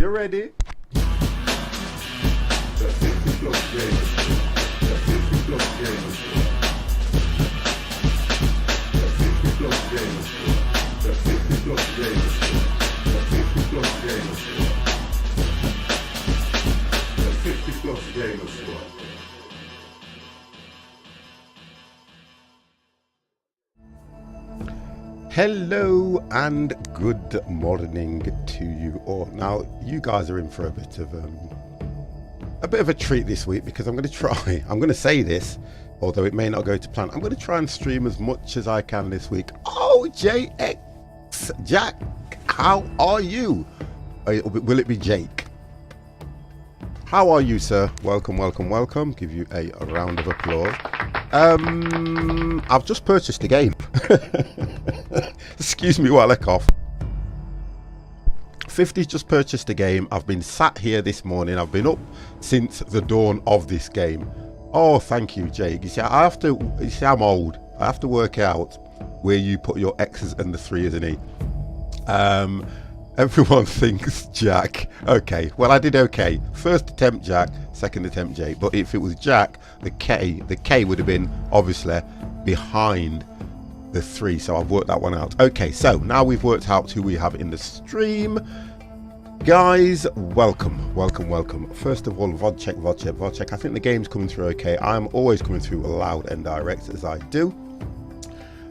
You ready? Hello and good morning to you all. Now you guys are in for a bit of a treat this week, because I'm going to say this, although it may not go to plan. I'm going to try and stream as much as I can this week. Oh, JX Jack, how are you? Will it be Jake? How are you, sir? Welcome, welcome, welcome. Give you a round of applause. I've just purchased a game. Excuse me while I cough. 50's just purchased a game. I've been sat here this morning. I've been up since the dawn of this game. Oh, thank you, Jake. You see, I'm old. I have to work out where you put your X's and the 3's and E. Everyone thinks Jack. Okay, well, I did okay. First attempt Jack, second attempt Jake. But if it was Jack, the K would have been obviously behind the 3. So I've worked that one out. Okay, so now we've worked out who we have in the stream. Guys, welcome, welcome, welcome. First of all, VOD check. I think the game's coming through okay. I'm always coming through loud and direct, as I do.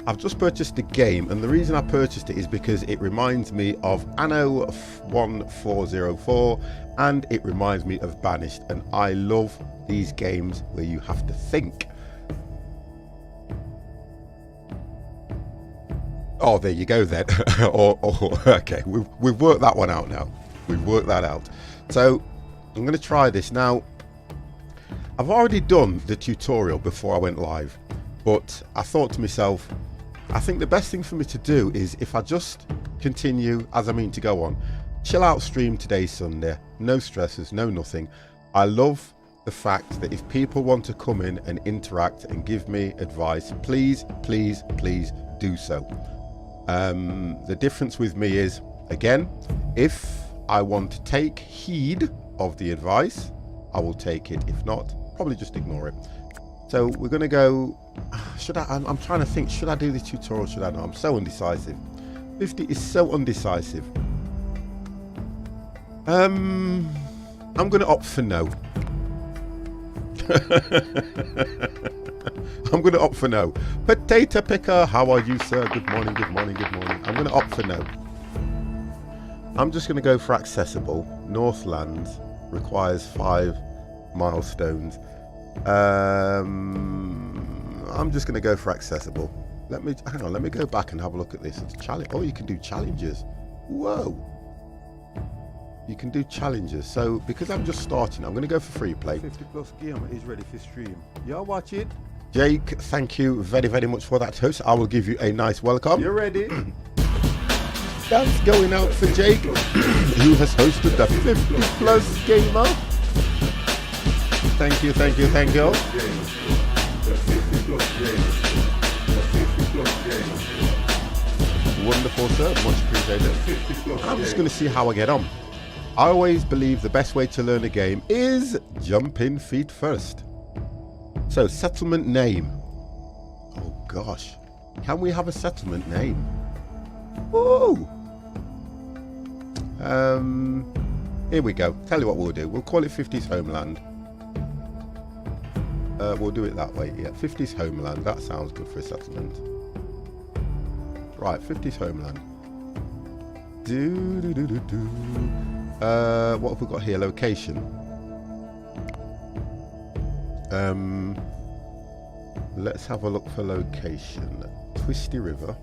I've just purchased the game, and the reason I purchased it is because it reminds me of Anno 1404 and it reminds me of Banished, and I love these games where you have to think. Oh, there you go then. Okay, we've worked that one out now. We've worked that out. So I'm going to try this now. I've already done the tutorial before I went live, but I thought to myself, I think the best thing for me to do is if I just continue as I mean to go on. Chill out stream today, Sunday. No stresses, no nothing. I love the fact that if people want to come in and interact and give me advice, please, please, please do so. The difference with me is, again, if I want to take heed of the advice, I will take it. If not, probably just ignore it. So we're going to go. I'm trying to think, should I do the tutorial, should I not? I'm so undecisive. 50 is so undecisive. I'm going to opt for no. I'm going to opt for no. Potato picker, how are you, sir? Good morning, good morning, good morning. I'm going to opt for no. I'm just going to go for accessible. Northlands requires 5 milestones. I'm just going to go for accessible. Hang on, let me go back and have a look at this. It's challenge. Oh, you can do challenges. Whoa. You can do challenges. So because I'm just starting, I'm going to go for free play. 50 plus game is ready for stream. Y'all watch it. Jake, thank you very, very much for that host. I will give you a nice welcome. You ready? That's going out for Jake, who has hosted the 50 plus gamer. Thank you, thank you, thank you. Wonderful, sir. Much appreciated. I'm just going to see how I get on. I always believe the best way to learn a game is jumping feet first. So, settlement name. Oh gosh. Can we have a settlement name? Whoa. Here we go. Tell you what we'll do. We'll call it 50's Homeland. We'll do it that way. Yeah, 50's Homeland. That sounds good for a settlement. Right, 50's Homeland. What have we got here? Location. Let's have a look for location. Twisty River.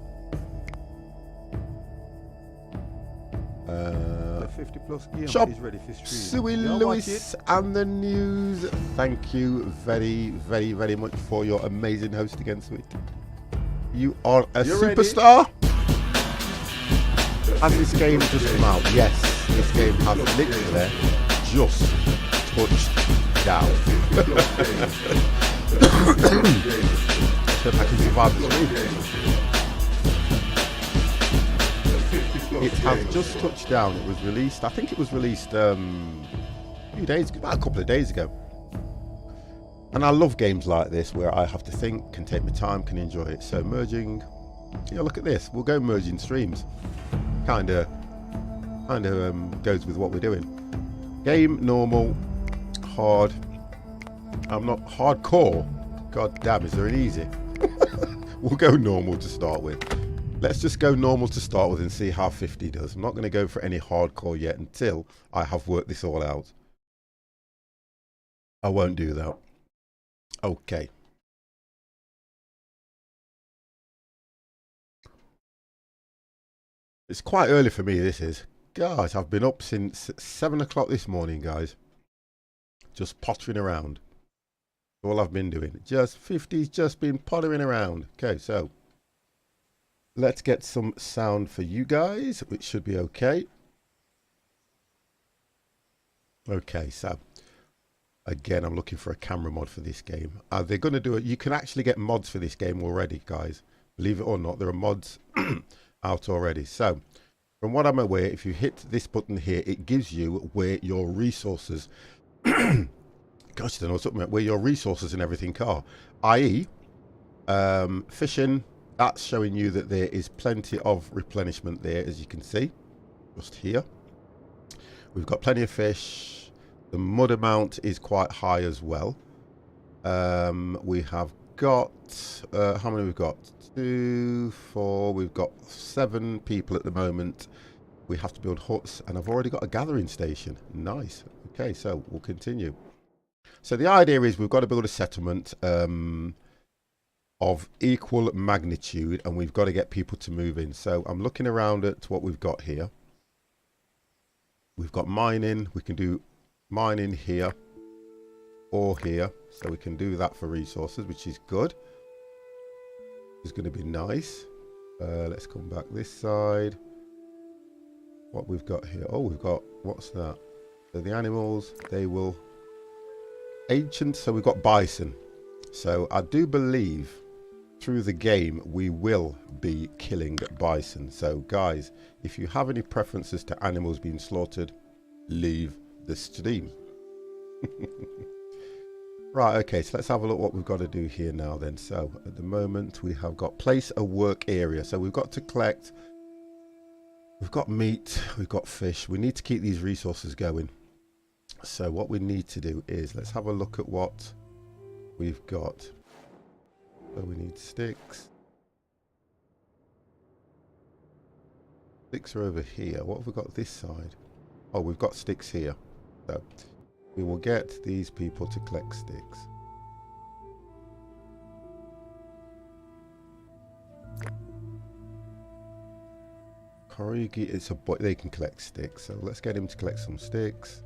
The 50 plus game Shop is ready for stream. Suey Lewis and the news. Thank you very, very, very much for your amazing host again, Sweet. You are a superstar. Has this game just come out? Yes, this game has literally just touched down. So if I can survive the stream. It has just touched down. It was released, I think it was released a few days ago, about a couple of days ago. And I love games like this where I have to think, can take my time, can enjoy it. So merging, yeah, look at this. We'll go merging streams. Kind of goes with what we're doing. Game, normal, hard. I'm not hardcore. God damn, is there an easy? We'll go normal to start with. Let's just go normal to start with and see how 50 does. I'm not going to go for any hardcore yet until I have worked this all out. I won't do that. Okay. It's quite early for me, this is. Guys, I've been up since 7 o'clock this morning, guys. Just pottering around. All I've been doing. Just 50's just been pottering around. Okay, so let's get some sound for you guys, which should be okay. Okay, so again, I'm looking for a camera mod for this game. They're going to do it. You can actually get mods for this game already, guys. Believe it or not, there are mods out already. So, from what I'm aware, if you hit this button here, it gives you where your resources, gosh, I don't know what's up, where your resources and everything are. I.e., fishing, that's showing you that there is plenty of replenishment there, as you can see, just here. We've got plenty of fish. The mud amount is quite high as well. We have got, how many we've got? 2, 4, we've got 7 people at the moment. We have to build huts, and I've already got a gathering station. Nice. Okay, so we'll continue. So the idea is we've got to build a settlement of equal magnitude, and we've got to get people to move in. So I'm looking around at what we've got here. We've got mining. We can do mining here or here, so we can do that for resources, which is good. It's going to be nice. Let's come back this side. What we've got here, oh, we've got, what's that? So the animals, they will ancient, so we've got bison. So I do believe through the game we will be killing bison. So guys, if you have any preferences to animals being slaughtered, leave the stream. Right, okay, so let's have a look what we've got to do here now then. So at the moment we have got place a work area. So we've got to collect, we've got meat, we've got fish. We need to keep these resources going. So what we need to do is, let's have a look at what we've got. So we need sticks. Sticks are over here. What have we got this side? Oh, we've got sticks here. So we will get these people to collect sticks. Korugi, it's a boy, they can collect sticks. So let's get him to collect some sticks.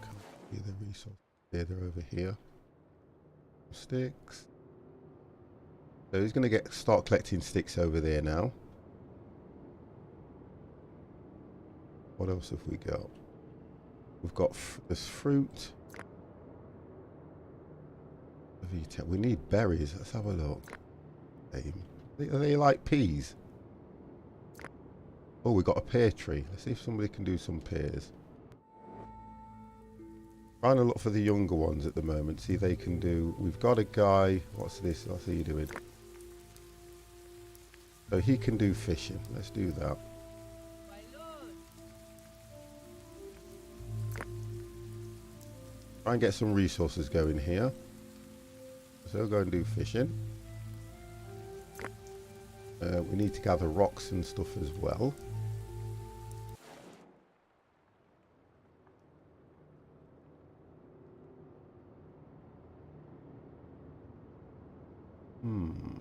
Can't see the resource. Yeah, they're over here. Sticks. So he's going to start collecting sticks over there now. What else have we got? We've got this fruit. We need berries. Let's have a look. Are they like peas? Oh, we've got a pear tree. Let's see if somebody can do some pears. Trying to look for the younger ones at the moment. See if they can do. We've got a guy. What's this? What's he doing? So he can do fishing. Let's do that. Try and get some resources going here. So we'll go and do fishing. We need to gather rocks and stuff as well.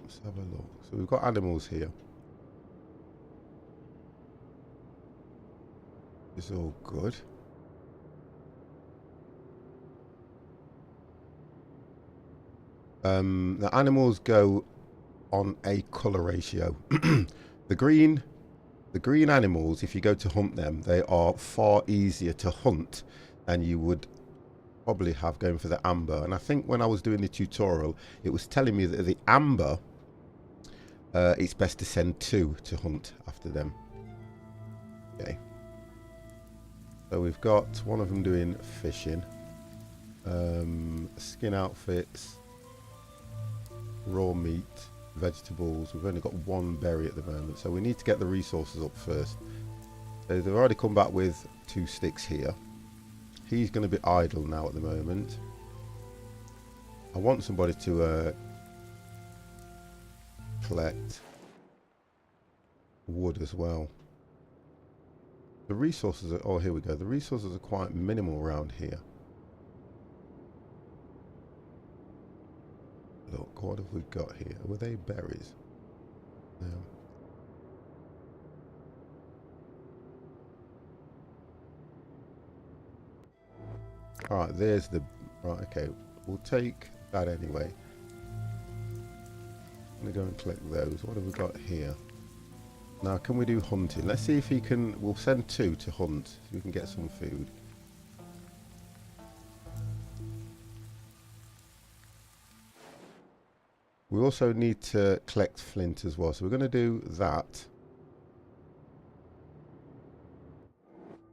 Let's have a look. So we've got animals here. It's all good. The animals go on a colour ratio. The green animals, if you go to hunt them, they are far easier to hunt than you would probably have going for the amber. And I think when I was doing the tutorial, it was telling me that the amber, it's best to send 2 to hunt after them. Okay. So we've got one of them doing fishing. Skin outfits, raw meat, vegetables. We've only got 1 berry at the moment, so we need to get the resources up first. So they've already come back with 2 sticks here. He's going to be idle now at the moment. I want somebody to collect wood as well. The resources are, oh, here we go. The resources are quite minimal around here. Look, what have we got here? Were they berries? No. Alright, there's the... Right, okay. We'll take that anyway. I'm going to go and collect those. What have we got here? Now, can we do hunting? Let's see if he can... We'll send 2 to hunt, so we can get some food. We also need to collect flint as well, so we're going to do that.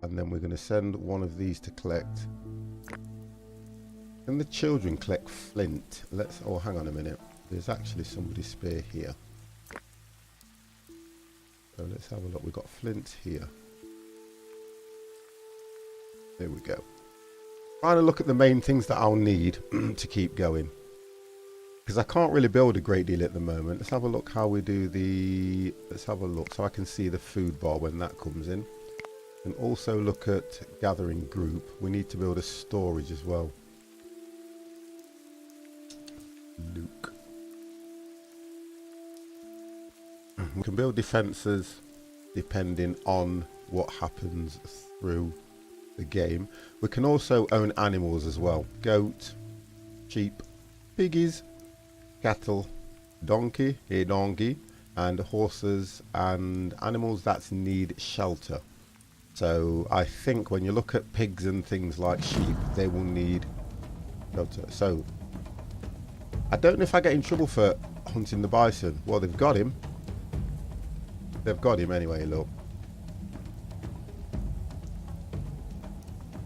And then we're going to send one of these to collect. Can the children collect flint? Let's... Oh, hang on a minute. There's actually somebody's spear here. So let's have a look. We've got flint here. There we go. Trying to look at the main things that I'll need to keep going. Because I can't really build a great deal at the moment. Let's have a look how we do the... Let's have a look so I can see the food bar when that comes in. And also look at gathering group. We need to build a storage as well. Luke. We can build defences depending on what happens through the game. We can also own animals as well. Goat, sheep, piggies, cattle, donkey, a donkey, and horses and animals that need shelter. So I think when you look at pigs and things like sheep, they will need shelter. So I don't know if I get in trouble for hunting the bison. Well, they've got him. They've got him anyway, look.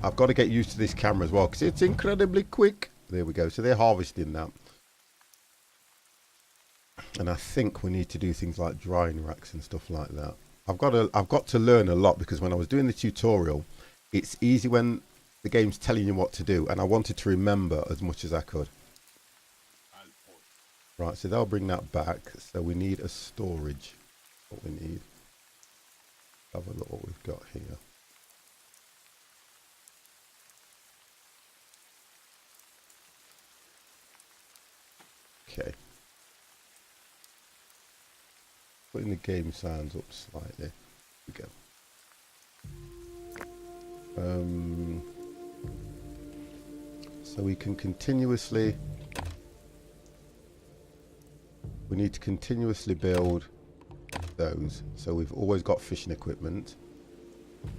I've got to get used to this camera as well because it's incredibly quick. There we go. So they're harvesting that. And I think we need to do things like drying racks and stuff like that. I've got to learn a lot because when I was doing the tutorial, it's easy when the game's telling you what to do, and I wanted to remember as much as I could. Right, so they'll bring that back. So we need a storage. What we need. Have a look what we've got here. Okay. Putting the game sounds up slightly. Here we go. So we can continuously... We need to continuously build those. So we've always got fishing equipment.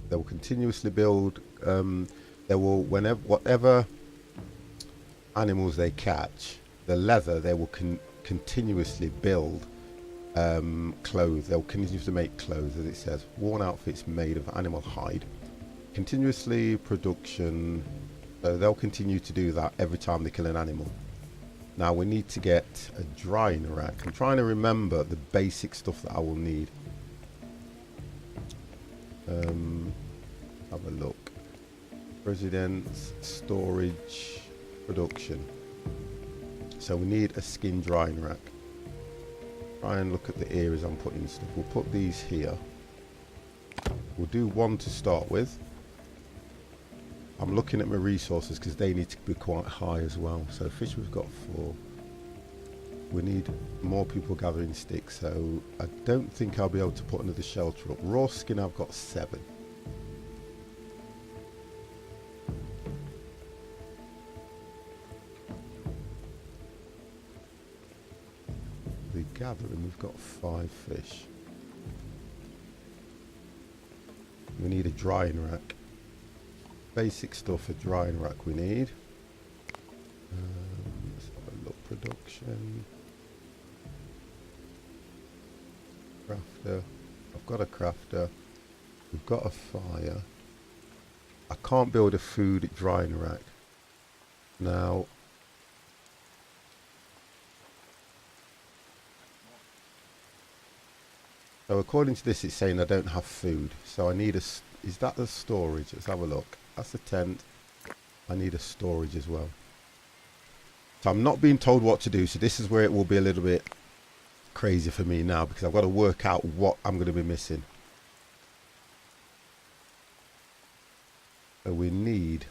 They will continuously build... they will, whatever animals they catch, the leather, they will continuously build clothes. They'll continue to make clothes, as it says. Worn outfits made of animal hide. Continuously production. So they'll continue to do that every time they kill an animal. Now we need to get a drying rack. I'm trying to remember the basic stuff that I will need. Have a look. Residence, storage, production. So we need a skin drying rack. Try and look at the areas I'm putting stuff. We'll put these here. We'll do 1 to start with. I'm looking at my resources because they need to be quite high as well. So fish we've got 4. We need more people gathering sticks. So I don't think I'll be able to put another shelter up. Raw skin I've got 7. The gathering we've got 5 fish. We need a drying rack. Basic stuff, a drying rack we need. Let's have a look. Production. Crafter. I've got a crafter. We've got a fire. I can't build a food drying rack. Now, so according to this, it's saying I don't have food. So I need a, is that the storage? Let's have a look. That's a tent. I need a storage as well. So I'm not being told what to do. So this is where it will be a little bit crazy for me now, because I've got to work out what I'm going to be missing. So we need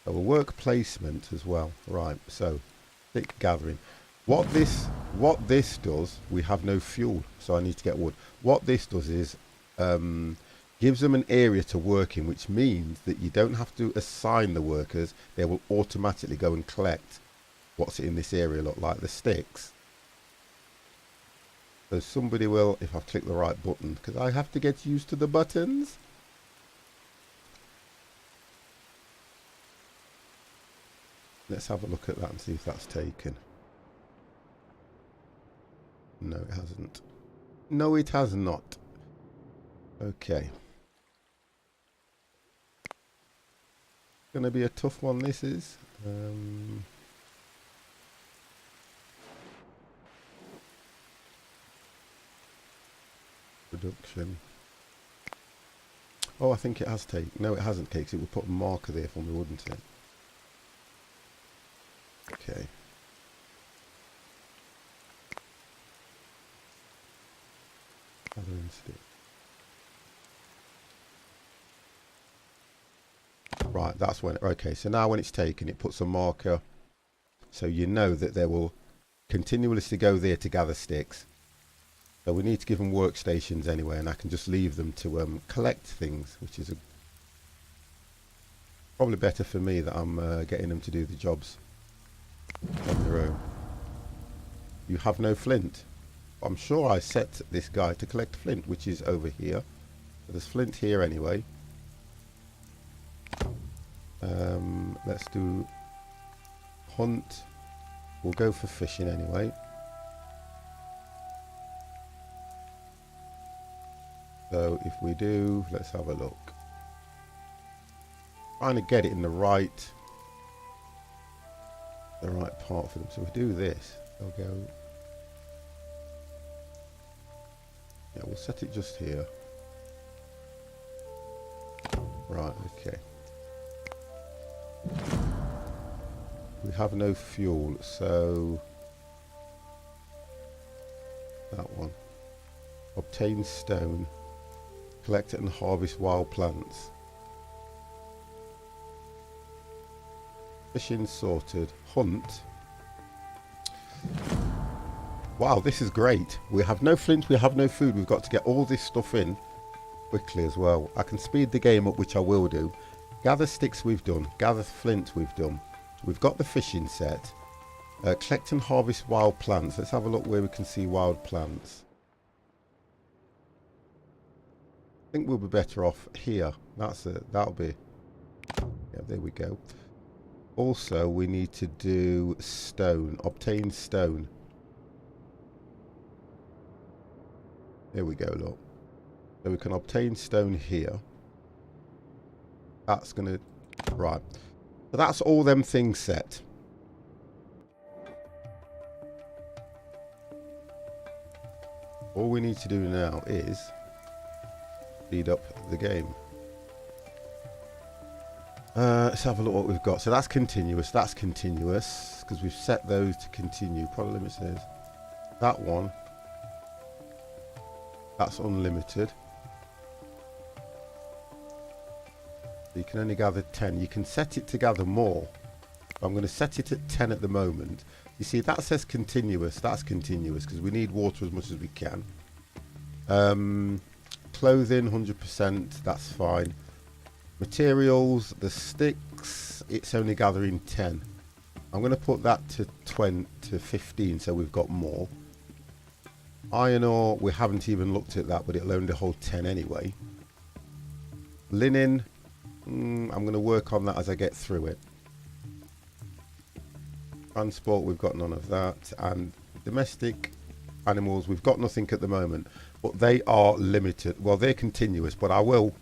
a work placement as well. Right, so stick gathering. What this does, we have no fuel, so I need to get wood. What this does is gives them an area to work in, which means that you don't have to assign the workers. They will automatically go and collect what's in this area, look like the sticks. So somebody will, if I click the right button, because I have to get used to the buttons. Let's have a look at that and see if that's taken. No, it hasn't. No, it has not. Okay. Gonna be a tough one, this is. Production. Oh, I think it has taken. No, it hasn't taken. It would put a marker there for me, wouldn't it? Okay. Right, that's when. Okay, so now when it's taken, it puts a marker, so you know that they will continuously go there to gather sticks. So we need to give them workstations anyway, and I can just leave them to collect things, which is probably better for me that I'm getting them to do the jobs on their own. You have no flint. I'm sure I set this guy to collect flint, which is over here. So there's flint here anyway. Let's do hunt. We'll go for fishing anyway. So if we do, let's have a look. Trying to get it in the right part for them. So we do this. They'll go. Yeah, we'll set it just here. Right, okay. We have no fuel, so that one. Obtain stone. Collect it and harvest wild plants. Fishing sorted. Hunt. Wow, this is great. We have no flint, we have no food. We've got to get all this stuff in quickly as well. I can speed the game up, which I will do. Gather sticks we've done. Gather flint we've done. We've got the fishing set. Collect and harvest wild plants. Let's have a look where we can see wild plants. I think we'll be better off here. That's it. That'll be... Yeah, there we go. Also, we need to do stone. Obtain stone. There we go, look. So we can obtain stone here. That's going to... Right. So that's all them things set. All we need to do now is speed up the game. Let's have a look what we've got. So that's continuous. That's continuous because we've set those to continue. Product limit says that one. That's unlimited. You can only gather 10. You can set it to gather more. I'm going to set it at 10 at the moment. You see, that says continuous. That's continuous because we need water as much as we can. Clothing, 100%. That's fine. Materials, the sticks, it's only gathering 10. I'm going to put that to 20 to 15 so we've got more. Iron ore, we haven't even looked at that, but it'll only hold 10 anyway. Linen, I'm going to work on that as I get through it. Transport, we've got none of that. And domestic animals, we've got nothing at the moment. But they are limited. Well, they're continuous, but I will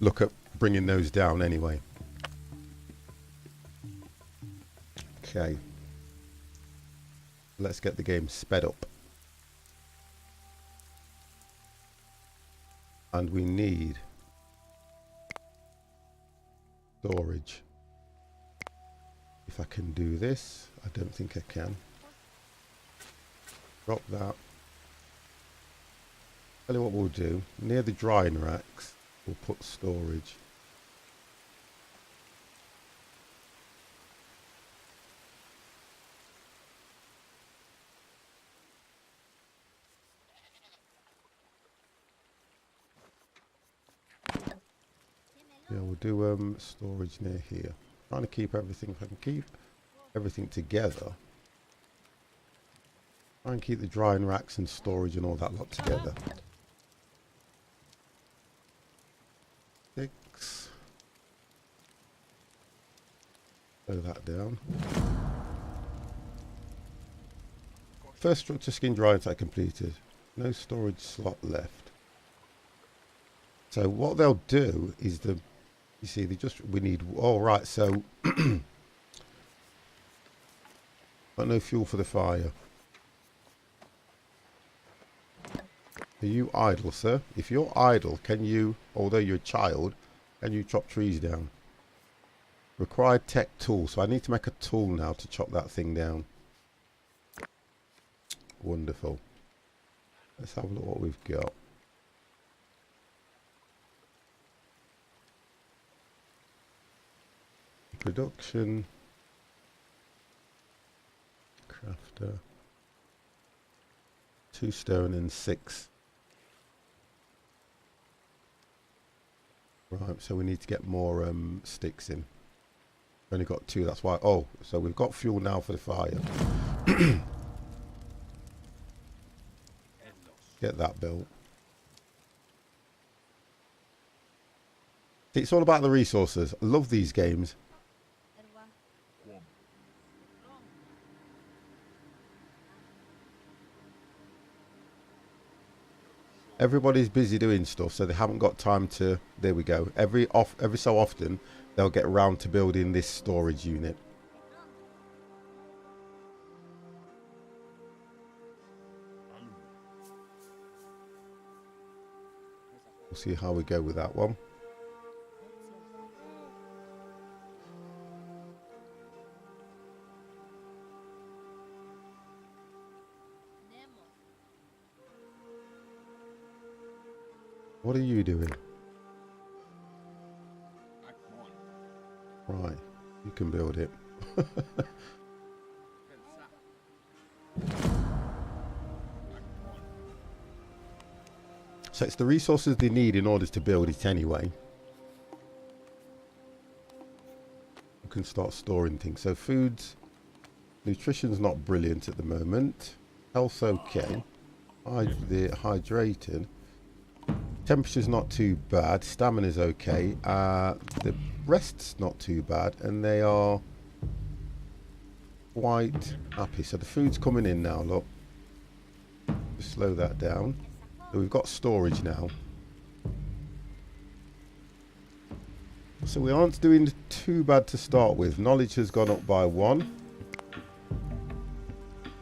look at bringing those down anyway. Okay. Let's get the game sped up. And we need storage. If I can do this, I don't think I can. Drop that. Tell you what we'll do. Near the drying racks, we'll put storage. Yeah, we'll do storage near here. Trying to keep everything, if I can keep everything together. Try and keep the drying racks and storage and all that lot together. 6. Slow that down. First structure skin drying site completed. No storage slot left. So what they'll do is you see, we need, all right, so got no fuel for the fire. Are you idle, sir? If you're idle, can you, although you're a child, can you chop trees down? Required tech tool, so I need to make a tool now to chop that thing down. Wonderful. Let's have a look what we've got. Production, crafter, 2 stone and 6. Right, so we need to get more sticks in. Only got 2, that's why. Oh, so we've got fuel now for the fire. Get that built. It's all about the resources. I love these games. Everybody's busy doing stuff, so they haven't got time to. There we go. Every so often, they'll get around to building this storage unit. We'll see how we go with that one. What are you doing? Right, you can build it. So it's the resources they need in order to build it anyway. You can start storing things. So foods, nutrition's not brilliant at the moment. Health's okay. They're hydrated. Temperature's not too bad. Stamina's okay. The rest's not too bad, and they are quite happy. So the food's coming in now. Look, just slow that down. So we've got storage now. So we aren't doing too bad to start with. Knowledge has gone up by 1.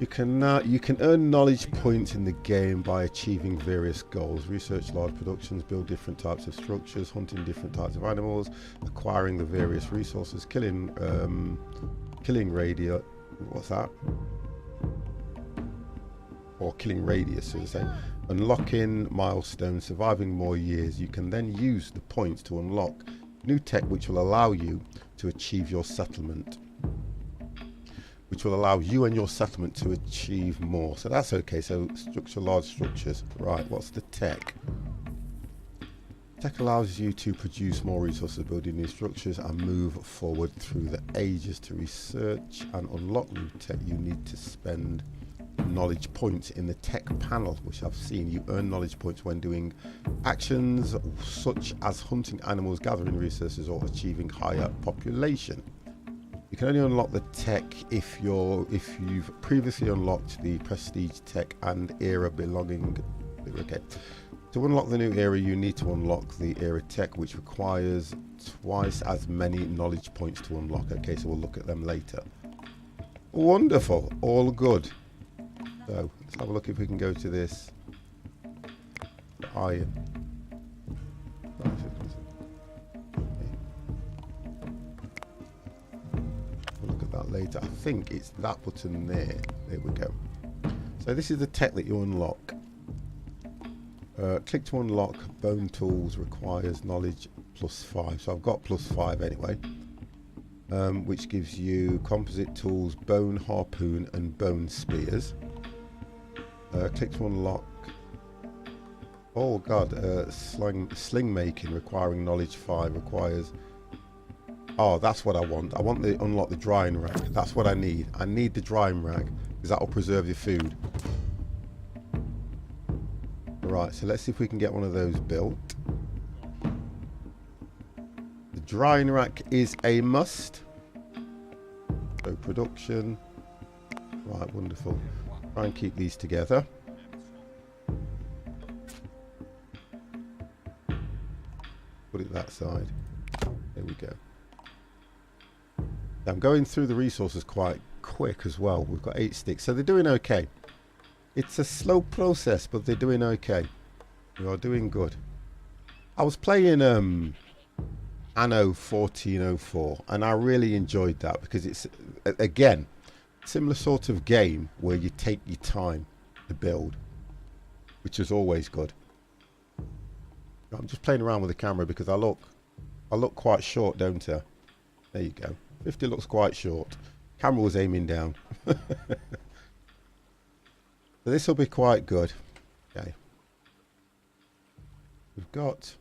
You can earn knowledge points in the game by achieving various goals. Research large productions, build different types of structures, hunting different types of animals, acquiring the various resources, killing radius. What's that? Or killing radius, so to say. Unlocking milestones, surviving more years. You can then use the points to unlock new tech, which will allow you to achieve your settlement. Which will allow you and your settlement to achieve more. So that's okay. So structure large structures. Right, what's the tech? Tech allows you to produce more resources, building new structures, and move forward through the ages. To research and unlock new tech, you need to spend knowledge points in the tech panel, which I've seen. You earn knowledge points when doing actions such as hunting animals, gathering resources, or achieving higher population. You can only unlock the tech if you've previously unlocked the prestige tech and era belonging. Okay. To unlock the new era, you need to unlock the era tech, which requires twice as many knowledge points to unlock. Okay, so we'll look at them later. Wonderful, all good. So let's have a look if we can go to this iron. We'll look at that later. I think it's that button there. There we go. So this is the tech that you unlock. Click to unlock bone tools requires knowledge +5. So I've got +5 anyway. Which gives you composite tools, bone harpoon and bone spears. Click to unlock. Oh god, sling making requiring knowledge 5 requires. Oh, that's what I want. I want to unlock the drying rack. That's what I need. I need the drying rack because that will preserve your food. Right, so let's see if we can get one of those built. The drying rack is a must. So production. Right, wonderful. Try and keep these together. Put it that side. There we go. I'm going through the resources quite quick as well. We've got 8 sticks, so they're doing okay. It's a slow process, but they're doing okay. We are doing good. I was playing Anno 1404, and I really enjoyed that because it's, again, similar sort of game where you take your time to build, which is always good. I'm just playing around with the camera because I look quite short, don't I? There you go. 50 looks quite short. Camera was aiming down. So this will be quite good. Okay. We've got.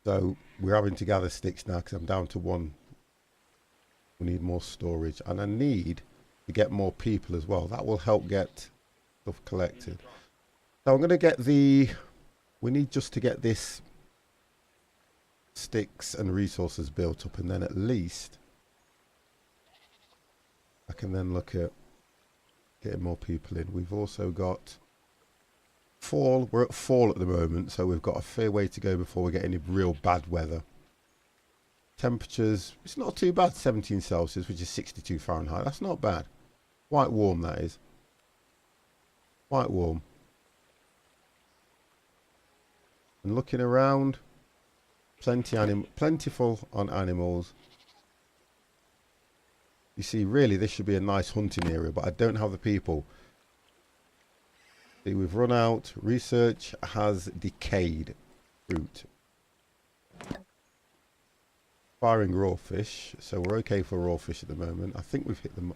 So we're having to gather sticks now because I'm down to 1. We need more storage, and I need to get more people as well. That will help get stuff collected. So I'm going to get the. We need just to get this sticks and resources built up, and then at least I can then look at getting more people in. We've also got fall. We're at fall at the moment, so we've got a fair way to go before we get any real bad weather. Temperatures, it's not too bad, 17 Celsius, which is 62 Fahrenheit. That's not bad. Quite warm, that is. Quite warm. And looking around, plentiful on animals. You see, really, this should be a nice hunting area, but I don't have the people. See, we've run out. Research has decayed. Fruit. Firing raw fish, so we're okay for raw fish at the moment. I think we've hit the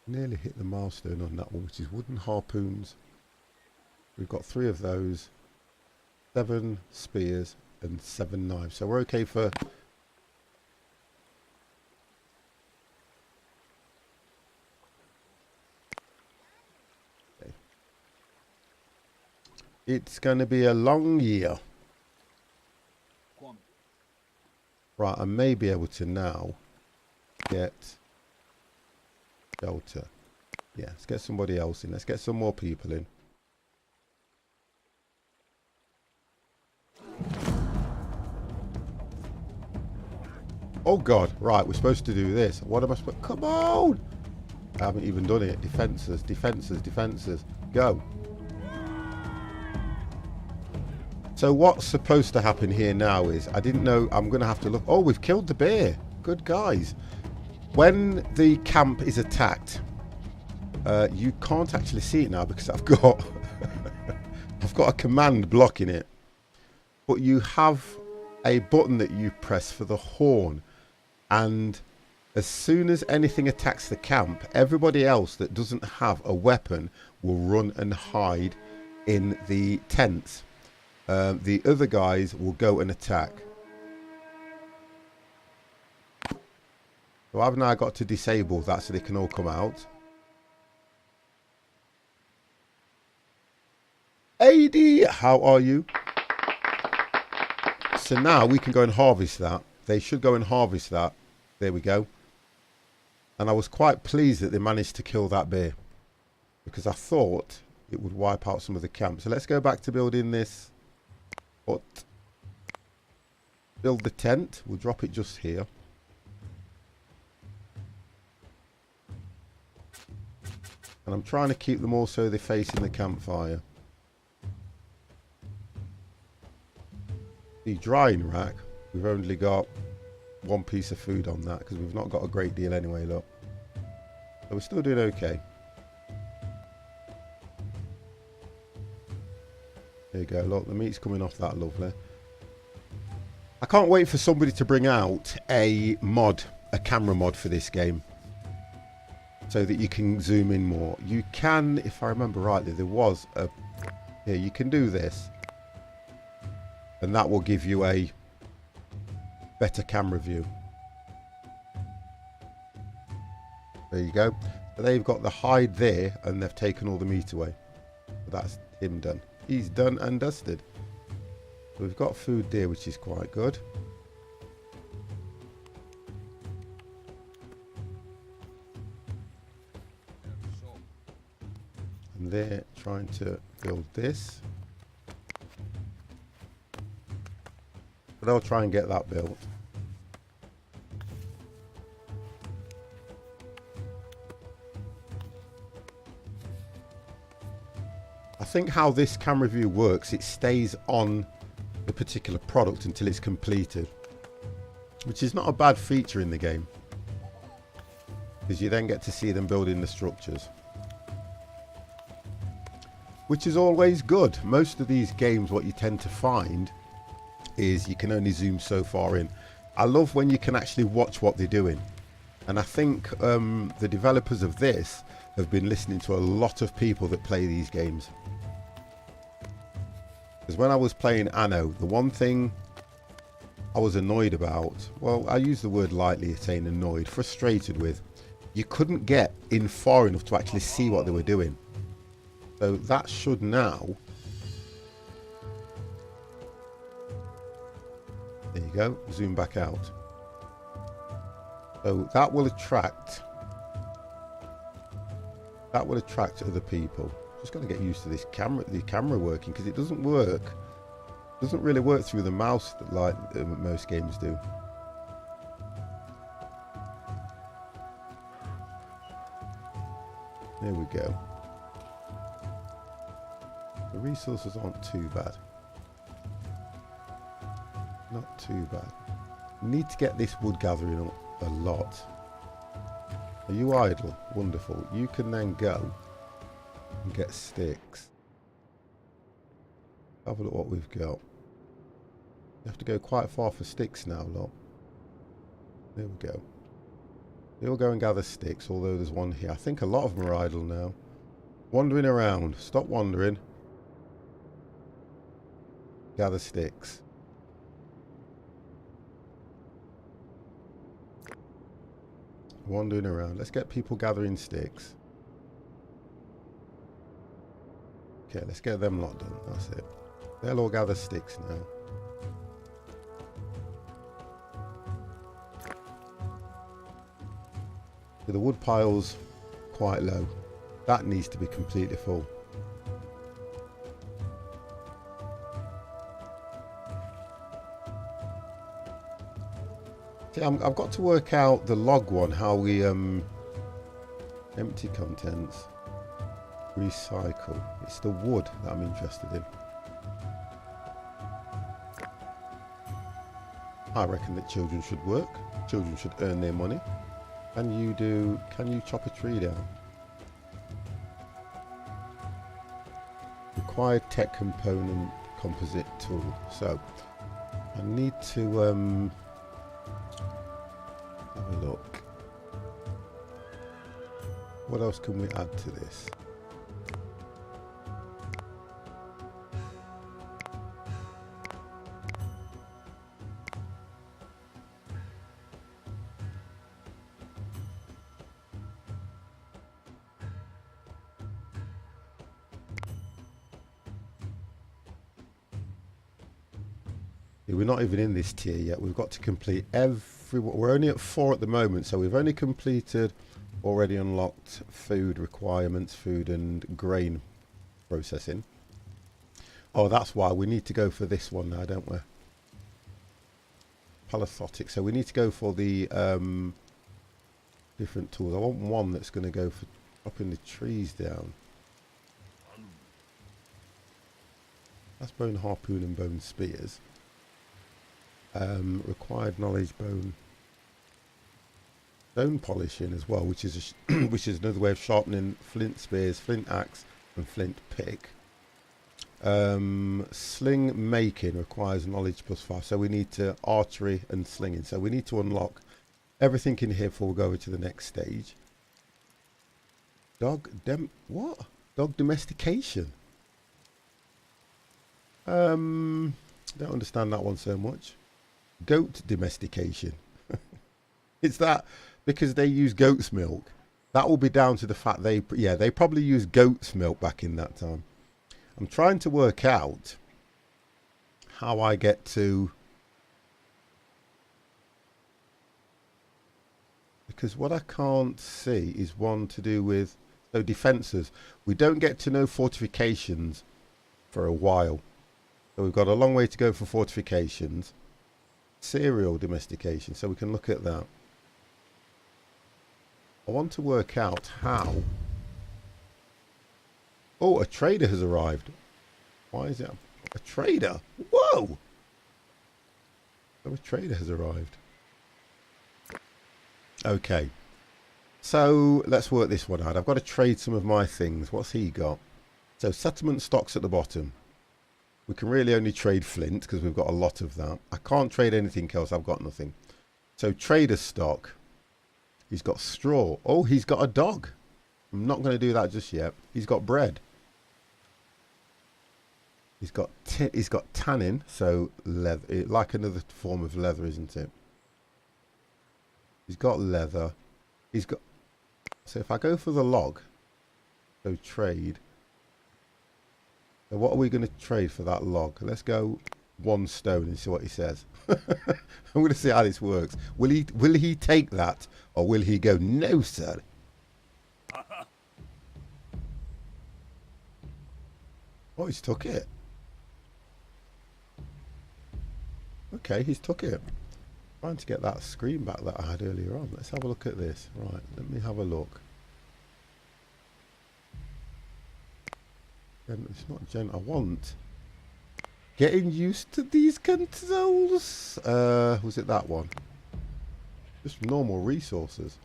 nearly hit the milestone on that one, which is wooden harpoons. We've got 3 of those, 7 spears and 7 knives, so we're okay for. Okay. It's going to be a long year. Right, I may be able to now get shelter. Yeah, let's get somebody else in. Let's get some more people in. Oh God, right, we're supposed to do this. What am I supposed to... Come on! I haven't even done it. Defences, defences, defences. Go. So what's supposed to happen here now is, I didn't know, I'm going to have to look. Oh, we've killed the bear. Good guys. When the camp is attacked, you can't actually see it now because I've got I've got a command blocking it. But you have a button that you press for the horn, and as soon as anything attacks the camp, everybody else that doesn't have a weapon will run and hide in the tents. The other guys will go and attack. So I've now got to disable that so they can all come out. AD, how are you? So now we can go and harvest that. They should go and harvest that. There we go. And I was quite pleased that they managed to kill that bear, because I thought it would wipe out some of the camp. So let's go back to building this. But build the tent. We'll drop it just here. And I'm trying to keep them all so they're facing the campfire. The drying rack, we've only got one piece of food on that because we've not got a great deal anyway, look. So we're still doing okay. There you go, look, the meat's coming off that, lovely. I can't wait for somebody to bring out a mod, a camera mod for this game, so that you can zoom in more. You can, if I remember rightly, there was a, here, you can do this. And that will give you a better camera view. There you go. So they've got the hide there and they've taken all the meat away. That's him done. He's done and dusted. So we've got food there, which is quite good. And they're trying to build this. But they'll try and get that built. I think how this camera view works, it stays on the particular product until it's completed, which is not a bad feature in the game, because you then get to see them building the structures, which is always good. Most of these games, what you tend to find is you can only zoom so far in. I love when you can actually watch what they're doing, and I think the developers of this have been listening to a lot of people that play these games. Because when I was playing Anno, the one thing I was annoyed about, well, I use the word lightly, saying annoyed, frustrated with, you couldn't get in far enough to actually see what they were doing. So that should now, there you go, zoom back out. So that will attract other people. Just got to get used to this camera, the camera working, because it doesn't really work through the mouse like most games do. There we go. The resources aren't too bad. Not too bad. We need to get this wood gathering up a lot. Are you idle? Wonderful. You can then go and get sticks. Have a look what we've got. You have to go quite far for sticks now, look. There we go. They'll go and gather sticks, although there's one here. I think a lot of them are idle now. Wandering around. Stop wandering. Gather sticks. Wandering around. Let's get people gathering sticks. Okay, let's get them lot done. That's it. They'll all gather sticks now. The wood pile's quite low. That needs to be completely full. See, I've got to work out the log one, how we empty contents, recycle. It's the wood that I'm interested in. I reckon that children should work. Children should earn their money. Can you chop a tree down? Required tech component composite tool. So I need to have a look. What else can we add to this? We're not even in this tier yet. We've got to complete every... We're only at 4 at the moment, so we've only completed already unlocked food requirements, food and grain processing. Oh, that's why we need to go for this one now, don't we? Palithotic. So we need to go for the different tools. I want one that's going to go for chopping the trees down. That's bone harpoon and bone spears. Required knowledge bone polishing as well, which is which is another way of sharpening flint spears, flint axe, and flint pick. Sling making requires knowledge +5, so we need to archery and slinging. So we need to unlock everything in here before we go over to the next stage. Dog domestication. Don't understand that one so much. Goat domestication. It's that because they use goat's milk. That will be down to the fact they probably used goat's milk back in that time. I'm trying to work out how I get to, because what I can't see is one to do with defences. We don't get to know fortifications for a while, so we've got a long way to go for fortifications. Cereal domestication, so we can look at that. I want to work out how. Oh, a trader has arrived. Why is it a trader? Whoa! So a trader has arrived. Okay. So let's work this one out. I've got to trade some of my things. What's he got? So settlement stocks at the bottom. We can really only trade flint because we've got a lot of that. I can't trade anything else. I've got nothing. So trader stock. He's got straw. Oh, he's got a dog. I'm not going to do that just yet. He's got bread. He's got tannin, so leather, like another form of leather, isn't it? He's got leather. He's got. So if I go for the log, so trade. So what are we going to trade for that log? Let's go 1 stone and see what he says. I'm going to see how this works. Will he take that, or will he go, no, sir? Oh, he's took it. Okay, he's took it. Trying to get that screen back that I had earlier on. Let's have a look at this. Right, let me have a look. It's not I want getting used to these controls. Was it that one? Just normal resources.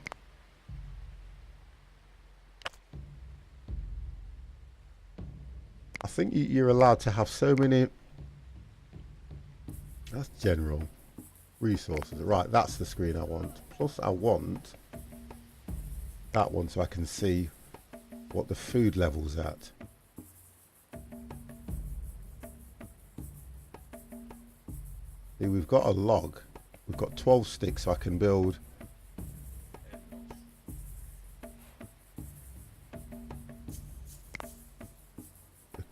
I think you're allowed to have so many. That's general resources. Right, that's the screen I want. Plus I want that one so I can see what the food level's at. See, we've got a log. We've got 12 sticks, so I can build.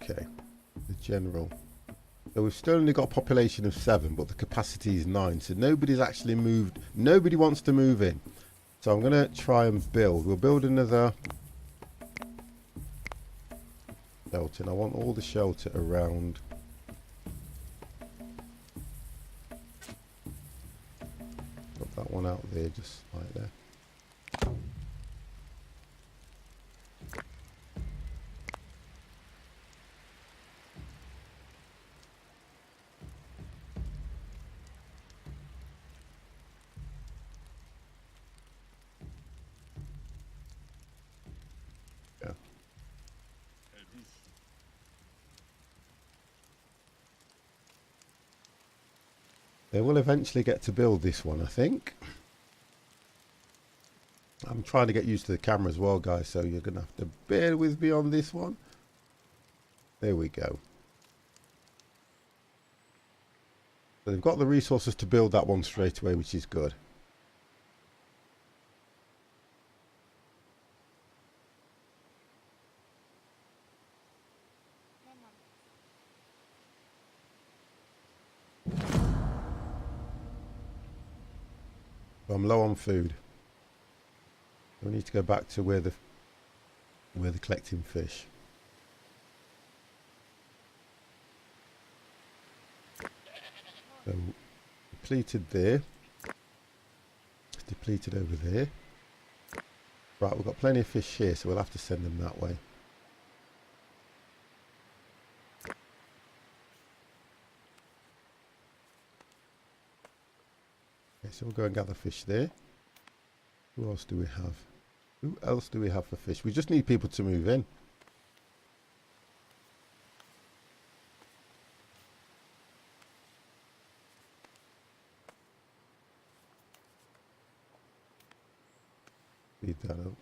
Okay, the general. So we've still only got a population of 7, but the capacity is 9. So nobody's actually moved. Nobody wants to move in. So I'm going to try and build. We'll build another shelter. And I want all the shelter around. Put that one out there, just right there. They will eventually get to build this one, I think. I'm trying to get used to the camera as well, guys, so you're going to have to bear with me on this one. There we go. So they've got the resources to build that one straight away, which is good. I'm low on food. We need to go back to where they're collecting fish. So depleted there. Depleted over there. Right, we've got plenty of fish here, so we'll have to send them that way. Okay, so we'll go and gather fish there. Who else do we have? Who else do we have for fish? We just need people to move in. Speed that up.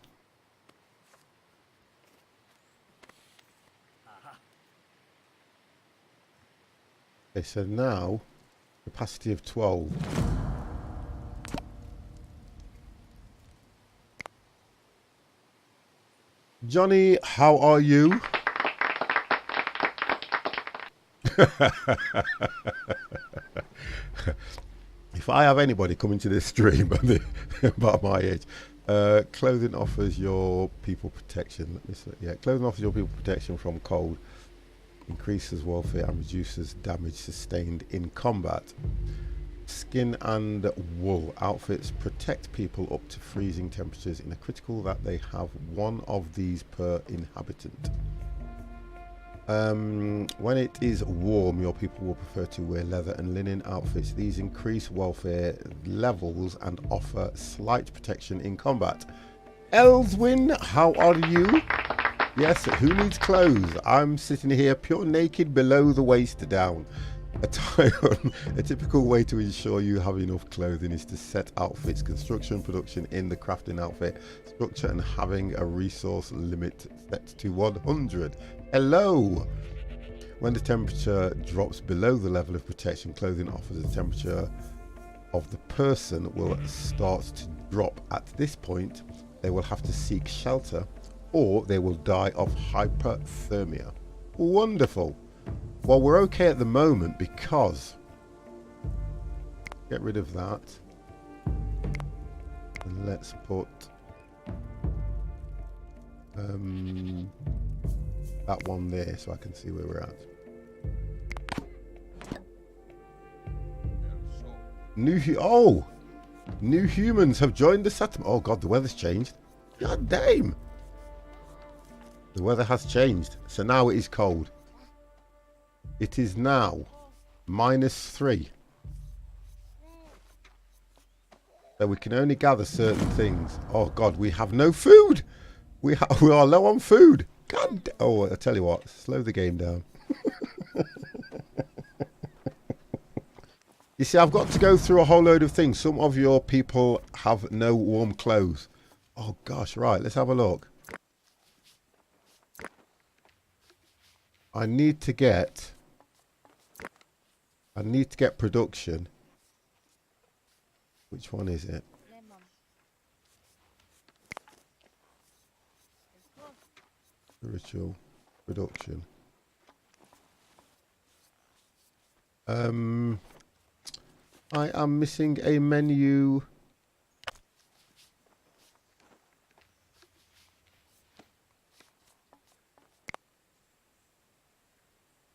Okay, so now capacity of 12. Johnny, how are you? If I have anybody coming to this stream about my age, clothing offers your people protection. Let me see. Yeah, clothing offers your people protection from cold, increases welfare and reduces damage sustained in combat. Skin and wool outfits protect people up to freezing temperatures in a critical that they have one of these per inhabitant. When it is warm, your people will prefer to wear leather and linen outfits. These increase welfare levels and offer slight protection in combat. Elswin, how are you? Yes, who needs clothes? I'm sitting here pure naked below the waist down. A typical way to ensure you have enough clothing is to set outfits, construction, production in the crafting outfit structure and having a resource limit set to 100. Hello! When the temperature drops below the level of protection, clothing offers the temperature of the person will start to drop. At this point, they will have to seek shelter or they will die of hypothermia. Wonderful! Well, we're okay at the moment because get rid of that and let's put that one there so I can see where we're at. New humans have joined the settlement. Oh god, the weather's changed. God damn, the weather has changed, so now it is cold. It is now -3. So we can only gather certain things. Oh god, we have no food. We are low on food. God. Oh, I tell you what, slow the game down. You see, I've got to go through a whole load of things. Some of your people have no warm clothes. Oh gosh, right, let's have a look. I need to get production. Which one is it? Spiritual production. I am missing a menu.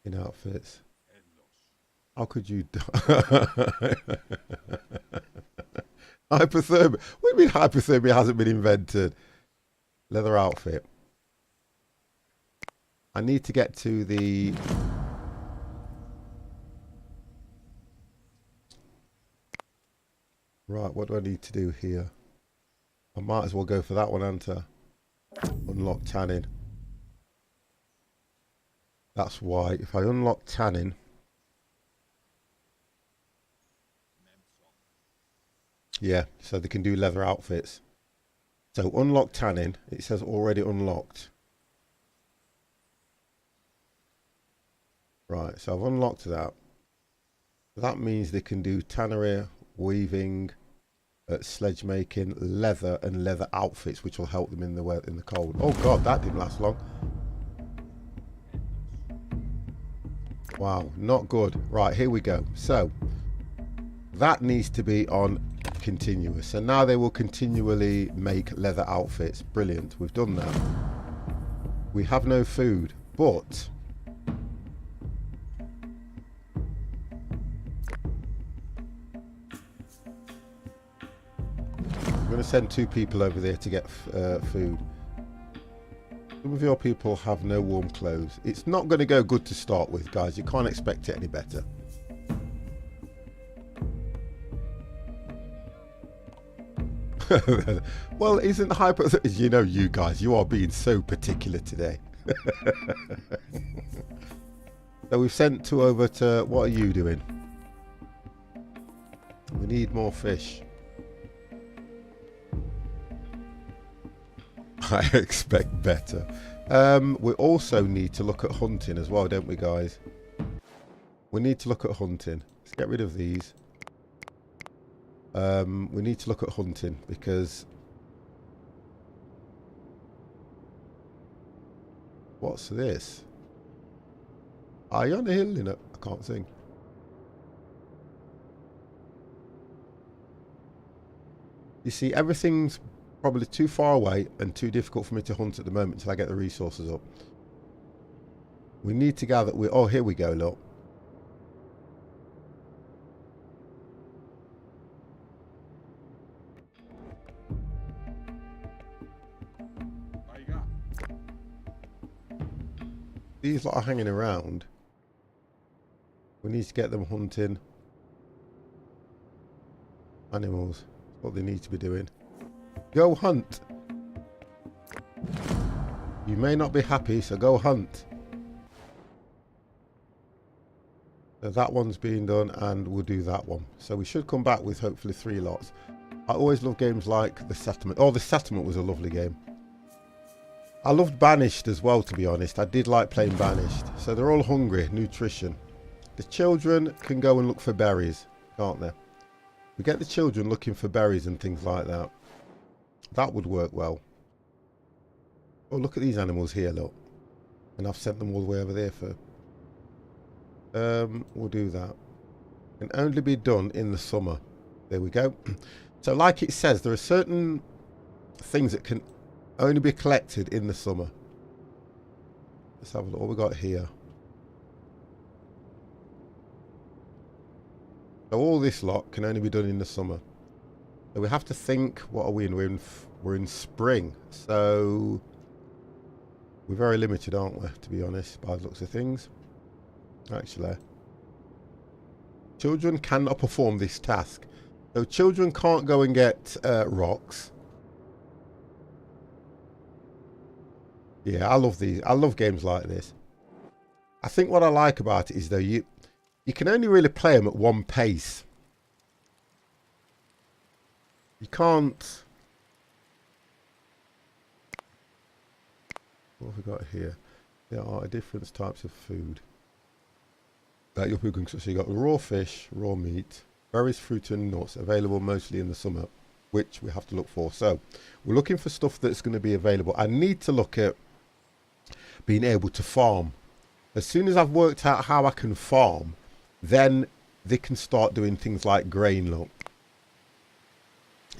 In outfits. How could you hypothermia? What do you mean hypothermia hasn't been invented? Leather outfit. I need to get to the right, what do I need to do here? I might as well go for that one, Anta. Unlock tanning. That's why if I unlock tanning, yeah, so they can do leather outfits. So unlock tanning, it says already unlocked. Right, so I've unlocked that. That means they can do tannery, weaving, sledge making, leather and leather outfits, which will help them in the cold. Oh god, that didn't last long. Wow, not good. Right, here we go. So that needs to be on continuous. And now they will continually make leather outfits. Brilliant. We've done that. We have no food, but I'm going to send 2 people over there to get food. Some of your people have no warm clothes. It's not going to go good to start with, guys. You can't expect it any better. Well, isn't hyper... You know, you guys, you are being so particular today. So we've sent 2 over to... What are you doing? We need more fish. I expect better. We also need to look at hunting as well, don't we, guys? We need to look at hunting. Let's get rid of these. We need to look at hunting because... What's this? Are you on a hill? I can't sing. You see, everything's probably too far away and too difficult for me to hunt at the moment until I get the resources up. We need to gather... Oh, here we go, look. These lot are hanging around. We need to get them hunting animals. That's what they need to be doing. Go hunt. You may not be happy, so go hunt. So that one's being done, and we'll do that one. So we should come back with hopefully 3 lots. I always love games like The Settlement. Oh, The Settlement was a lovely game. I loved Banished as well, to be honest. I did like playing Banished. So they're all hungry. Nutrition. The children can go and look for berries, can't they? We get the children looking for berries and things like that. That would work well. Oh, look at these animals here, look. And I've sent them all the way over there for... we'll do that. Can only be done in the summer. There we go. So like it says, there are certain things that can only be collected in the summer. Let's have a look what we got here. So all this lot can only be done in the summer. So we have to think, what are we in? We're in spring. So we're very limited, aren't we, to be honest, by the looks of things. Actually, children cannot perform this task. So children can't go and get rocks. Yeah, I love these. I love games like this. I think what I like about it is though you can only really play them at one pace. You can't... What have we got here? There are different types of food that your food can... So you got raw fish, raw meat, berries, fruit and nuts available mostly in the summer, which we have to look for. So we're looking for stuff that's going to be available. I need to look at being able to farm. As soon as I've worked out how I can farm, then they can start doing things like grain. Look,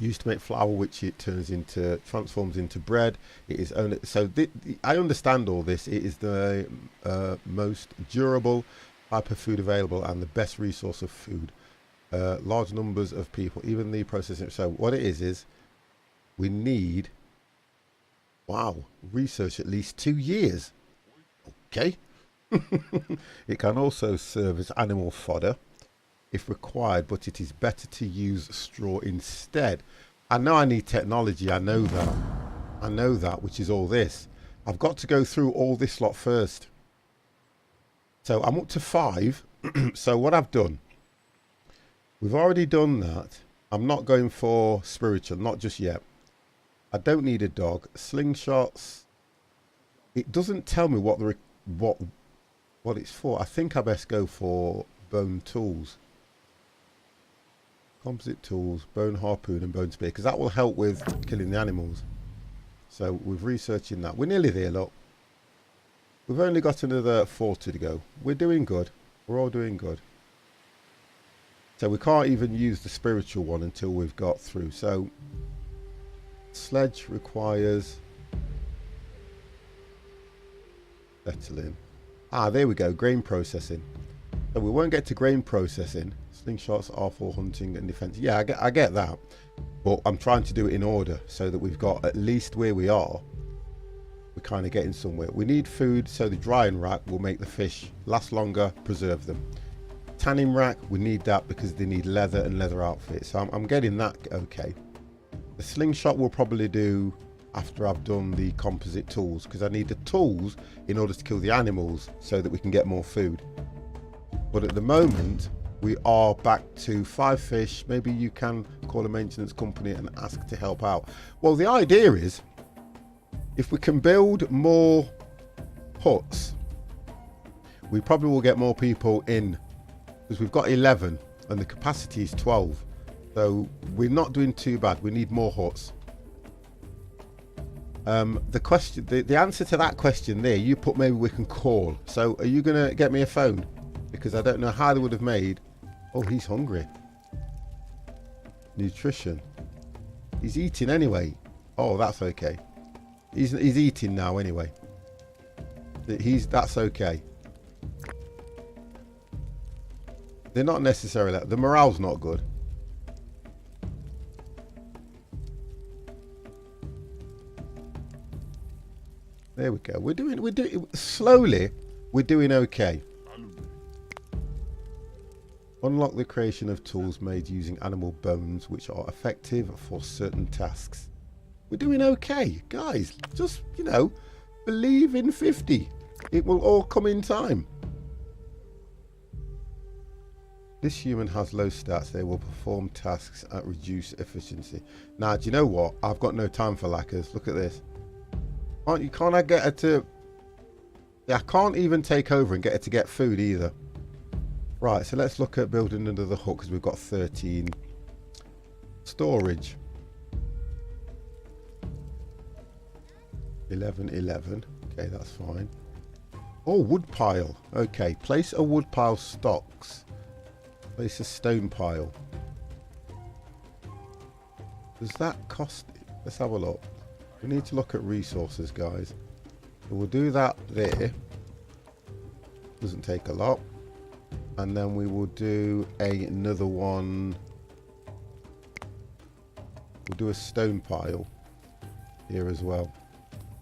used to make flour, which it transforms into bread. It is only so I understand all this. It is the most durable type of food available and the best resource of food. Large numbers of people, even the processing. So what it is we need, wow, research at least 2 years. Okay. It can also serve as animal fodder if required, but it is better to use straw instead. I know I need technology. I know that, which is all this. I've got to go through all this lot first. So I'm up to 5. So what I've done, we've already done that. I'm not going for spiritual, not just yet. I don't need a dog. Slingshots. It doesn't tell me what it's for. I think I best go for bone tools. Composite tools, bone harpoon and bone spear, because that will help with killing the animals. So we're researching that. We're nearly there, look. We've only got another 40 to go. We're doing good. We're all doing good. So we can't even use the spiritual one until we've got through. So sledge requires settling. Ah, there we go, grain processing. So we won't get to grain processing. Slingshots are for hunting and defense. Yeah, I get that. But I'm trying to do it in order so that we've got at least where we are. We're kind of getting somewhere. We need food, so the drying rack will make the fish last longer, preserve them. Tanning rack, we need that because they need leather and leather outfits. So I'm getting that okay. The slingshot will probably do after I've done the composite tools, because I need the tools in order to kill the animals so that we can get more food. But at the moment, we are back to 5 fish. Maybe you can call a maintenance company and ask to help out. Well, the idea is, if we can build more huts, we probably will get more people in, because we've got 11 and the capacity is 12. So we're not doing too bad. We need more huts. The answer to that question there, you put maybe we can call. So are you going to get me a phone? Because I don't know how they would have made. Oh, he's hungry. Nutrition. He's eating anyway. Oh, that's okay. He's eating now anyway. That's okay. They're not necessarily. The morale's not good. There we go. We're doing slowly. We're doing okay. Unlock the creation of tools made using animal bones, which are effective for certain tasks. We're doing okay, guys. Just, you know, believe in 50. It will all come in time. This human has low stats. They will perform tasks at reduced efficiency. Now, do you know what? I've got no time for lackers. Look at this. Can't I get her to... Yeah, I can't even take over and get her to get food either. Right, so let's look at building another hut, because we've got 13. Storage. 11. Okay, that's fine. Oh, wood pile. Okay, place a wood pile stocks. Place a stone pile. Does that cost... Let's have a look. We need to look at resources, guys. So we'll do that there. Doesn't take a lot. And then we will do another one. We'll do a stone pile here as well.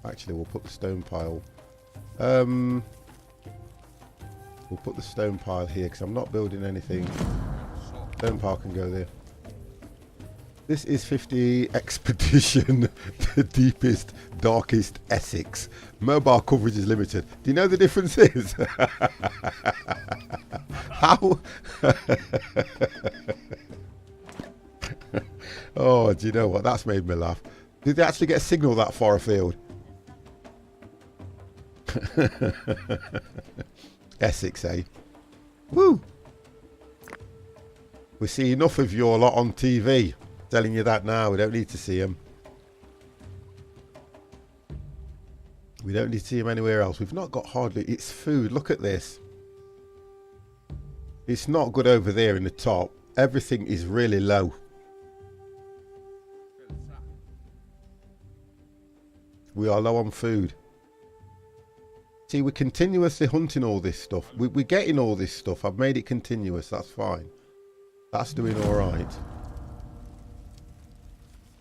Actually, we'll put the stone pile. We'll put the stone pile here because I'm not building anything. Stone pile can go there. This is 50 Expedition, the deepest, darkest Essex. Mobile coverage is limited. Do you know the difference is? How? Oh, do you know what? That's made me laugh. Did they actually get a signal that far afield? Essex, eh? Woo! We see enough of your lot on TV. Telling you that now. We don't need to see them. We don't need to see them anywhere else. We've not got hardly... It's food. Look at this. It's not good over there in the top. Everything is really low. We are low on food. See, we're continuously hunting all this stuff. We're getting all this stuff. I've made it continuous. That's fine. That's doing all right.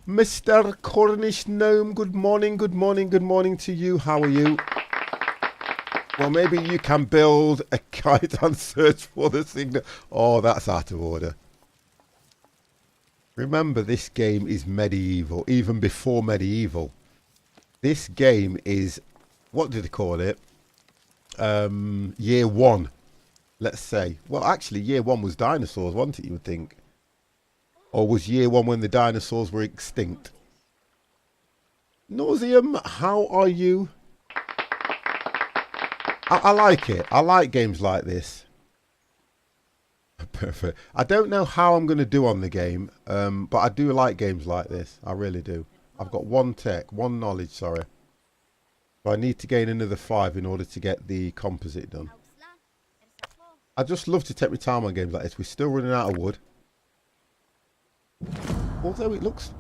Mr. Cornish Gnome, good morning, good morning, good morning to you. How are you? Well, maybe you can build a kite and search for the signal. Oh, that's out of order. Remember, this game is medieval, even before medieval. This game is, what did they call it? Year 1, let's say. Well, actually, year 1 was dinosaurs, wasn't it, you would think? Or was year 1 when the dinosaurs were extinct? Nauseum, how are you? I like it. I like games like this. Perfect. I don't know how I'm going to do on the game, but I do like games like this. I really do. I've got 1 knowledge, sorry. So I need to gain another 5 in order to get the composite done. I just love to take my time on games like this. We're still running out of wood. Although it looks...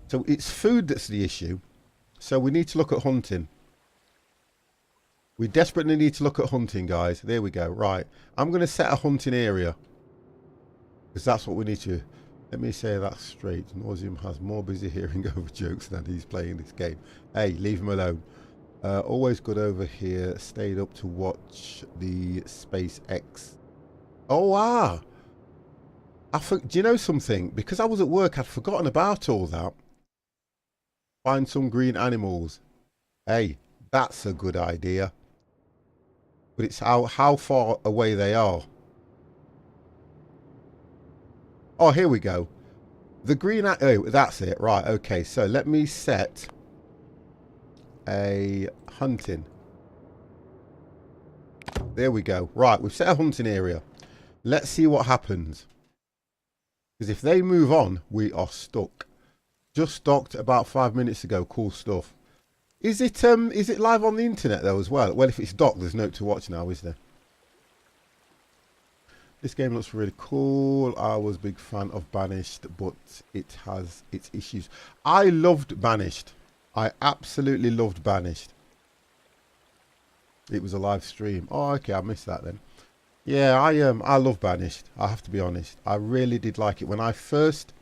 So it's food that's the issue. So we need to look at hunting. We desperately need to look at hunting, guys. There we go. Right. I'm going to set a hunting area. Because that's what we need to... Let me say that straight. Nauseum has more busy hearing over jokes than he's playing this game. Hey, leave him alone. Always good over here. Stayed up to watch the SpaceX. Oh, wow. Do you know something? Because I was at work, I'd forgotten about all that. Find some green animals. Hey, that's a good idea. But it's how far away they are. Oh, here we go. The green... Oh, that's it. Right, okay. So let me set a hunting. There we go. Right, we've set a hunting area. Let's see what happens. Because if they move on, we are stuck. Just docked about 5 minutes ago. Cool stuff. Is it live on the internet though as well? Well, if it's docked, there's no to watch now, is there? This game looks really cool. I was a big fan of Banished, but it has its issues. I loved Banished. I absolutely loved Banished. It was a live stream. Oh, okay, I missed that then. Yeah, I love Banished. I have to be honest. I really did like it. When I first,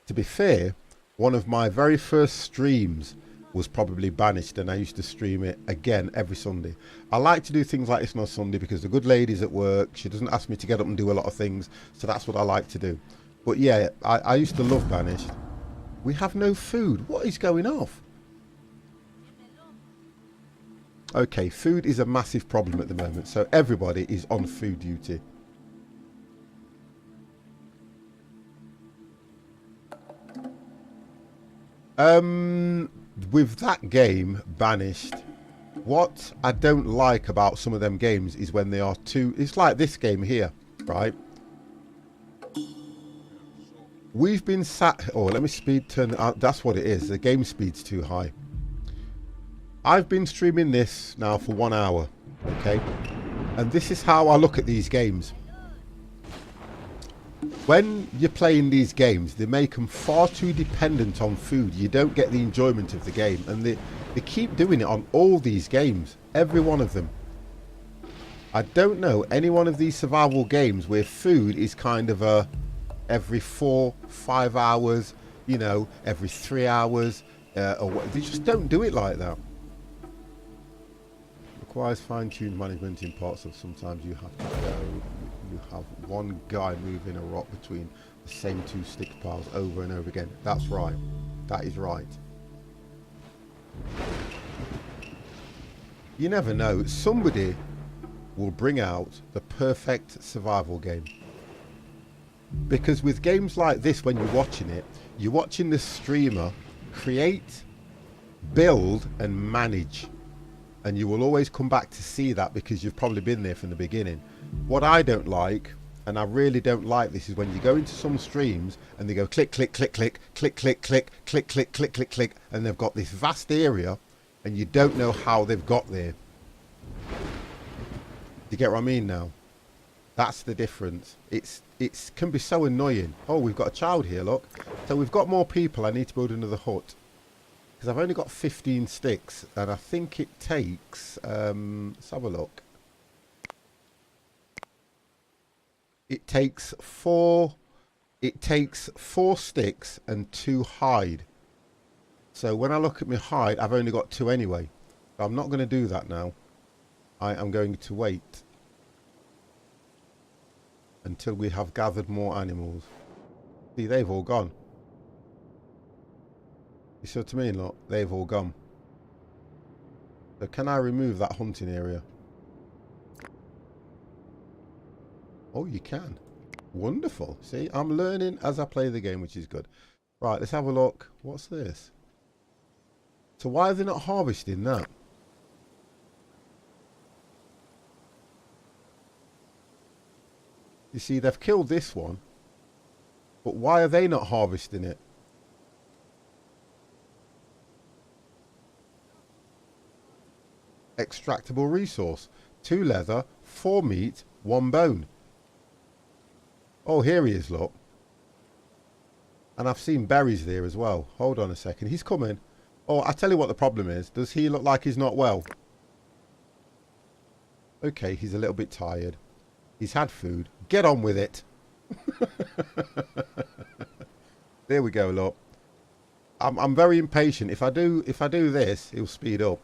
to be fair, one of my very first streams was probably Banished, and I used to stream it again every Sunday. I like to do things like this on a Sunday because the good lady's at work. She doesn't ask me to get up and do a lot of things, so that's what I like to do. But yeah, I used to love Banished. We have no food. What is going off? Okay, food is a massive problem at the moment, so everybody is on food duty. With that game, Banished, what I don't like about some of them games is when they are too... It's like this game here, right? We've been sat... Oh, let me speed turn... that's what it is. The game speed's too high. I've been streaming this now for 1 hour, okay? And this is how I look at these games. When you're playing these games, they make them far too dependent on food. You don't get the enjoyment of the game. And they keep doing it on all these games. Every one of them. I don't know any one of these survival games where food is kind of a every 4-5 hours, you know, every 3 hours. Or what. They just don't do it like that. Requires fine-tuned management in parts of sometimes you have to go... You have one guy moving a rock between the same two stick piles over and over again. That's right. That is right. You never know. Somebody will bring out the perfect survival game. Because with games like this, when you're watching it, you're watching the streamer create, build and manage. And you will always come back to see that because you've probably been there from the beginning. What I don't like, and I really don't like this, is when you go into some streams and they go click, click, click, click, click, click, click, click, click, click, click, click, and they've got this vast area and you don't know how they've got there. You get what I mean now? That's the difference. It can be so annoying. Oh, we've got a child here, look. So we've got more people. I need to build another hut. Because I've only got 15 sticks, and I think it takes... let's have a look. It takes 4 sticks and 2 hide. So when I look at my hide, I've only got 2 anyway. So I'm not going to do that now. I am going to wait until we have gathered more animals. See, they've all gone. You see what I mean? Look, they've all gone. So can I remove that hunting area? Oh, you can. Wonderful. See, I'm learning as I play the game, which is good. Right, let's have a look. What's this? So why are they not harvesting that? You see, they've killed this one. But why are they not harvesting it? Extractable resource. 2 leather, 4 meat, 1 bone. Oh, here he is, look. And I've seen berries there as well. Hold on a second. He's coming. Oh, I tell you what the problem is. Does he look like he's not well? Okay, he's a little bit tired. He's had food. Get on with it. There we go, look. I'm very impatient. If I do this, he'll speed up.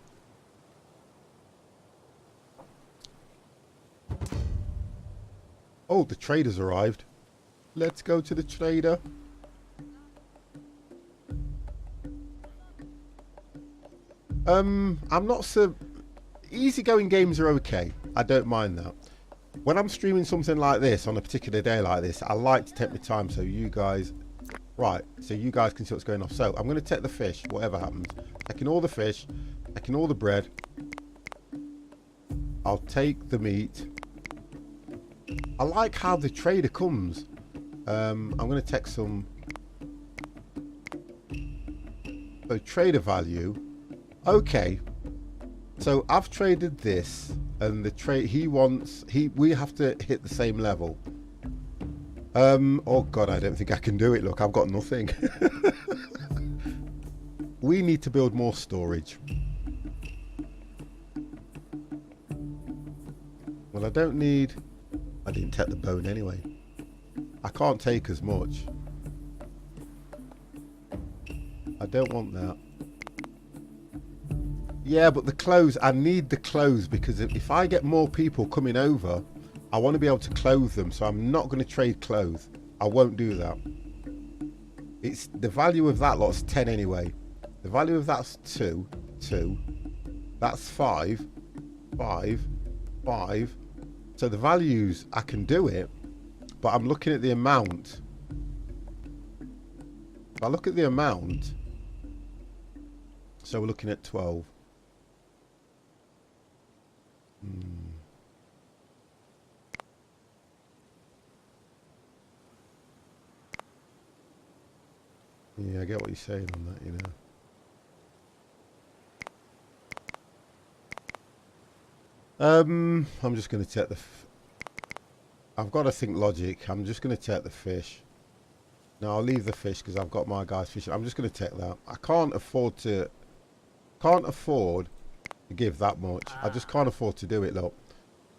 Oh, the trader's arrived. Let's go to the trader. I'm not so... Easygoing games are okay. I don't mind that. When I'm streaming something like this, on a particular day like this, I like to take my time so you guys... Right, so you guys can see what's going on. So, I'm going to take the fish, whatever happens. Taking all the fish, taking all the bread. I'll take the meat. I like how the trader comes. I'm going to take some... So, trader value. Okay. So, I've traded this. And the trade he wants... We have to hit the same level. Oh god, I don't think I can do it. Look, I've got nothing. We need to build more storage. Well, I don't need... I didn't take the bone anyway. I can't take as much. I don't want that. Yeah, but the clothes, I need the clothes because if I get more people coming over, I want to be able to clothe them, so I'm not going to trade clothes. I won't do that. It's the value of that lot's 10 anyway. The value of that's 2. That's 5. 5. 5. So the values, I can do it, but I'm looking at the amount. If I look at the amount, so we're looking at 12. Yeah, I get what you're saying on that, you know. I'm just going to take the... I've got to think logic. I'm just going to take the fish. No, I'll leave the fish because I've got my guys fishing. I'm just going to take that. I can't afford to... Can't afford to give that much. I just can't afford to do it, look.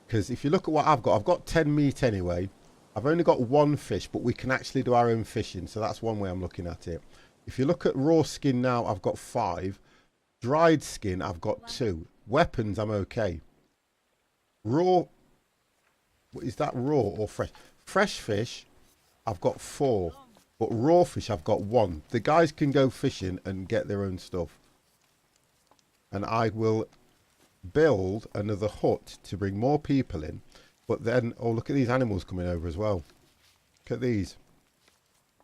Because if you look at what I've got 10 meat anyway. I've only got 1 fish, but we can actually do our own fishing. So that's one way I'm looking at it. If you look at raw skin now, I've got 5. Dried skin, I've got 2. Weapons, I'm okay. Raw, is that raw or fresh? Fresh fish, I've got 4. But raw fish, I've got 1. The guys can go fishing and get their own stuff. And I will build another hut to bring more people in. But then, oh, look at these animals coming over as well. Look at these.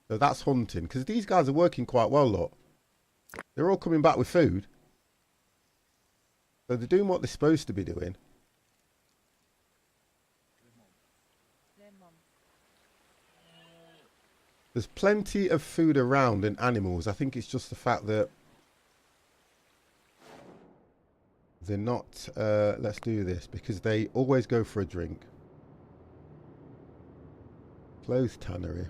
So that's hunting. Because these guys are working quite well, look. They're all coming back with food. So they're doing what they're supposed to be doing. There's plenty of food around and animals. I think it's just the fact that they're not... let's do this. Because they always go for a drink. Close tannery.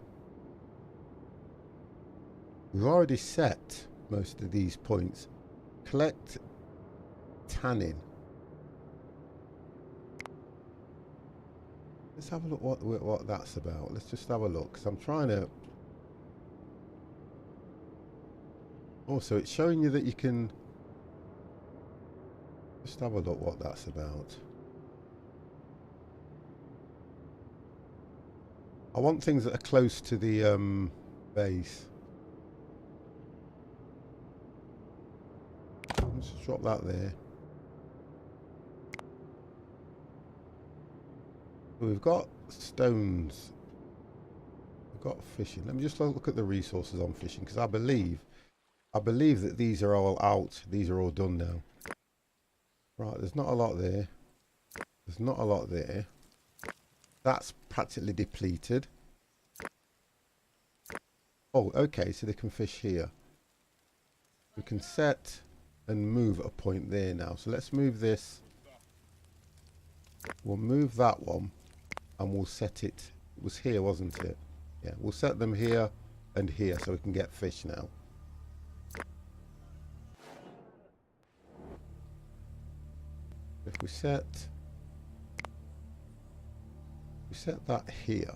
We've already set most of these points. Collect tannin. Let's have a look what that's about. Let's just have a look. Because I'm trying to... Also, it's showing you that you can... Just have a look what that's about. I want things that are close to the base. Let's just drop that there. We've got stones. We've got fishing. Let me just look at the resources on fishing because I believe that these are all out. These are all done now. Right, there's not a lot there. There's not a lot there. That's practically depleted. Oh, okay, so they can fish here. We can set and move a point there now. So let's move this. We'll move that one. and we'll set it. It was here, wasn't it? Yeah, we'll set them here and here so we can get fish now. If we set that here.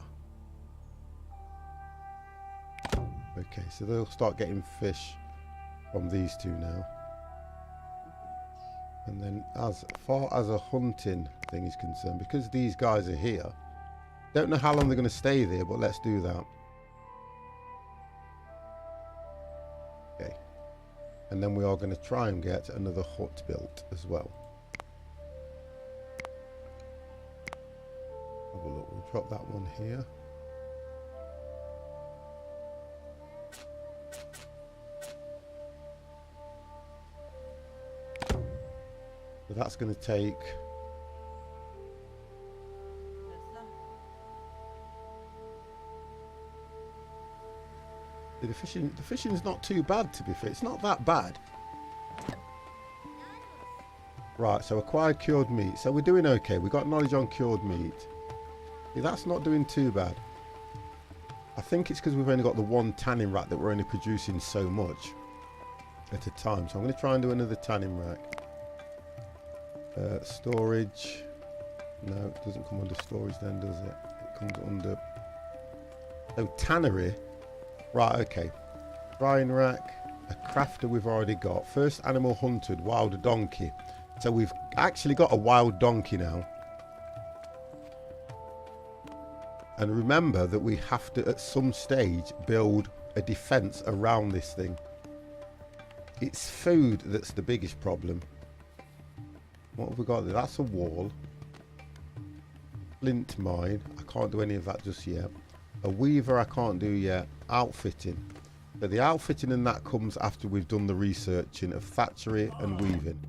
Okay, so they'll start getting fish from these two now. And then as far as a hunting thing is concerned, because these guys are here, don't know how long they're going to stay there, but let's do that. Okay. And then we are going to try and get another hut built as well. Have a look. We'll drop that one here. So that's going to take... The fishing's not too bad, to be fair. It's not that bad. Right, so acquired cured meat. So we're doing okay. We got knowledge on cured meat. Yeah, that's not doing too bad. I think it's because we've only got the one tanning rack that we're only producing so much at a time. So I'm going to try and do another tanning rack. Storage. No, it doesn't come under storage then, does it? It comes under... Oh, tannery. Right, okay. Drying rack. A crafter we've already got. First animal hunted, wild donkey. So we've actually got a wild donkey now. And remember that we have to, at some stage, build a defense around this thing. It's food that's the biggest problem. What have we got there? That's a wall. Flint mine. I can't do any of that just yet. A weaver I can't do yet. Outfitting. But the outfitting and that comes after we've done the researching of thatchery and weaving.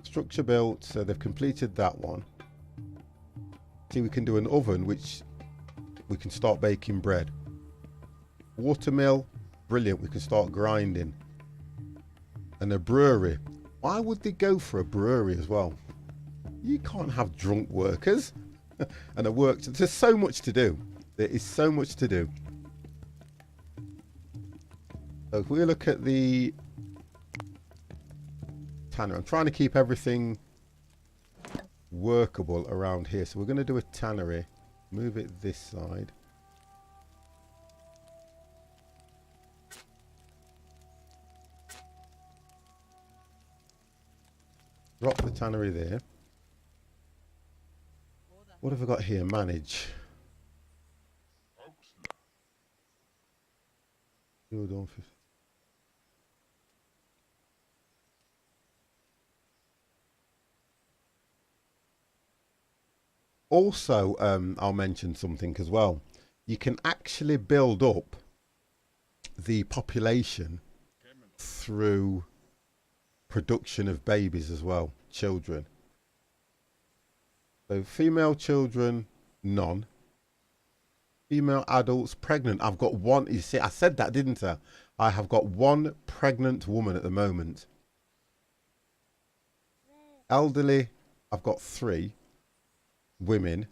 Structure built. So they've completed that one. See, we can do an oven which we can start baking bread. Watermill. Brilliant. We can start grinding. And a brewery. Why would they go for a brewery as well? You can't have drunk workers. And a work. There's so much to do. There is so much to do. So if we look at the tannery, I'm trying to keep everything workable around here. So we're going to do a tannery. Move it this side. Drop the tannery there. What have I got here? Manage. Also, I'll mention something as well. You can actually build up the population through production of babies as well, children. So female children, none. Female adults, pregnant. I've got one. You see, I said that, didn't I? I have got one pregnant woman at the moment. Elderly, I've got 3 women.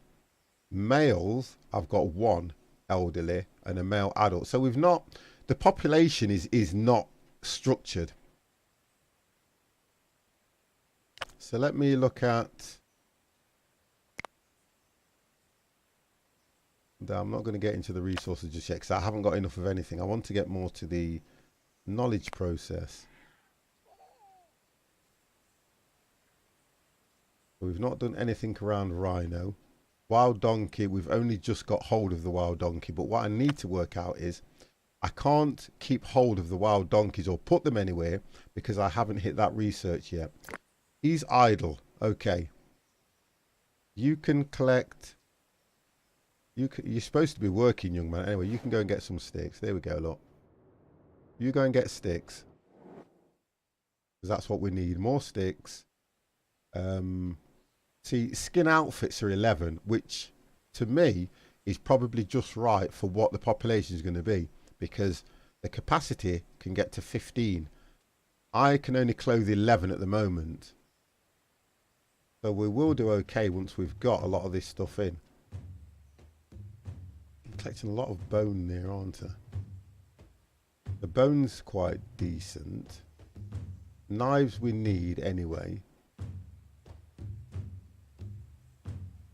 Males, I've got 1 elderly and a male adult. So we've not, the population is not structured. So let me look at, I'm not going to get into the resources just yet because I haven't got enough of anything. I want to get more to the knowledge process. We've not done anything around rhino. Wild donkey, we've only just got hold of the wild donkey. But what I need to work out is I can't keep hold of the wild donkeys or put them anywhere because I haven't hit that research yet. He's idle. Okay. You can collect... You're supposed to be working, young man. Anyway, you can go and get some sticks. There we go, look. You go and get sticks. Because that's what we need. More sticks. See, skin outfits are 11, which to me is probably just right for what the population is going to be. Because the capacity can get to 15. I can only clothe 11 at the moment. So we will do okay once we've got a lot of this stuff in. collecting a lot of bone there, aren't I? The bone's quite decent. Knives we need anyway.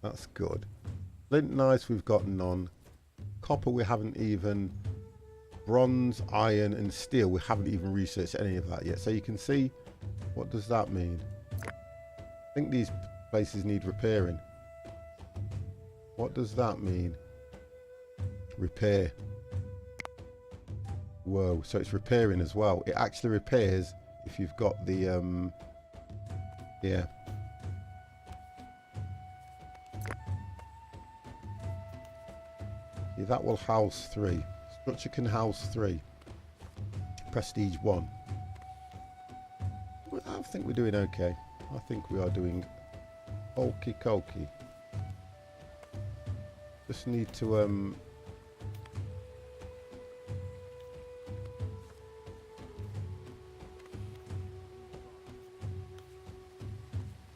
That's good. Flint knives we've got none. Copper we haven't even. Bronze, iron and steel we haven't even researched any of that yet. So you can see, what does that mean? I think these places need repairing. What does that mean? Repair. Whoa, so it's repairing as well. It actually repairs if you've got the yeah. Yeah, that will house 3. Structure can house 3. Prestige 1. Well, I think we're doing okay. I think we are doing okie dokie. Just need to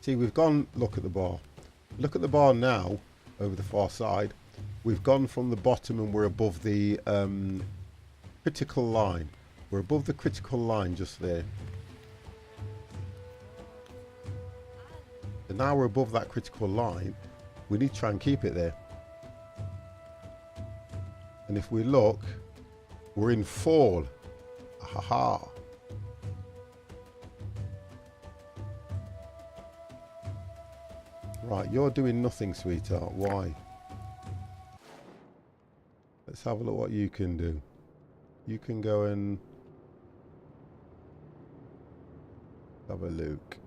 see, we've gone, look at the bar. Look at the bar now, over the far side. We've gone from the bottom and we're above the critical line. We're above the critical line just there. And now we're above that critical line. We need to try and keep it there. And if we look, we're in fall. Aha. Right, you're doing nothing, sweetheart. Why? Let's have a look what you can do. You can go and have a look.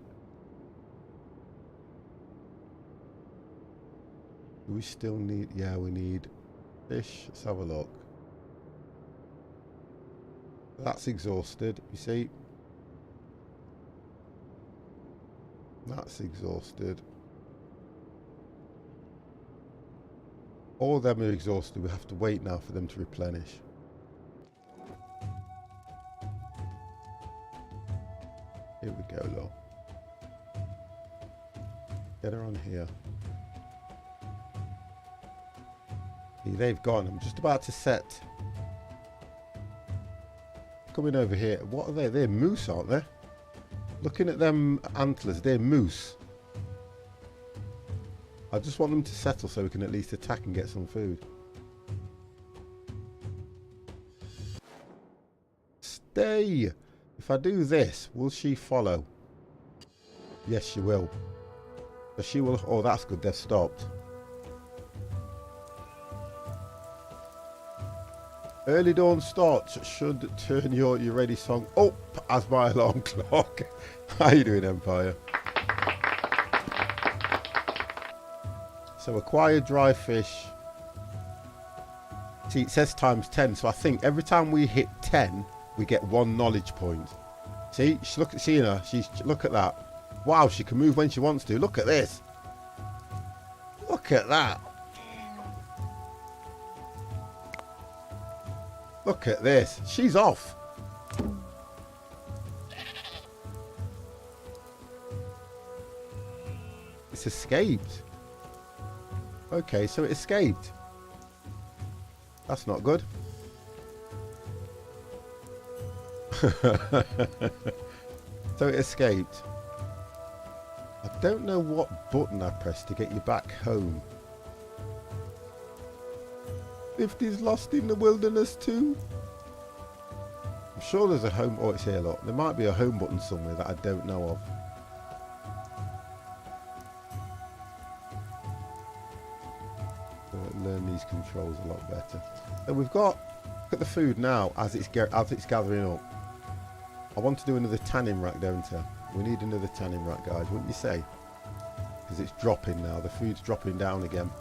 Do we still need, yeah, we need fish. Let's have a look. That's exhausted, you see. That's exhausted. All of them are exhausted. We have to wait now for them to replenish. Here we go, look. Get her on here. See, they've gone. I'm just about to set. Coming over here. What are they? They're moose, aren't they? Looking at them antlers, they're moose. I just want them to settle so we can at least attack and get some food. Stay! If I do this, will she follow? Yes, she will. So she will. Oh, that's good. They've stopped. Early dawn starts should turn your You Ready song up as my alarm clock. How you doing, Empire? So acquire dry fish. See, it says times 10, so I think every time we hit 10, we get 1 knowledge point. See, look at seeing her. Look at that. Wow, she can move when she wants to. Look at this. Look at that. Look at this. She's off. It's escaped. Okay, so it escaped. That's not good. So it escaped. I don't know what button I pressed to get you back home. 50's lost in the wilderness too. I'm sure there's a home. Oh, it's here, look. There might be a home button somewhere that I don't know of. Learn these controls a lot better. So we've got, look at the food now as it's gathering up. I want to do another tanning rack, don't I? We need another tanning rack, guys, wouldn't you say? Because it's dropping now. The food's dropping down again.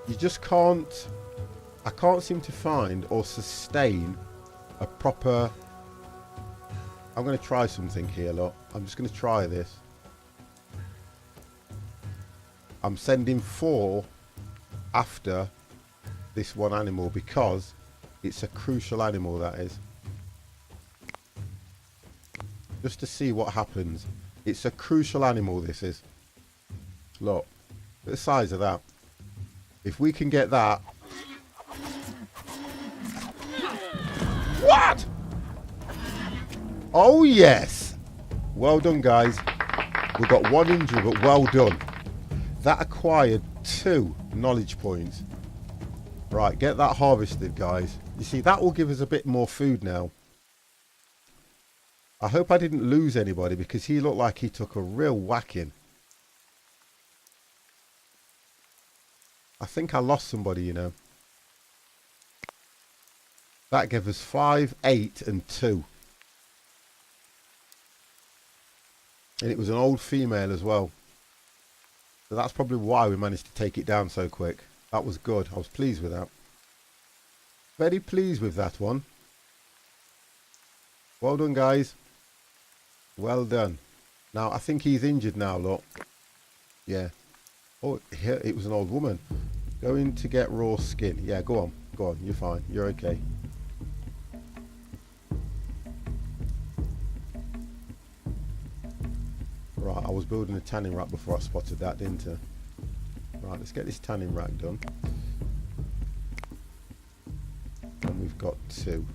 You just can't. I can't seem to find or sustain a proper. I'm going to try something here, look. I'm just going to try this. I'm sending 4 after this one animal because it's a crucial animal, that is. Just to see what happens. It's a crucial animal, this is. Look. The size of that. If we can get that. What? Oh yes. Well done, guys. We've got 1 injury, but well done. That acquired 2 knowledge points. Right, get that harvested, guys. You see, that will give us a bit more food now. I hope I didn't lose anybody because he looked like he took a real whacking. I think I lost somebody, you know. That gave us 5, 8 and 2. And it was an old female as well. So that's probably why we managed to take it down so quick. That was good. I was pleased with that. Very pleased with that one. Well done, guys. Well done. Now, I think he's injured now, look. Yeah. Oh, here, it was an old woman. Going to get raw skin. Yeah, go on. Go on. You're fine. You're okay. Right, I was building a tanning rack before I spotted that, didn't I? Right, let's get this tanning rack done. And we've got 2.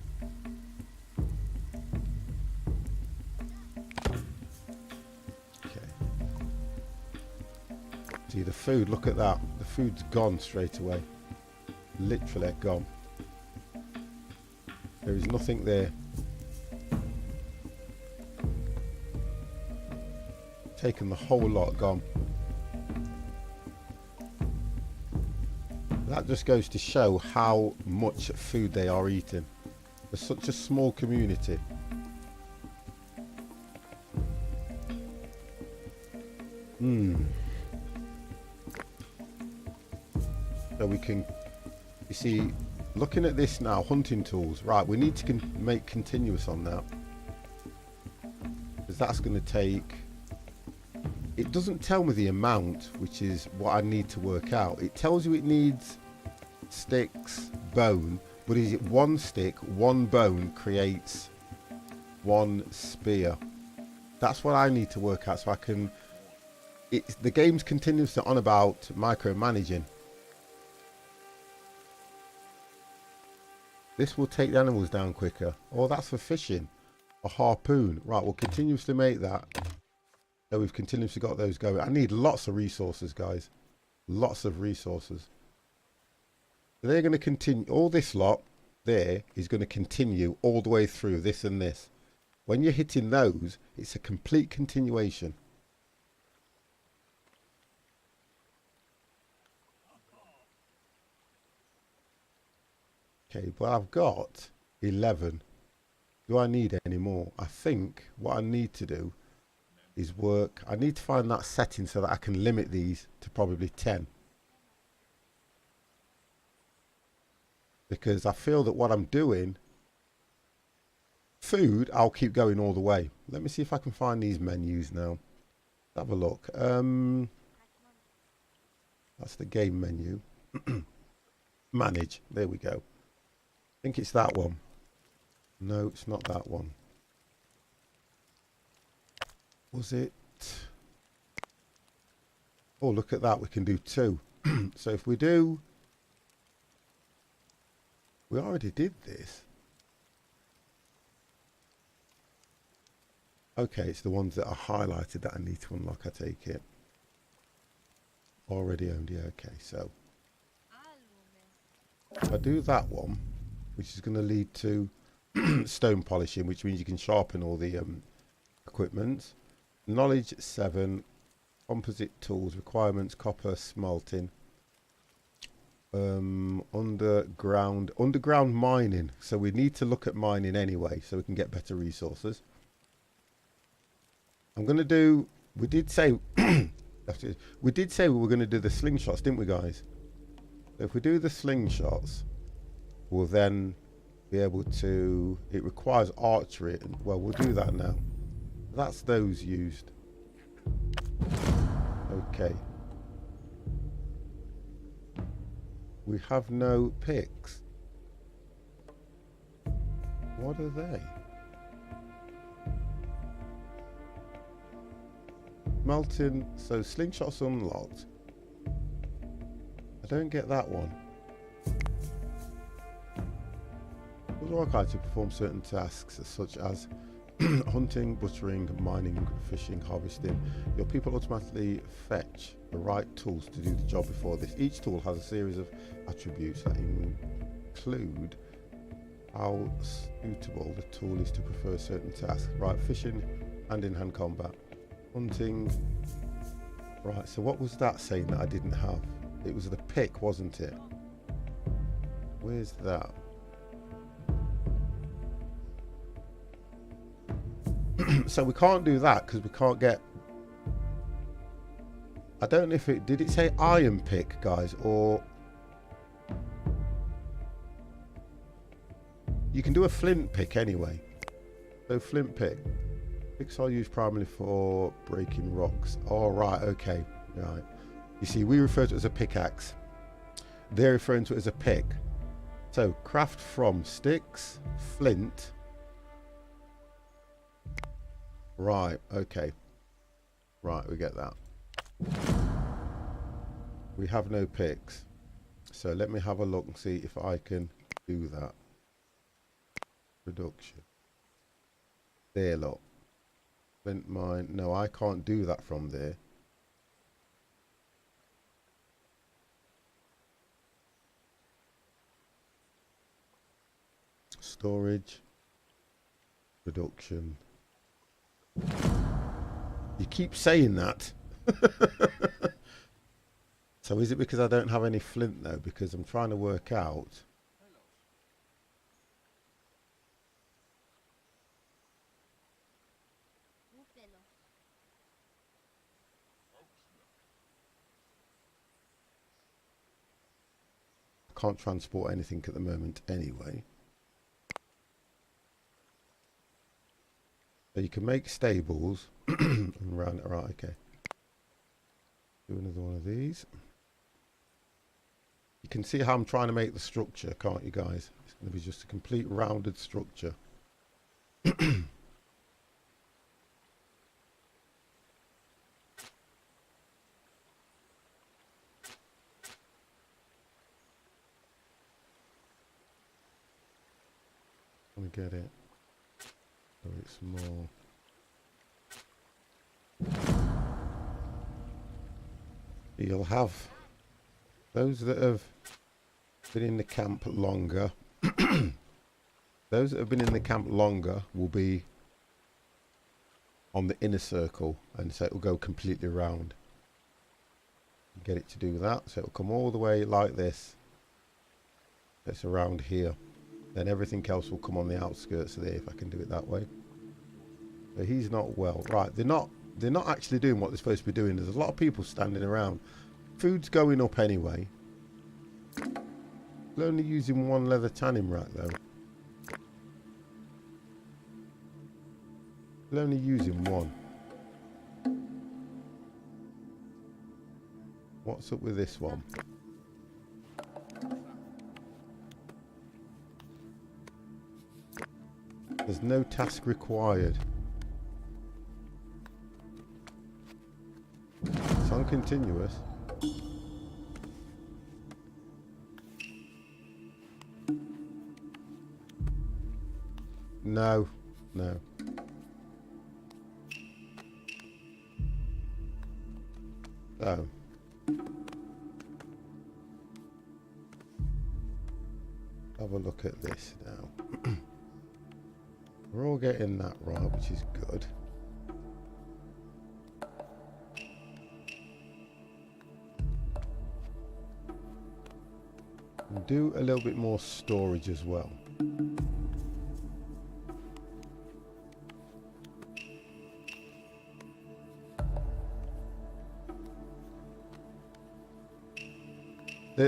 See the food, look at that. The food's gone straight away. Literally gone. There is nothing there. Taken the whole lot, gone. That just goes to show how much food they are eating. There's such a small community. So we can, you see, looking at this now, hunting tools. Right, we need to make continuous on that. Because that's going to take, it doesn't tell me the amount, which is what I need to work out. It tells you it needs sticks, bone, but is it 1 stick, 1 bone creates 1 spear? That's what I need to work out so I can, the game's continuously on about micromanaging. This will take the animals down quicker. Oh, that's for fishing. A harpoon. Right, we'll continuously make that. So we've continuously got those going. I need lots of resources, guys. Lots of resources. So they're going to continue. All this lot there is going to continue all the way through this and this. When you're hitting those, it's a complete continuation. Okay, but I've got 11. Do I need any more? I think what I need to do is work. I need to find that setting so that I can limit these to probably 10. Because I feel that what I'm doing, food, I'll keep going all the way. Let me see if I can find these menus now. Have a look. That's the game menu. Manage. There we go. I think it's that one. No, it's not that one. Was it? Oh, look at that. We can do 2. So if we do... We already did this. Okay, it's the ones that are highlighted that I need to unlock, I take it. Already owned, yeah, okay, so. If I do that one, which is going to lead to stone polishing, which means you can sharpen all the equipment. Knowledge 7, composite tools, requirements, copper, smelting. Underground mining. So we need to look at mining anyway, so we can get better resources. I'm going to do, we did say we were going to do the slingshots, didn't we, guys? So if we do the slingshots, we'll then be able to, it requires archery, and well, we'll do that now. That's those used. Okay. We have no picks. What are they? Melting, so slingshots unlocked. don't get that one. Required to perform certain tasks such as hunting, butchering, mining, fishing, harvesting. Your people automatically fetch the right tools to do the job before this. Each tool has a series of attributes that include how suitable the tool is to prefer certain tasks. Right, fishing, hand-in-hand combat, hunting. Right, so what was that saying that I didn't have? It was the pick, wasn't it? Where's that? So we can't do that because we can't get... I don't know if it... Did it say iron pick, guys? Or... You can do a flint pick anyway. So flint pick. Picks are used primarily for breaking rocks. Oh, right, okay. Right. You see, we refer to it as a pickaxe. They're referring to it as a pick. So, craft from sticks, flint... Right, okay. Right, we get that. We have no picks. So let me have a look and see if I can do that. Production. There, look. Flint mine. No, I can't do that from there. Storage. Production. You keep saying that. So is it because I don't have any flint though? Because I'm trying to work out. I can't transport anything at the moment anyway. So you can make stables and run. Right, okay. Do another one of these. You can see how I'm trying to make the structure, can't you guys? It's going to be just a complete rounded structure. Let me get it. So it's more. You'll have those that have been in the camp longer. Those that have been in the camp longer will be on the inner circle, and so it will go completely round. Get it to do that, so it will come all the way like this. It's around here. Then everything else will come on the outskirts of there, if I can do it that way. But he's not well. Right, they're not actually doing what they're supposed to be doing. There's a lot of people standing around. Food's going up anyway. They're only using one leather tanning rack though. They're only using one. What's up with this one? There's no task required. It's uncontinuous. No, no. So. Have a look at this now. We're all getting that right, which is good. And do a little bit more storage as well.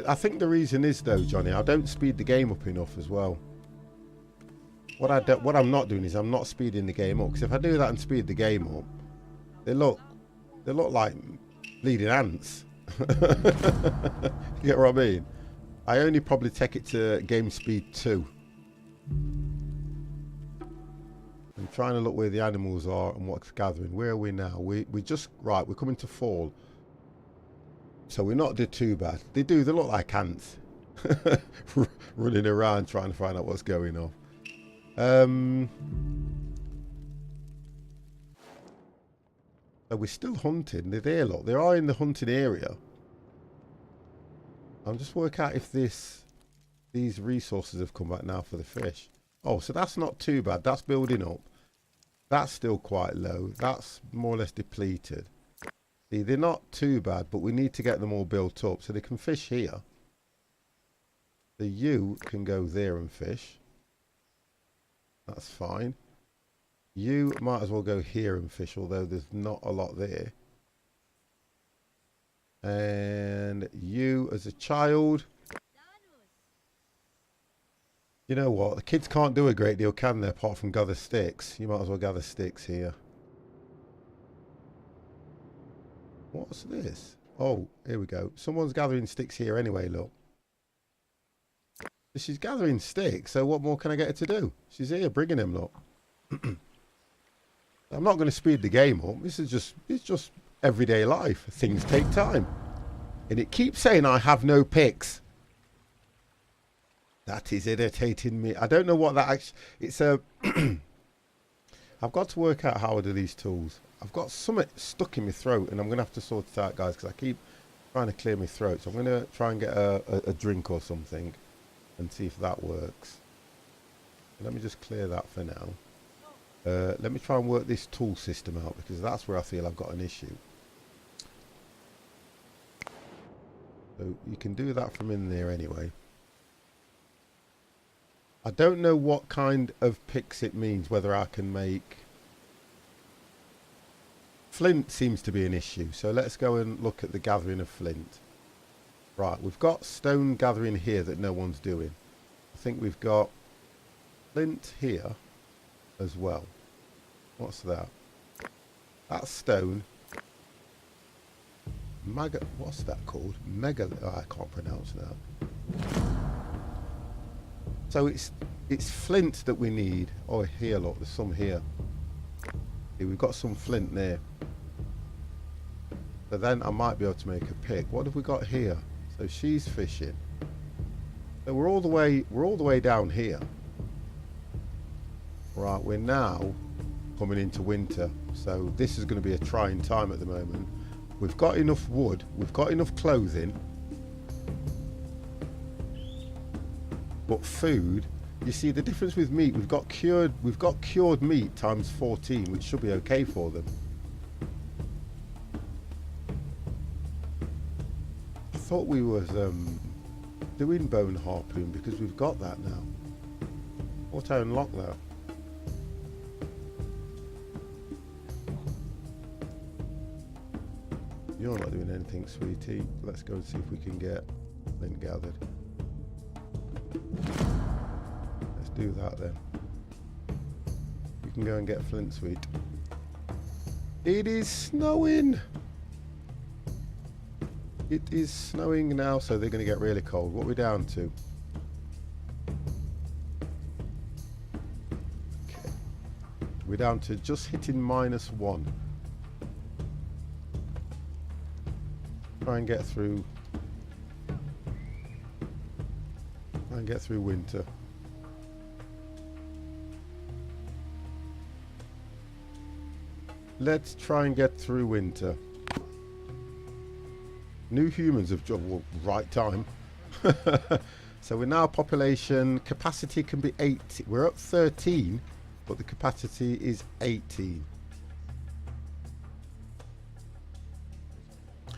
I think the reason is though, Johnny, I don't speed the game up enough as well. What I'm not doing is I'm not speeding the game up, because if I do that and speed the game up, they look like bleeding ants. You get what I mean? I only probably take it to game speed 2. I'm trying to look where the animals are and what's gathering. Where are we now? We just right. We're coming to fall. So we're not too bad. They look like ants. Running around trying to find out what's going on. So we're still hunting. They're there, look. They are in the hunting area. I'm just working out if these resources have come back now for the fish. Oh, so that's not too bad. That's building up. That's still quite low. That's more or less depleted. See, they're not too bad, but we need to get them all built up so they can fish here. The you can go there and fish. That's fine. You might as well go here and fish, although there's not a lot there. And you as a child, you know what? The kids can't do a great deal, can they? Apart from gather sticks. You might as well gather sticks here. What's this? Oh, here we go. Someone's gathering sticks here anyway, look. She's gathering sticks, so what more can I get her to do? She's here bringing them, look. I'm not going to speed the game up. This is it's just everyday life. Things take time. And it keeps saying I have no picks. That is irritating me. I don't know what that actually... It's a... I've got to work out how I do these tools. I've got something stuck in my throat and I'm going to have to sort it out, guys, because I keep trying to clear my throat. So I'm going to try and get a drink or something and see if that works. Let me just clear that for now. Let me try and work this tool system out, because that's where I feel I've got an issue. So you can do that from in there anyway. I don't know what kind of picks it means, whether I can make... Flint seems to be an issue, so let's go and look at the gathering of flint. Right, we've got stone gathering here that no one's doing. I think we've got flint here as well. What's that? That's stone. What's that called? Oh, I can't pronounce that. So it's flint that we need. Oh, here, look, there's some here. See, we've got some flint there. So then I might be able to make a pick. What have we got here? So she's fishing. So we're all the way down here. Right, we're now coming into winter. So this is going to be a trying time at the moment. We've got enough wood. We've got enough clothing. But food, you see the difference with meat, we've got cured meat times 14, which should be okay for them. I thought we was doing bone harpoon because we've got that now. Auto unlock that. You're not doing anything, sweetie. Let's go and see if we can get flint gathered. Let's do that then. You can go and get flint, sweet. It is snowing. It is snowing now, so they're going to get really cold. What are we down to? Okay. We're down to just hitting -1. Try and get through. Try and get through winter. Let's try and get through winter. New humans have job, well, right time. So we're now population capacity can be 80. We're up 13, but the capacity is 18.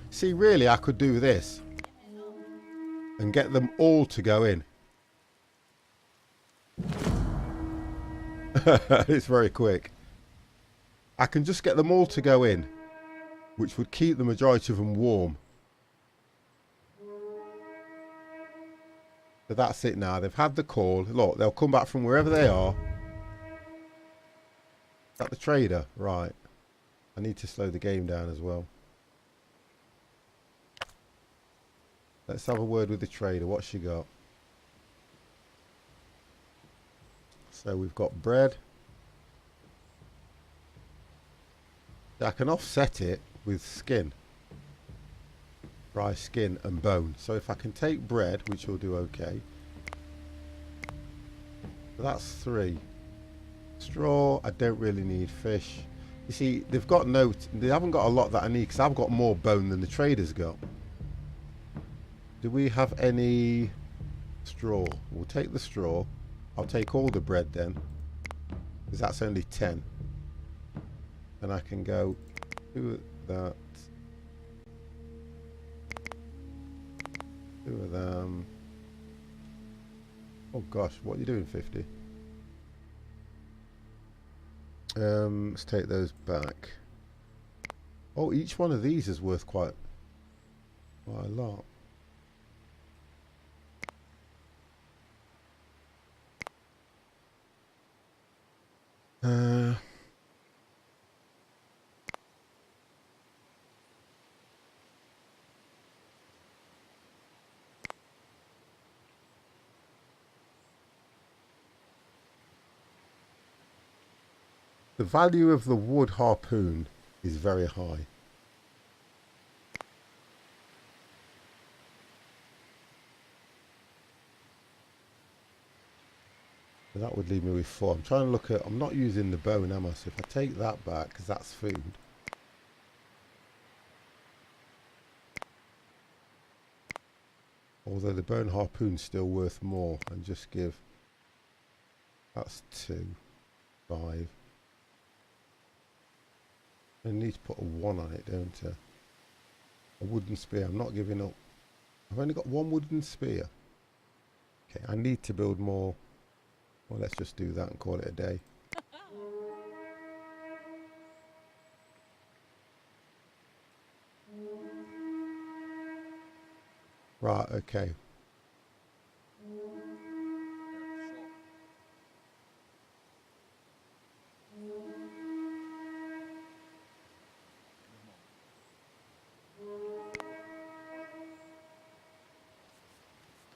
See, really, I could do this and get them all to go in. It's very quick. I can just get them all to go in, which would keep the majority of them warm. So that's it now. They've had the call. Look, they'll come back from wherever they are. Is that the trader? Right. I need to slow the game down as well. Let's have a word with the trader. What's she got? So we've got bread. I can offset it with skin. dry skin and bone. So if I can take bread, which will do okay. That's 3. Straw, I don't really need. Fish. You see, they haven't got a lot that I need because I've got more bone than the trader's got. Do we have any straw? We'll take the straw. I'll take all the bread then, because that's only 10. And I can go do that. 2 of them. Oh gosh, what are you doing, 50? Let's take those back. Oh, each one of these is worth quite a lot. The value of the wood harpoon is very high. So that would leave me with 4. I'm trying to look at, I'm not using the bone, am I? So if I take that back, because that's food. Although the bone harpoon's still worth more, and just give, that's 2, 5. I need to put a 1 on it, don't I? A wooden spear, I'm not giving up. I've only got 1 wooden spear. Okay, I need to build more. Well, let's just do that and call it a day. Right, okay.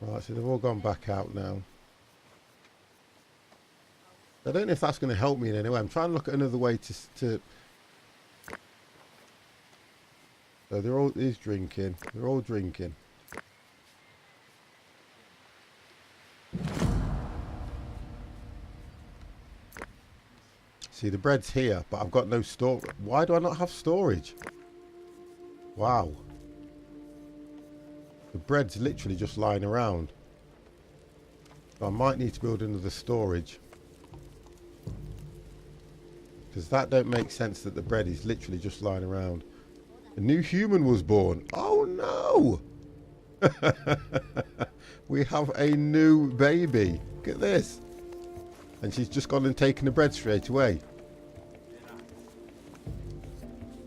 Right, so they've all gone back out now. I don't know if that's going to help me in any way. I'm trying to look at another way to so they're all drinking. They're all drinking. See, the bread's here, but I've got no storage. Why do I not have storage? Wow. The bread's literally just lying around. So I might need to build another storage. Because that don't make sense that the bread is literally just lying around. A new human was born. Oh no! We have a new baby. Look at this. And she's just gone and taken the bread straight away.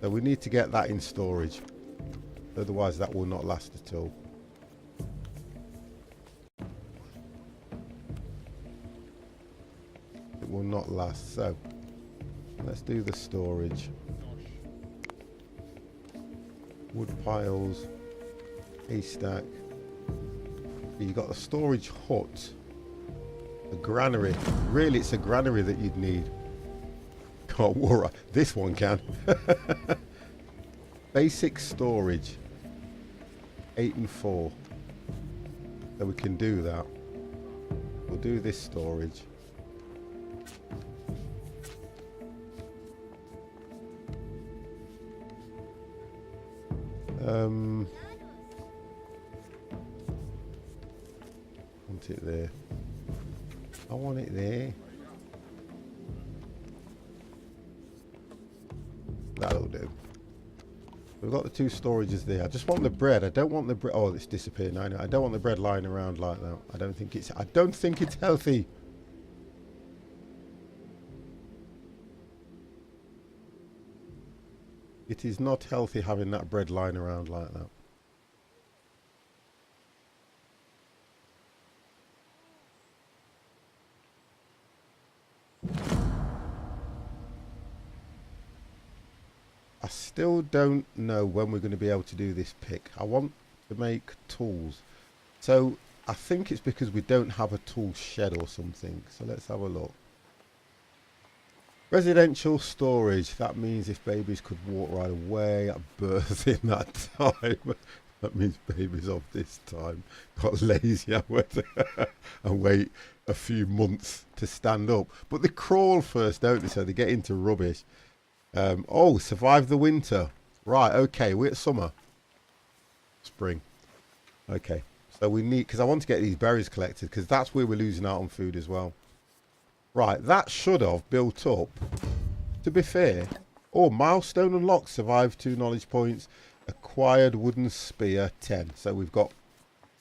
So we need to get that in storage. Otherwise that will not last at all. It will not last. So let's do the storage. Wood piles. Haystack. You got a storage hut. A granary. Really, it's a granary that you'd need. Oh, all right. This one can. Basic storage. 8 and 4. So we can do that. We'll do this storage. Want it there. I want it there. That'll do. We've got the 2 storages there. I just want the bread. I don't want the bread. Oh, it's disappeared. I know. I don't want the bread lying around like that. I don't think it's healthy. It is not healthy having that bread lying around like that. I still don't know when we're going to be able to do this pick. I want to make tools. So I think it's because we don't have a tool shed or something. So let's have a look. Residential storage. That means if babies could walk right away at birth in that time. That means babies of this time got lazy and wait a few months to stand up. But they crawl first, don't they? So they get into rubbish. Oh, survive the winter. Right, okay, we're at summer. Spring. Okay. So we need, because I want to get these berries collected, because that's where we're losing out on food as well. Right, that should have built up. To be fair. Oh, milestone unlocked. Survived 2 knowledge points. Acquired wooden spear 10. So we've got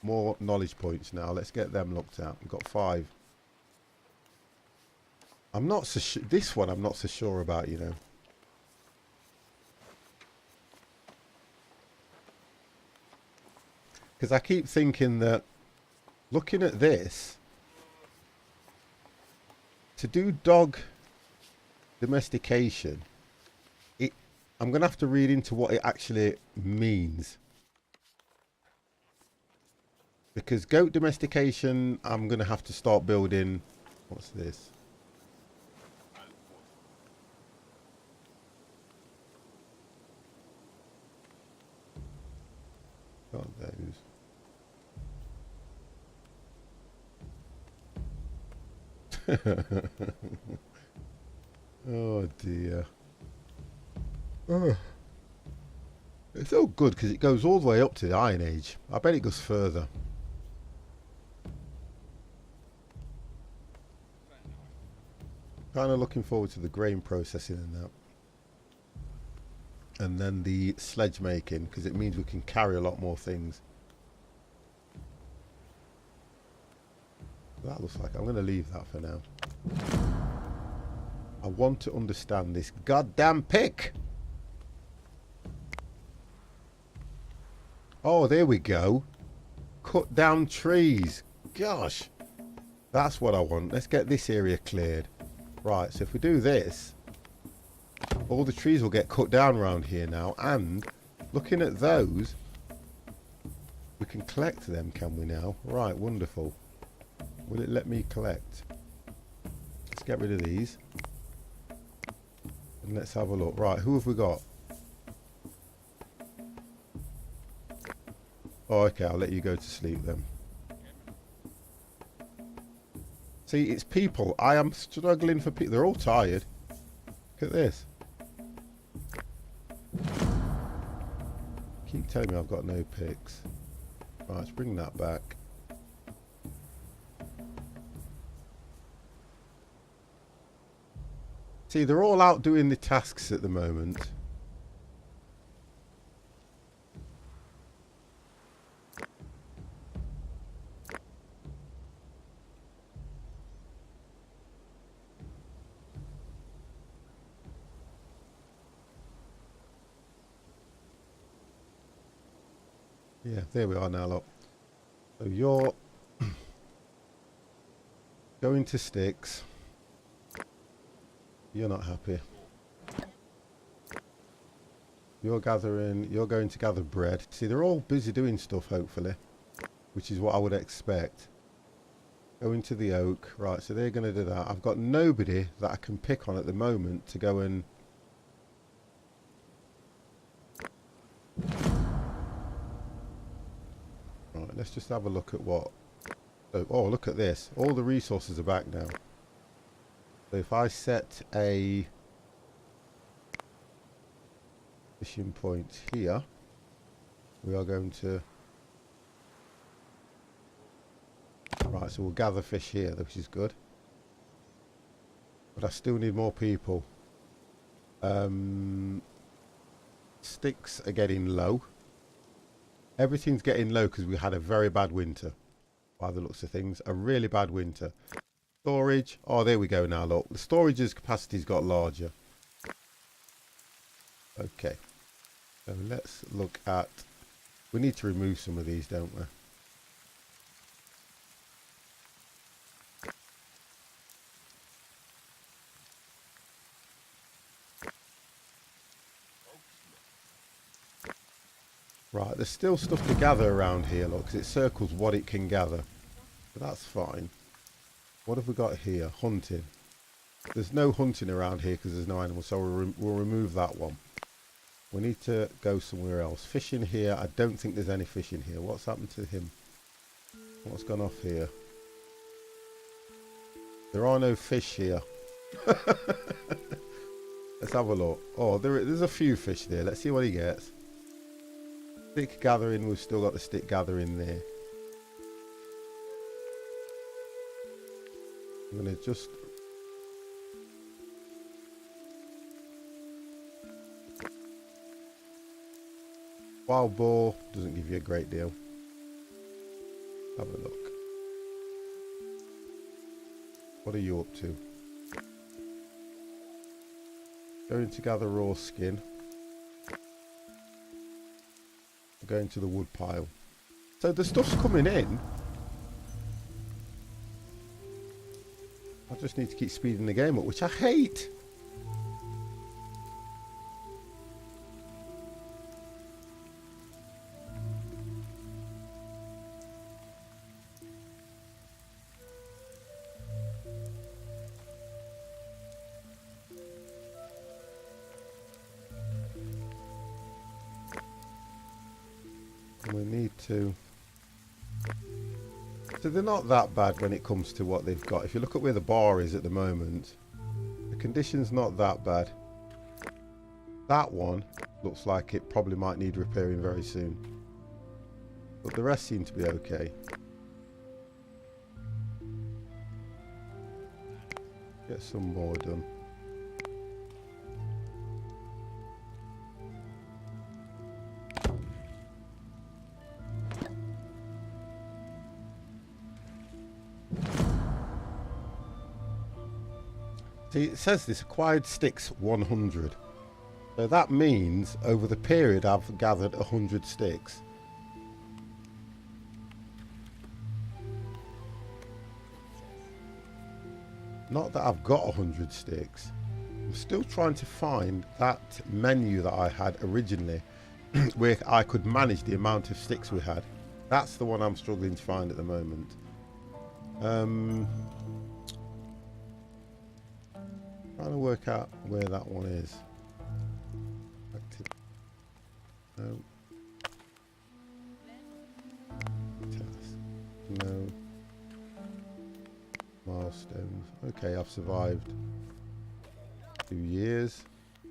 more knowledge points now. Let's get them looked at. We've got 5. I'm not so sure. This one I'm not so sure about, you know. Because I keep thinking that looking at this, to do dog domestication, I'm going to have to read into what it actually means. Because goat domestication, I'm going to have to start building... What's this? Got those. Oh dear. Oh. It's all good because it goes all the way up to the Iron Age. I bet it goes further. Kind of looking forward to the grain processing and that. And then the sledge making, because it means we can carry a lot more things. That looks like I'm going to leave that for now. I want to understand this goddamn pick. Oh, there we go. Cut down trees. Gosh. That's what I want. Let's get this area cleared. Right, so if we do this, all the trees will get cut down around here now. And looking at those, we can collect them, can we now? Right, wonderful. Will it let me collect? Let's get rid of these. And let's have a look. Right, who have we got? Oh, okay, I'll let you go to sleep then. See, it's people. I am struggling for people. They're all tired. Look at this. Keep telling me I've got no picks. Right, let's bring that back. See, they're all out doing the tasks at the moment. Yeah, there we are now, look. So you're going to sticks. You're not happy. You're going to gather bread. See, they're all busy doing stuff, hopefully, which is what I would expect. Going to the oak. Right, so they're going to do that. I've got nobody that I can pick on at the moment to go and... Right, let's just have a look at what... Oh, look at this. All the resources are back now. So if I set a fishing point here, we are going to... Right, so we'll gather fish here, which is good. But I still need more people. Sticks are getting low. Everything's getting low because we had a very bad winter. By the looks of things, a really bad winter. Storage. Oh, there we go now, look. The storage's capacity's got larger. Okay. So let's look at... We need to remove some of these, don't we? Right, there's still stuff to gather around here, look, because it circles what it can gather. But that's fine. What have we got here? Hunting. There's no hunting around here because there's no animals, so we'll remove that one. We need to go somewhere else. Fish in here. I don't think there's any fish in here. What's happened to him? What's gone off here? There are no fish here. Let's have a look. Oh, there's a few fish there. Let's see what he gets. Stick gathering. We've still got the stick gathering there. I'm going to just... Wild boar doesn't give you a great deal. Have a look. What are you up to? Going to gather raw skin. Going to the wood pile. So the stuff's coming in. I just need to keep speeding the game up, which I hate. We need to... So they're not that bad when it comes to what they've got. If you look at where the bar is at the moment, the condition's not that bad. That one looks like it probably might need repairing very soon. But the rest seem to be okay. Get some more done. See, it says this acquired sticks 100. So that means over the period I've gathered 100 sticks. Not that I've got 100 sticks. I'm still trying to find that menu that I had originally where I could manage the amount of sticks we had. That's the one I'm struggling to find at the moment. Trying to work out where that one is. Active. No. Task. No. Milestones. Okay, I've survived 2 years.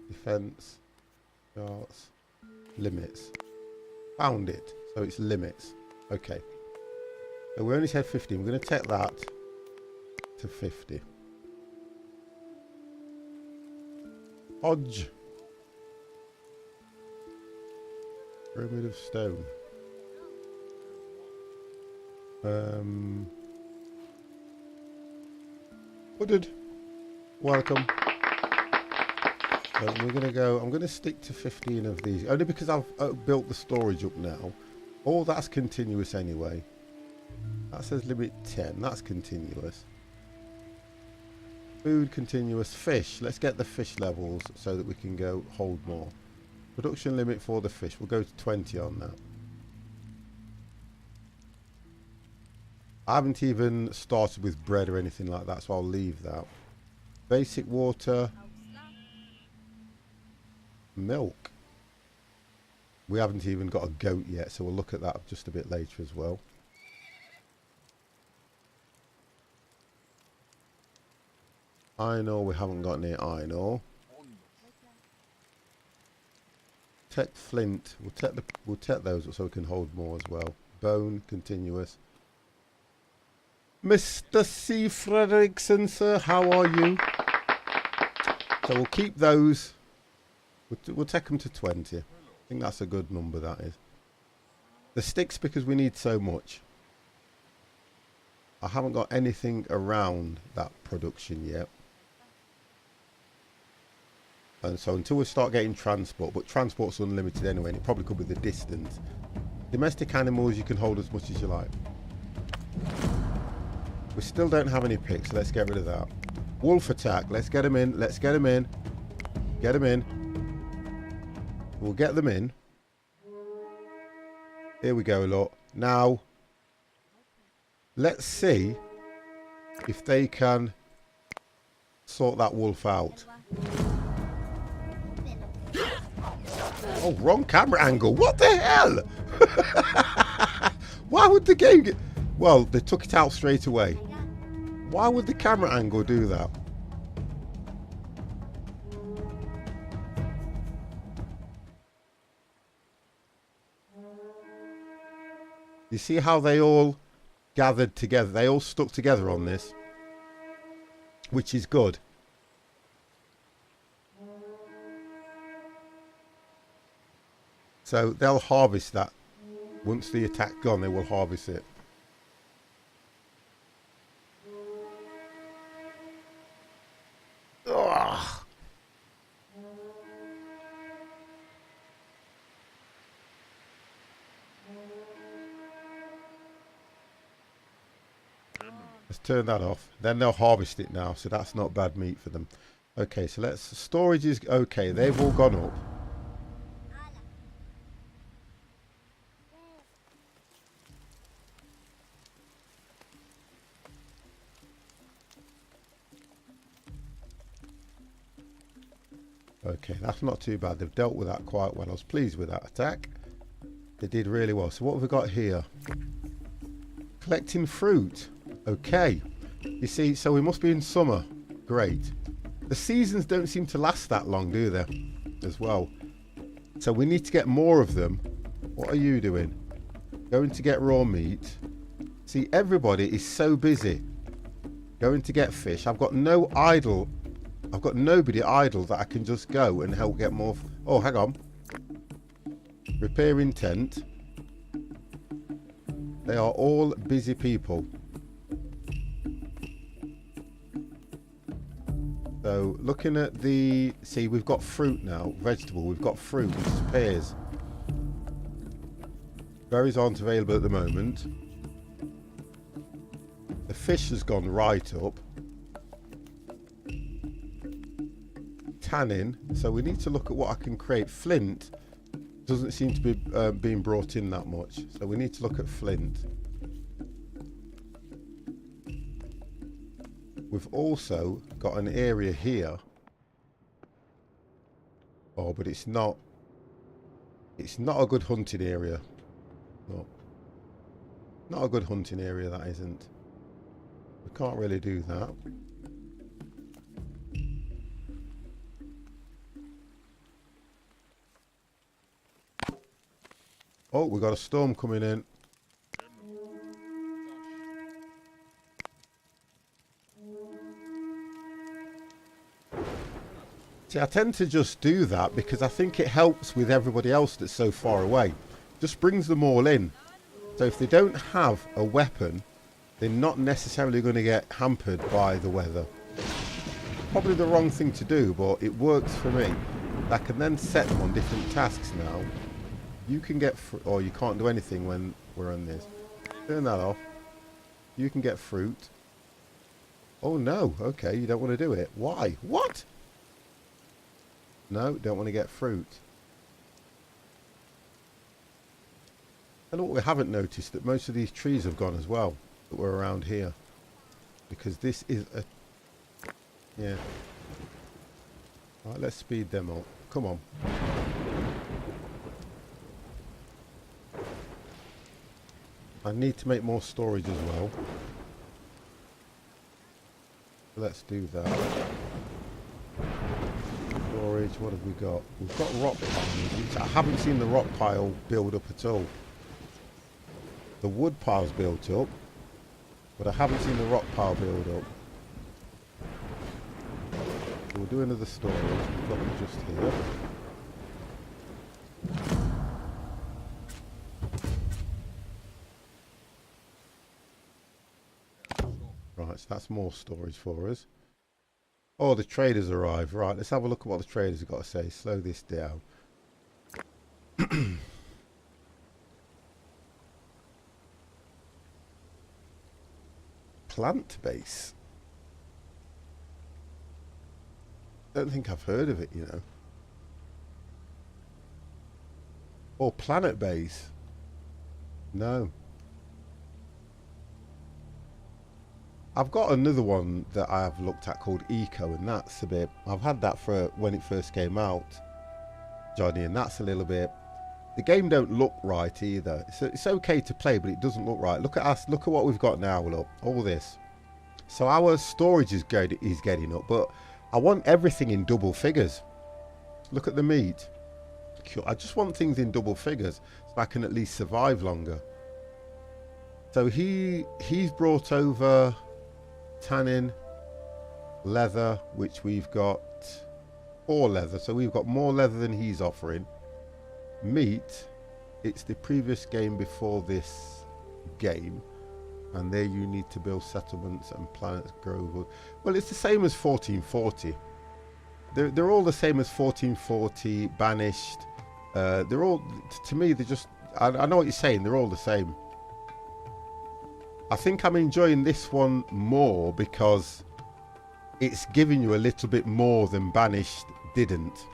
Defense. Charts. Limits. Found it. So it's limits. Okay. So we only said 15. We're going to take that to 50. Hodge. Pyramid of stone. Wooded. Welcome. So we're going to go, I'm going to stick to 15 of these, only because I've built the storage up now. All that's continuous anyway. That says limit 10, that's continuous. Food continuous. Fish, let's get the fish levels so that we can go hold more. Production limit for the fish, we'll go to 20 on that. I haven't even started with bread or anything like that, so I'll leave that. Basic water. Milk. We haven't even got a goat yet, so we'll look at that just a bit later as well. Iron ore, we haven't got any iron ore. Tech flint, we'll take those so we can hold more as well. Bone, continuous. Mr. C. Fredrickson, sir, how are you? So we'll keep those. We'll take them to 20. I think that's a good number, that is. The sticks, because we need so much. I haven't got anything around that production yet. And so until we start getting transport, but transport's unlimited anyway, and it probably could be the distance. Domestic animals, you can hold as much as you like. We still don't have any picks, so let's get rid of that. Wolf attack, let's get them in, let's get them in. Get them in. We'll get them in. Here we go, look. Now, let's see if they can sort that wolf out. Oh, wrong camera angle. What the hell? Why would the game get... Well, they took it out straight away. Why would the camera angle do that? You see how they all gathered together? They all stuck together on this, which is good. So they'll harvest that. Once the attack's gone, they will harvest it. Ugh. Let's turn that off. Then they'll harvest it now, so that's not bad meat for them. Okay, so let's... Storage is okay. They've all gone up. Okay, that's not too bad. They've dealt with that quite well. I was pleased with that attack. They did really well. So what have we got here? Collecting fruit. Okay. You see, so we must be in summer. Great. The seasons don't seem to last that long, do they? As well. So we need to get more of them. What are you doing? Going to get raw meat. See, everybody is so busy. Going to get fish. I've got no idle... I've got nobody idle that I can just go and help get more... Oh, hang on. Repairing tent. They are all busy people. So, looking at the... See, we've got fruit now. Vegetable. We've got fruit, which is pears. Berries aren't available at the moment. The fish has gone right up. Tanning, so we need to look at what I can create. Flint doesn't seem to be being brought in that much, so we need to look at flint. We've also got an area here. Oh, but it's not a good hunting area. No, not a good hunting area, that isn't. We can't really do that. Oh, we got a storm coming in. See, I tend to just do that because I think it helps with everybody else that's so far away. Just brings them all in. So if they don't have a weapon, they're not necessarily going to get hampered by the weather. Probably the wrong thing to do, but it works for me. I can then set them on different tasks now. You can get or you can't do anything when we're on this. Turn that off. You can get fruit. Oh no, okay, you don't want to do it. Why? What? No, don't want to get fruit. And what we haven't noticed, that most of these trees have gone as well, that were around here. Because this is a... Yeah. Alright, let's speed them up. Come on. I need to make more storage as well. Let's do that. Storage, what have we got? We've got rock piles. I haven't seen the rock pile build up at all. The wood pile's built up, but I haven't seen the rock pile build up. So we'll do another storage. We've got them just here. Right, so that's more storage for us. Oh, the traders arrived. Right, let's have a look at what the traders have got to say. Slow this down. Plant base. Don't think I've heard of it, you know. Or planet base. No. I've got another one that I've looked at called Eco, and that's a bit... I've had that for when it first came out. Johnny, and that's a little bit... The game don't look right either. It's okay to play, but it doesn't look right. Look at us. Look at what we've got now. Look, all this. So our storage is getting up, but I want everything in double figures. Look at the meat. I just want things in double figures so I can at least survive longer. So he's brought over tannin, leather, which we've got 4 leather. So we've got more leather than he's offering. Meat, it's the previous game before this game, and there you need to build settlements and planets grow. Well, it's the same as 1440. They're all the same as 1440, banished. They're all, to me, they're just, I know what you're saying, they're all the same. I think I'm enjoying this one more because it's giving you a little bit more than banished didn't.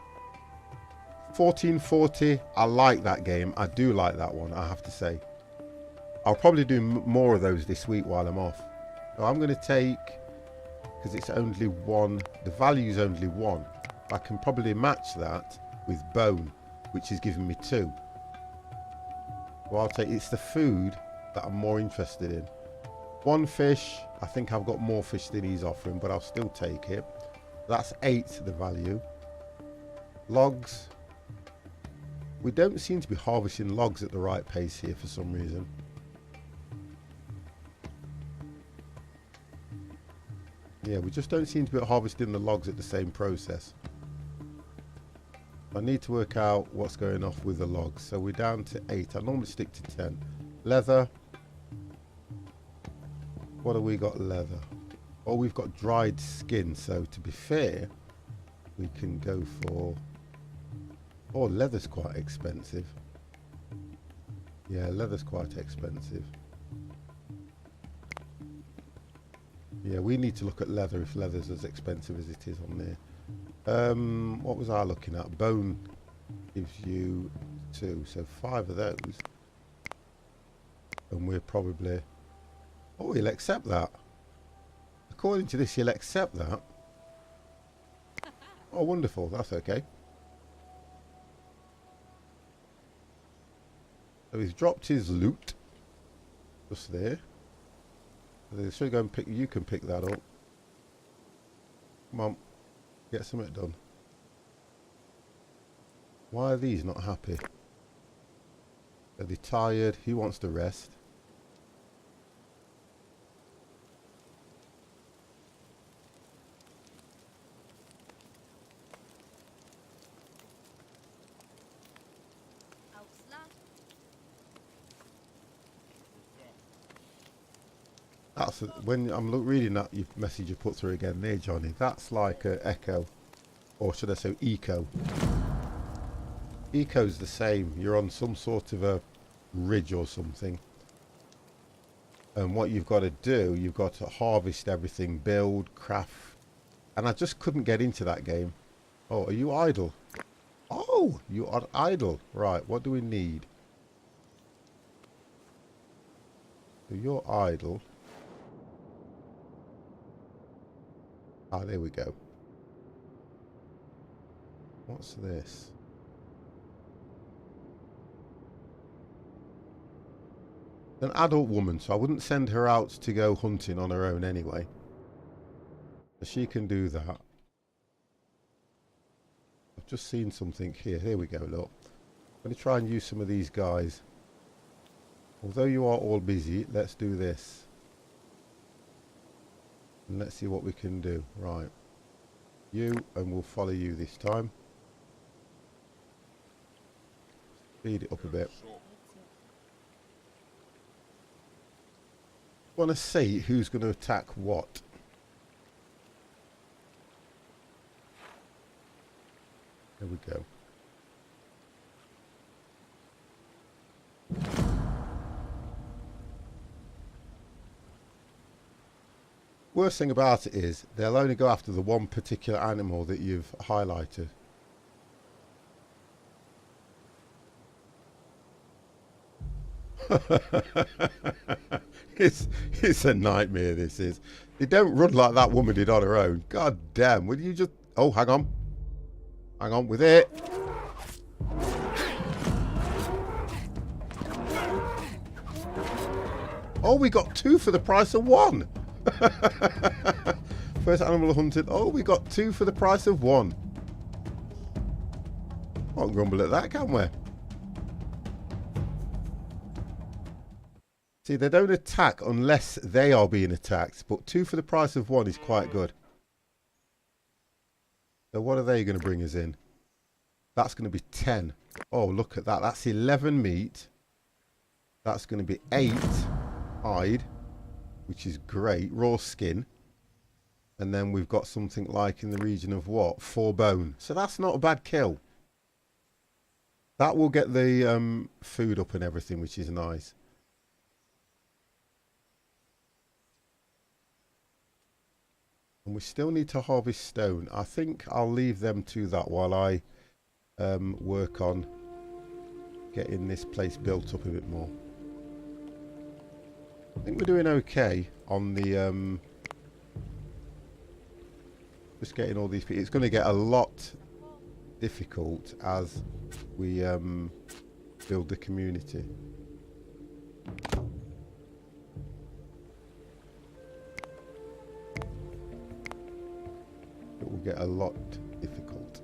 1440, I like that game. I do like that one, I have to say. I'll probably do more of those this week while I'm off. So I'm going to take, because it's only 1, the value is only 1. I can probably match that with bone, which is giving me 2. Well, I'll take, it's the food that I'm more interested in. 1 fish, I think I've got more fish than he's offering, but I'll still take it. That's 8, the value. Logs. We don't seem to be harvesting logs at the right pace here for some reason. Yeah, we just don't seem to be harvesting the logs at the same process. I need to work out what's going off with the logs. So we're down to 8. I normally stick to 10. Leather. What have we got leather? Oh, we've got dried skin. So to be fair, we can go for... Oh, leather's quite expensive. Yeah, leather's quite expensive. Yeah, we need to look at leather if leather's as expensive as it is on there. What was I looking at? Bone gives you 2, so 5 of those. And we're probably... Oh, he'll accept that. According to this, he'll accept that. Oh, wonderful. That's okay. So he's dropped his loot. Just there. So go and pick, you can pick that up. Come on. Get something done. Why are these not happy? Are they tired? He wants to rest. That's when I'm reading that message you put through again there, Johnny. That's like a echo, or should I say eco. Eco's the same. You're on some sort of a ridge or something, and what you've got to do, you've got to harvest everything, build, craft, and I just couldn't get into that game. Oh, are you idle? Oh, you are idle. Right. What do we need? So you're idle. Ah, there we go. What's this? An adult woman, so I wouldn't send her out to go hunting on her own anyway. But she can do that. I've just seen something here. Here we go, look. I'm going to try and use some of these guys. Although you are all busy, let's do this. And let's see what we can do. Right. You, and we'll follow you this time. Speed it up a bit. Want to see who's going to attack what. There we go. Worst thing about it is they'll only go after the one particular animal that you've highlighted. It's a nightmare, this is. They don't run like that woman did on her own. God damn, will you just... Oh, hang on. Hang on with it. Oh, we got 2 for the price of 1. First animal hunted. Oh, we got 2 for the price of 1. Can't grumble at that, can we? See, they don't attack unless they are being attacked, but 2 for the price of 1 is quite good. So what are they going to bring us in? That's going to be 10. Oh, look at that. That's 11 meat. That's going to be 8 hide, which is great. Raw skin. And then we've got something like in the region of what? 4 bone. So that's not a bad kill. That will get the food up and everything, which is nice. And we still need to harvest stone. I think I'll leave them to that while I work on getting this place built up a bit more. I think we're doing okay on the just getting all these people. It's going to get a lot difficult as we build the community. It will get a lot difficult.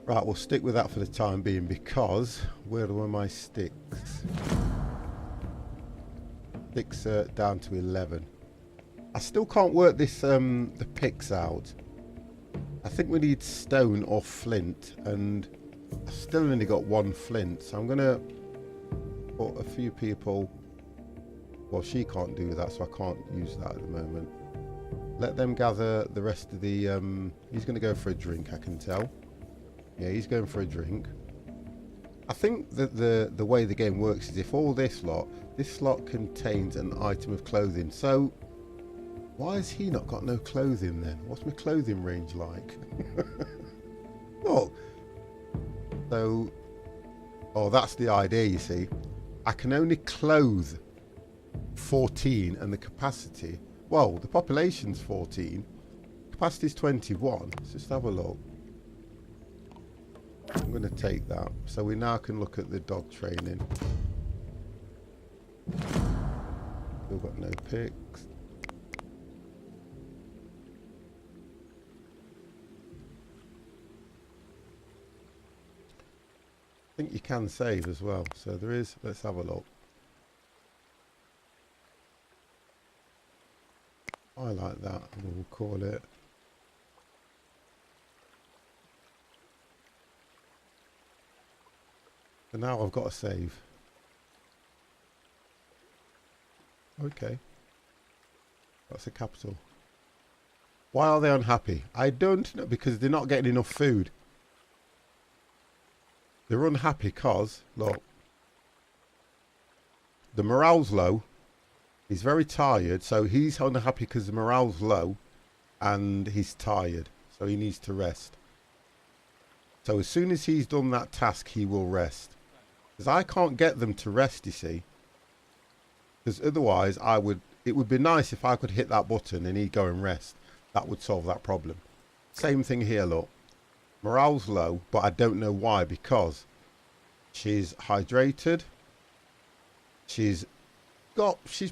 Right, we'll stick with that for the time being because where are my sticks? Sticks are down to 11. I still can't work this the picks out. I think we need stone or flint, and I've still only got 1 flint, so I'm gonna put a few people. Well, she can't do that, so I can't use that at the moment. Let them gather the rest of the he's gonna go for a drink, I can tell. Yeah, he's going for a drink. I think that the way the game works is if all this slot contains an item of clothing. So why has he not got no clothing then? What's my clothing range like? Look. So, oh, that's the idea, you see. I can only clothe 14 and the capacity, well, the population's 14. Capacity's 21. Let's just have a look. I'm going to take that. So we now can look at the dog training. Still got no picks. I think you can save as well. So there is, let's have a look. I like that. We'll call it. So now I've got to save. Okay. That's a capital. Why are they unhappy? I don't know, because they're not getting enough food. They're unhappy because, look, the morale's low. He's very tired, so he's unhappy because the morale's low and he's tired, so he needs to rest. So as soon as he's done that task, he will rest. Because I can't get them to rest, you see. Because otherwise, it would be nice if I could hit that button and he'd go and rest. That would solve that problem. Same thing here, look. Morale's low, but I don't know why, because she's hydrated. She's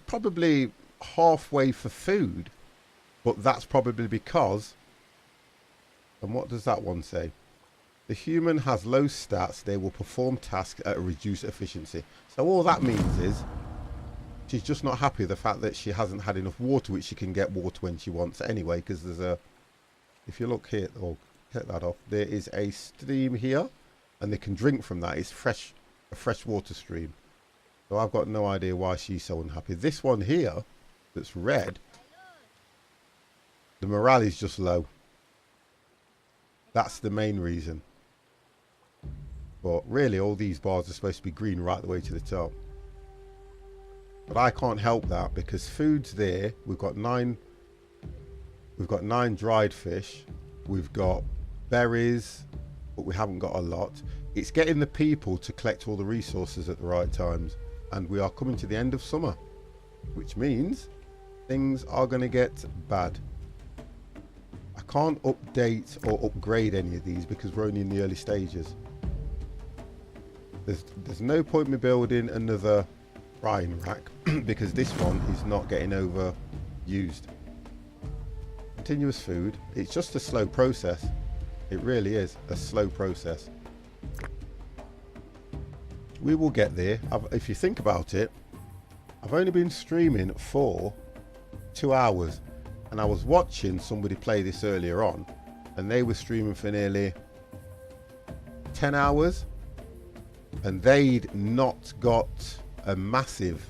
probably halfway for food, but that's probably because, and what does that one say? The human has low stats, they will perform tasks at a reduced efficiency. So all that means is she's just not happy with the fact that she hasn't had enough water, which she can get water when she wants anyway, because there's a, if you look here, or take that off, there is a stream here and they can drink from that. It's fresh, a fresh water stream. So I've got no idea why she's so unhappy. This one here that's red, the morale is just low. That's the main reason. But really all these bars are supposed to be green right the way to the top. But I can't help that because food's there. We've got 9 dried fish. We've got berries, but we haven't got a lot. It's getting the people to collect all the resources at the right times. And we are coming to the end of summer, which means things are going to get bad. I can't update or upgrade any of these because we're only in the early stages. There's no point me building another frying rack because this one is not getting overused. Continuous food. It's just a slow process. It really is a slow process. We will get there. If you think about it, I've only been streaming for 2 hours, and I was watching somebody play this earlier on, and they were streaming for nearly 10 hours, and they'd not got a massive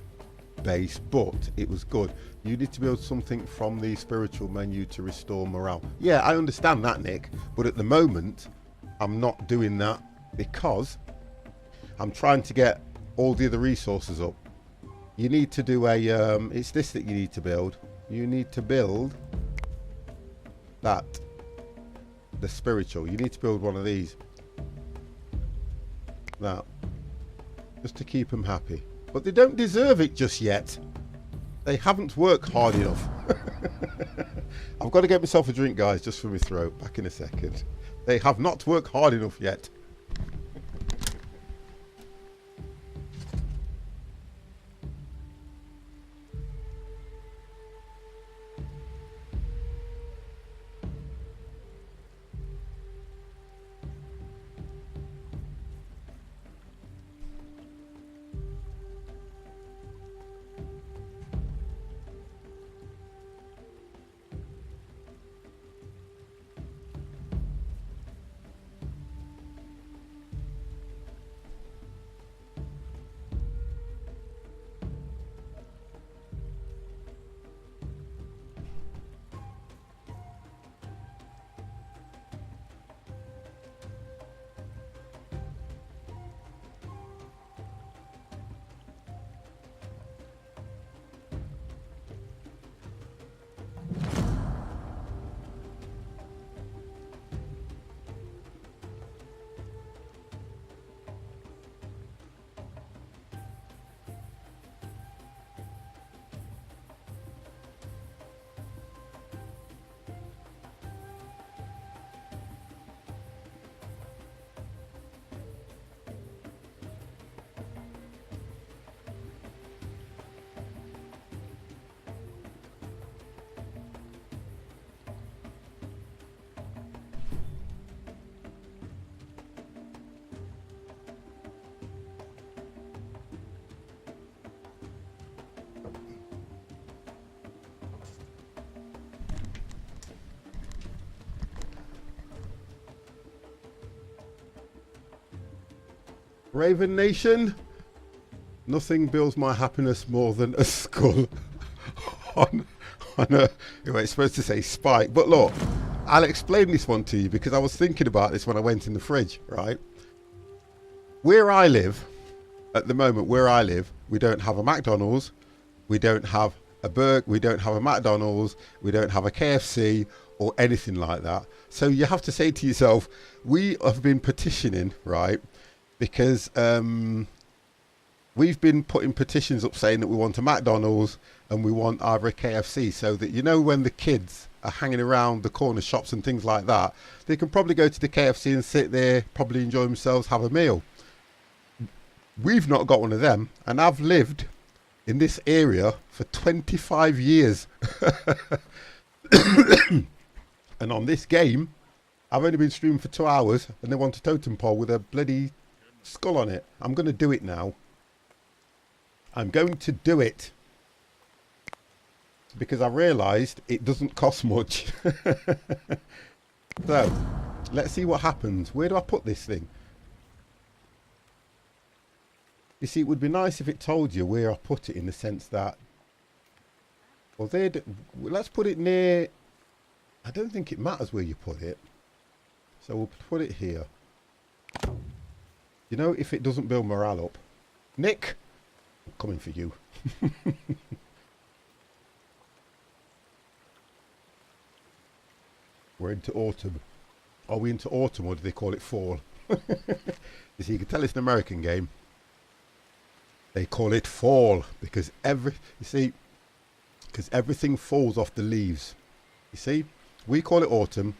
base, but it was good. You need to build something from the spiritual menu to restore morale. Yeah, I understand that, Nick, but at the moment I'm not doing that because I'm trying to get all the other resources up. You need to do a it's this that you need to build. You need to build that, the spiritual. You need to build one of these, that, just to keep them happy. But they don't deserve it just yet. They haven't worked hard enough. I've got to get myself a drink, guys, just for my throat. Back in a second. They have not worked hard enough yet. Raven Nation, nothing builds my happiness more than a skull on a, it's supposed to say spike, but look, I'll explain this one to you because I was thinking about this when I went in the fridge, right? Where I live, at the moment, where I live, we don't have a McDonald's, we don't have a burger, we don't have a McDonald's, we don't have a KFC or anything like that. So you have to say to yourself, we have been petitioning, right? Because we've been putting petitions up saying that we want a McDonald's and we want either a KFC, so that, you know, when the kids are hanging around the corner shops and things like that, they can probably go to the KFC and sit there, probably enjoy themselves, have a meal. We've not got one of them, and I've lived in this area for 25 years. And on this game, I've only been streaming for 2 hours and they want a totem pole with a bloody skull on it. I'm going to do it now. I'm going to do it because I realised it doesn't cost much. So let's see what happens. Where do I put this thing? You see, it would be nice if it told you where I put it, in the sense that, well, let's put it near. I don't think it matters where you put it, so we'll put it here. You know, if it doesn't build morale up. Nick, I'm coming for you. We're into autumn. Are we into autumn, or do they call it fall? You see, you can tell it's an American game. They call it fall because everything falls off the leaves. You see, we call it autumn.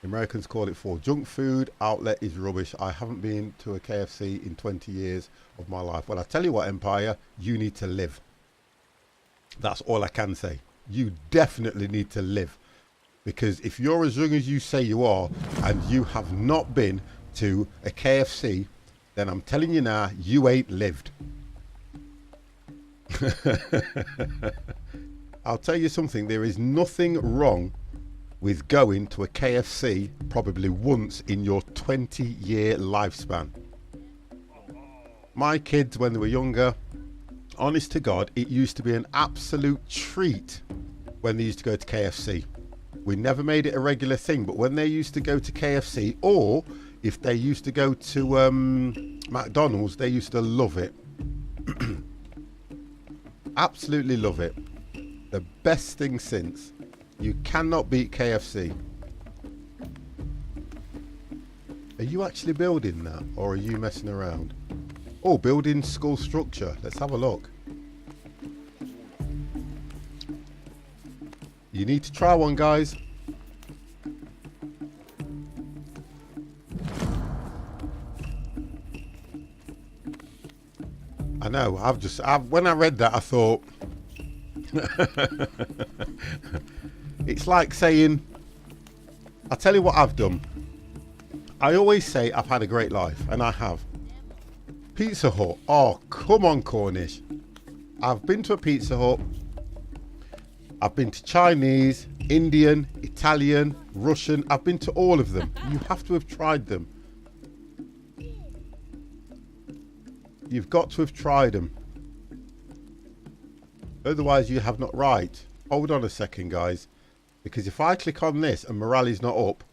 Americans call it for junk food outlet is rubbish. I haven't been to a KFC in 20 years of my life. Well, I tell you what, Empire, you need to live. That's all I can say. You definitely need to live. Because if you're as young as you say you are and you have not been to a KFC, then I'm telling you now, you ain't lived. I'll tell you something, there is nothing wrong with going to a KFC probably once in your 20-year lifespan. My kids, when they were younger, honest to God, it used to be an absolute treat when they used to go to KFC. We never made it a regular thing, but when they used to go to KFC, or if they used to go to McDonald's, they used to love it. Absolutely love it. The best thing since. You cannot beat KFC. Are you actually building that, or are you messing around? Oh, building school structure. Let's have a look. You need to try one, guys. I know, when I read that, I thought, it's like saying, I'll tell you what I've done. I always say I've had a great life, and I have. Pizza Hut. Oh, come on, Cornish. I've been to a Pizza Hut. I've been to Chinese, Indian, Italian, Russian. I've been to all of them. You have to have tried them. You've got to have tried them. Otherwise, you have not. Right. Hold on a second, guys. Because if I click on this and morale is not up.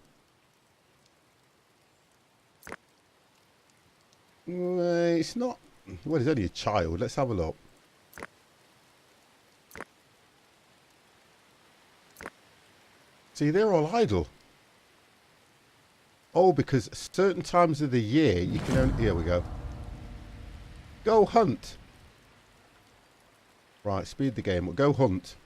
It's not. Well, it's only a child. Let's have a look. See, they're all idle. Oh, because certain times of the year you can only... Here we go. Go hunt. Right, speed the game. Go hunt.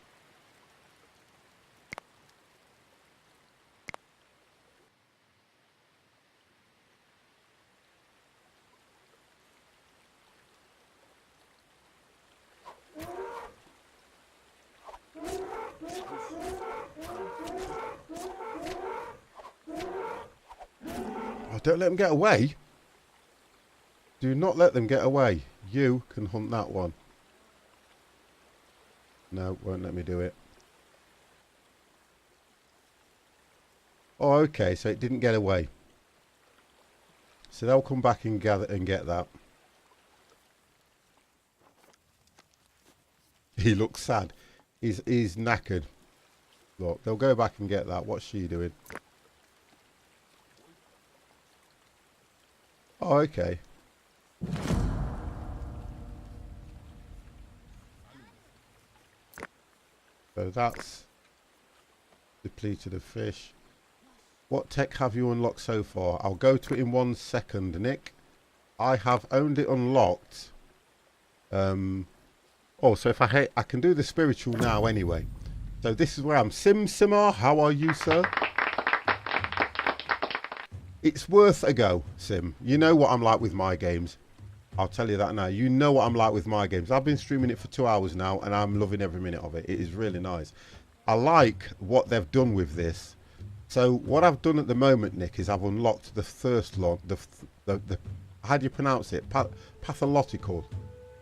Oh, don't let them get away. Do not let them get away. You can hunt that one. No, won't let me do it. Oh, okay, so it didn't get away. So they'll come back and gather and get that. He looks sad. He's knackered. Look, they'll go back and get that. What's she doing? Oh, okay. So that's depleted of fish. What tech have you unlocked so far? I'll go to it in 1 second, Nick. I have only unlocked. Oh, so if I can do the spiritual now anyway. So this is where I'm. Simar, how are you, sir? It's worth a go, Sim. You know what I'm like with my games. I'll tell you that now. You know what I'm like with my games. I've been streaming it for 2 hours now, and I'm loving every minute of it. It is really nice. I like what they've done with this. So what I've done at the moment, Nick, is I've unlocked the first log. The how do you pronounce it? Pathological.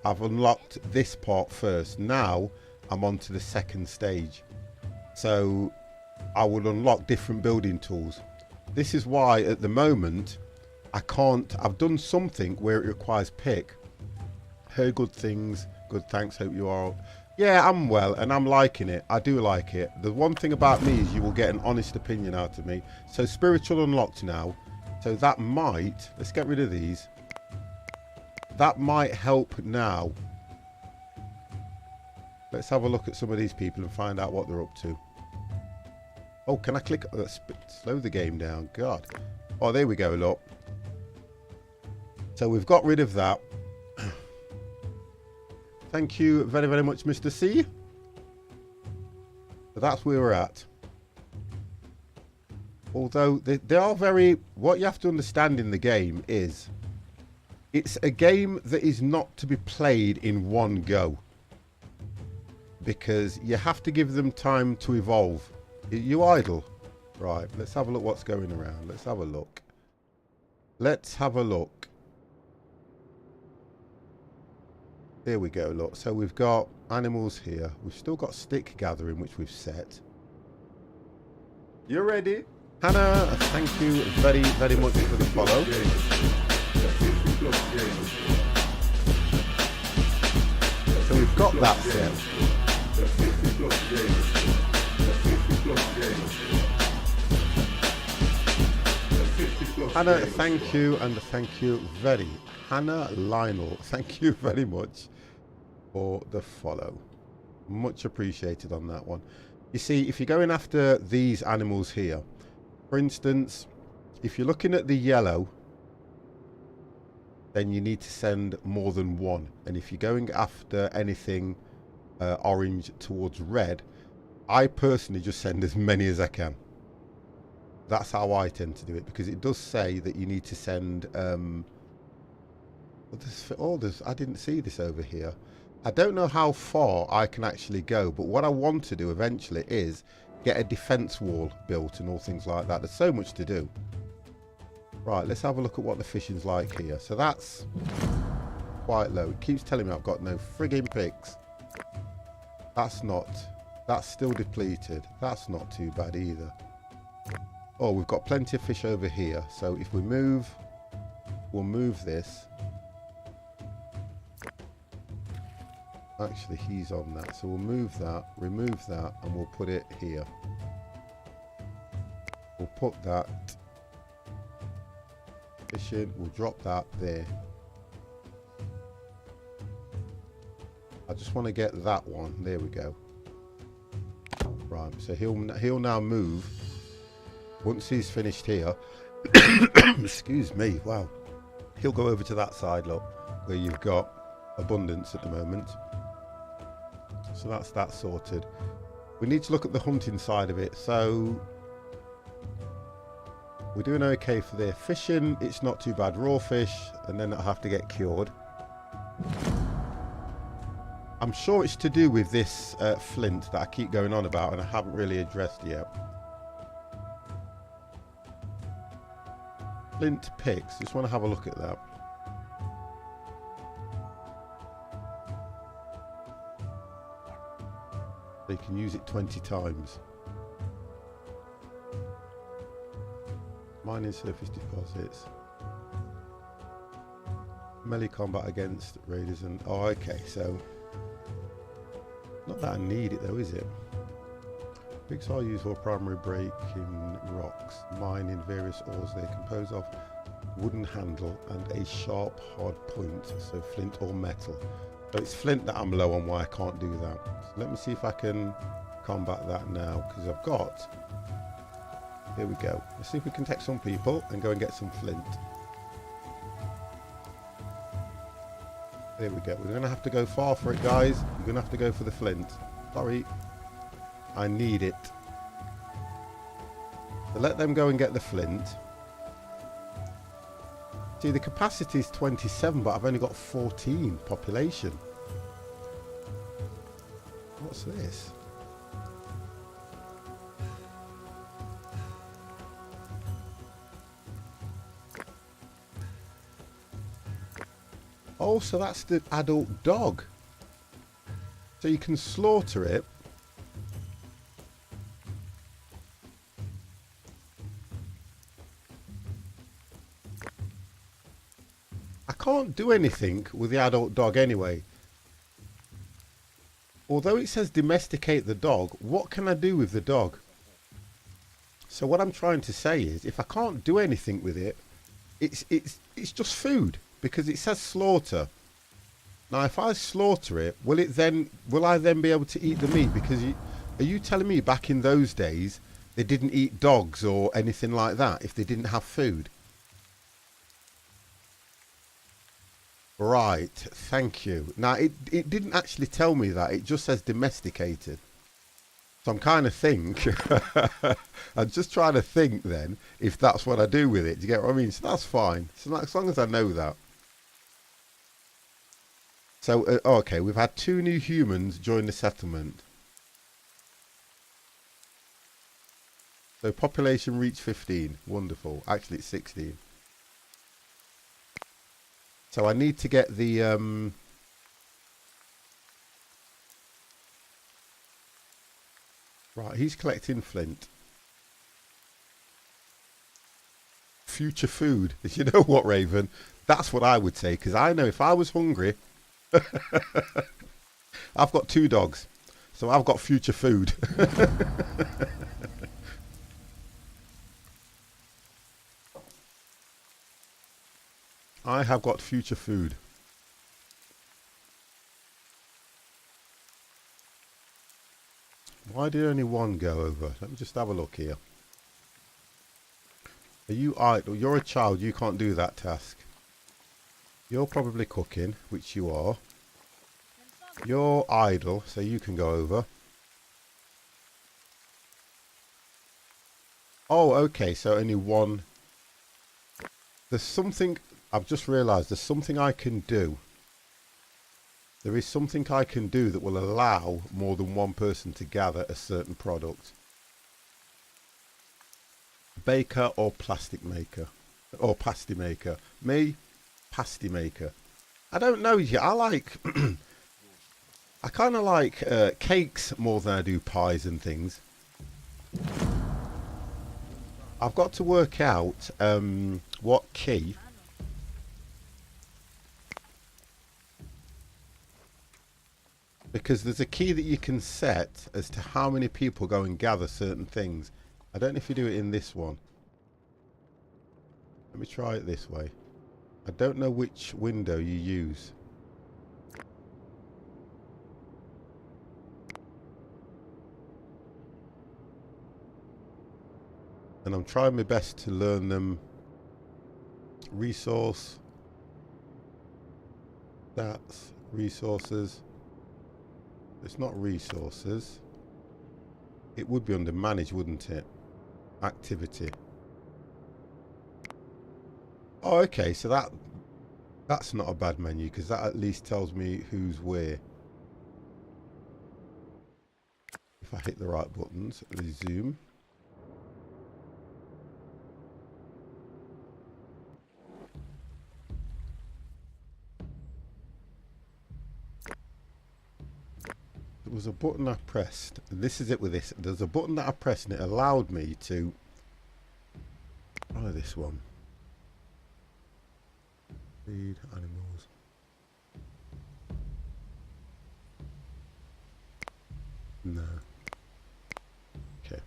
I've unlocked this part first. Now I'm on to the second stage. So I will unlock different building tools. This is why at the moment I can't. I've done something where it requires pick. Heard good things. Good, thanks. Hope you are. Yeah, I'm well and I'm liking it. I do like it. The one thing about me is you will get an honest opinion out of me. So spiritual unlocked now. So that might, let's get rid of these. That might help now. Let's have a look at some of these people and find out what they're up to. Oh, can I click? Let's slow the game down. God. Oh, there we go, look. So we've got rid of that. Thank you very, very much, Mr. C. So that's where we're at. Although they are very, what you have to understand in the game is it's a game that is not to be played in one go, because you have to give them time to evolve. You idle? Right, let's have a look what's going around. Let's have a look. Let's have a look. Here we go, look. So we've got animals here. We've still got stick gathering, which we've set. You ready? Hannah, thank you very, very much for the follow. So we've got that set. Hannah, thank you, and thank you very. Hannah Lionel, thank you very much for the follow. Much appreciated on that one. You see, if you're going after these animals here, for instance, if you're looking at the yellow, then you need to send more than one. And if you're going after anything orange towards red, I personally just send as many as I can. That's how I tend to do it, because it does say that you need to send I didn't see this over here. I don't know how far I can actually go, but what I want to do eventually is get a defense wall built and all things like that. There's so much to do. Right, let's have a look at what the fishing's like here. So that's quite low. It keeps telling me I've got no frigging picks. That's still depleted. That's not too bad either. Oh, we've got plenty of fish over here. So if we move, we'll move this. Actually, he's on that. So we'll move that, remove that, and we'll put it here. We'll put that fishing. We'll drop that there. I just want to get that one. There we go. Right. So he'll now move. Once he's finished here, excuse me, wow, he'll go over to that side, look, where you've got abundance at the moment. So that's that sorted. We need to look at the hunting side of it. So we're doing okay for there. Fishing, it's not too bad. Raw fish, and then I'll have to get cured. I'm sure it's to do with this flint that I keep going on about and I haven't really addressed yet. Flint picks, just want to have a look at that. So you can use it 20 times. Mining surface deposits. Melee combat against raiders and... Oh, okay, so... Not that I need it though, is it? Picks are used for primary breaking rocks, mining various ores. They're composed of wooden handle and a sharp hard point, so flint or metal. So it's flint that I'm low on, why I can't do that. So let me see if I can combat that now, because I've got... Here we go. Let's see if we can take some people and go and get some flint. There we go. We're going to have to go far for it, guys. We're going to have to go for the flint. Sorry. I need it. So let them go and get the flint. See, the capacity is 27, but I've only got 14 population. What's this? Oh, so that's the adult dog. So you can slaughter it. I can't do anything with the adult dog anyway. Although it says domesticate the dog, what can I do with the dog? So what I'm trying to say is, if I can't do anything with it, it's just food, because it says slaughter. Now, if I slaughter it, will I then be able to eat the meat? Because are you telling me back in those days they didn't eat dogs or anything like that if they didn't have food? Right, thank you. Now, it didn't actually tell me that. It just says domesticated. So I'm kind of I'm just trying to think then if that's what I do with it. Do you get what I mean? So that's fine. So as long as I know that. So, okay, we've had 2 new humans join the settlement. So population reached 15. Wonderful. Actually, it's 16. So I need to get the... Right, he's collecting flint. Future food. You know what, Raven? That's what I would say, because I know if I was hungry... I've got 2 dogs, so I've got future food. I have got future food. Why did only 1 go over? Let me just have a look here. Are you idle? You're a child, you can't do that task. You're probably cooking, which you are. You're idle, so you can go over. Oh, okay, so only 1. There's something, I've just realised there's something I can do. There is something I can do that will allow more than 1 person to gather a certain product. Baker or plastic maker. Or pasty maker. Me, pasty maker. I don't know yet. I like... I kind of like cakes more than I do pies and things. I've got to work out what key... Because there's a key that you can set as to how many people go and gather certain things. I don't know if you do it in this one. Let me try it this way. I don't know which window you use. And I'm trying my best to learn them. Resource. That's resources. It's not resources. It would be under manage, wouldn't it? Activity. Oh, okay, so that's not a bad menu, because that at least tells me who's where. If I hit the right buttons, resume. There was a button I pressed, and this is it with this. There's a button that I pressed and it allowed me to... Oh, this one. Feed animals. No. Okay.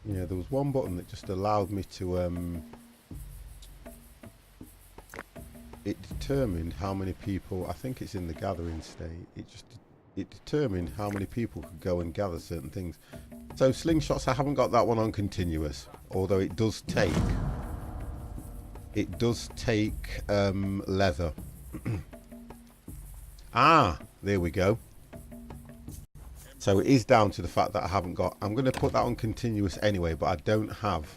Yeah, there was one button that just allowed me to... It determined how many people, I think it's in the gathering state, it determined how many people could go and gather certain things. So slingshots, I haven't got that one on continuous, although it does take leather. Ah, there we go. So it is down to the fact that I haven't got, I'm going to put that on continuous anyway, but I don't have.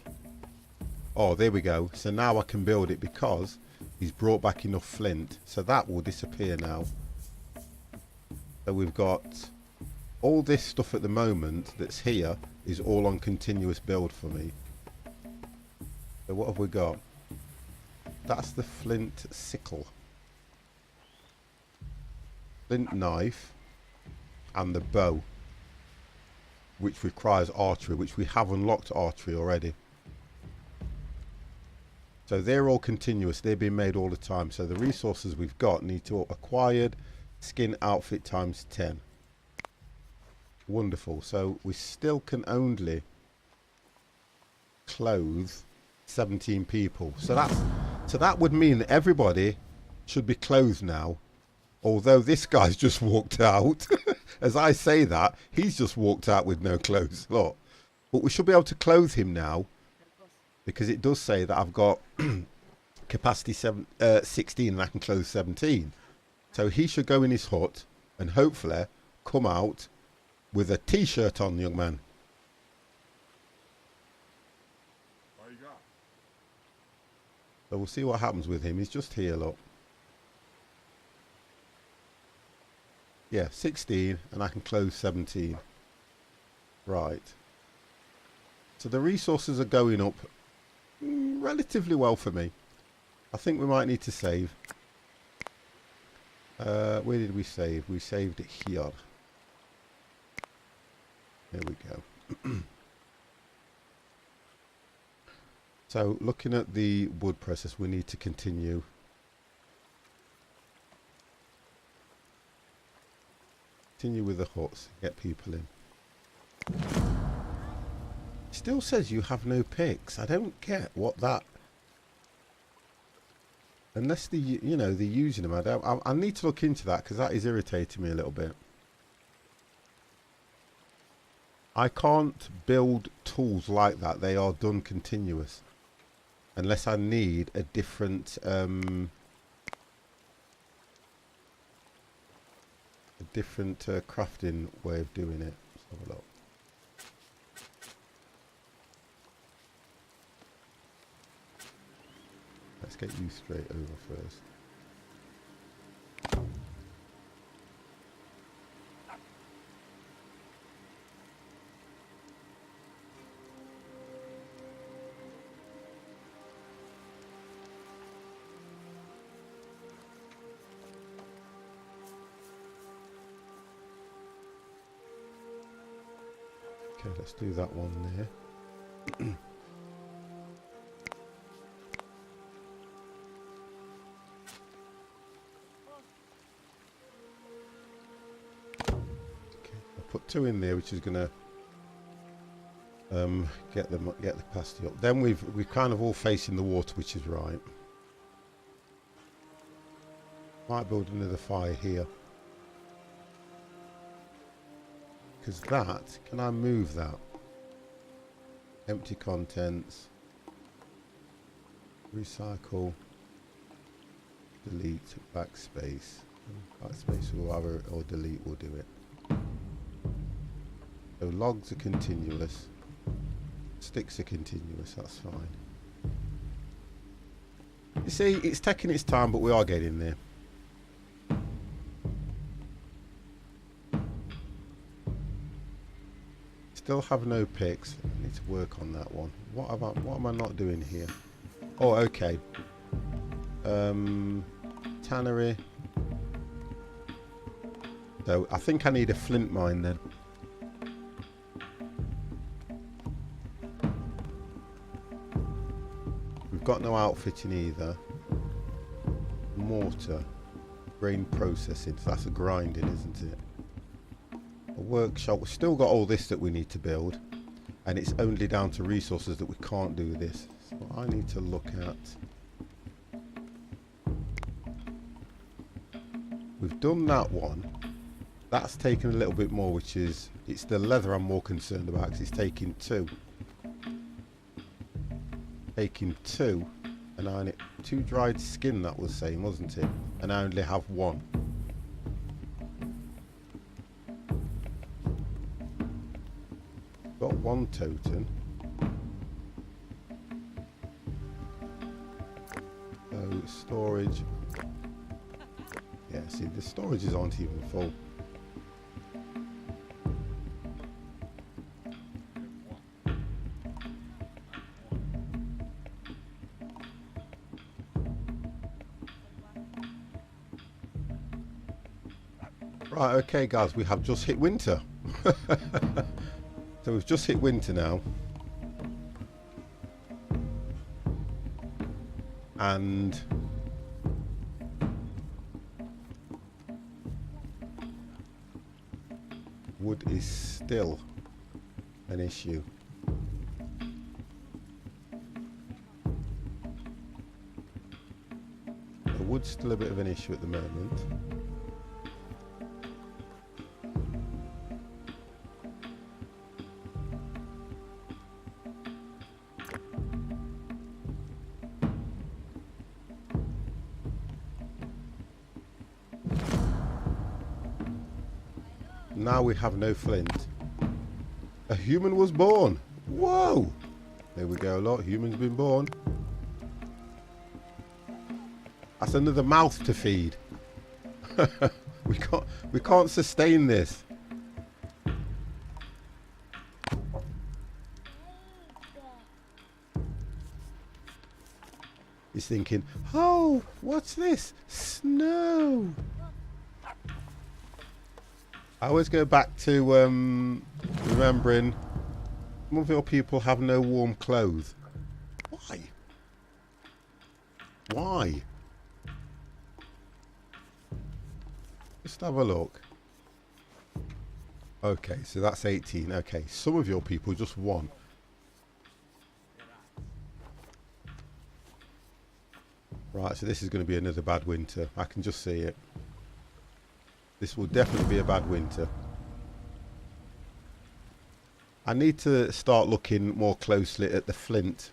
Oh, there we go. So now I can build it because he's brought back enough flint, so that will disappear now. So we've got all this stuff at the moment that's here is all on continuous build for me. So what have we got? That's the flint sickle, flint knife, and the bow, which requires archery, which we have unlocked archery already. So they're all continuous, they're being made all the time. So the resources we've got need to acquired skin outfit times 10. Wonderful. So we still can only clothe 17 people. So that would mean that everybody should be clothed now. Although this guy's just walked out. As I say that, he's just walked out with no clothes. Look. But we should be able to clothe him now, because it does say that I've got capacity 16 and I can clothe 17. So he should go in his hut and hopefully come out with a t-shirt on, young man. So we'll see what happens with him. He's just here, look. Yeah, 16, and I can close 17. Right. So the resources are going up relatively well for me. I think we might need to save. Where did we save? We saved it here. There we go. So looking at the wood process, we need to continue. Continue with the huts, get people in. It still says you have no picks. I don't get what that... Unless the, you know, they're using them. I need to look into that because that is irritating me a little bit. I can't build tools like that. They are done continuous. Unless I need a different crafting way of doing it. Let's have a look. Let's get you straight over first. Okay, let's do that one there. Put 2 in there, which is gonna get the capacity up. Then we're kind of all facing the water, which is right. Might build another fire here, because that, can I move that? Empty contents, recycle, delete, backspace. Backspace or delete will do it. So logs are continuous, sticks are continuous, that's fine. You see, it's taking its time, but we are getting there. Still have no picks. I need to work on that one. What am I not doing here? Oh, okay. Tannery. So I think I need a flint mine then. We've got no outfitting either. Mortar. Grain processing. So that's a grinding, isn't it? A workshop. We've still got all this that we need to build. And it's only down to resources that we can't do this. So I need to look at... We've done that one. That's taken a little bit more, which is... It's the leather I'm more concerned about because it's taking 2. Taking 2, and I need 2 dried skin, that was saying, wasn't it? And I only have 1. Got 1 totem. So storage. Yeah, see, the storages aren't even full. Right, okay guys, we have just hit winter. So we've just hit winter now. And wood is still an issue. The wood's still a bit of an issue at the moment. now we have no flint. A human was born. Whoa! There we go, look, human's been born. That's another mouth to feed. We can't sustain this. He's thinking, oh, what's this? Snow. I always go back to remembering some of your people have no warm clothes. Why? Why? Just have a look. Okay, so that's 18. Okay, some of your people just won. Right, so this is going to be another bad winter. I can just see it. This will definitely be a bad winter. I need to start looking more closely at the flint.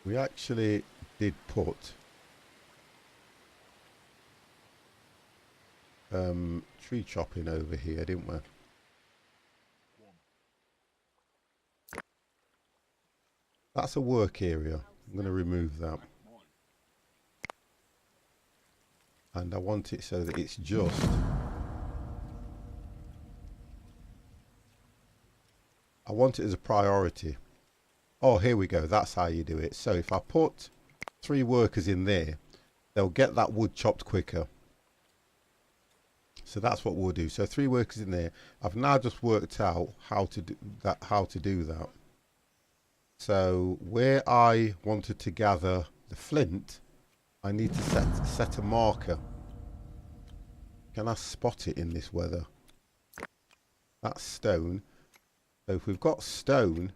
We actually did put tree chopping over here, didn't we? That's a work area. I'm going to remove that. And I want it so that it's just... I want it as a priority. Oh, here we go. That's how you do it. So if I put 3 workers in there, they'll get that wood chopped quicker. So that's what we'll do. So 3 workers in there. I've now just worked out how to do that. So where I wanted to gather the flint, I need to set a marker. Can I spot it in this weather? That's stone. So if we've got stone,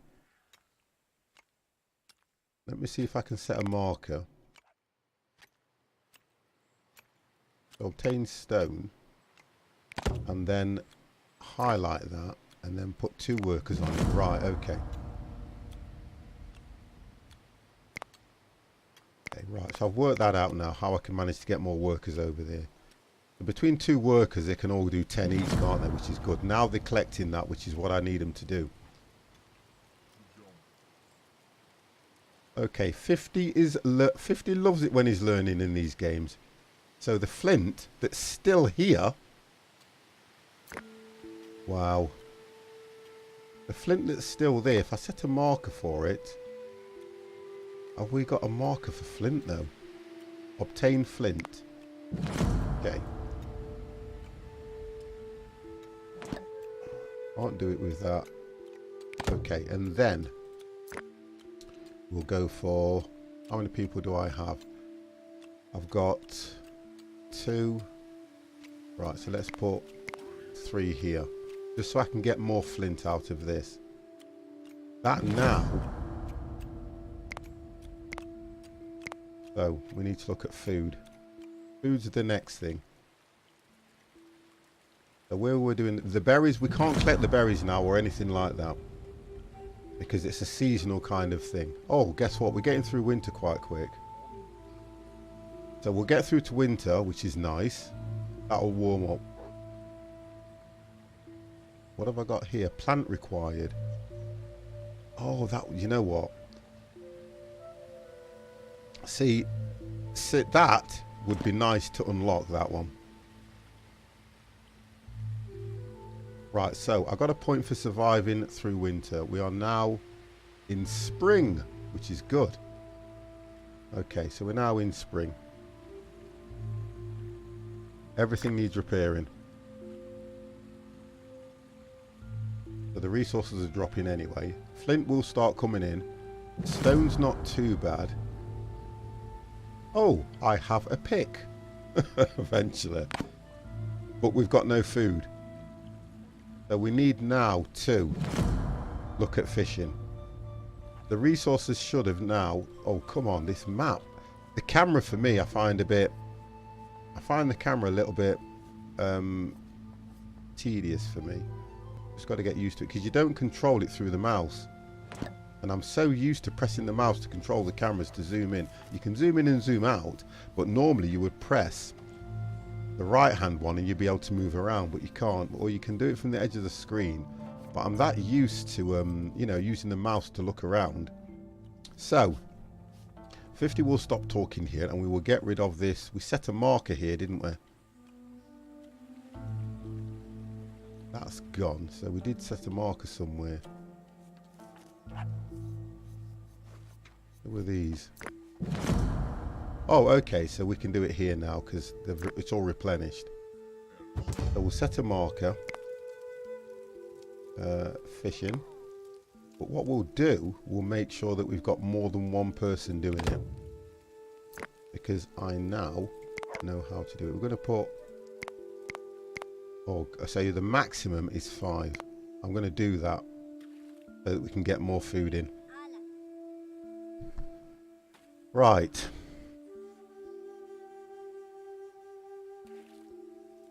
let me see if I can set a marker. So obtain stone and then highlight that and then put 2 workers on it. Right, okay. Right, so I've worked that out now, how I can manage to get more workers over there. So between 2 workers, they can all do 10 each, can't they? Which is good. Now they're collecting that, which is what I need them to do. Okay, 50 loves it when he's learning in these games. So the flint that's still here. Wow. The flint that's still there, if I set a marker for it. Have we got a marker for flint though? Obtain flint. Okay. Can't do it with that. Okay, and then we'll go for... How many people do I have? I've got 2. Right, so let's put 3 here. Just so I can get more flint out of this. That now... So, we need to look at food. Food's the next thing. So where we're doing... The berries, we can't collect the berries now or anything like that. Because it's a seasonal kind of thing. Oh, guess what? We're getting through winter quite quick. So we'll get through to winter, which is nice. That'll warm up. What have I got here? Plant required. Oh, that... You know what? See, that would be nice to unlock that one. Right, so I got a point for surviving through winter. We are now in spring, which is good. Okay, so we're now in spring. Everything needs repairing. So the resources are dropping anyway. Flint will start coming in. Stone's not too bad. Oh, I have a pick. Eventually. But we've got no food. So we need now to look at fishing. The resources should have now... Oh, come on, this map. The camera for me, I find the camera a little bit tedious for me. Just got to get used to it because you don't control it through the mouse. And I'm so used to pressing the mouse to control the cameras to zoom in. You can zoom in and zoom out, but normally you would press the right hand one and you'd be able to move around, but you can't. Or you can do it from the edge of the screen. But I'm that used to, you know, using the mouse to look around. So, 50 will stop talking here and we will get rid of this. We set a marker here, didn't we? That's gone. So we did set a marker somewhere. What were these? Oh, okay. So we can do it here now because it's all replenished. So we'll set a marker. Fishing. But what we'll do, we'll make sure that we've got more than one person doing it. Because I now know how to do it. We're going to put... Oh, I say the maximum is 5. I'm going to do that so that we can get more food in. Right.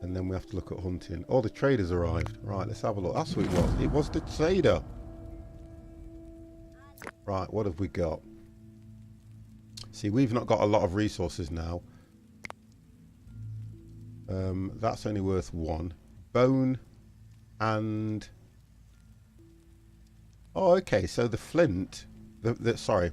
And then we have to look at hunting. Oh, the trader's arrived. Right, let's have a look. That's what it was. It was the trader. Right, what have we got? See, we've not got a lot of resources now. That's only worth 1. Bone and... Oh, okay, so the flint... Sorry.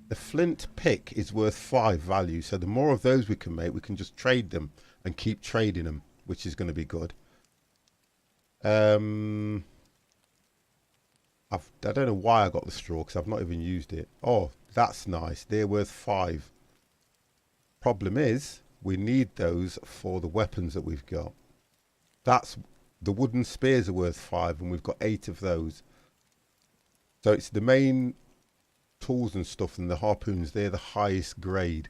The flint pick is worth 5 value. So the more of those we can make, we can just trade them and keep trading them, which is going to be good. I don't know why I got the straw because I've not even used it. Oh, that's nice. They're worth 5. Problem is, we need those for the weapons that we've got. That's the wooden spears are worth 5 and we've got 8 of those. So it's the main tools and stuff and the harpoons, they're the highest grade.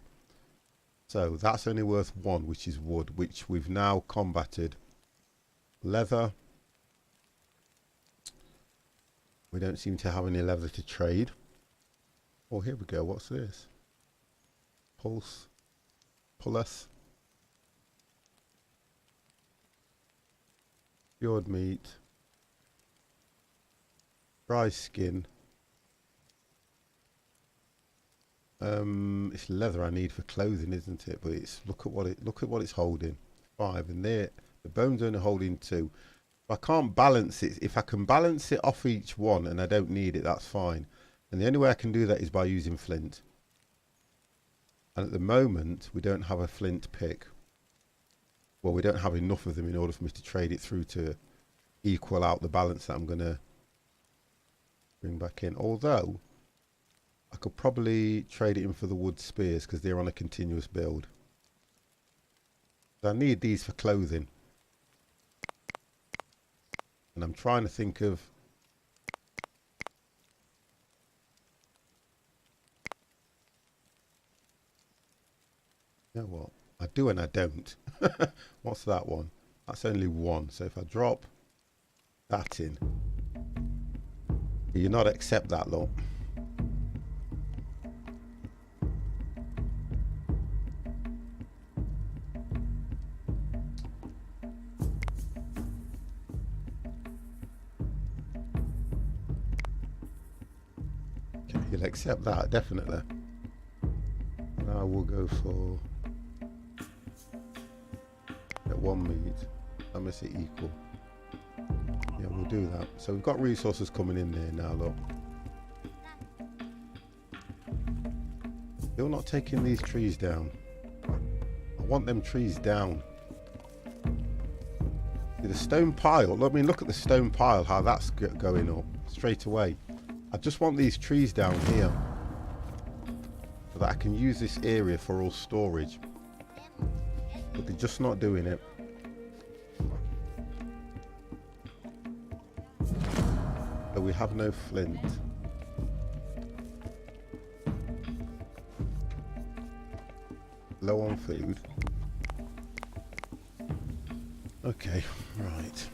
So that's only worth 1, which is wood, which we've now combated. Leather. We don't seem to have any leather to trade. Oh, here we go. What's this? Pulse. Pullus. Cured meat. Dry skin. It's leather I need for clothing, isn't it? But it's look at what it's holding. 5, and there the bone's only holding 2. I can't balance it. If I can balance it off each one and I don't need it, that's fine. And the only way I can do that is by using flint. And at the moment, we don't have a flint pick. Well, we don't have enough of them in order for me to trade it through to equal out the balance that I'm going to bring back in. Although, I could probably trade it in for the wood spears because they're on a continuous build. I need these for clothing. And I'm trying to think of... You know what? I do and I don't. What's that one? That's only 1. So if I drop that in... You not accept that lot. You'll accept that, definitely. Now we'll go for get 1 meat. That makes it equal. Yeah, we'll do that. So we've got resources coming in there now, look. Still not taking these trees down. I want them trees down. See, the stone pile, I mean, look at the stone pile, how that's going up straight away. I just want these trees down here so that I can use this area for all storage. But they're just not doing it. So we have no flint. Low on food. Okay, right.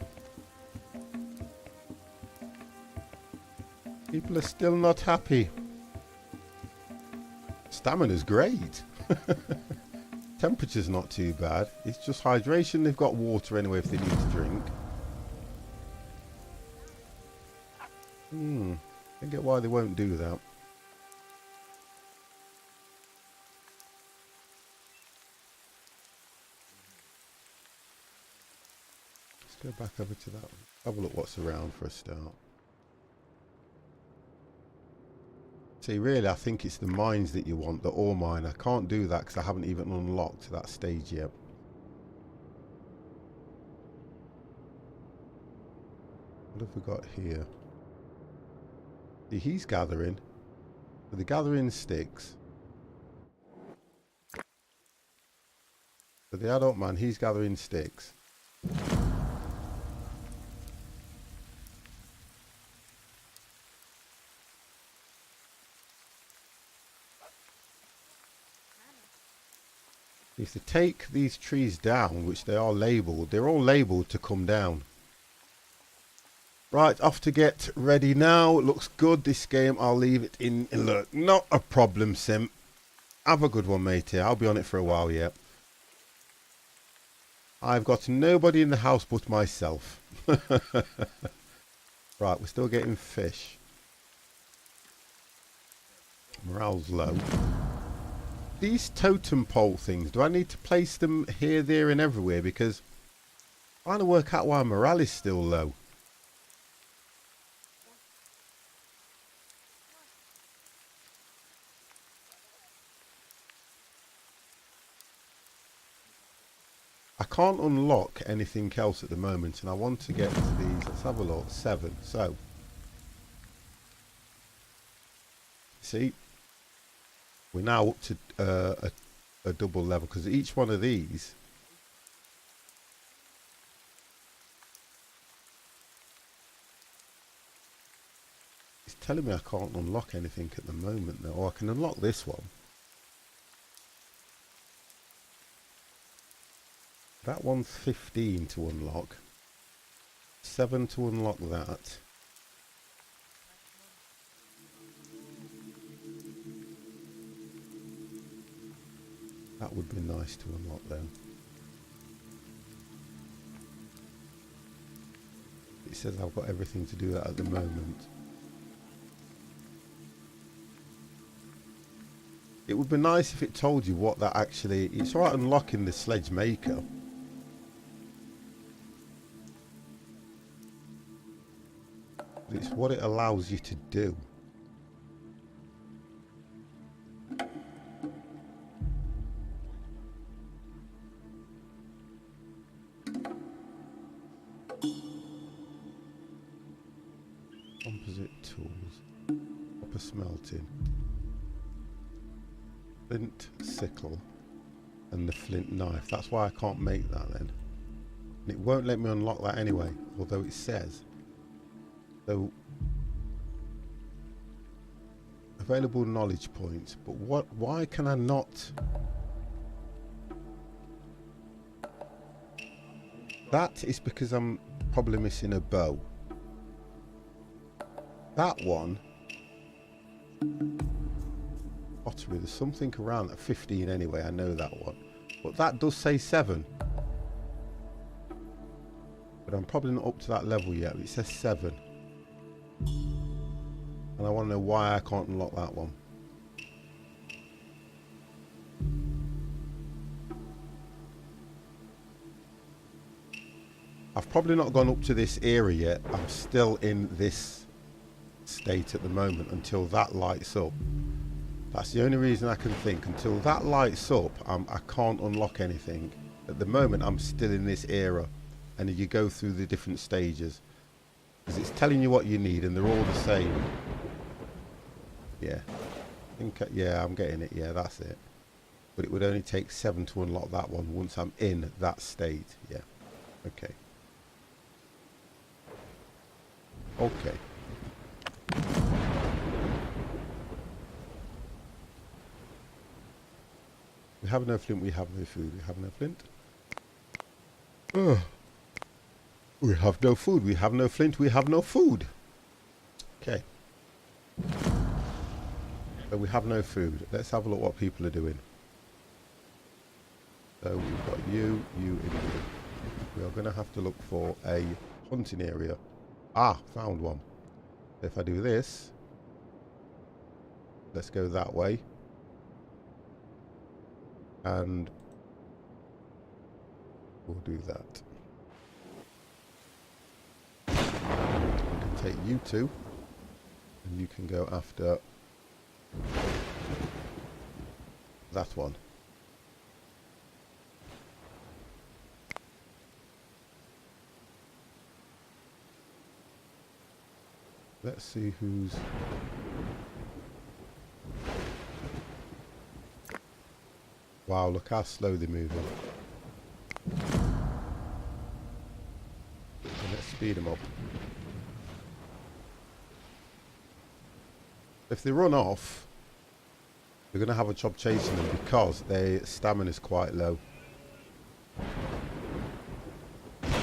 People are still not happy. Stamina's great. Temperature's not too bad. It's just hydration. They've got water anyway if they need to drink. I get why they won't do that. Let's go back over to that one. Have a look what's around for a start. See, really, I think it's the mines that you want, the ore mine. I can't do that because I haven't even unlocked that stage yet. What have we got here? See, he's gathering. So the gathering sticks. So the adult man, he's gathering sticks. If they take these trees down, which they are labelled, they're all labelled to come down. Right, off to get ready now. It looks good, this game. I'll leave it in alert. Not a problem, Sim. Have a good one, matey. I'll be on it for a while yet. I've got nobody in the house but myself. Right, we're still getting fish. Morale's low. These totem pole things, do I need to place them here, there and everywhere? Because I'm trying to work out why morale is still low. I can't unlock anything else at the moment, and I want to get to these. Let's have a look. 7. So, see, we're now up to a double level because each one of these is telling me I can't unlock anything at the moment. Though, or I can unlock this one. That one's 15 to unlock. 7 to unlock that. That would be nice to unlock though. It says I've got everything to do that at the moment. It would be nice if it told you what that actually... It's alright unlocking the sledge maker. It's what it allows you to do. Composite tools. Copper smelting. Flint sickle. And the flint knife. That's why I can't make that then. And it won't let me unlock that anyway. Although it says... So, available knowledge points, but why can I not? That is because I'm probably missing a bow. That one, pottery, there's something around at 15 anyway, I know that one. But that does say 7. But I'm probably not up to that level yet, it says 7. And I want to know why I can't unlock that one. I've probably not gone up to this area yet. I'm still in this state at the moment until that lights up. That's the only reason I can think. Until that lights up, I can't unlock anything. At the moment, I'm still in this era. And you go through the different stages. Because it's telling you what you need and they're all the same. Yeah. Yeah, I'm getting it. Yeah, that's it. But it would only take 7 to unlock that one once I'm in that state. Yeah. Okay. Okay. We have no flint, we have no food. We have no flint. Ugh. We have no food, we have no flint, we have no food. Okay. So we have no food. Let's have a look what people are doing. So we've got you, and you. We are going to have to look for a hunting area. Ah, found one. If I do this, let's go that way. And we'll do that. I can take you two, and you can go after that one. Let's see who's... Wow, look how slow they're moving. So let's speed them up. If they run off, they're going to have a job chasing them because their stamina is quite low. Right,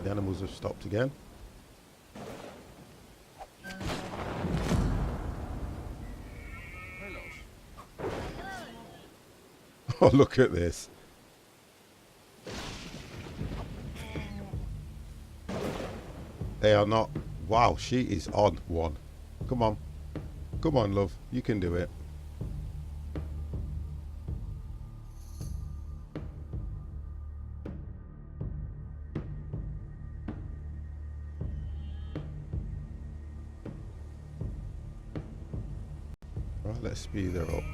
the animals have stopped again. Oh, look at this. They are not... Wow, she is on one. Come on. Come on, love. You can do it. Right, let's speed her up.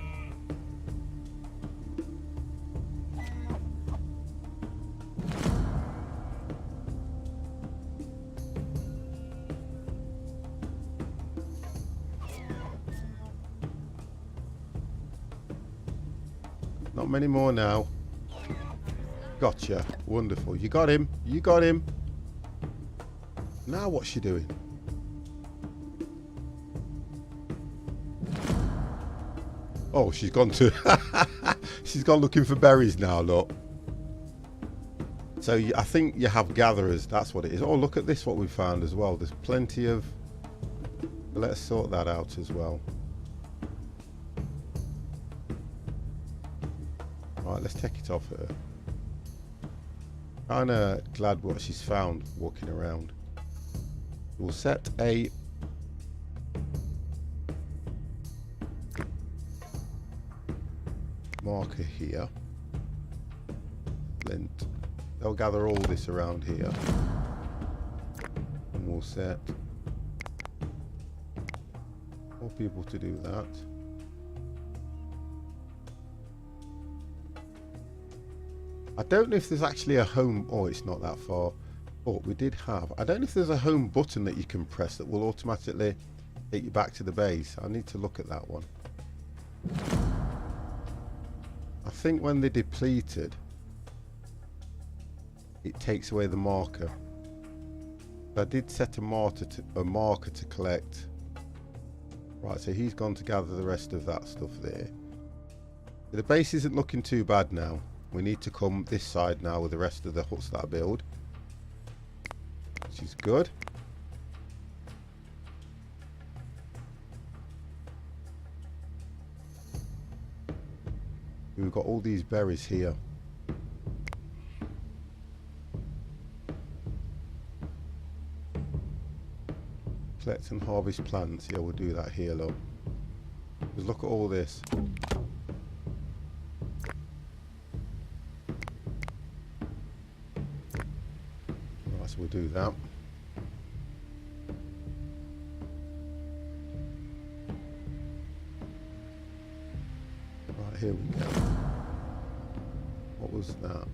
Not many more now. Gotcha. Wonderful. You got him. You got him. Now what's she doing? Oh, she's gone to... she's gone looking for berries now, look. So I think you have gatherers. That's what it is. Oh, look at this, what we found as well. There's plenty of... Let's sort that out as well. Right, let's take it off her. Kinda glad what she's found walking around. We'll set a marker here. Flint. They'll gather all this around here. And we'll set more people to do that. I don't know if there's actually a home... Oh, it's not that far. Oh, we did have... I don't know if there's a home button that you can press that will automatically take you back to the base. I need to look at that one. I think when they're depleted, it takes away the marker. I did set a marker to collect. Right, so he's gone to gather the rest of that stuff there. The base isn't looking too bad now. We need to come this side now with the rest of the huts that I build, which is good. We've got all these berries here. Collect and harvest plants. Yeah, we'll do that here, look. Just look at all this. So we'll do that. Right, here we go. What was that?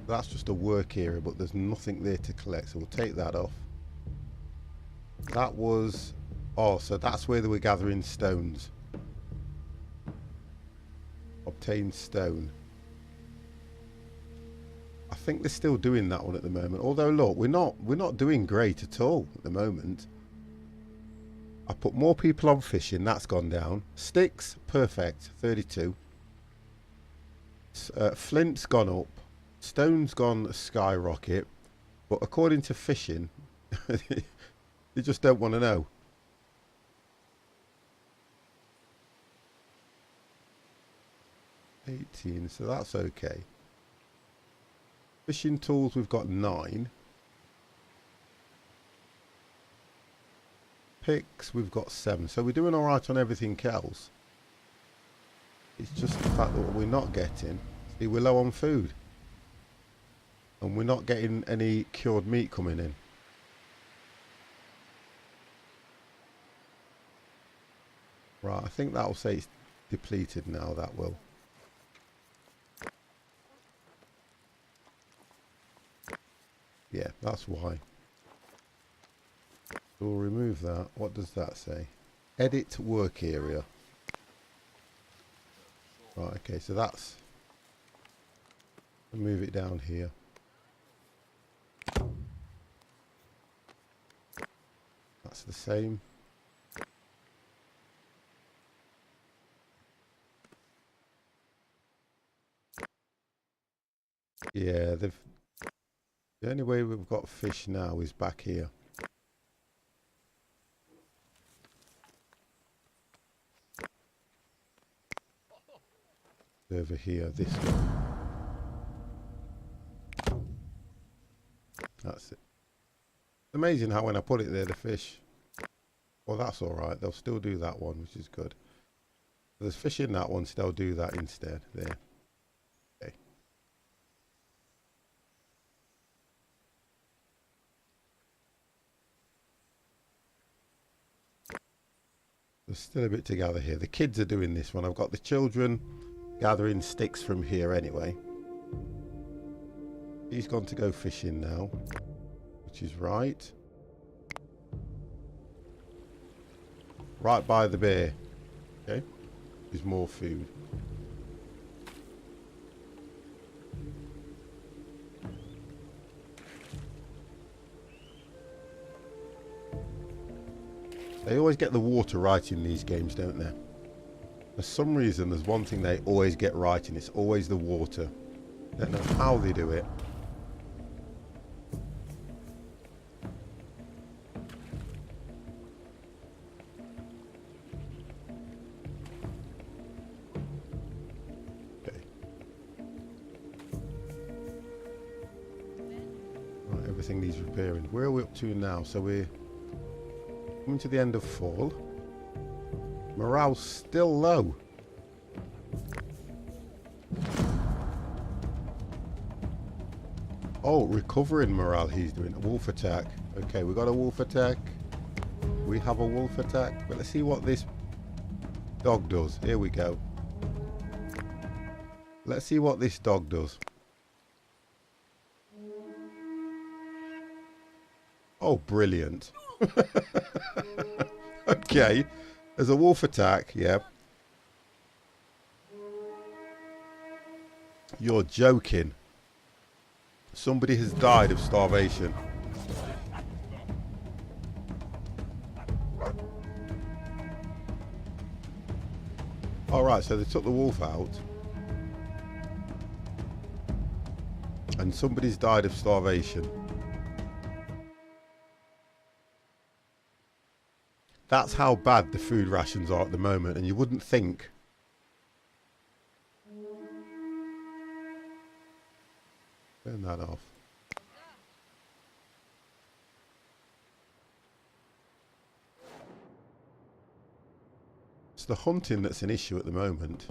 That's just a work area, but there's nothing there to collect, so we'll take that off. That was... Oh, so that's where they were gathering stones. Obtain stone. I think they're still doing that one at the moment. Although, look, we're not doing great at all at the moment. I put more people on fishing. That's gone down. Sticks, perfect. 32. Flint's gone up. Stone's gone skyrocket. But according to fishing, they just don't want to know. $18, so that's okay. Fishing tools, we've got 9. picks, we've got 7. So we're doing all right on everything else. It's just the fact that what we're not getting, see, we're low on food. And we're not getting any cured meat coming in. Right, I think that'll say it's depleted now, that will. Yeah, that's why. We'll remove that. What does that say? Edit work area. Right, okay, so that's... I'll move it down here. That's the same. Yeah, the only way we've got fish now is back here. Over here, this way. That's it. It's amazing how when I put it there, the fish... Well, that's alright. They'll still do that one, which is good. There's fish in that one, so they'll do that instead. There. Okay. There's still a bit to gather here. The kids are doing this one. I've got the children gathering sticks from here anyway. He's gone to go fishing now, which is right. Right by the bear. Okay. There's more food. They always get the water right in these games, don't they? For some reason, there's one thing they always get right, and it's always the water. I don't know how they do it. Okay. Right, everything needs repairing. Where are we up to now? So we're coming to the end of fall. Morale's still low. Oh, recovering morale he's doing. A wolf attack. Okay, we got a wolf attack. We have a wolf attack. But let's see what this dog does. Here we go. Let's see what this dog does. Oh, brilliant. Okay. There's a wolf attack, yeah. You're joking. Somebody has died of starvation. Alright, so they took the wolf out. And somebody's died of starvation. That's how bad the food rations are at the moment, and you wouldn't think. Turn that off. It's the hunting that's an issue at the moment.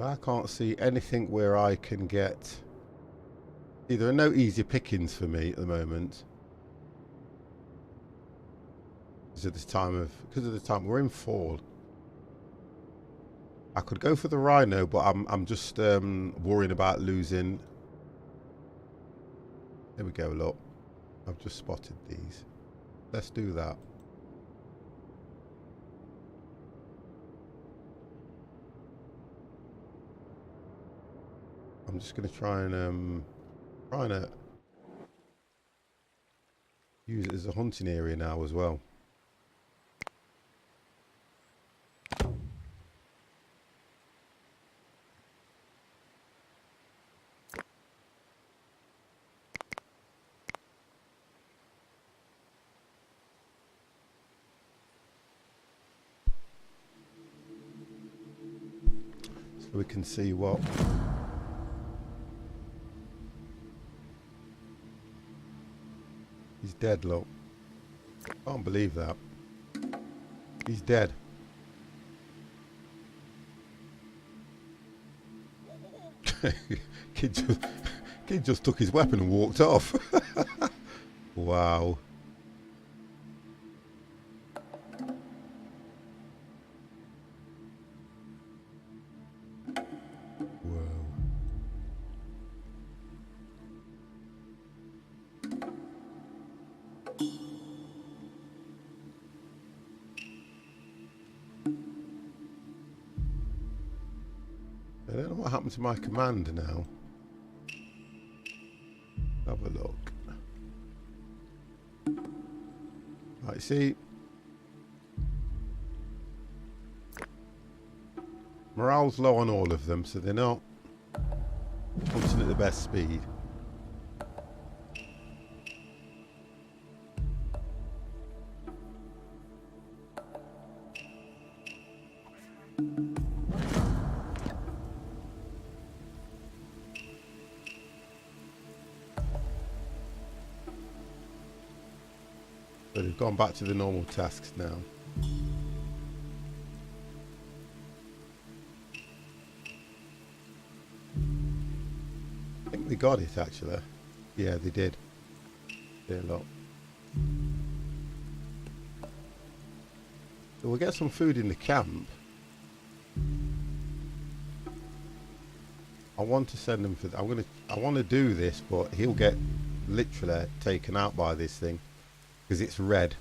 I can't see anything where I can get... See, there are no easy pickings for me at the moment. Because of the time we're in fall. I could go for the rhino, but I'm just worrying about losing. There we go, look. I've just spotted these. Let's do that. I'm just going to try and use it as a hunting area now as well. So we can see what he's dead, look. Can't believe that. He's dead. Kid just took his weapon and walked off. Wow. Whoa. I don't know what happened to my command now. Have a look. Right, see. Morale's low on all of them, so they're not punching at the best speed. So they've gone back to the normal tasks now. I think they got it actually. Yeah, they did. They're a lot. So we'll get some food in the camp. I want to send him for. I want to do this, but he'll get literally taken out by this thing. Because it's red.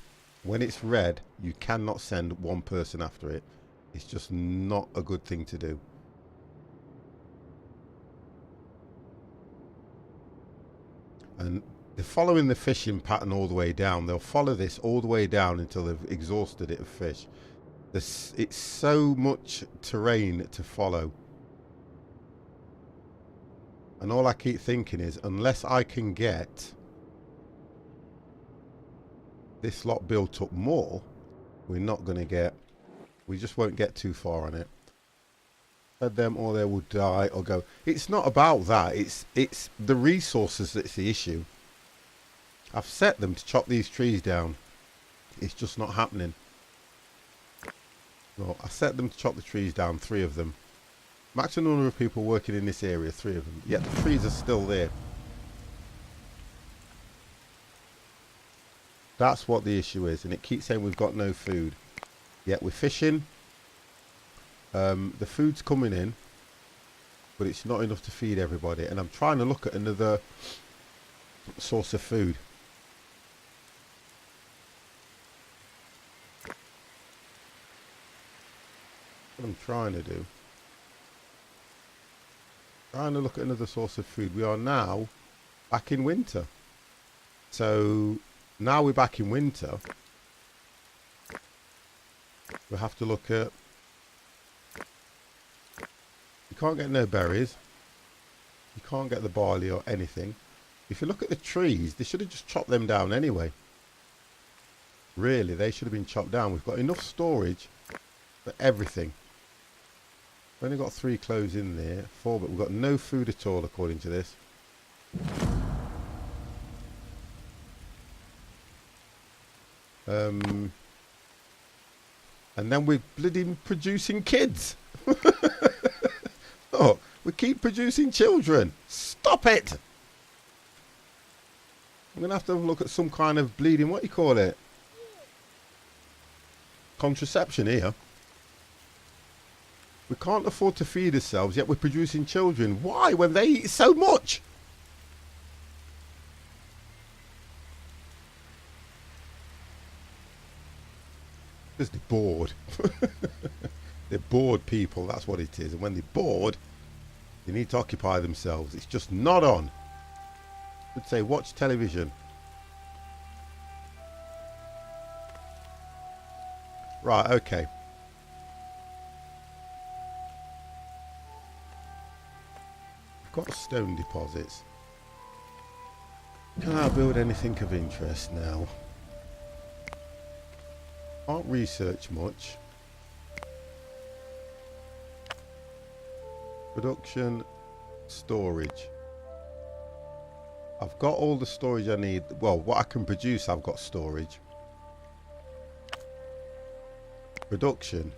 When it's red, you cannot send one person after it. It's just not a good thing to do. And they're following the fishing pattern all the way down. They'll follow this all the way down until they've exhausted it of fish. It's so much terrain to follow. And all I keep thinking is, unless I can get this lot built up more, we're not going to get, we just won't get too far on it. Fed them or they will die or go. It's not about that, it's the resources that's the issue. I've set them to chop these trees down. It's just not happening. Well, I set them to chop the trees down, 3 of them. Maximum number of people working in this area, 3 of them. Yet the trees are still there. That's what the issue is, and it keeps saying we've got no food. Yet we're fishing. The food's coming in, but it's not enough to feed everybody. And I'm trying to look at another source of food. What I'm trying to do. Trying to look at another source of food. We are now back in winter. So now we're back in winter. We'll have to look at... You can't get no berries. You can't get the barley or anything. If you look at the trees, they should have just chopped them down anyway. Really, they should have been chopped down. We've got enough storage for everything. We've only got 3 clothes in there, 4, but we've got no food at all according to this. And then we're bloody producing kids. Oh, we keep producing children. Stop it! I'm gonna have to look at some kind of bleeding, what do you call it? Contraception here. We can't afford to feed ourselves, yet we're producing children. Why, when they eat so much? Because they're bored. They're bored people, that's what it is. And when they're bored, They need to occupy themselves. It's just not on. Would say watch television. Right, okay. I've got stone deposits. Can I build anything of interest now? Can't research much. Production, storage. I've got all the storage I need. Well, what I can produce, I've got storage. Production.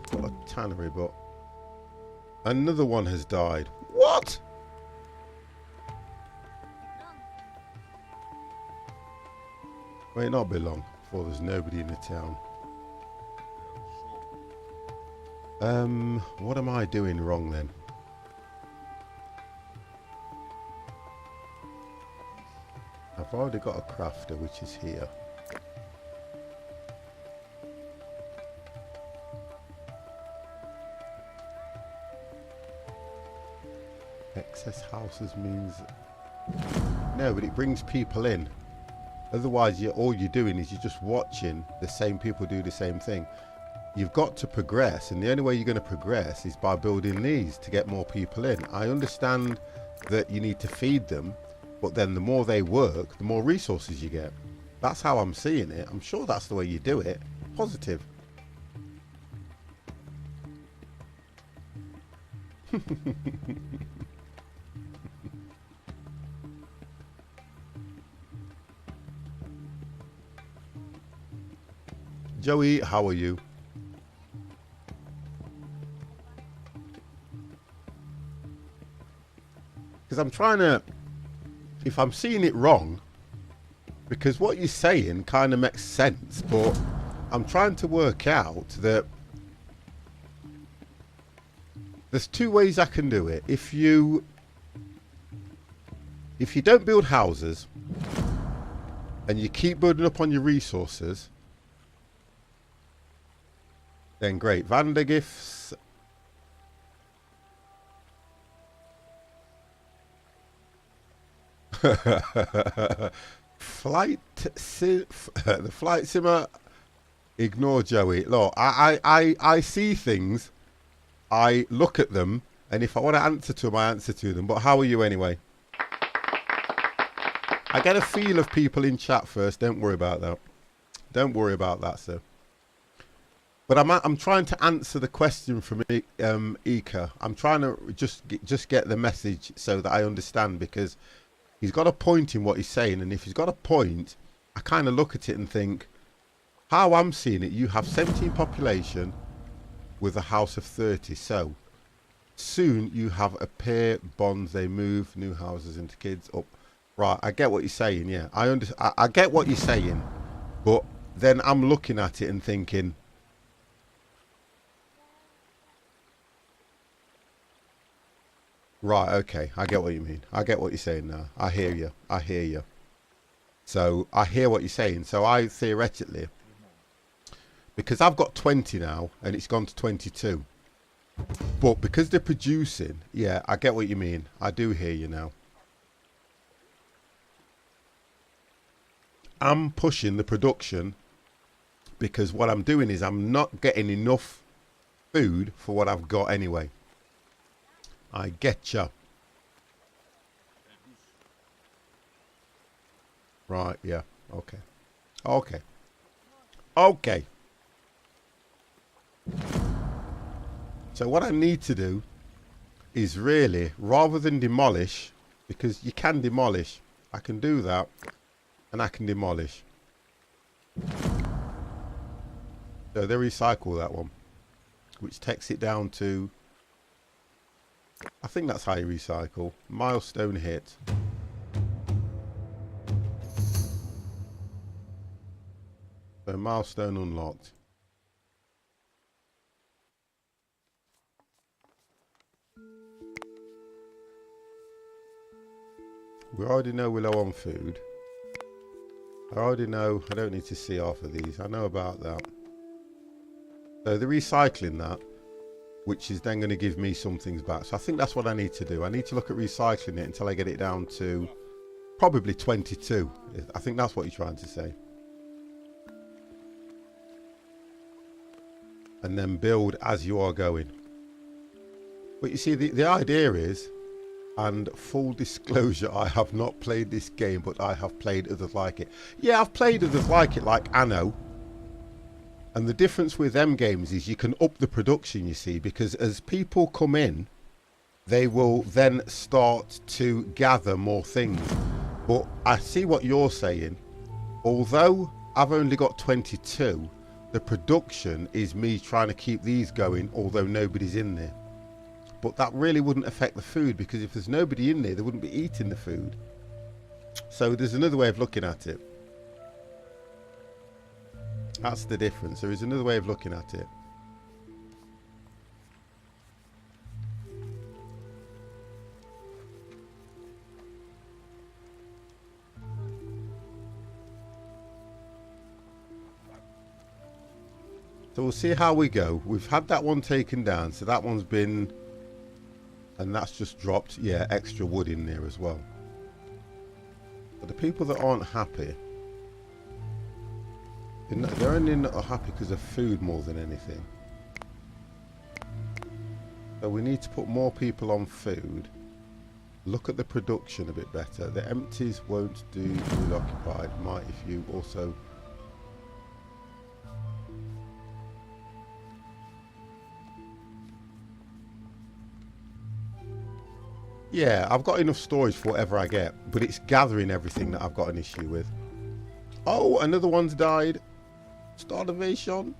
I've got a tannery, but another one has died. What? May not be long before there's nobody in the town. What am I doing wrong then? I've already got a crafter, which is here. Excess houses means... No, but it brings people in. Otherwise, all you're doing is you're just watching the same people do the same thing. You've got to progress, and the only way you're going to progress is by building these to get more people in. I understand that you need to feed them, but then the more they work, the more resources you get. That's how I'm seeing it. I'm sure that's the way you do it. Positive. Joey, how are you? Because I'm trying to, if I'm seeing it wrong, because what you're saying kind of makes sense, but I'm trying to work out that there's two ways I can do it. If you don't build houses and you keep building up on your resources, then great. Vander gifts. The flight simmer. Ignore Joey. Look, I see things, I look at them, and if I want to answer to them, I answer to them. But how are you anyway? I get a feel of people in chat first. Don't worry about that. Don't worry about that, sir. But I'm trying to answer the question from Ika. I'm trying to just get the message so that I understand, because he's got a point in what he's saying, and if he's got a point, I kind of look at it and think, how I'm seeing it, you have 17 population with a house of 30. So soon you have a pair bonds. They move new houses into kids up. Right, I get what you're saying. Yeah, I get what you're saying, but then I'm looking at it and thinking, right, okay, I get what you mean. I get what you're saying now. I hear you. I hear you. So I hear what you're saying. So I theoretically, because I've got 20 now and it's gone to 22, but because they're producing, yeah, I get what you mean. I do hear you now. I'm pushing the production because what I'm doing is I'm not getting enough food for what I've got anyway. I get ya. Right, yeah. Okay. Okay. Okay. So what I need to do is really, rather than demolish, because you can demolish, I can do that, and I can demolish. So they recycle that one, which takes it down to, I think that's how you recycle. Milestone hit. So milestone unlocked. We already know we're low on food. I already know I don't need to see half of these. I know about that. So the recycling that which is then going to give me some things back. So I think that's what I need to do. I need to look at recycling it until I get it down to probably 22. I think that's what you're trying to say. And then build as you are going. But you see, the idea is, and full disclosure, I have not played this game, but I have played others like it. Yeah, I've played others like it, like Anno. And the difference with them games is you can up the production, you see, because as people come in, they will then start to gather more things. But I see what you're saying. Although I've only got 22, the production is me trying to keep these going, although nobody's in there. But that really wouldn't affect the food, because if there's nobody in there, they wouldn't be eating the food. So there's another way of looking at it. That's the difference. There is another way of looking at it. So we'll see how we go. We've had that one taken down, so that one's been, and that's just dropped, yeah, extra wood in there as well. But the people that aren't happy, they're only not happy because of food more than anything. So we need to put more people on food. Look at the production a bit better. The empties won't do food occupied. Might if you also... Yeah, I've got enough storage for whatever I get, but it's gathering everything that I've got an issue with. Oh, another one's died. Starvation.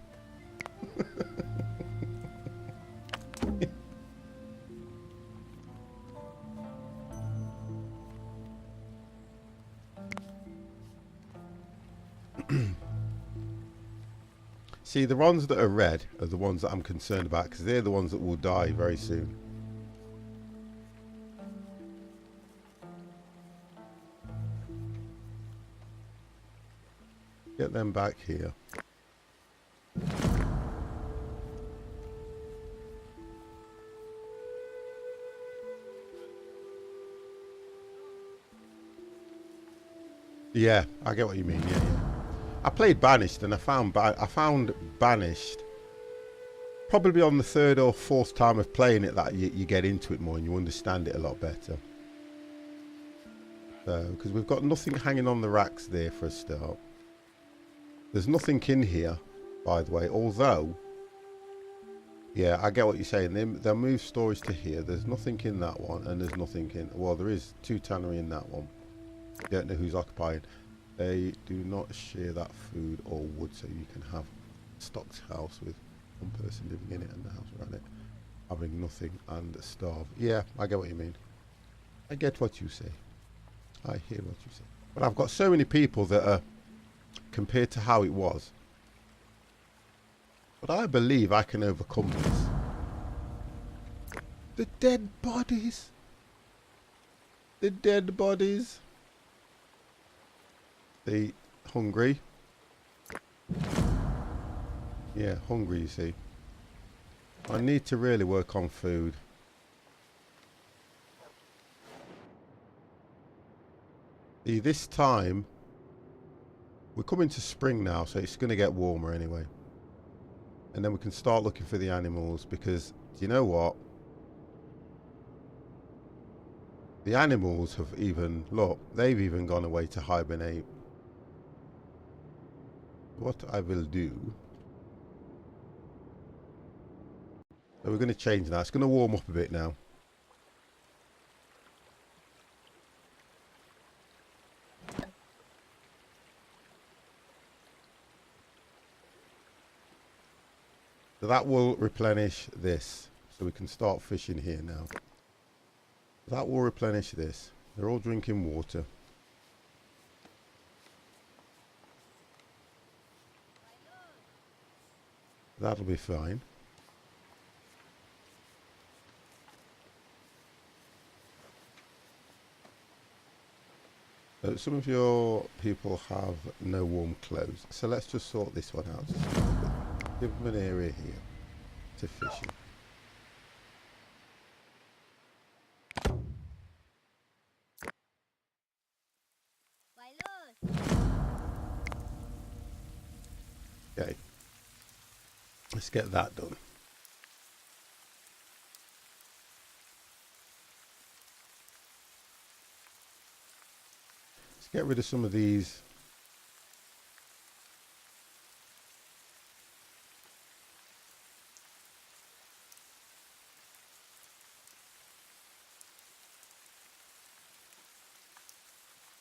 See, the ones that are red are the ones that I'm concerned about, because they're the ones that will die very soon. Get them back here. Yeah, I get what you mean. Yeah. I played Banished, and I found Banished probably on the third or fourth time of playing it that you get into it more and you understand it a lot better. So, because we've got nothing hanging on the racks there for a start. There's nothing in here, by the way, although, yeah, I get what you're saying. They'll move storage to here. There's nothing in that one, and there's nothing in, well, there is 2 tannery in that one. Don't know who's occupying. They do not share that food or wood, so you can have a stocked house with one person living in it and the house around it, having nothing and starve. Yeah, I get what you mean. I get what you say. I hear what you say. But I've got so many people that are, compared to how it was. But I believe I can overcome this. The dead bodies. The dead bodies. The hungry. Yeah, hungry, you see. I need to really work on food. See, this time, we're coming to spring now, so it's going to get warmer anyway. And then we can start looking for the animals, because, do you know what? The animals have even, look, they've even gone away to hibernate. What I will do, so we're going to change that. It's going to warm up a bit now. So that will replenish this, so we can start fishing here now. That will replenish this. They're all drinking water. That'll be fine. So some of your people have no warm clothes. So let's just sort this one out. Give them an area here to fish in. Okay. Let's get that done. Let's get rid of some of these.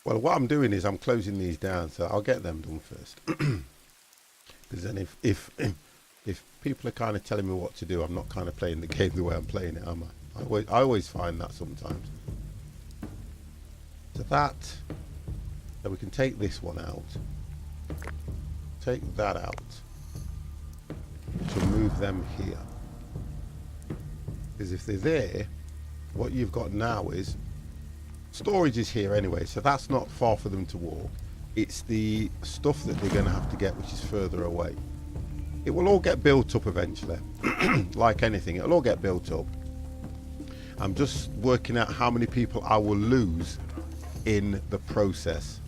Well, what I'm doing is I'm closing these down, so I'll get them done first. Because then if people are kind of telling me what to do, I'm not kind of playing the game the way I'm playing it, am I? I always find that sometimes. So that, so we can take this one out. Take that out. To move them here. Because if they're there, what you've got now is storage is here anyway, so that's not far for them to walk. It's the stuff that they're going to have to get which is further away. It will all get built up eventually. Like anything, it'll all get built up. I'm just working out how many people I will lose in the process,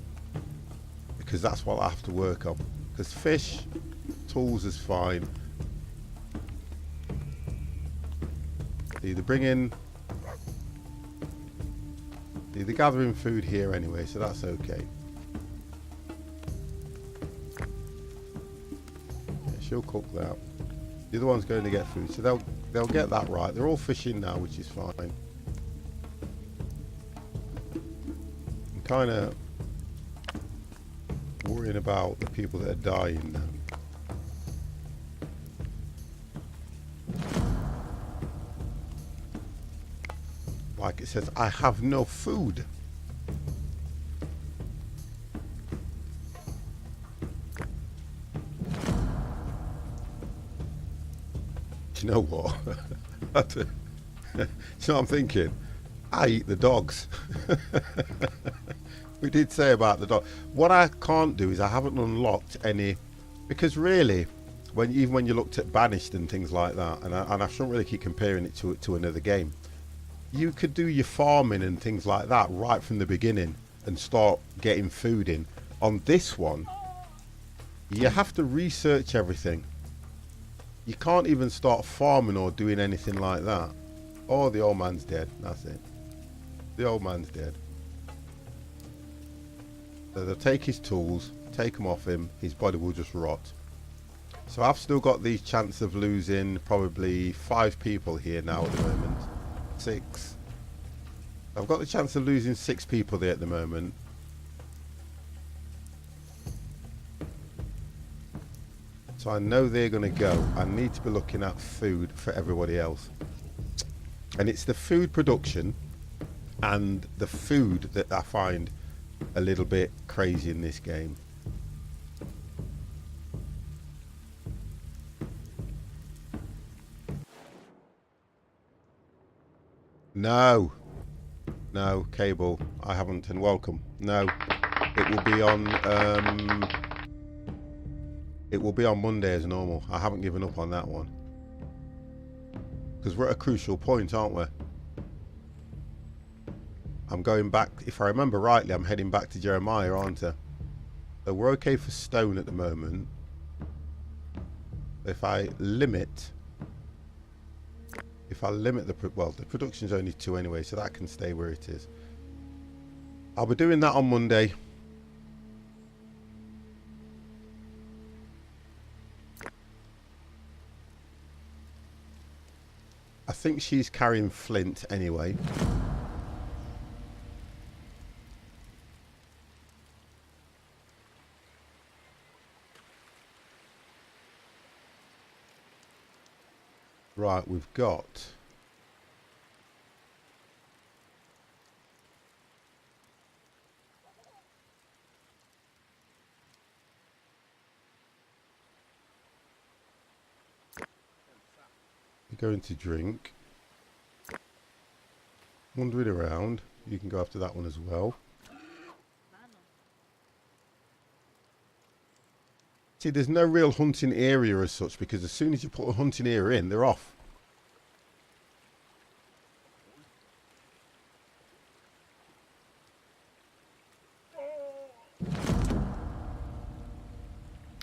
because that's what I have to work on. Because fish, tools is fine. Either bring in, either gathering food here anyway, so that's okay. Yeah, she'll cook that. The other one's going to get food, so they'll get that right. They're all fishing now, which is fine. I'm kind of worrying about the people that are dying now. Like it says, I have no food. Do you know what? Do you know what I'm thinking? I eat the dogs. We did say about the dog. What I can't do is I haven't unlocked any, because really, even when you looked at Banished and things like that, and I shouldn't really keep comparing it to another game. You could do your farming and things like that right from the beginning and start getting food in. On this one, you have to research everything. You can't even start farming or doing anything like that. Oh, the old man's dead. That's it. The old man's dead. So they'll take his tools, take them off him, his body will just rot. So I've still got the chance of losing probably 5 people here now at the moment. 6. I've got the chance of losing 6 people there at the moment. So I know they're going to go. I need to be looking at food for everybody else. And it's the food production and the food that I find a little bit crazy in this game. No, cable, I haven't, and welcome. No, it will be on Monday as normal. I haven't given up on that one, because we're at a crucial point, aren't we? I'm going back, if I remember rightly, I'm heading back to Jeremiah, aren't I? So we're okay for stone at the moment. If I limit the production's only 2 anyway, so that can stay where it is. I'll be doing that on Monday. I think she's carrying flint anyway. Right, we've got you're going to drink. Wandering around. You can go after that one as well. See, there's no real hunting area as such, because as soon as you put a hunting area in, they're off.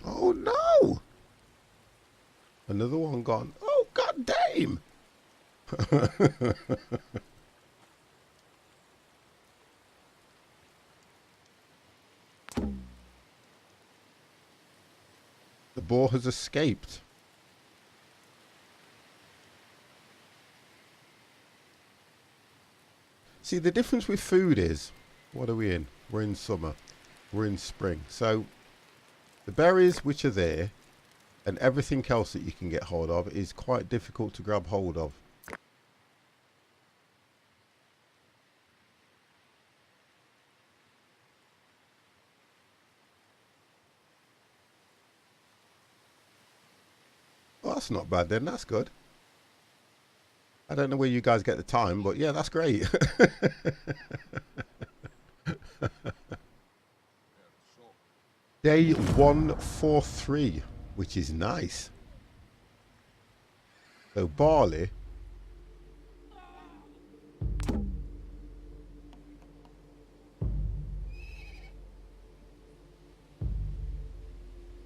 Oh no! Another one gone. Oh, god damn! The boar has escaped. See, the difference with food is, what are we in? We're in summer. We're in spring. So the berries which are there and everything else that you can get hold of is quite difficult to grab hold of. Well, that's not bad then. That's good. I don't know where you guys get the time, but yeah, that's great. Day 143, which is nice. So barley.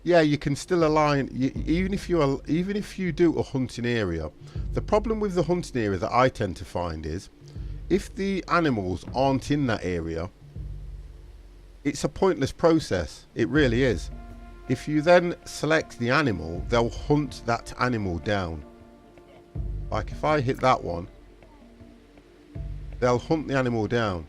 Yeah, you can still align, even if you do a hunting area. The problem with the hunting area that I tend to find is, if the animals aren't in that area, it's a pointless process. It really is. If you then select the animal, they'll hunt that animal down. Like if I hit that one, they'll hunt the animal down.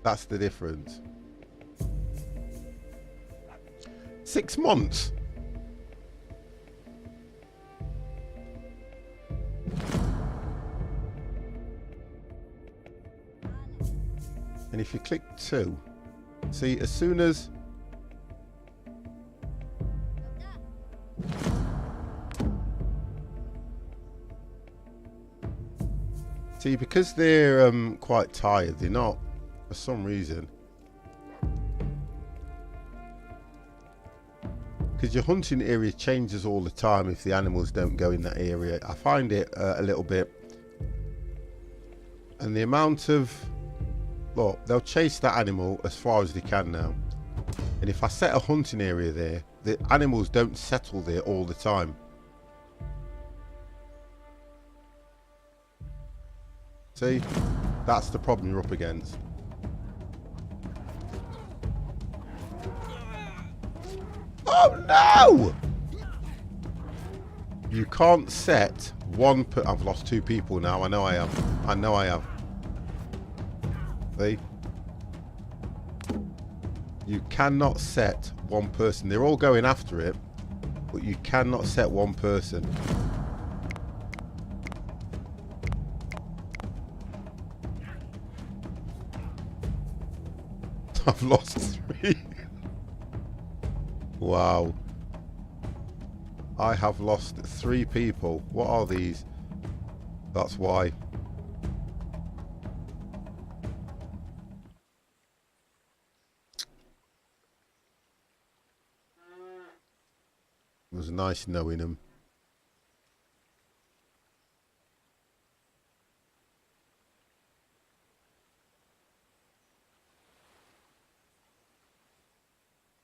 That's the difference. 6 months. And if you click 2, see, as soon as see, because they're quite tired, they're not, for some reason, because your hunting area changes all the time if the animals don't go in that area. I find it a little bit, and the amount of, look, they'll chase that animal as far as they can now, and if I set a hunting area there, the animals don't settle there all the time. See, that's the problem you're up against. Oh no! You can't set one per... I've lost 2 people now. I know I have. I know I have. See? You cannot set one person. They're all going after it, but you cannot set one person. I've lost 3. Wow. I have lost 3 people. What are these? That's why. It was nice knowing them.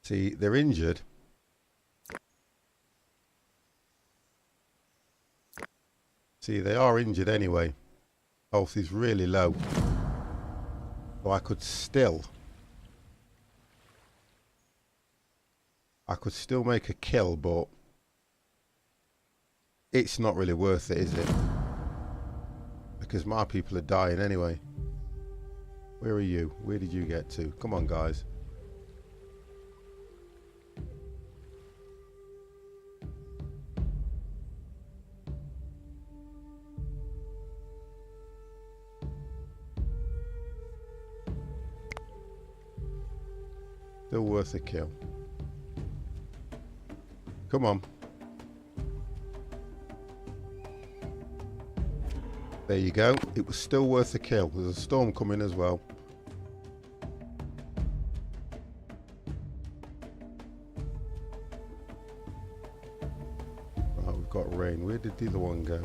See, they're injured. See, they are injured anyway. Health is really low. So I could still make a kill, but it's not really worth it, is it? Because my people are dying anyway. Where are you? Where did you get to? Come on, guys. Still worth a kill. Come on. There you go. It was still worth a kill. There's a storm coming as well. Right, we've got rain. Where did the other one go?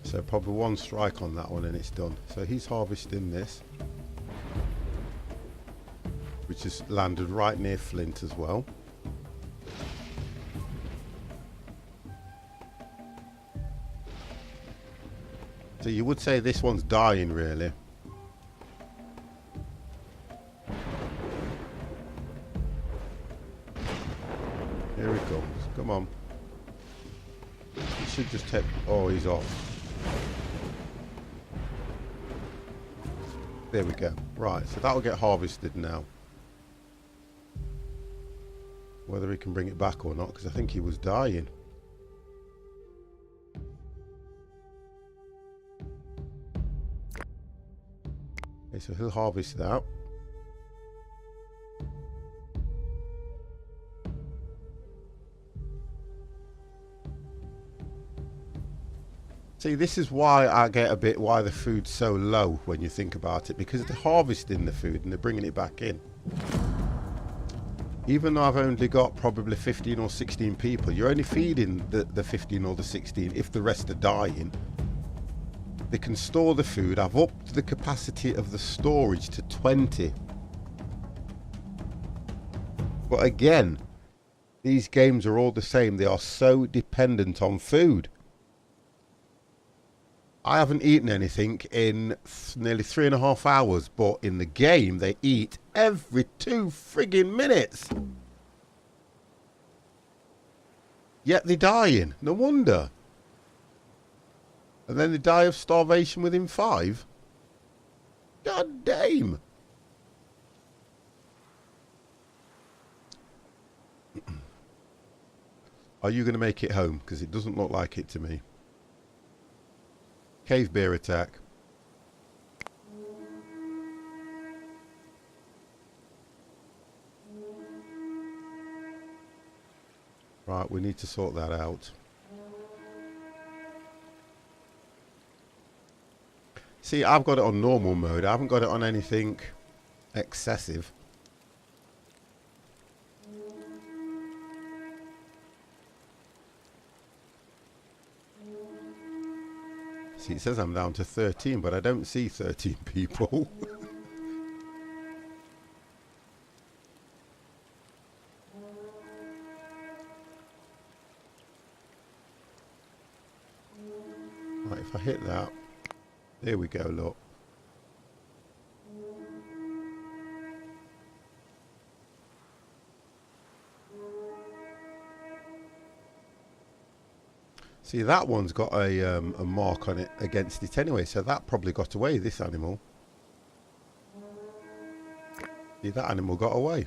So probably one strike on that one and it's done. So he's harvesting this, which has landed right near Flint as well. So you would say this one's dying, really. Here he comes. Come on. He should just take... Oh, he's off. There we go. Right, so that'll get harvested now. Whether he can bring it back or not, because I think he was dying. Okay, so he'll harvest that. See, this is why I get a bit why the food's so low when you think about it, because they're harvesting the food and they're bringing it back in. Even though I've only got probably 15 or 16 people, you're only feeding the 15 or the 16 if the rest are dying. They can store the food. I've upped the capacity of the storage to 20. But again, these games are all the same. They are so dependent on food. I haven't eaten anything in nearly 3.5 hours, but in the game they eat every 2 friggin' minutes. Yet they're dying. No wonder. And then they die of starvation within 5. God damn. Are you going to make it home? Because it doesn't look like it to me. Cave bear attack. Right, we need to sort that out. See, I've got it on normal mode. I haven't got it on anything excessive. See, it says I'm down to 13, but I don't see 13 people. Right, if I hit that, there we go, look. See, that one's got a mark on it against it anyway, so that probably got away, this animal. See, that animal got away.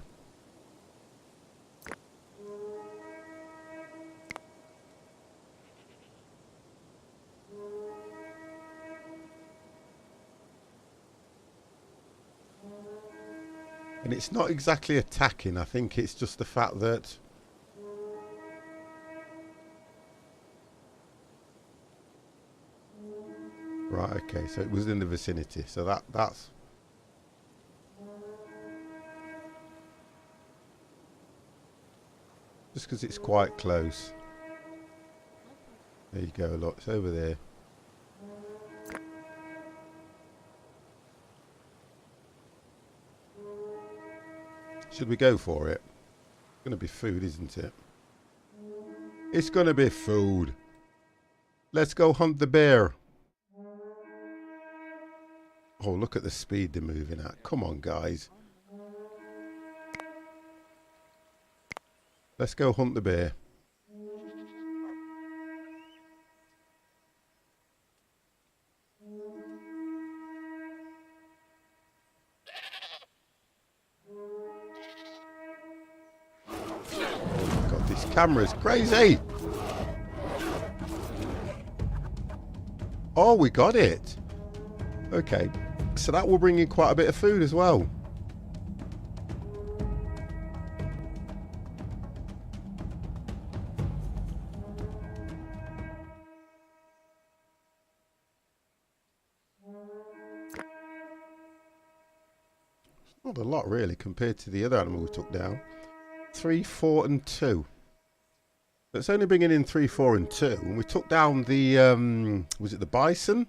And it's not exactly attacking, I think it's just the fact that... Right, okay, so it was in the vicinity, so that's... Just because it's quite close. There you go, look, it's over there. Should we go for it? It's going to be food, isn't it? It's going to be food. Let's go hunt the bear. Oh, look at the speed they're moving at. Come on, guys. Let's go hunt the bear. Oh my God, this camera's crazy. Oh, we got it. Okay, so that will bring in quite a bit of food as well. Not a lot really compared to the other animal we took down. 3, 4 and 2. It's only bringing in 3, 4 and 2. And we took down the, was it the bison?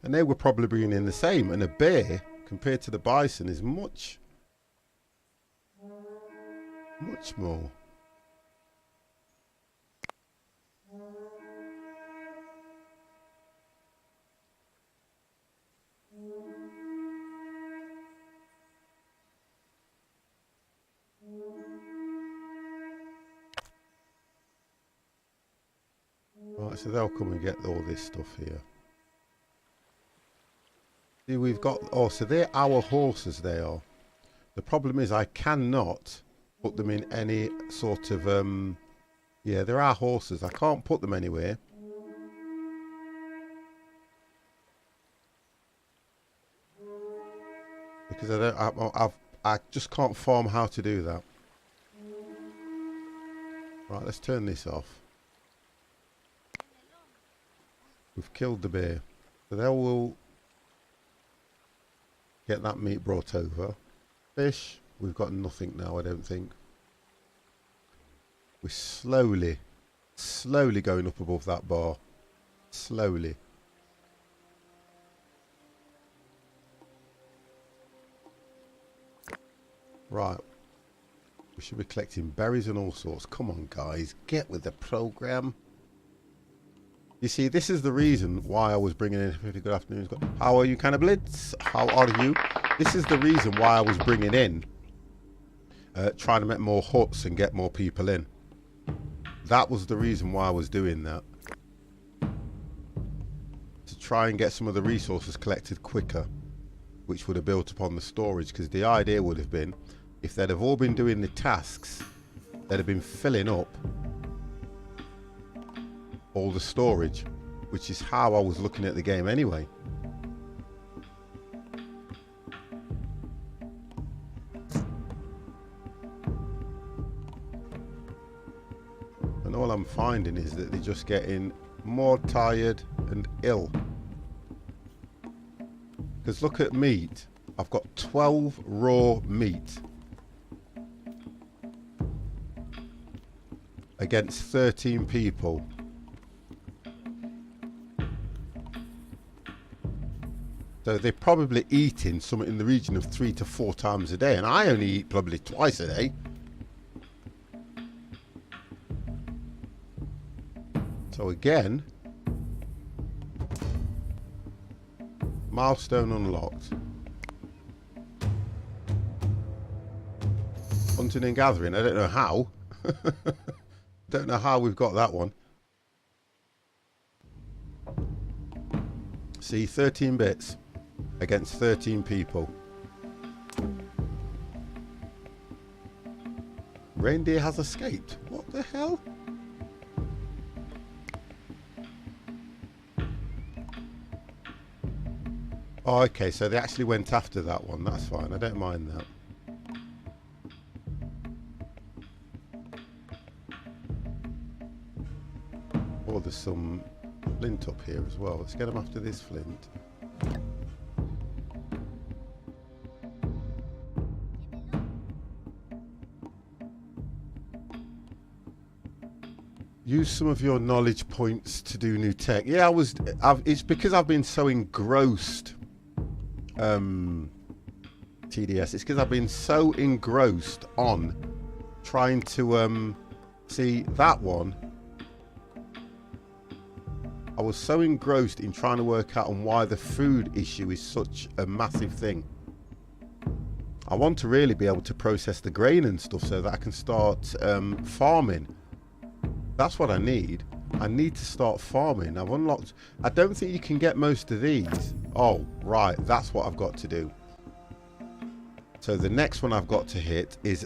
And they were probably bringing in the same. And a bear, compared to the bison, is much more. Right, so they'll come and get all this stuff here. See, we've got, oh, so they're our horses, they are. The problem is I cannot put them in any sort of, yeah, there are horses. I can't put them anywhere. Because I just can't farm how to do that. Right, let's turn this off. We've killed the bear. So they will get that meat brought over. Fish, we've got nothing now, I don't think. We're slowly going up above that bar. Slowly. Right. We should be collecting berries and all sorts. Come on, guys. Get with the program. You see, this is the reason why I was bringing in... Good afternoon. How are you, Canniblitz? How are you? This is the reason why I was bringing in... trying to make more huts and get more people in. That was the reason why I was doing that. To try and get some of the resources collected quicker. Which would have built upon the storage. Because the idea would have been... If they'd have all been doing the tasks... They'd have been filling up... all the storage, which is how I was looking at the game anyway. And all I'm finding is that they're just getting more tired and ill. Because look at meat. I've got 12 raw meat against 13 people. So they're probably eating something in the region of 3 to 4 times a day. And I only eat probably twice a day. So again, milestone unlocked. Hunting and gathering. I don't know how. Don't know how we've got that one. See, 13 bits. Against 13 people. Reindeer has escaped. What the hell? Oh, okay, so they actually went after that one. That's fine. I don't mind that. Oh, there's some flint up here as well. Let's get them after this flint. Use some of your knowledge points to do new tech. Yeah, it's because I've been so engrossed. TDS. It's because I've been so engrossed on trying to see that one. I was so engrossed in trying to work out on why the food issue is such a massive thing. I want to really be able to process the grain and stuff so that I can start farming. That's what I need. I need to start farming. I've unlocked... I don't think you can get most of these. Oh, right. That's what I've got to do. So the next one I've got to hit is...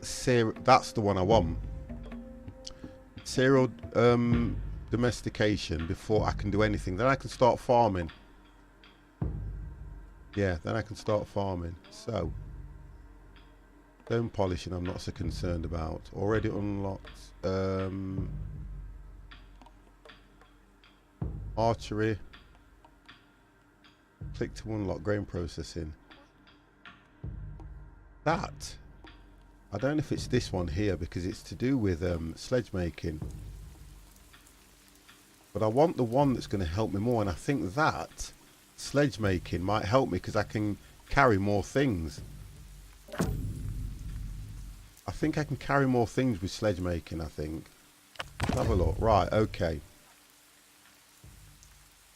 That's the one I want. Cereal domestication before I can do anything. Then I can start farming. Yeah, then I can start farming. So... Stone polishing I'm not so concerned about. Already unlocked. Archery. Click to unlock grain processing. That. I don't know if it's this one here because it's to do with sledge making. But I want the one that's going to help me more, and I think that sledge making might help me because I can carry more things. I think I can carry more things with sledge making, I think. Let's have a look. Right, okay.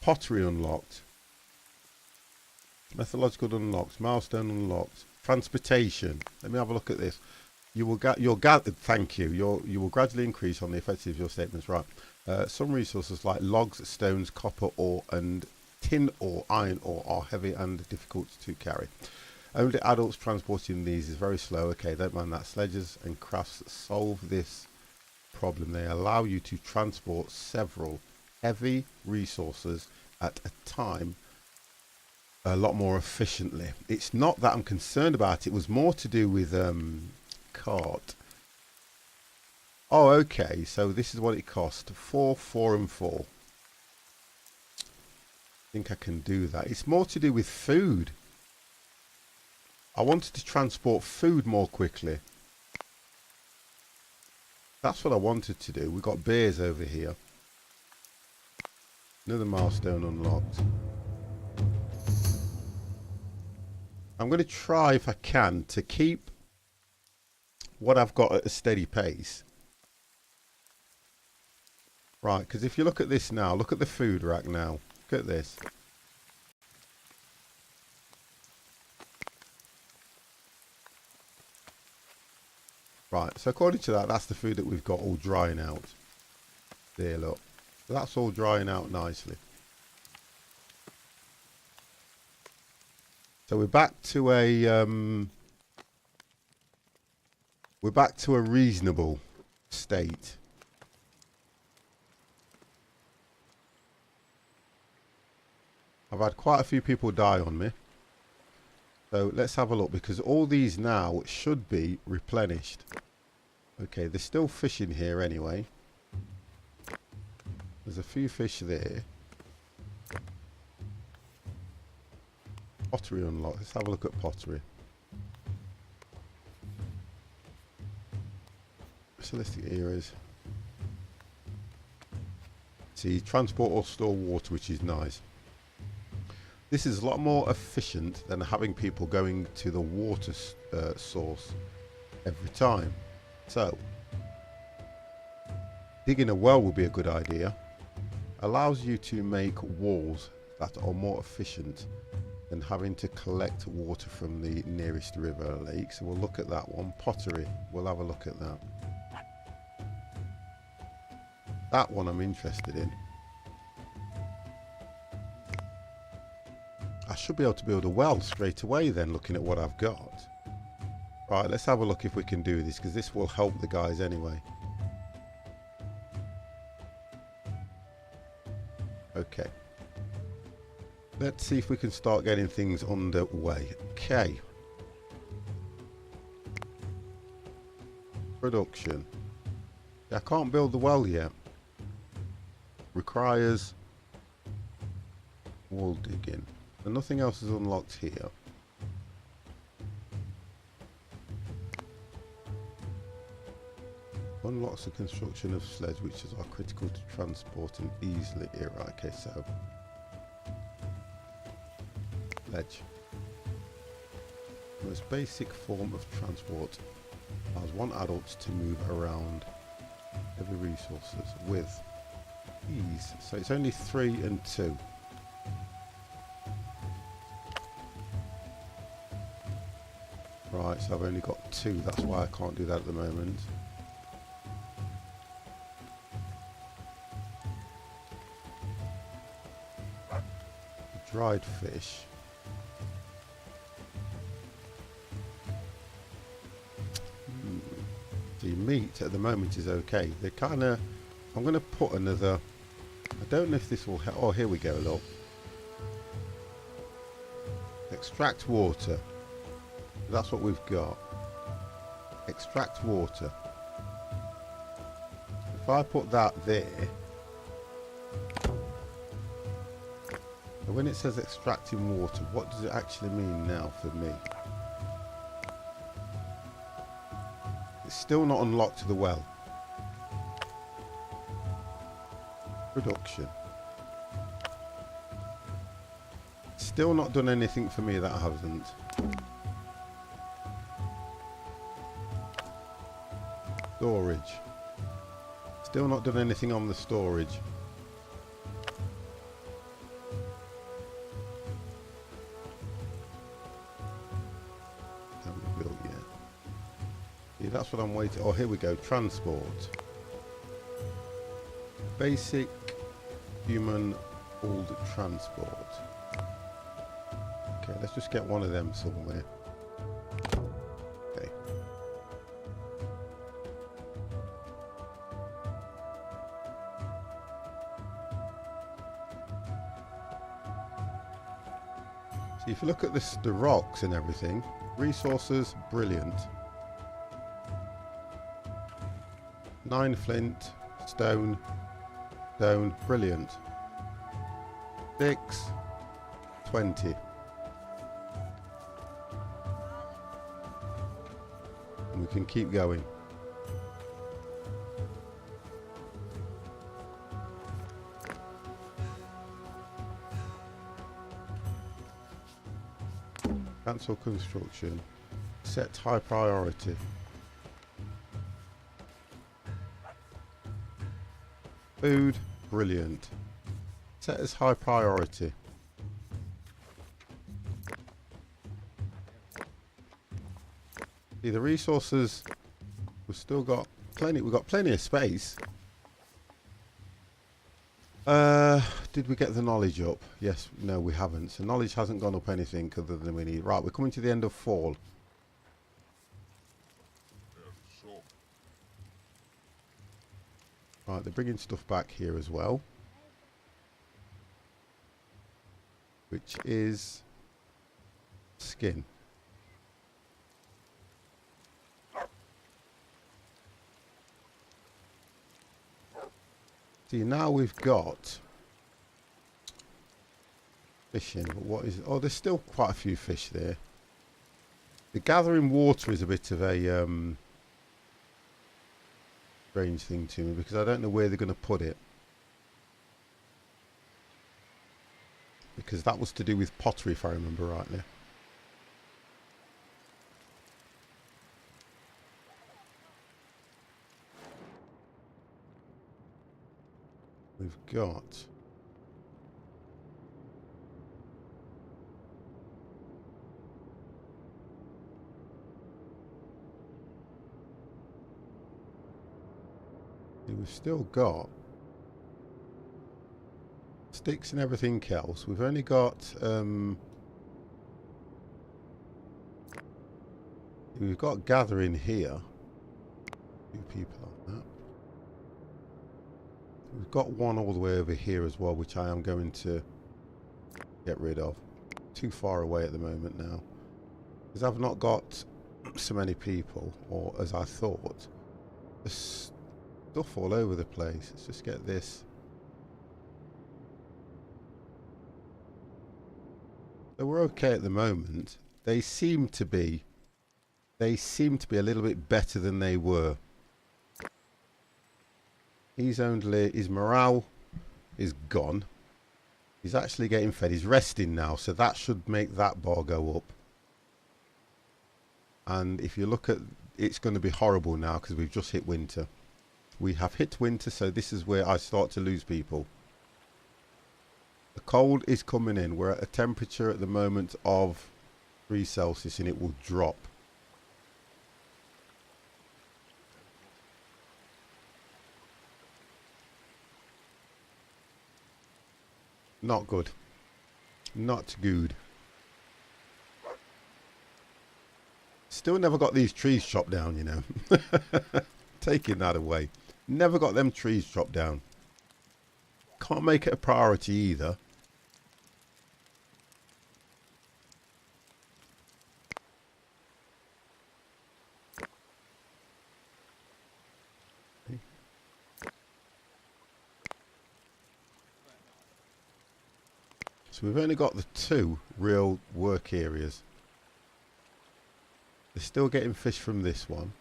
Pottery unlocked. Methodological unlocked. Milestone unlocked. Transportation. Let me have a look at this. You will thank you. You will gradually increase on the effectiveness of your statements. Right. Some resources like logs, stones, copper ore, and tin ore, iron ore are heavy and difficult to carry. Only adults transporting these is very slow. Okay, don't mind that. Sledges and crafts solve this problem. They allow you to transport several heavy resources at a time a lot more efficiently. It's not that I'm concerned about it. It was more to do with cart. Oh, okay. So this is what it cost. 4, 4, and 4. I think I can do that. It's more to do with food. I wanted to transport food more quickly. That's what I wanted to do. We've got bears over here. Another milestone unlocked. I'm going to try, if I can, to keep what I've got at a steady pace. Right, because if you look at this now, look at the food rack now. Look at this. Right, so according to that, that's the food that we've got all drying out. There, look. So that's all drying out nicely. So we're back to a reasonable state. I've had quite a few people die on me. So let's have a look, because all these now should be replenished. Okay, there's still fish in here anyway. There's a few fish there. Pottery unlocked. Let's have a look at pottery. Celestic eras. See, transport or store water, which is nice. This is a lot more efficient than having people going to the water source every time. So, digging a well would be a good idea. Allows you to make walls that are more efficient than having to collect water from the nearest river or lake. So we'll look at that one. Pottery, we'll have a look at that. That one I'm interested in. I should be able to build a well straight away then, looking at what I've got. Right, let's have a look if we can do this, because this will help the guys anyway. Okay. Let's see if we can start getting things underway. Okay. Production. I can't build the well yet. Requires wall digging. And nothing else is unlocked here. Unlocks the construction of sledge, which is critical to transporting easily here. Right, okay, so sledge. Most basic form of transport allows one adult to move around heavy resources with ease. So it's only 3 and 2. Right, so I've only got 2, that's why I can't do that at the moment. Dried fish. The meat at the moment is okay. They're kind of... I'm going to put another... I don't know if this will help. Oh, here we go, look. Extract water. That's what we've got. Extract water. If I put that there, and when it says extracting water, what does it actually mean now for me? It's still not unlocked to the well. Production. Still not done anything for me that hasn't. Storage. Still not done anything on the storage. Haven't built yet. Yeah, that's what I'm waiting. Oh, here we go. Transport. Basic human hauled transport. Okay, let's just get one of them somewhere. Okay. See, if you look at this, the rocks and everything, resources, brilliant. 9 flint, stone, brilliant. 6, 20. And we can keep going. Cancel construction. Set high priority. Food, brilliant. Set as high priority. See, the resources, we've still got plenty. We've got plenty of space. Did we get the knowledge up? Yes, no, we haven't. So knowledge hasn't gone up anything other than we need. Right, we're coming to the end of fall. Right, they're bringing stuff back here as well, which is skin. See, now we've got fishing, but what is it? Oh, there's still quite a few fish there. The gathering water is a bit of a strange thing to me because I don't know where they're going to put it. Because that was to do with pottery, if I remember rightly. We've got we've still got sticks and everything else. We've only got we've got gathering here. 2 people on that. We've got one all the way over here as well, which I am going to get rid of. Too far away at the moment now. Because I've not got so many people, or as I thought. There's stuff all over the place. Let's just get this. So we're okay at the moment. They seem to be a little bit better than they were. His morale is gone. He's actually getting fed. He's resting now, so that should make that bar go up. And if you look at, it's going to be horrible now because we've just hit winter. We have hit winter, so this is where I start to lose people. The cold is coming in. We're at a temperature at the moment of 3 Celsius and it will drop. Not good. Not good. Still never got these trees chopped down, you know. Taking that away. Never got them trees chopped down. Can't make it a priority either. So we've only got the 2 real work areas. They're still getting fish from this one.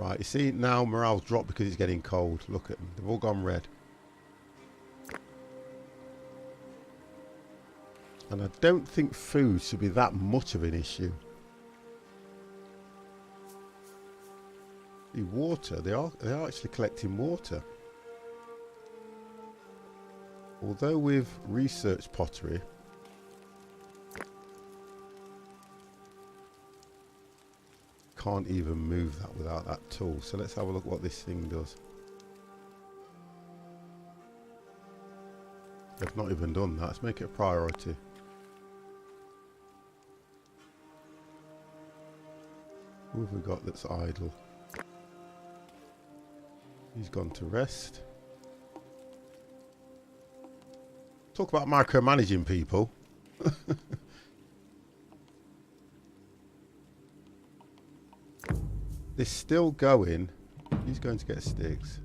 Right, you see now morale's dropped because it's getting cold. Look at them, they've all gone red. And I don't think food should be that much of an issue. The water, they are actually collecting water. Although with research pottery, can't even move that without that tool. So let's have a look what this thing does. They've not even done that. Let's make it a priority. Who have we got that's idle? He's gone to rest. Talk about micromanaging people. They're still going. He's going to get sticks.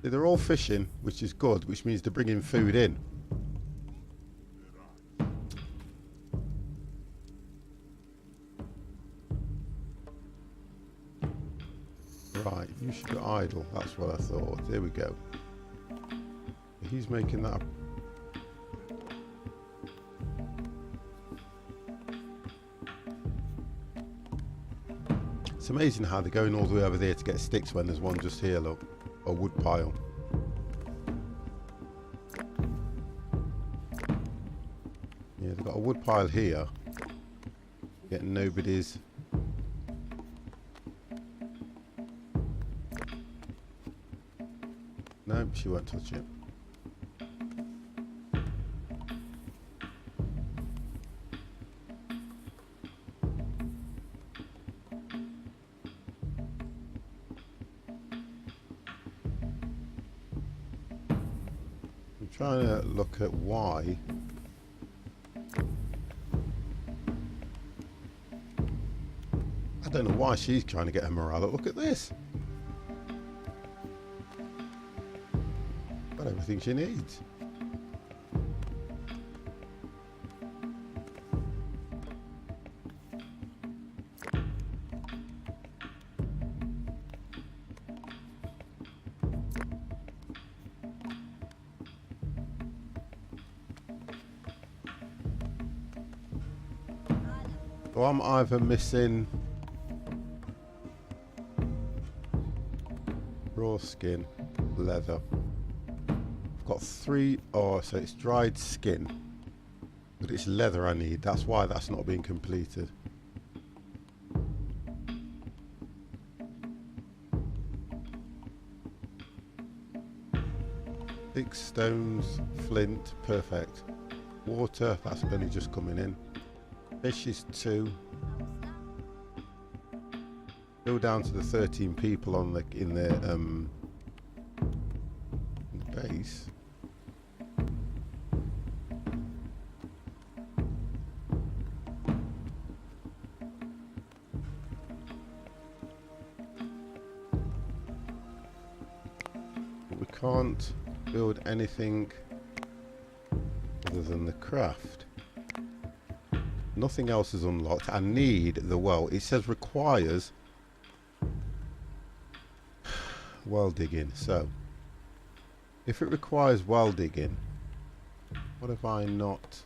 They're all fishing, which is good, which means they're bringing food in. Right, you should go idle. That's what I thought. There we go. He's making that. It's amazing how they're going all the way over there to get sticks when there's one just here, look. A wood pile. Yeah, they've got a wood pile here. Yet nobody's. No, she won't touch it. I'm trying to look at why. I don't know why she's trying to get her morale up. Look at this. Got everything she needs. So I'm either missing raw skin, leather. I've got 3, oh, so it's dried skin, but it's leather I need. That's why that's not being completed. Thick stones, flint, perfect. Water, that's only just coming in. Fish is 2. Go down to the 13 people on the in the base. But we can't build anything other than the craft. Nothing else is unlocked. I need the well. It says requires well digging. So if it requires well digging, what have I not?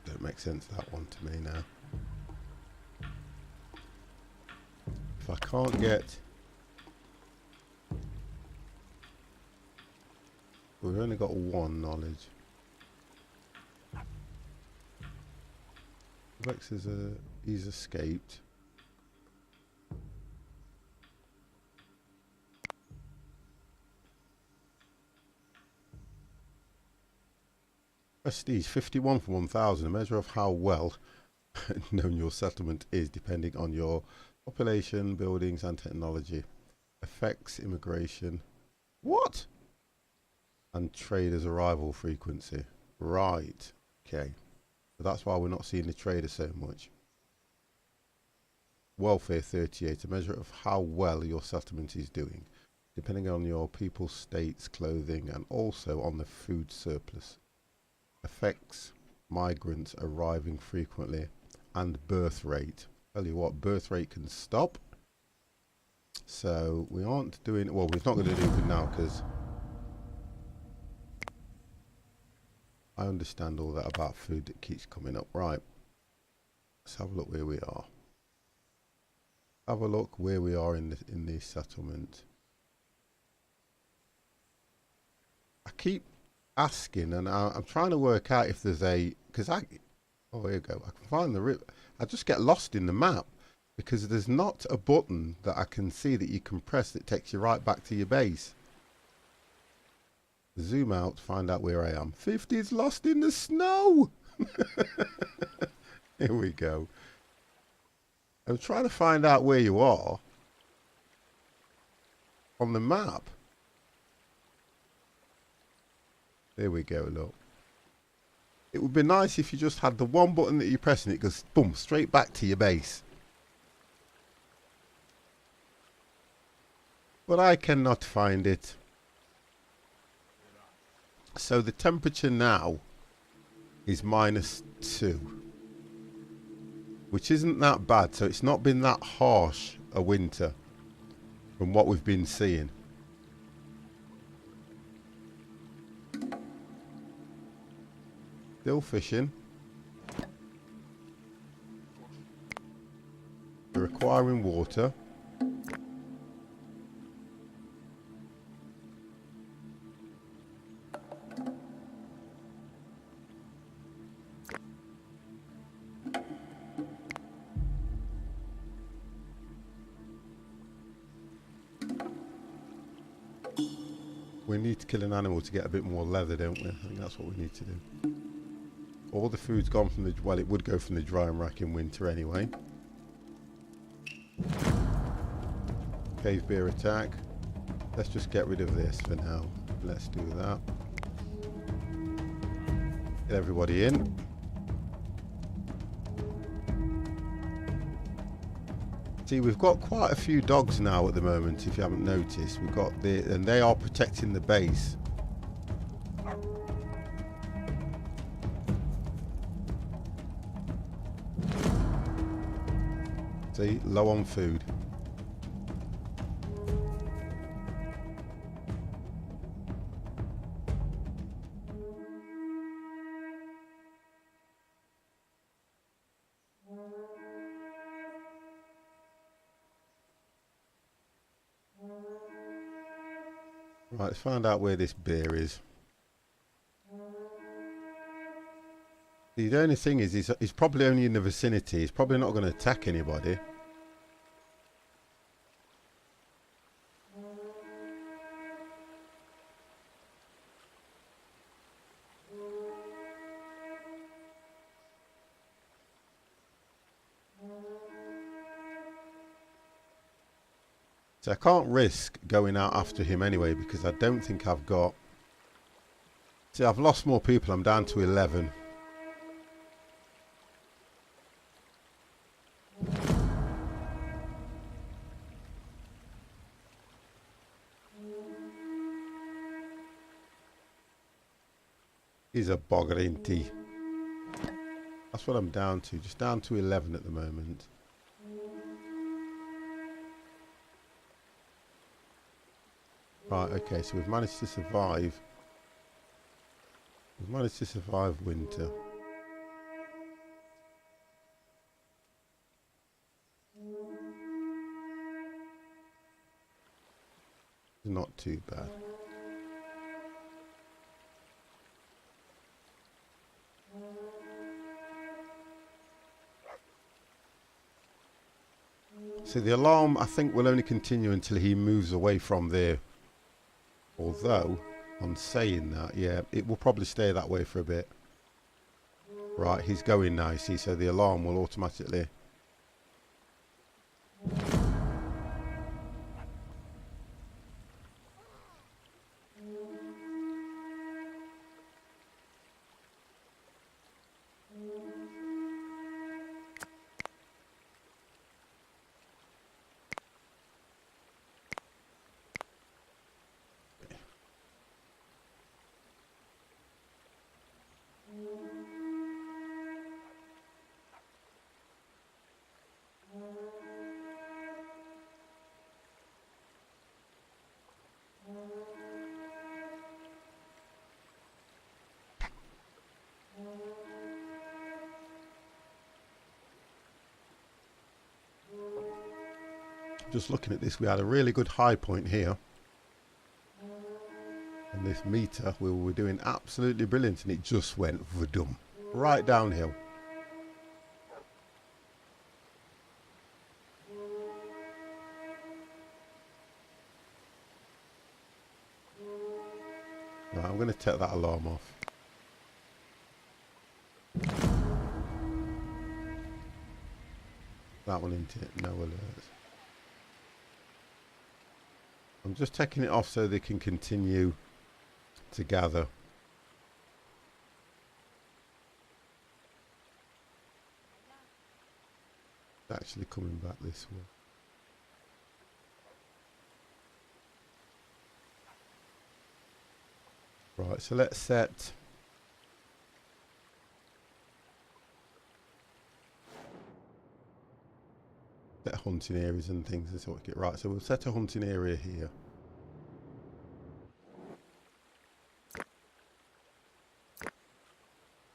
Don't make sense, that one to me now. If I can't get, we've only got 1 knowledge. Rex is he's escaped. Prestige 51 from 1000, a measure of how well known your settlement is depending on your population, buildings and technology. Affects immigration. What? And traders' arrival frequency. Right. Okay. So that's why we're not seeing the trader so much. welfare 38, a measure of how well your settlement is doing, depending on your people's states, clothing, and also on the food surplus. Affects migrants arriving frequently and birth rate. Tell you what, birth rate can stop. So we aren't doing, well, we're not going to do it now because I understand all that about food that keeps coming up. Right, let's have a look where we are. Have a look where we are in the settlement. I keep asking, and I'm trying to work out if there's a, because oh, here you go. I can find the rip. I just get lost in the map because there's not a button that I can see that you can press that takes you right back to your base. Zoom out, find out where I am. 50's lost in the snow. Here we go. I'm trying to find out where you are on the map. There we go, look. It would be nice if you just had the one button that you're pressing, it goes boom, straight back to your base. But I cannot find it. So the temperature now is -2. Which isn't that bad, so it's not been that harsh a winter from what we've been seeing. Still fishing. They're requiring water. We need to kill an animal to get a bit more leather, don't we? I think that's what we need to do. All the food's gone from the, well, it would go from the drying rack in winter anyway. Cave bear attack. Let's just get rid of this for now. Let's do that. Get everybody in. See, we've got quite a few dogs now at the moment, if you haven't noticed. We've got and they are protecting the base. See, low on food. Right, let's find out where this bear is. The only thing is, he's probably only in the vicinity. He's probably not going to attack anybody. So I can't risk going out after him anyway because I don't think I've got... See, I've lost more people. I'm down to 11. He's a bogger, ain't he? That's what I'm down to. Just down to 11 at the moment. Right, okay, so we've managed to survive. We've managed to survive winter. Not too bad. So the alarm, I think, will only continue until he moves away from there. Although, on saying that, yeah, it will probably stay that way for a bit. Right, he's going now, you see, so the alarm will automatically... Just looking at this, we had a really good high point here. And this meter, we were doing absolutely brilliant, and it just went vadum. Right downhill. Right, I'm going to take that alarm off. That one into it, no alerts. I'm just taking it off so they can continue to gather. Actually coming back this way. Right, so let's set hunting areas and things and sort of get right. So we'll set a hunting area here.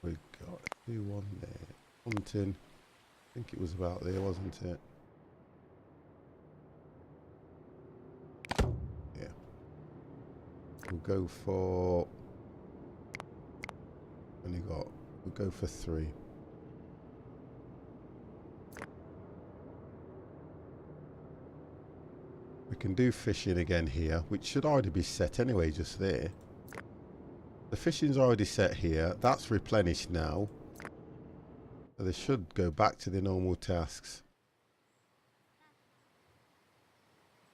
We've got one there. Hunting. I think it was about there, wasn't it? Yeah. We'll go for. We'll go for 3. We can do fishing again here, which should already be set anyway, just there. The fishing's already set here. That's replenished now. So they should go back to the normal tasks.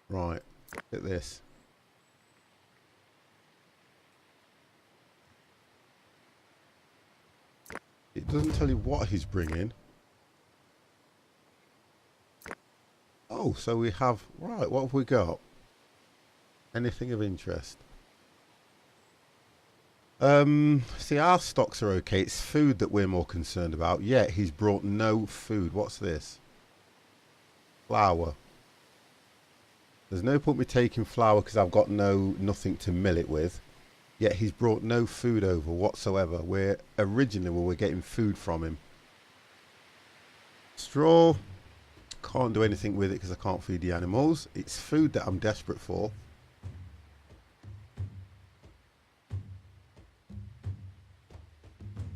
Right, look at this. It doesn't tell you what he's bringing. Oh, so we have... Right, what have we got? Anything of interest? See, our stocks are okay. It's food that we're more concerned about. Yeah, he's brought no food. What's this? Flour. There's no point me taking flour because I've got nothing to mill it with. Yet he's brought no food over whatsoever. Originally we were getting food from him. Straw. Can't do anything with it because I can't feed the animals. It's food that I'm desperate for.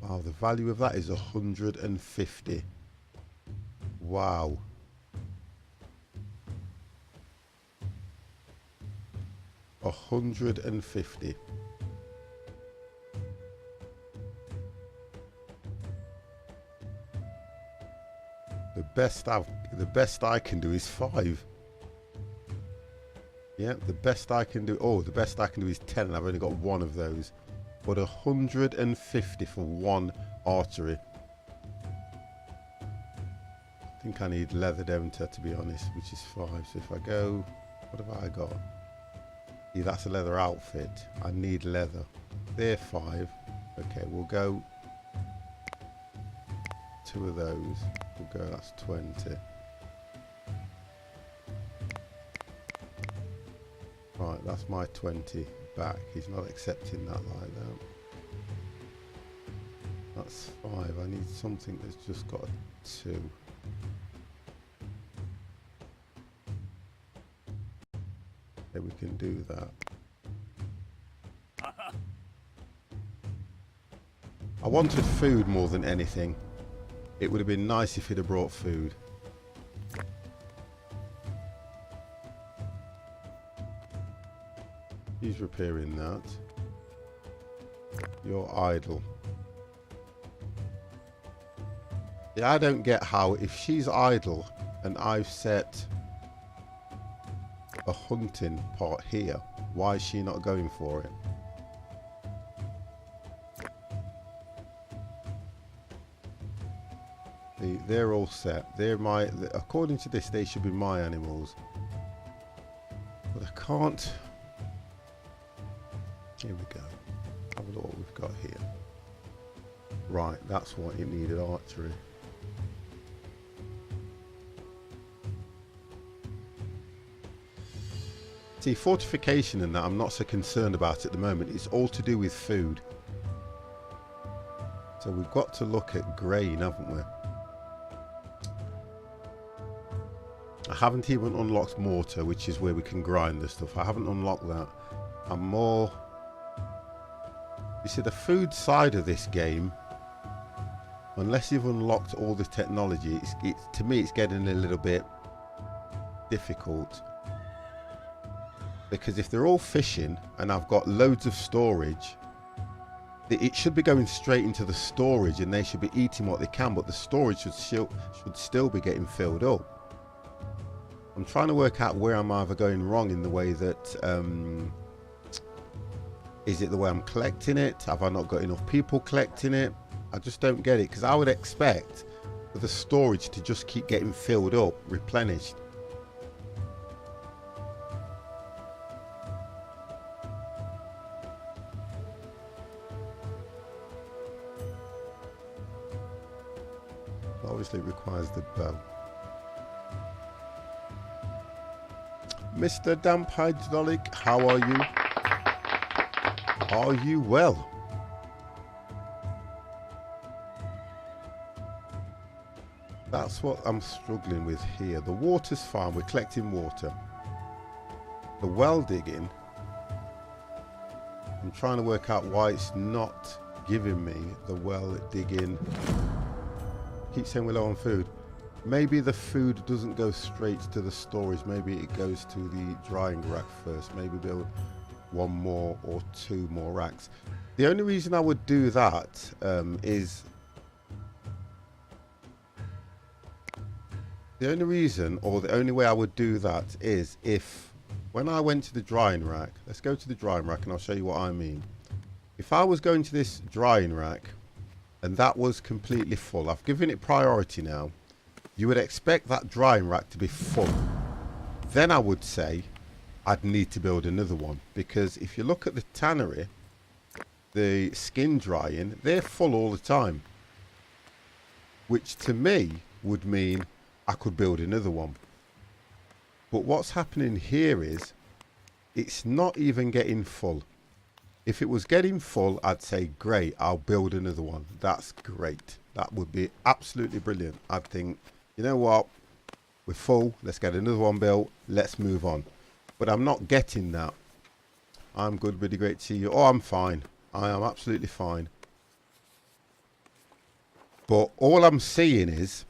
Wow, the value of that is 150. Wow. $150. The best I can do is 5. Yeah, the best I can do. Oh, the best I can do is 10, and I've only got 1 of those. But 150 for 1 artery. I think I need leather, don't I, to be honest, which is 5. So if I go, what have I got? Yeah, that's a leather outfit. I need leather. They're 5. Okay, we'll go 2 of those. We'll go, that's 20. Right, that's my 20 back. He's not accepting that like that. That's 5. I need something that's just got a 2. Okay, we can do that. I wanted food more than anything. It would have been nice if he'd have brought food. He's repairing that. You're idle. Yeah, I don't get how, if she's idle and I've set a hunting part here, why is she not going for it? They're all set. According to this, they should be my animals. But I can't. Here we go. Have a look what we've got here. Right, that's what it needed, archery. See, fortification and that I'm not so concerned about at the moment. It's all to do with food. So we've got to look at grain, haven't we? I haven't even unlocked mortar, which is where we can grind the stuff. I haven't unlocked that. I'm more... You see, the food side of this game, unless you've unlocked all the technology, to me it's getting a little bit difficult. Because if they're all fishing and I've got loads of storage, it should be going straight into the storage and they should be eating what they can, but the storage should still be getting filled up. I'm trying to work out where I'm either going wrong in the way that... is it the way I'm collecting it? Have I not got enough people collecting it? I just don't get it, because I would expect for the storage to just keep getting filled up, replenished. Obviously it requires the bow. Mr. Damp Hydraulic, how are you? Are you well? That's what I'm struggling with here. The water's fine, we're collecting water. The well digging, I'm trying to work out why it's not giving me the well digging. Keep saying we're low on food. Maybe the food doesn't go straight to the storage. Maybe it goes to the drying rack first. Maybe build one more or two more racks. The only reason I would do that is... The only reason, or the only way I would do that is if, when I went to the drying rack, let's go to the drying rack and I'll show you what I mean. If I was going to this drying rack and that was completely full, I've given it priority now, you would expect that drying rack to be full. Then I would say I'd need to build another one, because if you look at the tannery, the skin drying, they're full all the time, which to me would mean I could build another one. But what's happening here is it's not even getting full. If it was getting full, I'd say great, I'll build another one. That's great. That would be absolutely brilliant. I'd think, you know what, we're full, let's get another one built, let's move on. But I'm not getting that. I'm good, really great to see you. Oh, I'm fine. I am absolutely fine. But all I'm seeing is,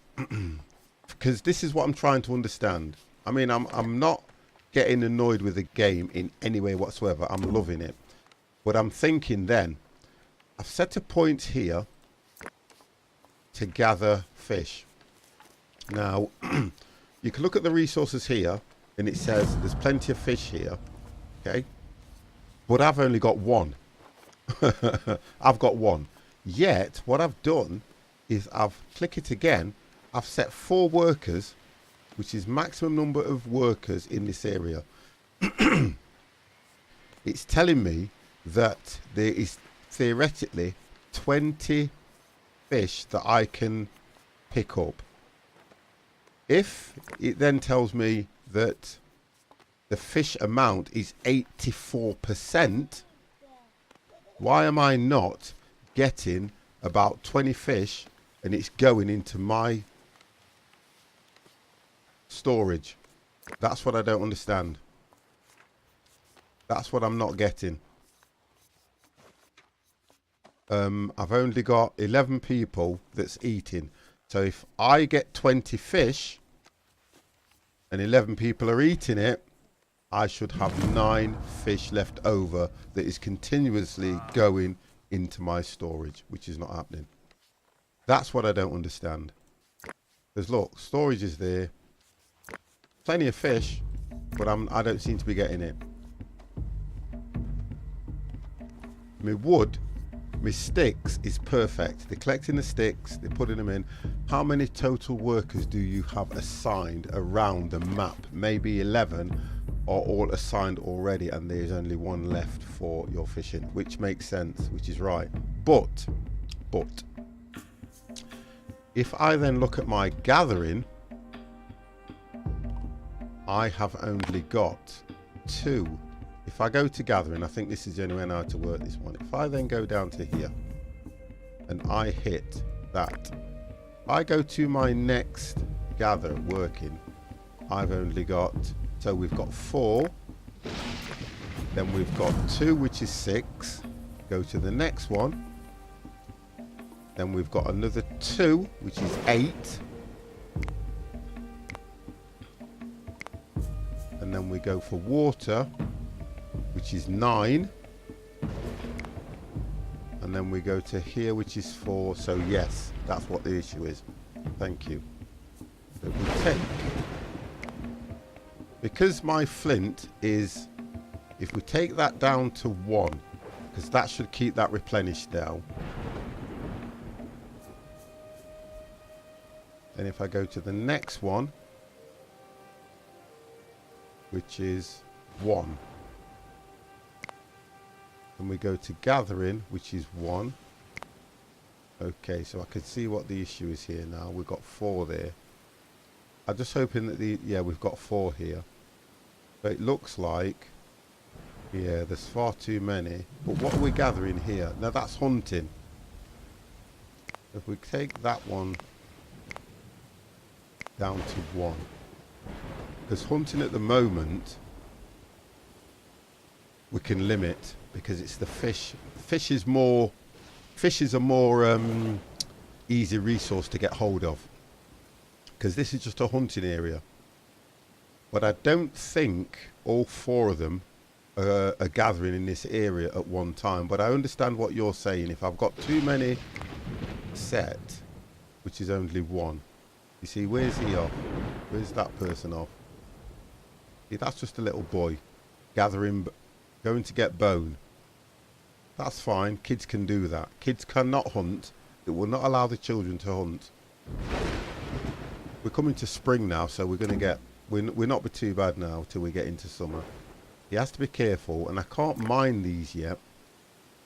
because this is what I'm trying to understand. I mean, I'm not getting annoyed with the game in any way whatsoever. I'm loving it. But I'm thinking then, I've set a point here to gather fish. Now, you can look at the resources here, and it says there's plenty of fish here, okay? But I've only got one. I've got one. Yet, what I've done is I've clicked it again. I've set 4 workers, which is maximum number of workers in this area. It's telling me that there is theoretically 20 fish that I can pick up. If it then tells me that the fish amount is 84%, why am I not getting about 20 fish and it's going into my storage? That's what I don't understand. That's what I'm not getting. I've only got 11 people that's eating. So if I get 20 fish and 11 people are eating it, I should have 9 fish left over that is continuously going into my storage, which is not happening. That's what I don't understand. Because look, storage is there. Plenty of fish, but I don't seem to be getting it. My wood, my sticks is perfect. They're collecting the sticks, they're putting them in. How many total workers do you have assigned around the map? Maybe 11 are all assigned already, and there's only 1 left for your fishing, which makes sense, which is right. But if I then look at my gathering, I have only got 2. If I go to gathering, I think this is the only way now to work this one. If I then go down to here and I hit that, if I go to my next gather working, I've only got, so we've got 4. Then we've got 2, which is 6. Go to the next one. Then we've got another 2, which is 8. And then we go for water, which is 9. And then we go to here, which is 4. So yes, that's what the issue is. Thank you. So we take, because my flint is, if we take that down to 1, because that should keep that replenished now. Then if I go to the next one, which is 1. And we go to gathering, which is 1. Okay, so I can see what the issue is here now. We've got 4 there. I'm just hoping that yeah, we've got 4 here. But it looks like, yeah, there's far too many. But what are we gathering here? Now that's hunting. If we take that one down to 1. Because hunting at the moment, we can limit, because it's the fish. Fish is a more easy resource to get hold of, because this is just a hunting area. But I don't think all 4 of them are gathering in this area at one time. But I understand what you're saying. If I've got too many set, which is only 1. You see, where's he off? Where's that person off? See, that's just a little boy gathering, going to get bone. That's fine. Kids can do that. Kids cannot hunt. It will not allow the children to hunt. We're coming to spring now, so we're going to get, we're not be too bad now till we get into summer. He has to be careful, and I can't mine these yet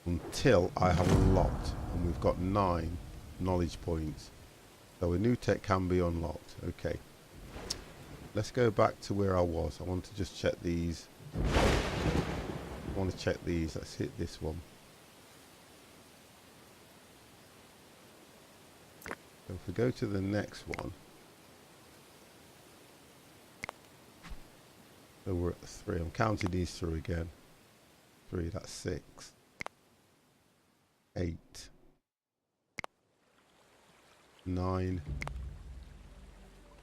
until I have unlocked, and we've got 9 knowledge points. So a new tech can be unlocked. Okay. Let's go back to where I was. I want to just check these. I want to check these. Let's hit this one. So if we go to the next one. So we're at 3. I'm counting these through again. 3, that's 6. 8. 9.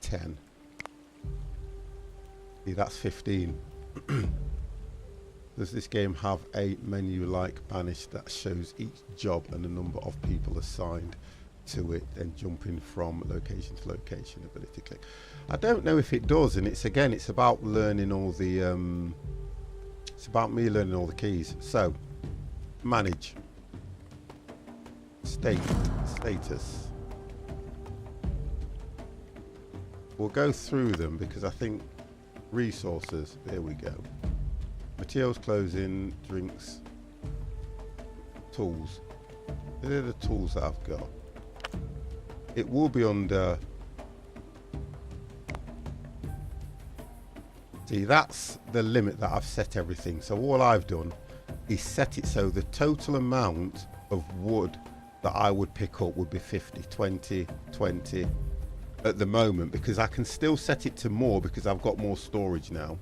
10. See, that's 15. Does this game have a menu like Banish that shows each job and the number of people assigned to it, and jumping from location to location, ability to click? I don't know if it does, and it's again, it's about learning all the it's about me learning all the keys. So manage, status. We'll go through them because I think resources, there we go. Materials, clothing, drinks, tools. They're the tools that I've got. It will be under, see, that's the limit that I've set everything. So all I've done is set it so the total amount of wood that I would pick up would be 50, 20, 20 at the moment, because I can still set it to more because I've got more storage now.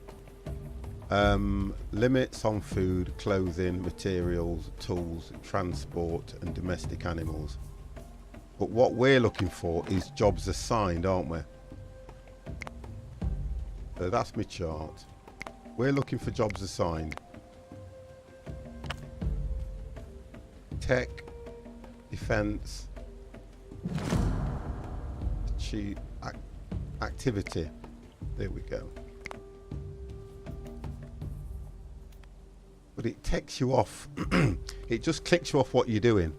Limits on food, clothing, materials, tools, transport and domestic animals. But what we're looking for is jobs assigned, aren't we? So that's my chart. We're looking for jobs assigned. Tech, defense, activity. There we go. But it takes you off. It just clicks you off what you're doing.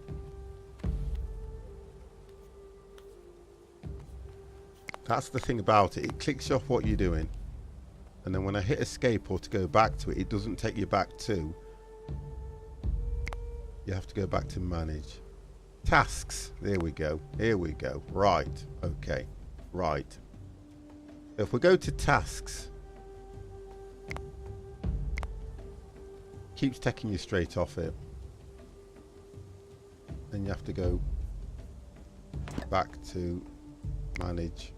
That's the thing about it. It clicks you off what you're doing. And then when I hit escape or to go back to it, it doesn't take you back to. You have to go back to manage. Tasks. There we go. Here we go. Right. Okay. Right. If we go to tasks, keeps taking you straight off it. Then you have to go back to manage.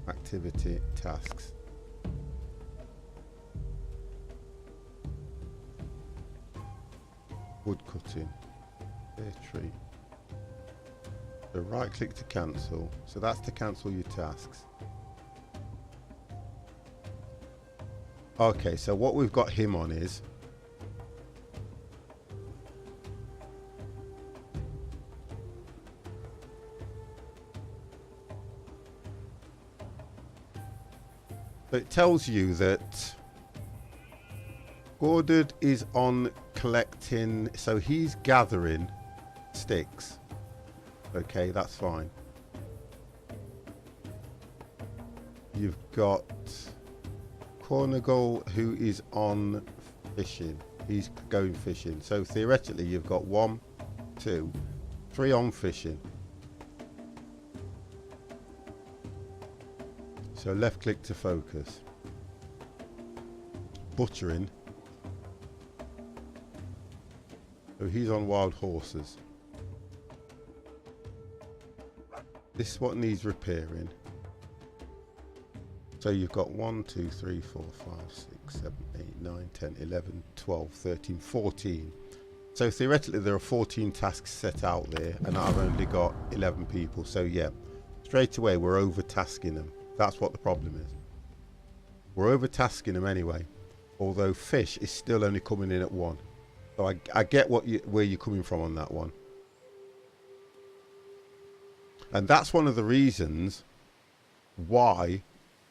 Activity, tasks. Wood cutting. Clear tree. So right click to cancel. So that's to cancel your tasks. Okay, so what we've got him on is it tells you that Gordon is on collecting, so he's gathering sticks. Okay, that's fine. You've got Cornigal who is on fishing. He's going fishing. So theoretically you've got 1, 2, 3 on fishing. So left click to focus. Butchering. So he's on wild horses. This is what needs repairing. So you've got 1, 2, 3, 4, 5, 6, 7, 8, 9, 10, 11, 12, 13, 14. So theoretically there are 14 tasks set out there and I've only got 11 people. So yeah, straight away we're over-tasking them. That's what the problem is. We're over-tasking them anyway. Although fish is still only coming in at 1. So I get where you're coming from on that one. And that's one of the reasons why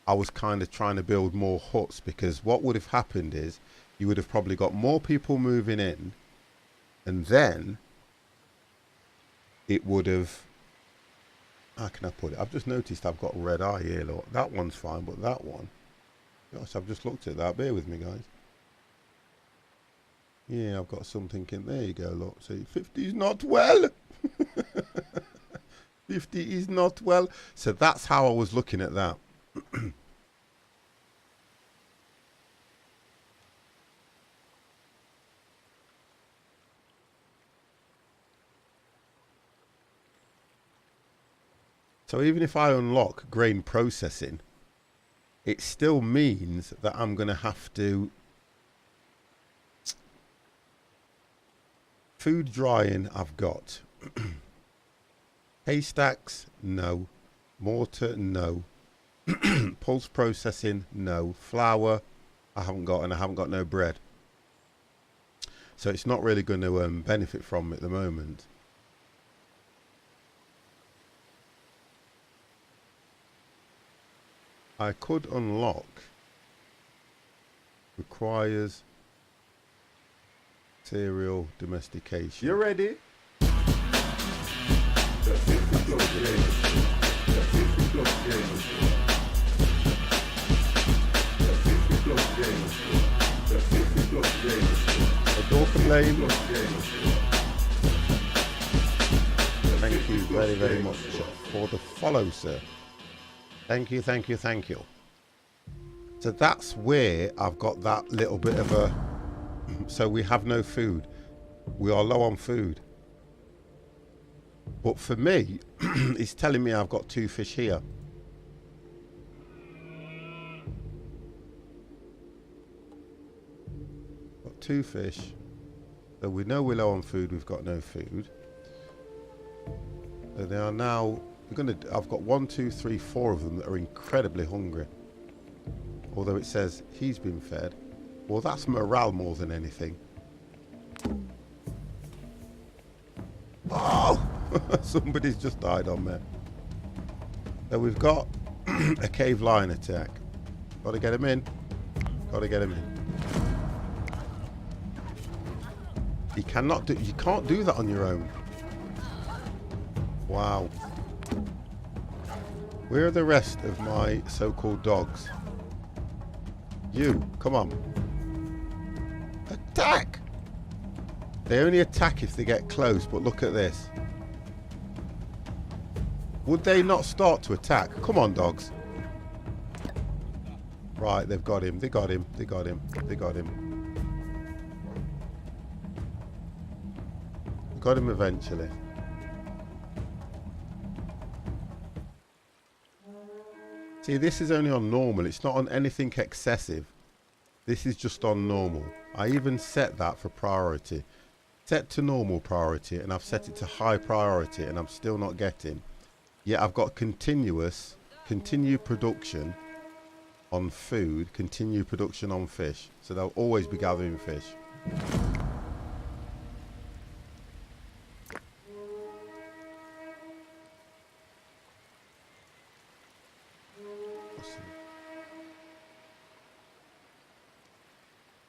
I was kind of trying to build more huts, because what would have happened is you would have probably got more people moving in, and then it would have, how can I put it? I've just noticed I've got a red eye here, look. That one's fine, but that one, gosh, I've just looked at that. Bear with me, guys. Yeah, I've got something in there. You go, look. See, 50 is not well. 50 is not well. So that's how I was looking at that. So even if I unlock grain processing, it still means that I'm going to have to food drying. I've got haystacks, no. Mortar, no. Pulse processing, no. Flour, I haven't got, and I haven't got no bread. So it's not really going to benefit from it at the moment. I could unlock. Requires cereal domestication. You ready? Dorcan Lane. Thank you very, very much for the follow, sir. Thank you, thank you, thank you. So that's where I've got that little bit of a... So we have no food. We are low on food. But for me, it's telling me I've got 2 fish here. Got 2 fish. So we know we're low on food. We've got no food. So they are now... I've got 1, 2, 3, 4 of them that are incredibly hungry. Although it says he's been fed. Well, that's morale more than anything. Oh! Somebody's just died on me. So we've got a cave lion attack. Got to get him in. Got to get him in. You cannot do... You can't do that on your own. Wow. Where are the rest of my so-called dogs? You, come on. Attack! They only attack if they get close, but look at this. Would they not start to attack? Come on, dogs. Right, they've got him. They got him. They got him. They got him. Got him eventually. See, this is only on normal. It's not on anything excessive. This is just on normal. I even set that for priority. Set to normal priority, and I've set it to high priority, and I'm still not getting. Yet I've got continue production on food, continue production on fish. So they'll always be gathering fish.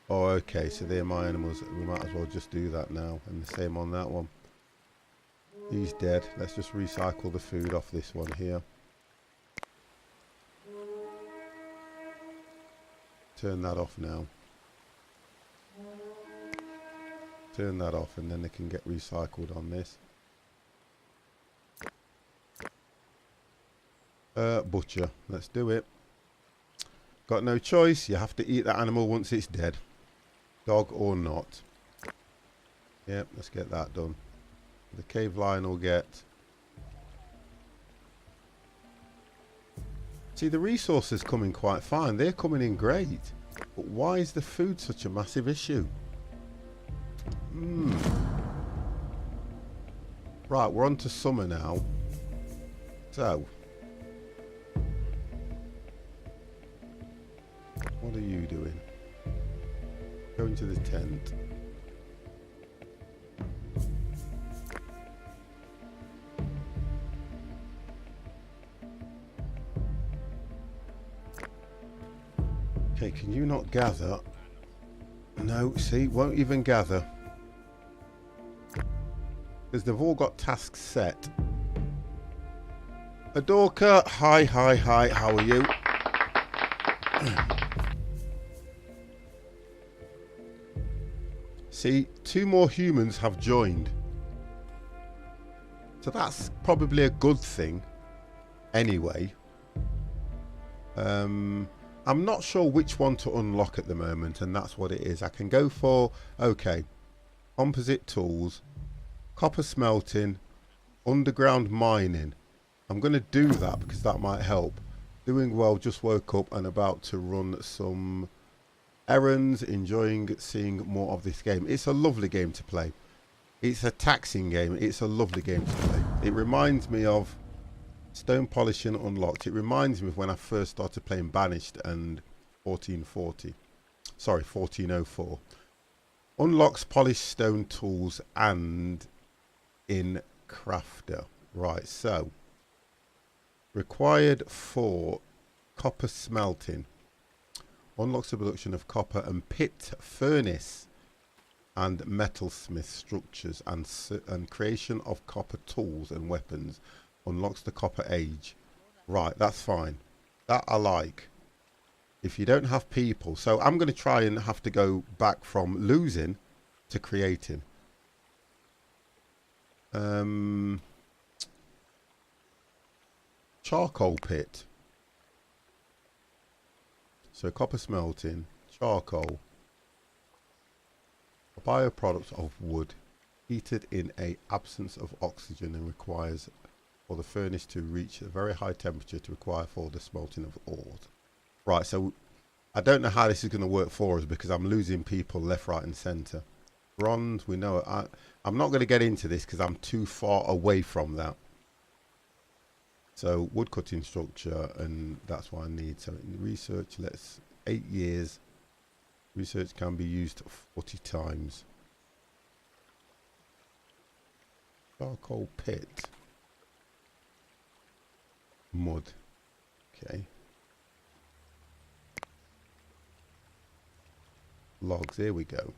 Oh, okay, so they're my animals. We might as well just do that now. And the same on that one. He's dead. Let's just recycle the food off this one here. Turn that off now. Turn that off, and then they can get recycled on this. Butcher. Let's do it. Got no choice. You have to eat that animal once it's dead. Dog or not. Yep, let's get that done. The cave lion will get... See, the resources coming quite fine. They're coming in great. But why is the food such a massive issue? Right, we're on to summer now. So... what are you doing? Go into the tent. Okay, can you not gather? No, see, won't even gather. Because they've all got tasks set. Adorka, hi, how are you? See, 2 more humans have joined. So that's probably a good thing. Anyway. I'm not sure which one to unlock at the moment, and that's what it is. I can go for, okay, composite tools, copper smelting, underground mining. I'm going to do that because that might help. Doing well, just woke up and about to run some errands, enjoying seeing more of this game. It's a lovely game to play. It's a taxing game. It's a lovely game to play. It reminds me of stone polishing unlocked. It reminds me of when I first started playing Banished and 1440. Sorry, 1404. Unlocks polished stone tools and in crafter. Right, so required for copper smelting. Unlocks the production of copper and pit furnace and metalsmith structures and creation of copper tools and weapons. Unlocks the copper age. Right, that's fine. That I like. If you don't have people. So I'm going to try and have to go back from losing to creating. Charcoal pit. So copper smelting, charcoal, a bioproduct of wood, heated in a absence of oxygen and requires for the furnace to reach a very high temperature to require for the smelting of ores. Right, so I don't know how this is going to work for us because I'm losing people left, right and centre. Bronze, we know it. I'm not going to get into this because I'm too far away from that. So wood cutting structure, and that's what I need. So in research, let's 8 years. Research can be used 40 times. Charcoal pit. Mud. Okay. Logs, here we go.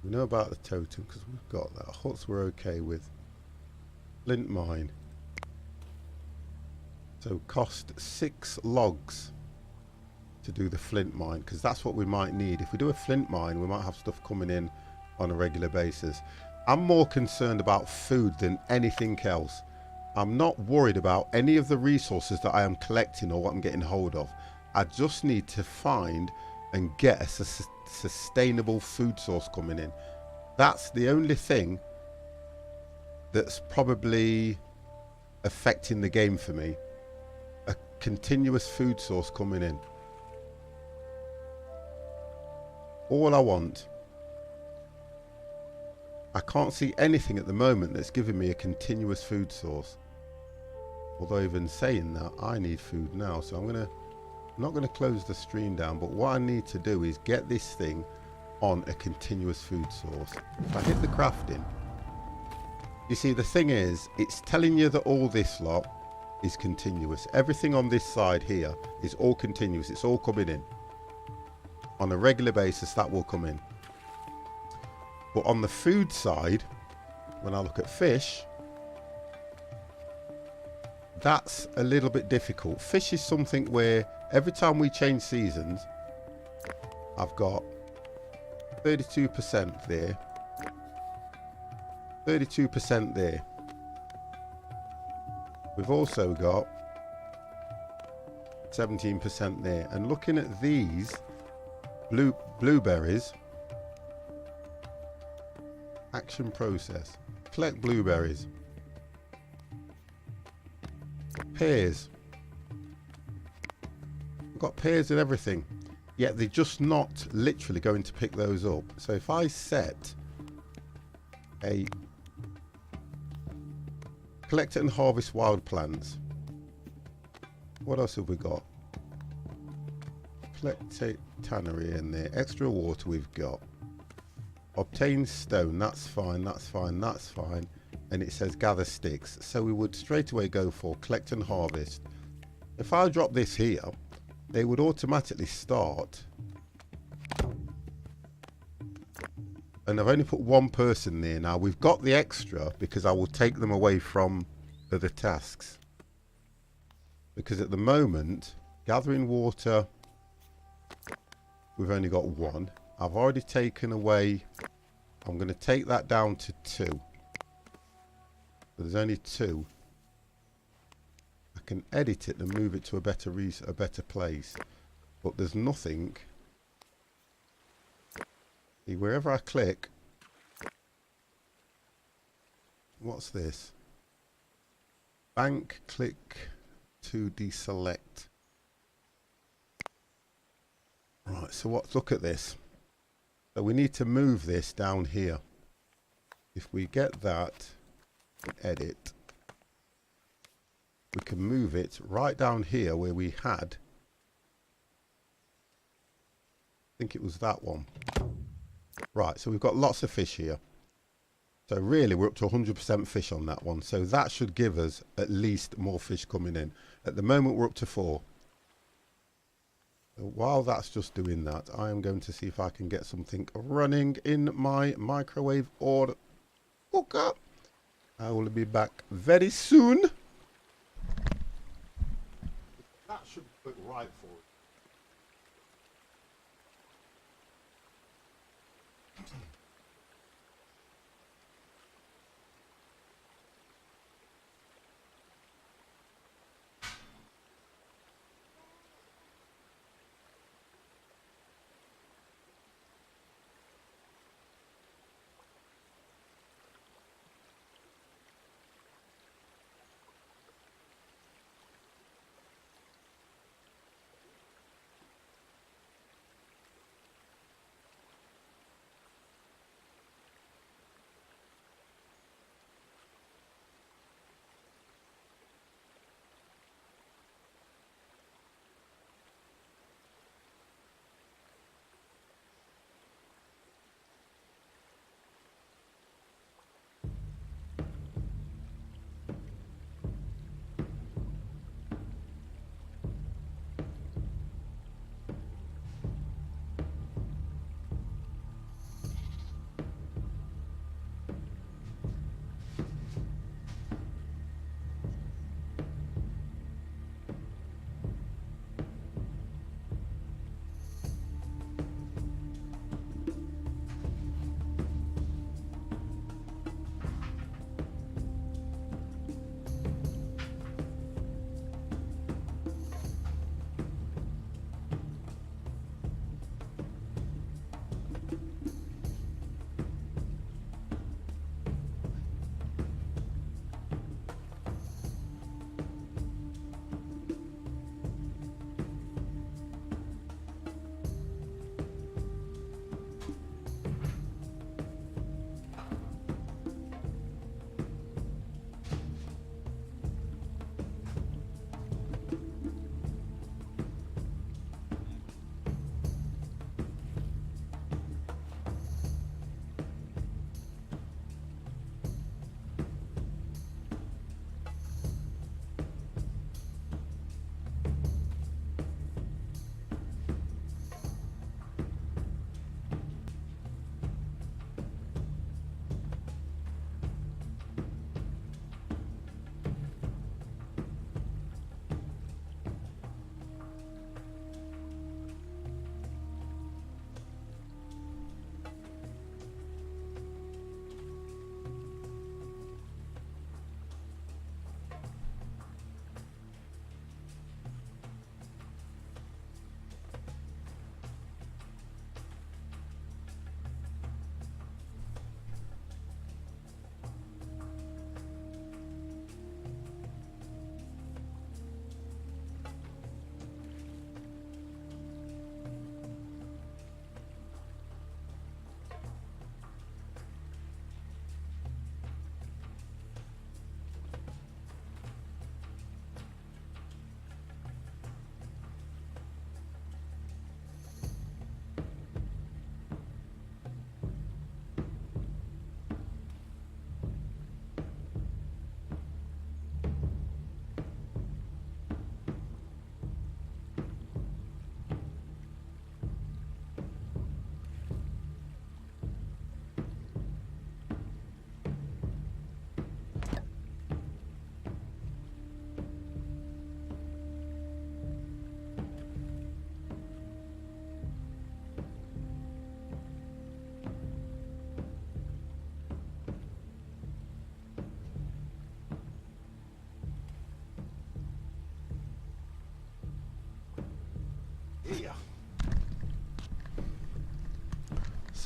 We know about the totem because we've got that. Huts we're okay with. Flint mine. So cost 6 logs to do the flint mine because that's what we might need. If we do a flint mine, we might have stuff coming in on a regular basis. I'm more concerned about food than anything else. I'm not worried about any of the resources that I am collecting or what I'm getting hold of. I just need to find and get a sustainable food source coming in. That's the only thing that's probably affecting the game for me. A continuous food source coming in. All I want. I can't see anything at the moment that's giving me a continuous food source. Although even saying that, I need food now, so I'm not gonna close the stream down, but what I need to do is get this thing on a continuous food source. If I hit the crafting, you see the thing is, it's telling you that all this lot is continuous. Everything on this side here is all continuous. It's all coming in. On a regular basis, that will come in. But on the food side, when I look at fish, that's a little bit difficult. Fish is something where every time we change seasons, I've got 32% there, 32% there. We've also got 17% there. And looking at these blueberries, action process, collect blueberries. Pears. We've got pears and everything, yet they're just not literally going to pick those up. So if I set a collect and harvest wild plants, what else have we got? Collect tannery in there, extra water we've got, obtain stone, that's fine, that's fine, that's fine. And it says gather sticks, so we would straight away go for collect and harvest. If I drop this here, they would automatically start, and I've only put one person there. Now we've got the extra because I will take them away from other tasks, because at the moment gathering water we've only got one. I've already taken away, I'm going to take that down to 2. There's only 2. I can edit it and move it to a better place, but there's nothing. See, wherever I click, what's this? Bank, click to deselect. Right, so look at this. So we need to move this down here. If we get that, edit, we can move it right down here where we had, I think it was that one. Right, so we've got lots of fish here. So really we're up to 100% fish on that one. So that should give us at least more fish coming in. At the moment we're up to 4. So while that's just doing that, I am going to see if I can get something running in my microwave or cooker. I will be back very soon. That should look right for it.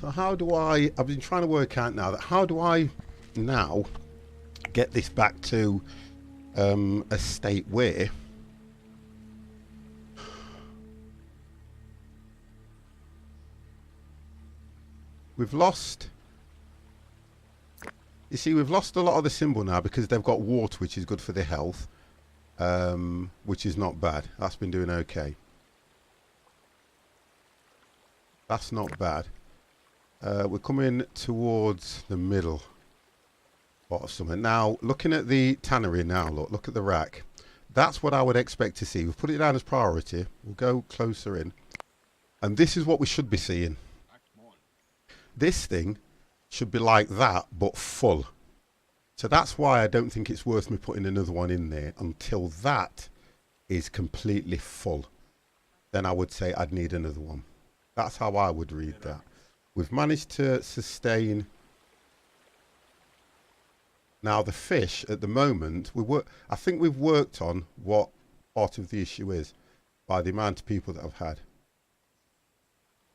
So how do I've been trying to work out now that how do I now get this back to a state where we've lost, you see, we've lost a lot of the symbol now because they've got water, which is good for their health, which is not bad. That's been doing okay. That's not bad. We're coming towards the middle part of something. Now, looking at the tannery now, look at the rack. That's what I would expect to see. We've put it down as priority. We'll go closer in. And this is what we should be seeing. This thing should be like that, but full. So that's why I don't think it's worth me putting another one in there until that is completely full. Then I would say I'd need another one. That's how I would read that. We've managed to sustain. Now the fish at the moment, I think we've worked on what part of the issue is by the amount of people that I've had.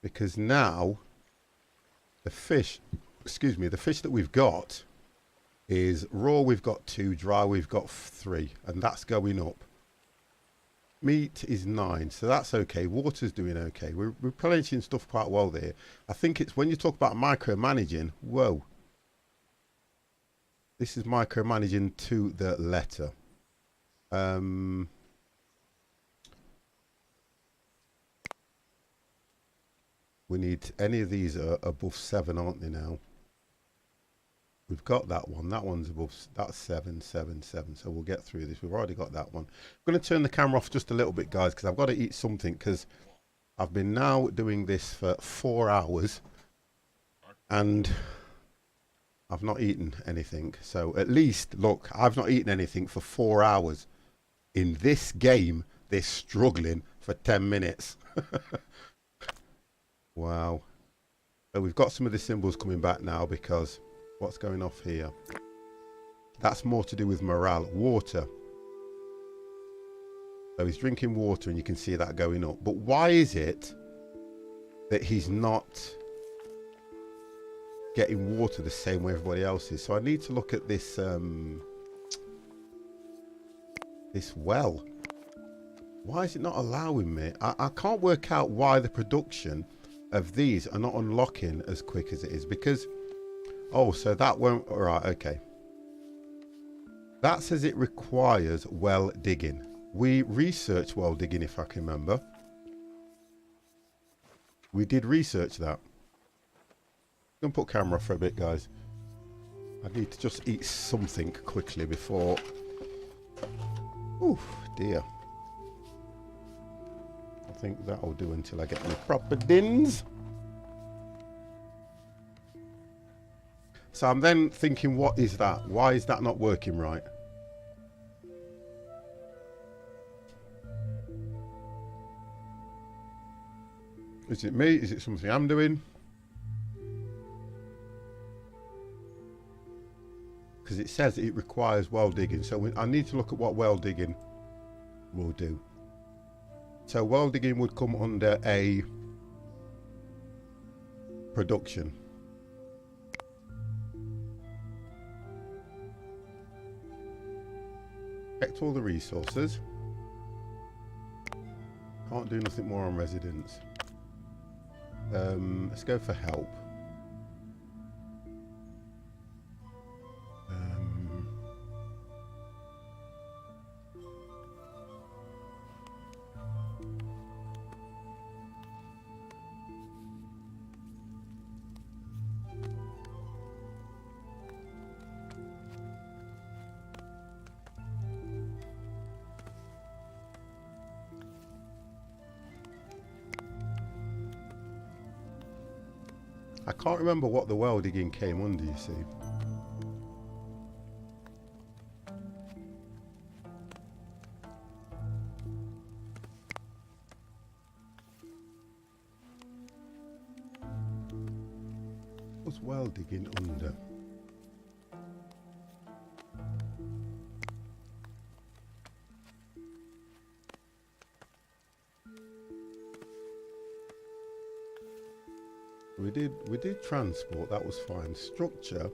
Because now the fish, excuse me, the fish that we've got is raw, we've got 2, dry, we've got 3, and that's going up. Meat is 9, so that's okay. Water's doing okay. We're replenishing stuff quite well there. I think it's when you talk about micromanaging, whoa. This is micromanaging to the letter. We need, any of these are above 7, aren't they now? We've got that one. That one's above, that's 7, 7, 7. So we'll get through this. We've already got that one. I'm going to turn the camera off just a little bit, guys, because I've got to eat something, because I've been now doing this for 4 hours and I've not eaten anything. So at least, look, I've not eaten anything for 4 hours. In this game, they're struggling for 10 minutes. Wow. So we've got some of the symbols coming back now because what's going off here? That's more to do with morale. Water. So he's drinking water and you can see that going up. But why is it that he's not getting water the same way everybody else is? So I need to look at this this well. Why is it not allowing me? I can't work out why the production of these are not unlocking as quick as it is, because oh, so that won't, all right, okay. That says it requires well digging. We researched well digging, if I can remember. We did research that. I'm gonna put camera off for a bit, guys. I need to just eat something quickly before. Oh dear. I think that'll do until I get my proper dins. So I'm then thinking, what is that? Why is that not working right? Is it me? Is it something I'm doing? Because it says it requires well digging. So I need to look at what well digging will do. So well digging would come under a production. Checked all the resources. Can't do nothing more on residents. Let's go for help. I can't remember what the well digging came under, you see. What's well digging under? We did transport, that was fine. Structure.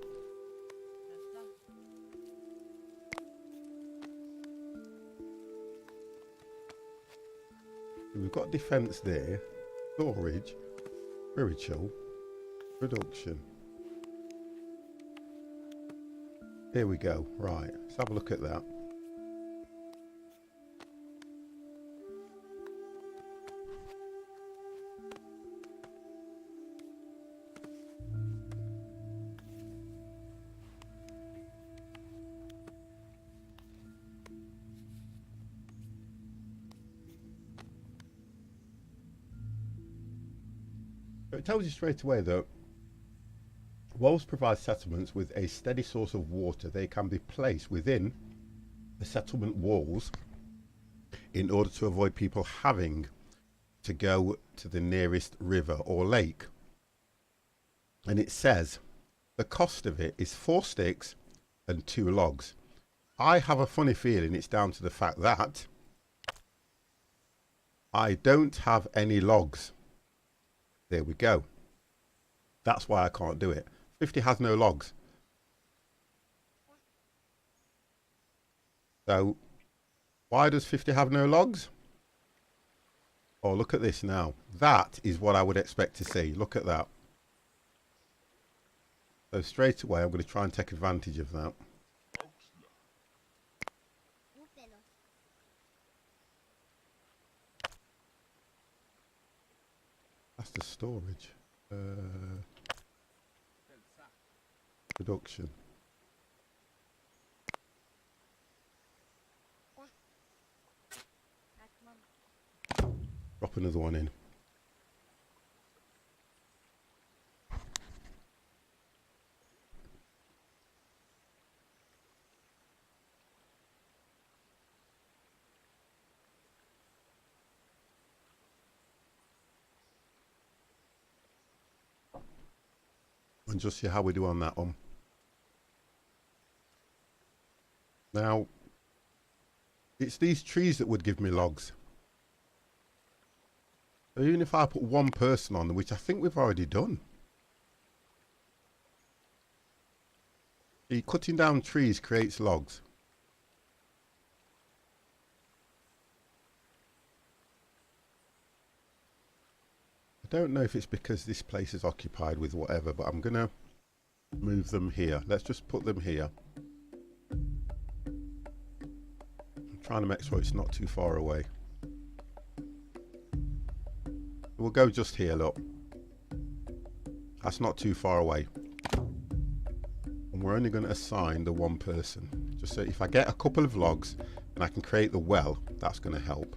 We've got defense there. Storage. Spiritual. Production. Here we go. Right, let's have a look at that. It tells you straight away that walls provide settlements with a steady source of water. They can be placed within the settlement walls in order to avoid people having to go to the nearest river or lake. And it says the cost of it is 4 sticks and 2 logs. I have a funny feeling it's down to the fact that I don't have any logs. There we go. That's why I can't do it. 50 has no logs. So, why does 50 have no logs? Oh, look at this now. That is what I would expect to see. Look at that. So straight away, I'm going to try and take advantage of that. That's the storage. Production. Drop another one in. And just see how we do on that one. Now, it's these trees that would give me logs. So even if I put one person on them, which I think we've already done. See, cutting down trees creates logs. I don't know if it's because this place is occupied with whatever, but I'm going to move them here. Let's just put them here. I'm trying to make sure it's not too far away. We'll go just here, look. That's not too far away. And we're only going to assign the one person. Just so if I get a couple of logs and I can create the well, that's going to help.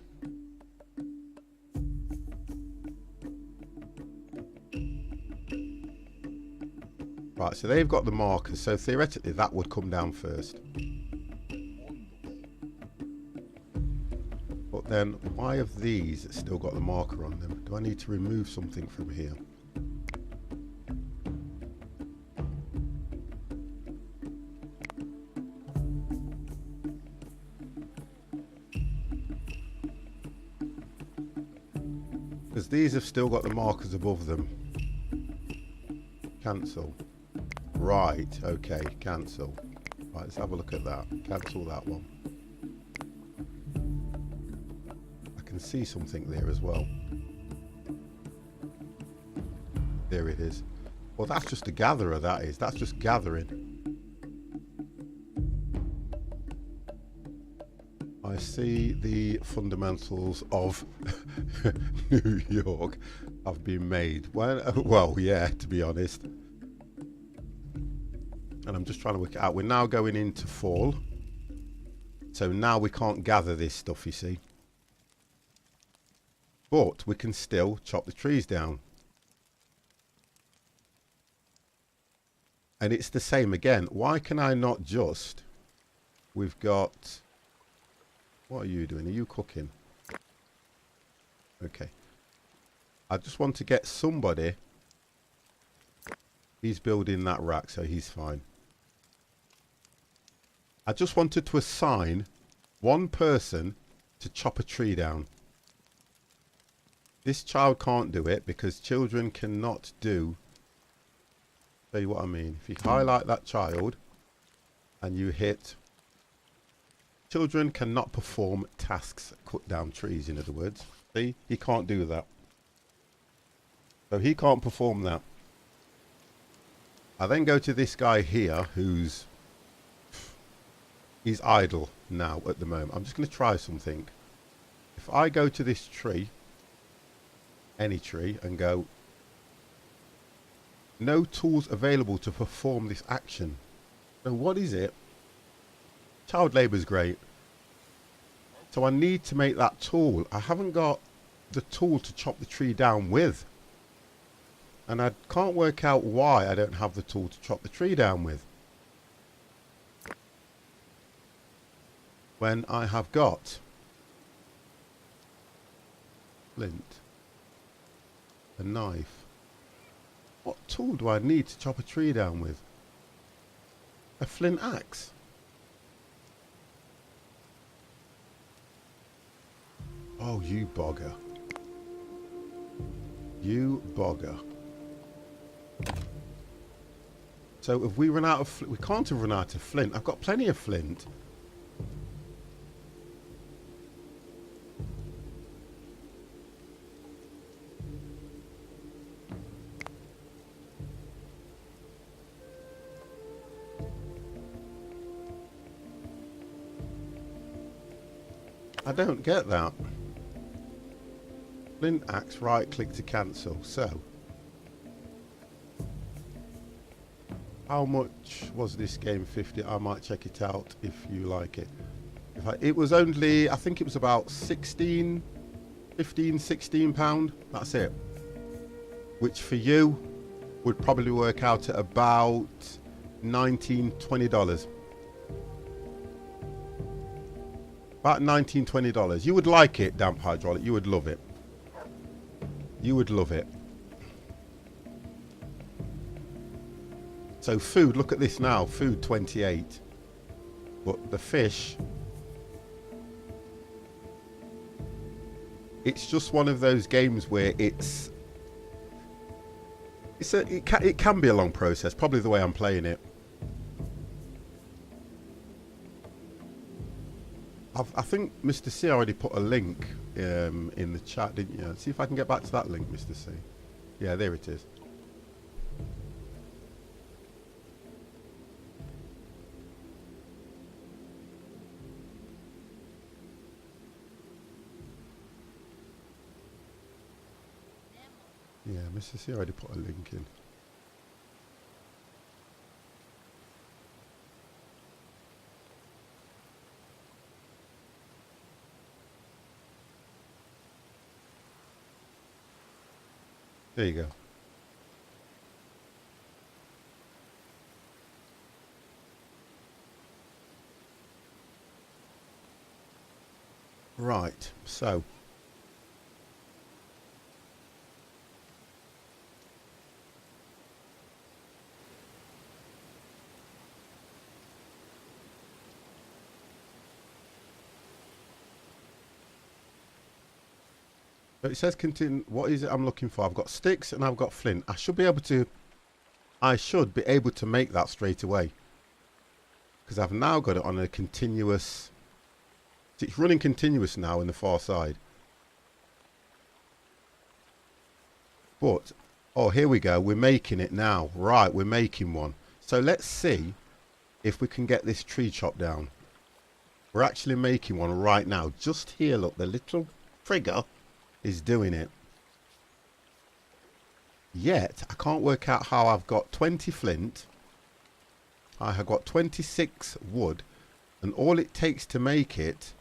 Right, so they've got the markers, so theoretically that would come down first. But then, why have these still got the marker on them? Do I need to remove something from here? Because these have still got the markers above them. Cancel. Right, okay, cancel. Right, let's have a look at that. Cancel that one. I can see something there as well. There it is. Well, that's just a gatherer, that is. That's just gathering. I see the fundamentals of New York have been made. Well, yeah, to be honest. And I'm just trying to work it out. We're now going into fall. So now we can't gather this stuff, you see. But we can still chop the trees down. And it's the same again. Why can I not just... We've got... What are you doing? Are you cooking? Okay. I just want to get somebody... He's building that rack, so he's fine. I just wanted to assign one person to chop a tree down. This child can't do it because children cannot do. Tell you what I mean. If you highlight that child and you hit, children cannot perform tasks, cut down trees, in other words. See, he can't do that. So he can't perform that. I then go to this guy here who's, he's idle now at the moment. I'm just going to try something. If I go to this tree, any tree, and go, no tools available to perform this action. So what is it? Child labour is great. So I need to make that tool. I haven't got the tool to chop the tree down with. And I can't work out why I don't have the tool to chop the tree down with. When I have got flint, a knife. What tool do I need to chop a tree down with? A flint axe. Oh, you bogger. You bogger. So if we run out of we can't have run out of flint. I've got plenty of flint. I don't get that. Flint axe, right click to cancel. So how much was this game? 50. I might check it out if you like it. It was only, I think it was about 15, 16 pound. That's it. Which for you would probably work out at about $19, $20. About $19, $20. You would like it, Damp Hydraulic. You would love it. You would love it. So food, look at this now. Food 28. But the fish, it's just one of those games where it can be a long process. Probably the way I'm playing it. I think Mr. C already put a link in the chat, didn't you? See if I can get back to that link, Mr. C. Yeah, there it is. Yeah, Mr. C already put a link in. There you go. Right, so it says continue. What is it I'm looking for? I've got sticks and I've got flint. I should be able to make that straight away. Because I've now got it on a continuous. It's running continuous now in the far side. But, oh, here we go. We're making it now. Right, we're making one. So let's see if we can get this tree chopped down. We're actually making one right now. Just here, look, the little trigger is doing it. Yet I can't work out how I've got 20 flint. I have got 26 wood, and all it takes to make it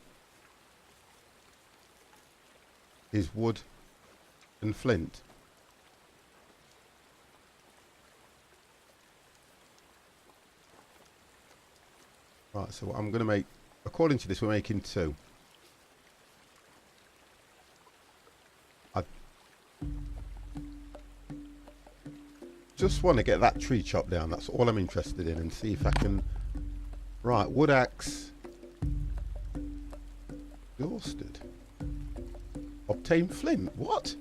is wood and flint. Right, so what I'm going to make, according to this, we're making 2. Just want to get that tree chopped down. That's all I'm interested in, and see if I can. Right, wood axe exhausted. Obtain flint. What?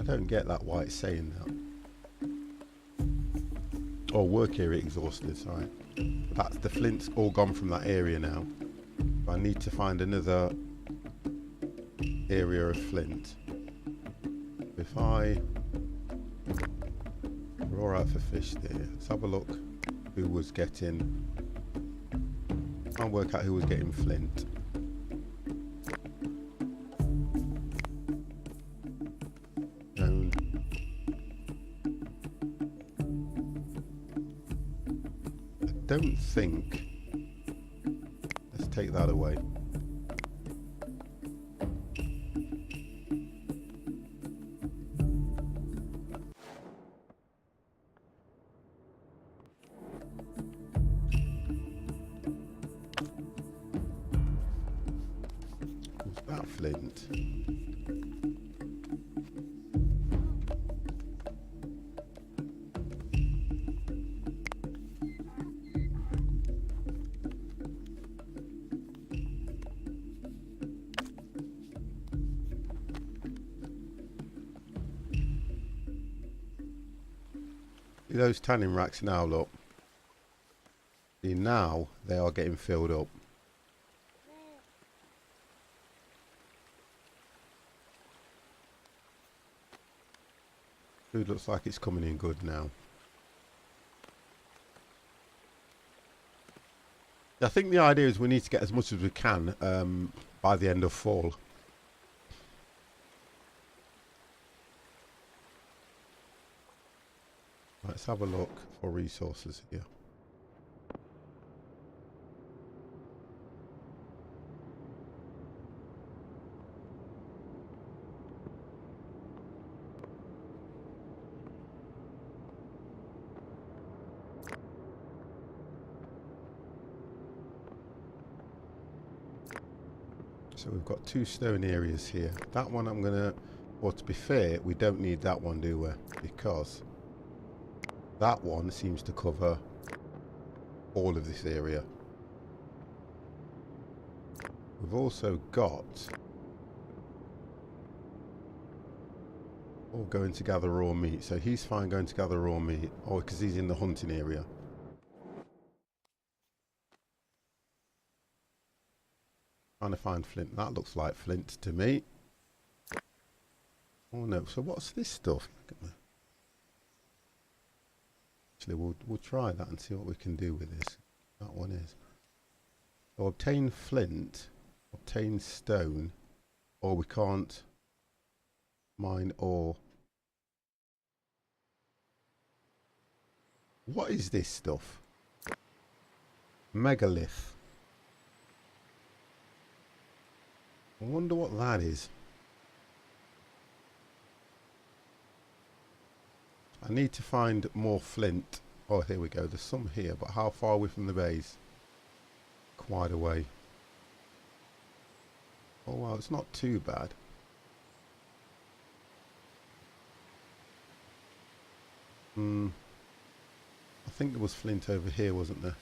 don't get that why it's saying that. Oh, work area exhausted, sorry. That's the flint's all gone from that area now. I need to find another area of flint. If I roar out for fish there, let's have a look who was getting. I'll work out who was getting flint. And I don't think. Let's take that away. That flint. See those tanning racks now, look. See, now they are getting filled up. Food looks like it's coming in good now. I think the idea is we need to get as much as we can by the end of fall. Let's have a look for resources here. So we've got 2 stone areas here. That one I'm gonna, well, to be fair, we don't need that one, do we? Because that one seems to cover all of this area. We've also got, oh, going to gather raw meat. So he's fine going to gather raw meat. Oh, because he's in the hunting area. Trying to find flint. That looks like flint to me. Oh no, so what's this stuff? Actually, we'll try that and see what we can do with this. That one is. So obtain flint, obtain stone, or we can't mine ore. What is this stuff? Megalith. I wonder what that is. I need to find more flint. Oh, here we go. There's some here, but how far away from the base? Quite away. Oh, well, it's not too bad. I think there was flint over here, wasn't there?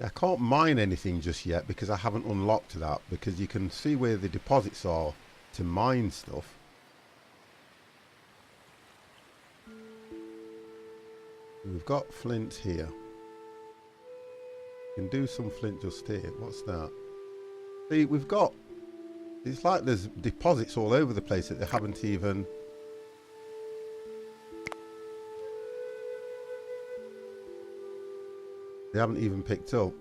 I can't mine anything just yet because I haven't unlocked that, because you can see where the deposits are to mine stuff. We've got flint here. We can do some flint just here. What's that? See, we've got, it's like there's deposits all over the place that they haven't even picked up.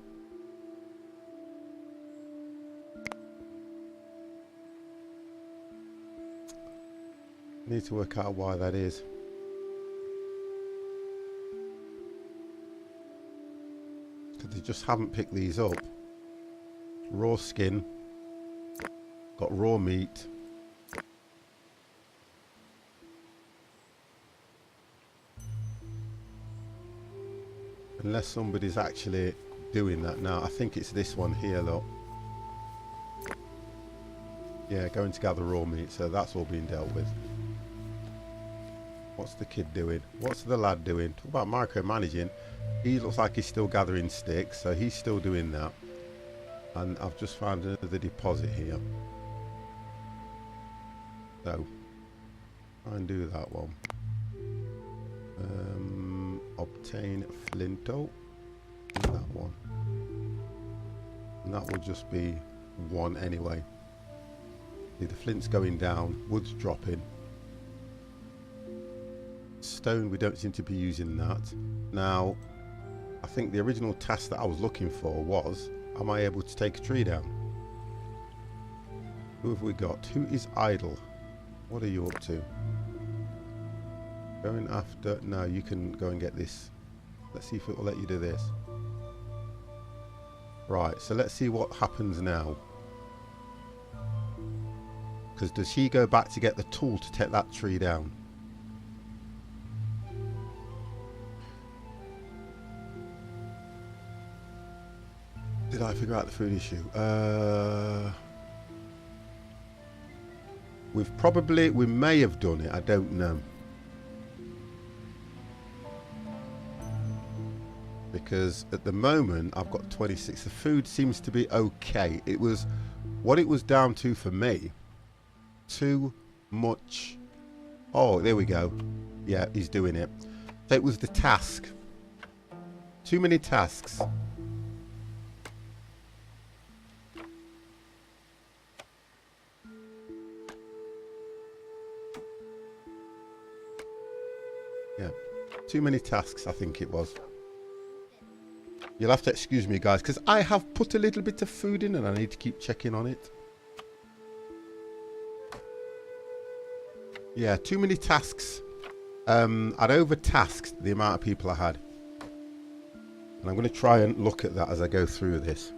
Need to work out why that is. Because they just haven't picked these up. Raw skin. Got raw meat. Unless somebody's actually doing that now. I think it's this one here, look. Yeah, going to gather raw meat, so that's all being dealt with. What's the kid doing? What's the lad doing? Talk about micromanaging. He looks like he's still gathering sticks, so he's still doing that. And I've just found another deposit here. So, try and do that one. Obtain flinto. Do that one. And that will just be one anyway. See, the flint's going down, wood's dropping. Stone, we don't seem to be using that. Now, I think the original task that I was looking for was, am I able to take a tree down? Who have we got? Who is idle? What are you up to? Going after... No, you can go and get this. Let's see if it will let you do this. Right, so let's see what happens now. Because does he go back to get the tool to take that tree down? Did I figure out the food issue? We may have done it, I don't know. Because at the moment I've got 26. The food seems to be okay. It was, what it was down to for me, too much. Oh, there we go. Yeah, he's doing it. So it was the task. Too many tasks. Yeah, too many tasks, I think it was. You'll have to excuse me, guys, because I have put a little bit of food in and I need to keep checking on it. Yeah, too many tasks. I'd overtasked the amount of people I had. And I'm going to try and look at that as I go through this.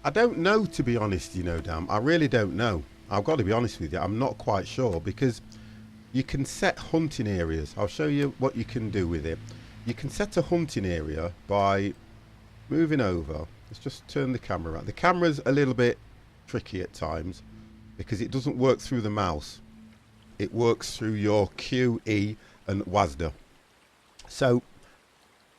I don't know, to be honest, you know, Dan. I really don't know. I've got to be honest with you. I'm not quite sure because you can set hunting areas. I'll show you what you can do with it. You can set a hunting area by moving over. Let's just turn the camera around. The camera's a little bit tricky at times because it doesn't work through the mouse. It works through your Q, E and WASD. So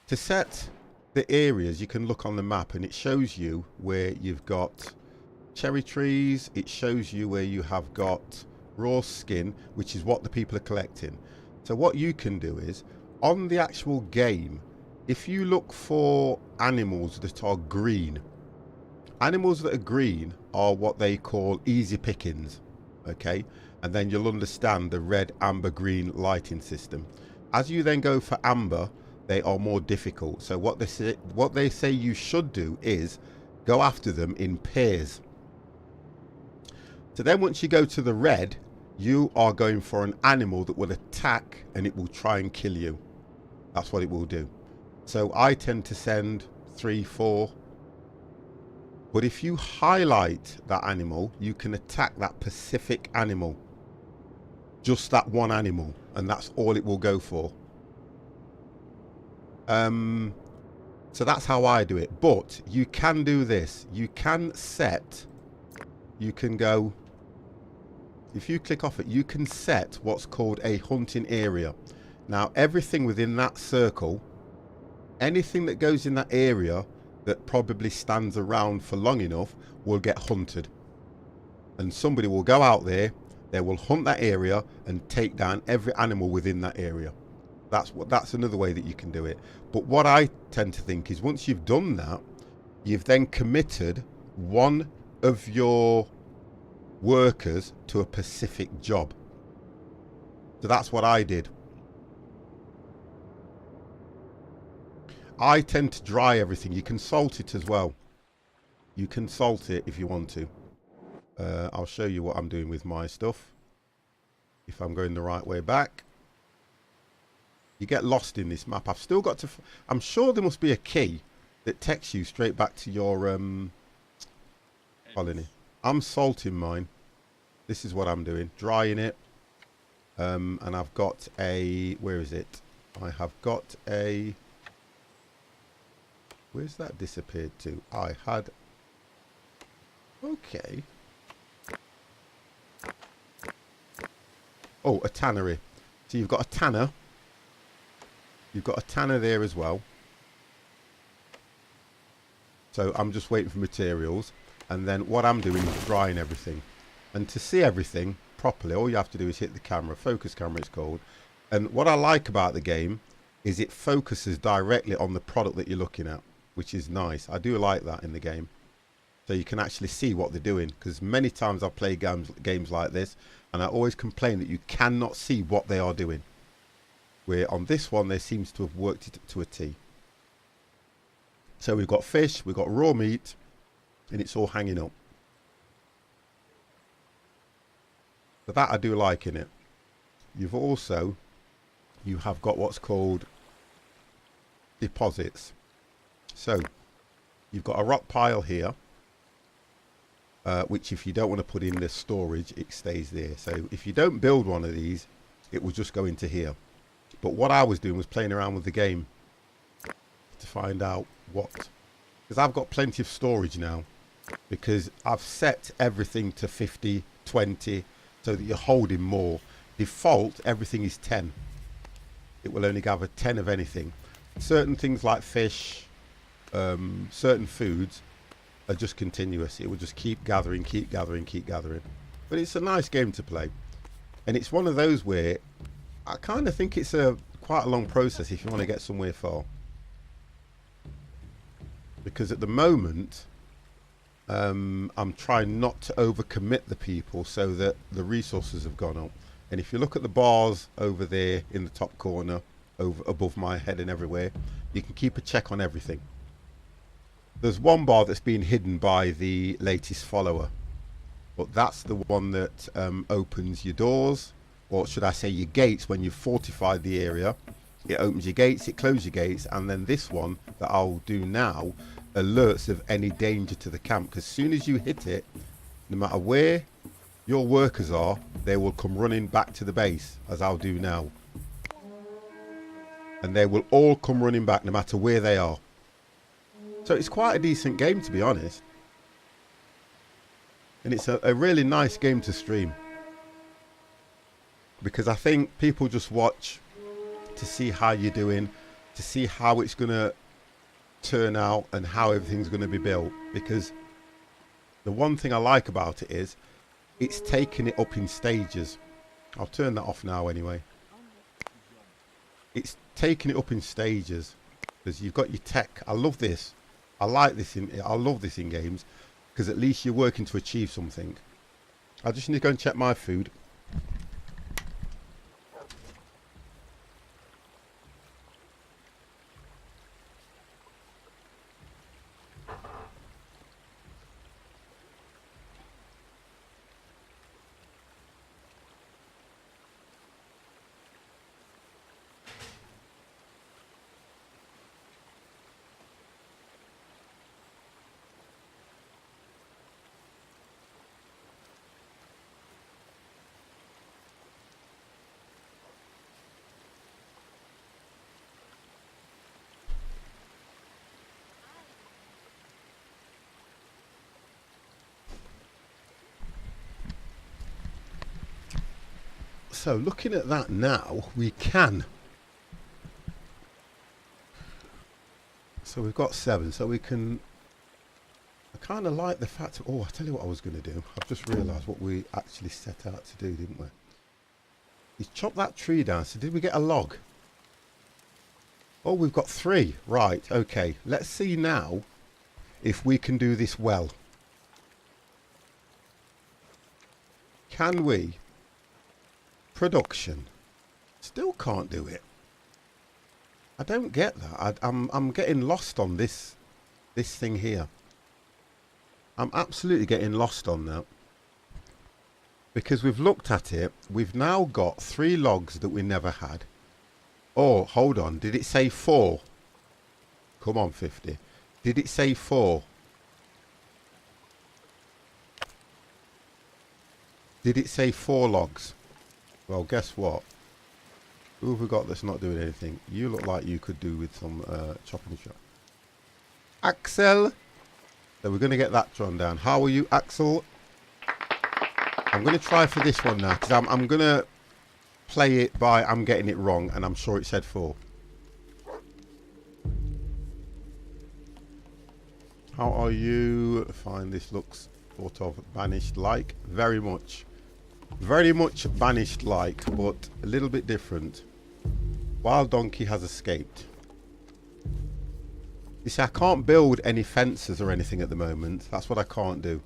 to set the areas, you can look on the map and it shows you where you've got cherry trees. It shows you where you have got raw skin, which is what the people are collecting. So what you can do is, on the actual game, if you look for animals that are green, animals that are green are what they call easy pickings, okay? And then you'll understand the red, amber, green lighting system. As you then go for amber, they are more difficult. So what they say you should do is go after them in pairs. So then once you go to the red, you are going for an animal that will attack and it will try and kill you. That's what it will do. So I tend to send 3, 4. But if you highlight that animal, you can attack that specific animal. Just that one animal. And that's all it will go for. So that's how I do it. But you can do this. You can set, you can go, if you click off it, you can set what's called a hunting area. Now everything within that circle, anything that goes in that area that probably stands around for long enough will get hunted. And somebody will go out there, they will hunt that area and take down every animal within that area. That's another way that you can do it. But what I tend to think is once you've done that, you've then committed one of your workers to a specific job. So that's what I did. I tend to dry everything. You can salt it as well. You can salt it if you want to. I'll show you what I'm doing with my stuff. If I'm going the right way back. You get lost in this map. I've still got to... I'm sure there must be a key that takes you straight back to your colony. I'm salting mine. This is what I'm doing. Drying it. And I've got a... Where is it? I have got a... Where's that disappeared to? I had... Okay. Oh, a tannery. So you've got a tanner. You've got a tanner there as well. So I'm just waiting for materials. And then what I'm doing is drying everything. And to see everything properly, all you have to do is hit the camera. Focus camera, it's called. And what I like about the game is it focuses directly on the product that you're looking at, which is nice. I do like that in the game. So you can actually see what they're doing. Because many times I play games like this, and I always complain that you cannot see what they are doing. Where on this one, they seems to have worked it to a T. So we've got fish, we've got raw meat, and it's all hanging up. But that I do like in it. You've also, you have got what's called deposits. So you've got a rock pile here, which if you don't want to put in the storage, it stays there. So if you don't build one of these, it will just go into here. But what I was doing was playing around with the game to find out what, because I've got plenty of storage now, because I've set everything to 50, 20, so that you're holding more. Default, everything is 10. It will only gather 10 of anything. Certain things like fish, certain foods are just continuous. It will just keep gathering, keep gathering, keep gathering. But it's a nice game to play. And it's one of those where I kind of think it's quite a long process if you want to get somewhere far. Because at the moment, I'm trying not to overcommit the people so that the resources have gone up. And if you look at the bars over there in the top corner, over above my head and everywhere, you can keep a check on everything. There's one bar that's been hidden by the latest follower, but that's the one that opens your doors, or should I say your gates, when you've fortified the area. It opens your gates, it closes your gates, and then this one that I'll do now alerts of any danger to the camp, because as soon as you hit it, no matter where your workers are, they will come running back to the base, as I'll do now. And they will all come running back no matter where they are. So it's quite a decent game, to be honest. And it's a really nice game to stream. Because I think people just watch to see how you're doing, to see how it's going to turn out and how everything's going to be built. Because the one thing I like about it is it's taking it up in stages. I'll turn that off now anyway. It's taking it up in stages because you've got your tech. I love this. I like this I love this in games because at least you're working to achieve something. I just need to go and check my food. So looking at that now, we can. So we've got 7, so we can. I kind of like the fact. Oh, I tell you what I was going to do. I've just realised what we actually set out to do, didn't we? Is chop that tree down. So did we get a log? Oh, we've got 3. Right. Okay. Let's see now if we can do this well. Can we? Production. Still can't do it. I don't get that. I'm getting lost on this thing here. I'm absolutely getting lost on that. Because we've looked at it. We've now got 3 logs that we never had. Oh, hold on. Did it say 4? Come on, 50. Did it say 4? Did it say 4 logs? Well, guess what? Who have we got that's not doing anything? You look like you could do with some chopping shop. Axel! So we're going to get that drawn down. How are you, Axel? I'm going to try for this one now, because I'm going to play it by I'm getting it wrong, and I'm sure it said 4. How are you? Fine. This looks sort of banished-like. Very much banished-like, but a little bit different. Wild donkey has escaped. You see, I can't build any fences or anything at the moment. That's what I can't do.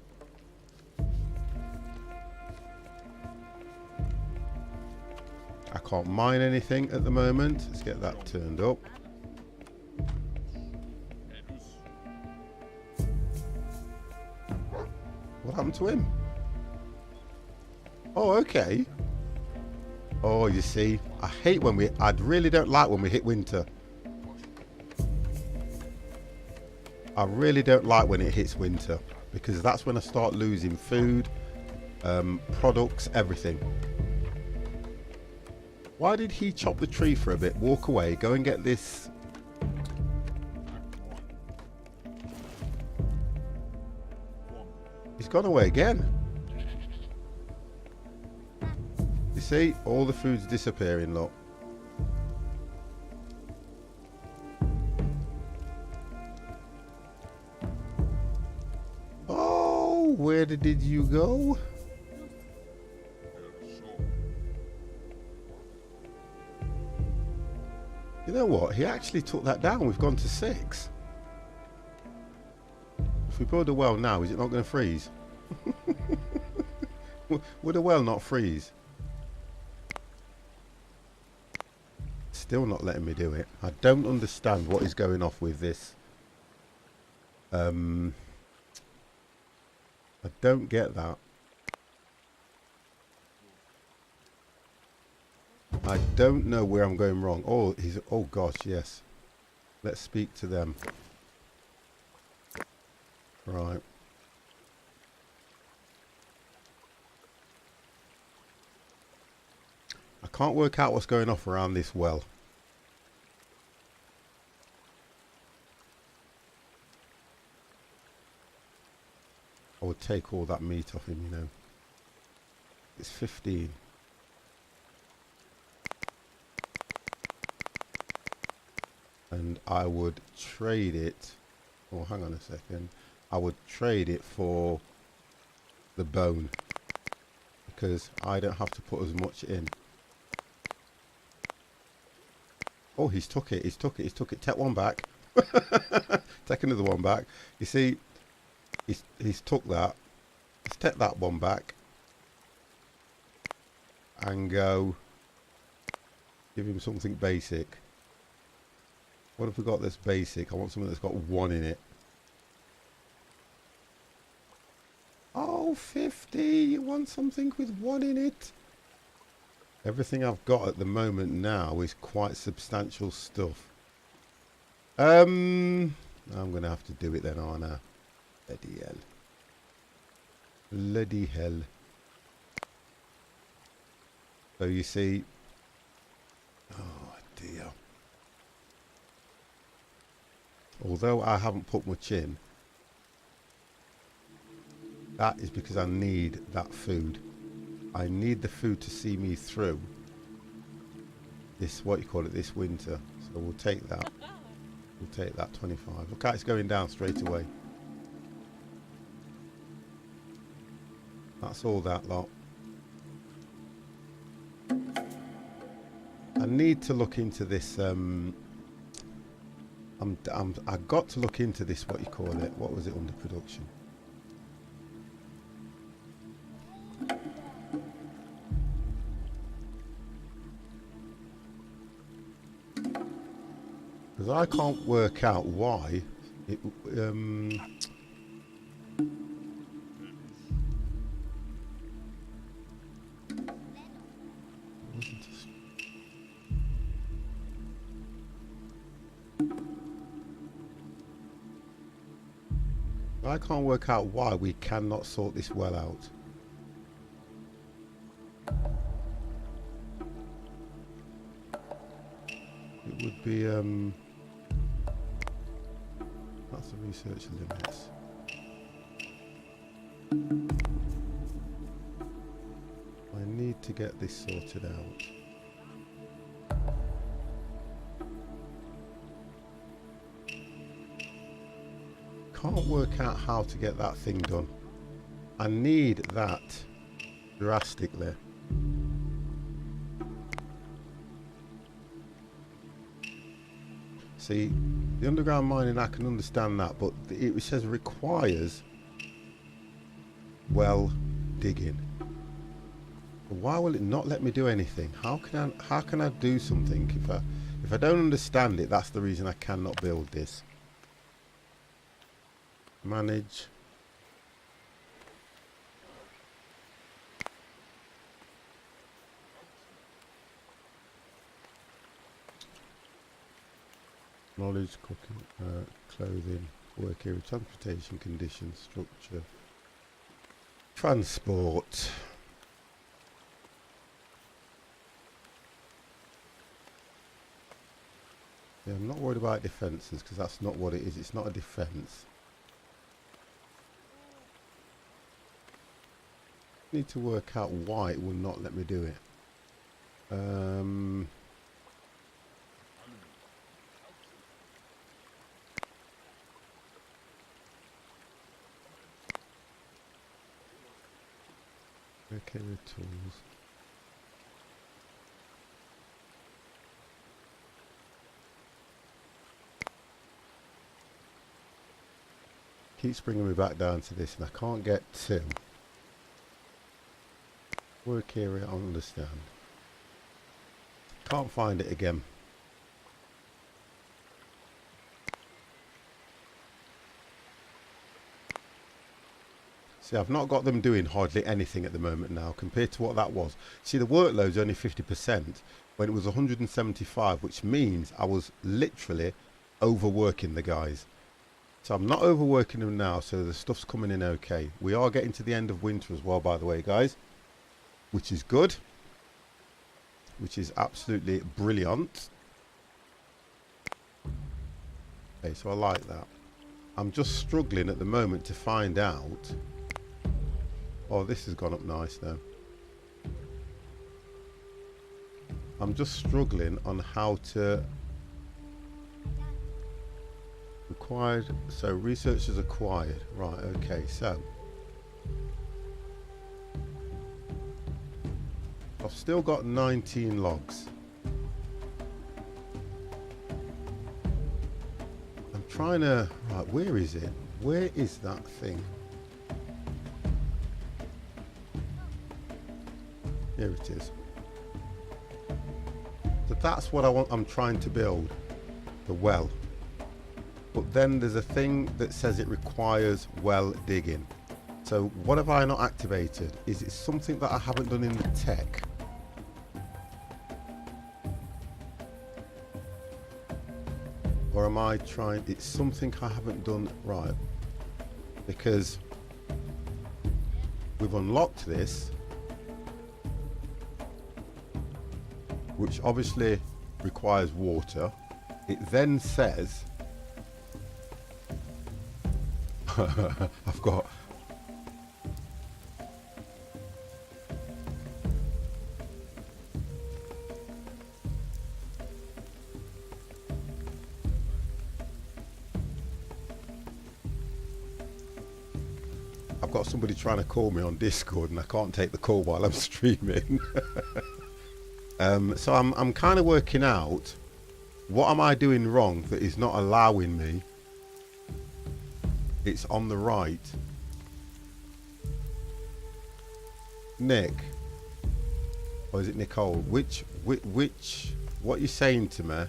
I can't mine anything at the moment. Let's get that turned up. What happened to him? Oh, okay. Oh, you see, I hate when I really don't like when we hit winter. I really don't like when it hits winter, because that's when I start losing food, products, everything. Why did he chop the tree for a bit, walk away, go and get this? He's gone away again. You see, all the food's disappearing, look. Oh, where did you go? You know what? He actually took that down. We've gone to 6. If we build a well now, is it not going to freeze? Would a well not freeze? Still not letting me do it. I don't understand what is going off with this. I don't get that. I don't know where I'm going wrong. Oh, oh gosh, yes. Let's speak to them. Right. I can't work out what's going off around this well. I would take all that meat off him, you know. It's 15. And I would trade it, oh hang on a second, I would trade it for the bone, because I don't have to put as much in. Oh, he's took it, he's took it, he's took it. Take one back. Take another one back. You see, he's took that. Let's take that one back and go give him something basic. What have we got that's basic? I want something that's got 1 in it. Oh, 50! You want something with 1 in it? Everything I've got at the moment now is quite substantial stuff. I'm going to have to do it then, aren't I? Bloody hell. Bloody hell. So you see... Oh, dear. Although I haven't put much in, that is because I need that food. I need the food to see me through this, what you call it, this winter. So we'll take that. We'll take that 25. Look how it's going down straight away. That's all that lot. I need to look into this. I got to look into this, what you call it. What was it under production? Because I can't work out why it I can't work out why we cannot sort this well out. It would be that's the research limits. I need to get this sorted out. work out how to get that thing done. I need that drastically. See, the underground mining, I can understand that, but it says requires well digging. Why will it not let me do anything? How can I do something if I don't understand it? That's the reason I cannot build this. Manage. Knowledge, cooking, clothing, work area, transportation conditions, structure, transport. Yeah, I'm not worried about defences because that's not what it is. It's not a defence. Need to work out why it will not let me do it. Okay, with tools. Keeps bringing me back down to this, and I can't get to work area. I understand. Can't find it again. See, I've not got them doing hardly anything at the moment now compared to what that was. See, the workload's only 50% when it was 175, which means I was literally overworking the guys. So I'm not overworking them now, so the stuff's coming in okay. We are getting to the end of winter as well, by the way, guys, which is good, which is absolutely brilliant. Okay, so I like that. I'm just struggling at the moment to find out. Oh, this has gone up nice now. I'm just struggling on how to required. So researchers acquired. Right, okay, so I've still got 19 logs. I'm trying to, right, where is it? Where is that thing? Here it is. So that's what I want. I'm trying to build the well. But then there's a thing that says it requires well digging. So what have I not activated? Is it something that I haven't done in the tech? Or am I trying, it's something I haven't done right. Because we've unlocked this, which obviously requires water. It then says, I've got, somebody trying to call me on Discord and I can't take the call while I'm streaming. So I'm kind of working out what am I doing wrong that is not allowing me. It's on the right. Nick, or is it Nicole? Which what you're saying to me,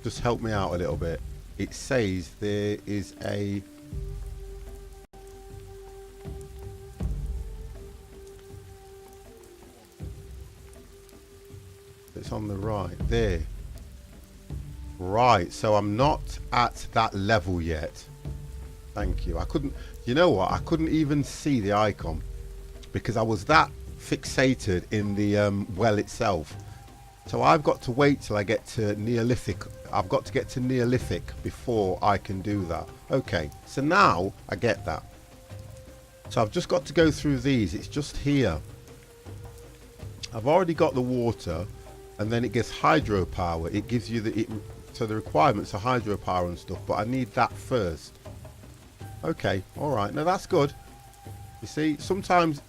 just help me out a little bit. It says there is a it's on the right there. Right, so I'm not at that level yet. Thank you. I couldn't, you know what, I couldn't even see the icon because I was that fixated in the well itself. So I've got to wait till I get to Neolithic. I've got to get to Neolithic before I can do that. Okay, so now I get that. So I've just got to go through these. It's just here. I've already got the water, and then it gives hydropower. It gives you the, so the requirements are hydropower and stuff, but I need that first. Okay, alright. Now that's good. You see, sometimes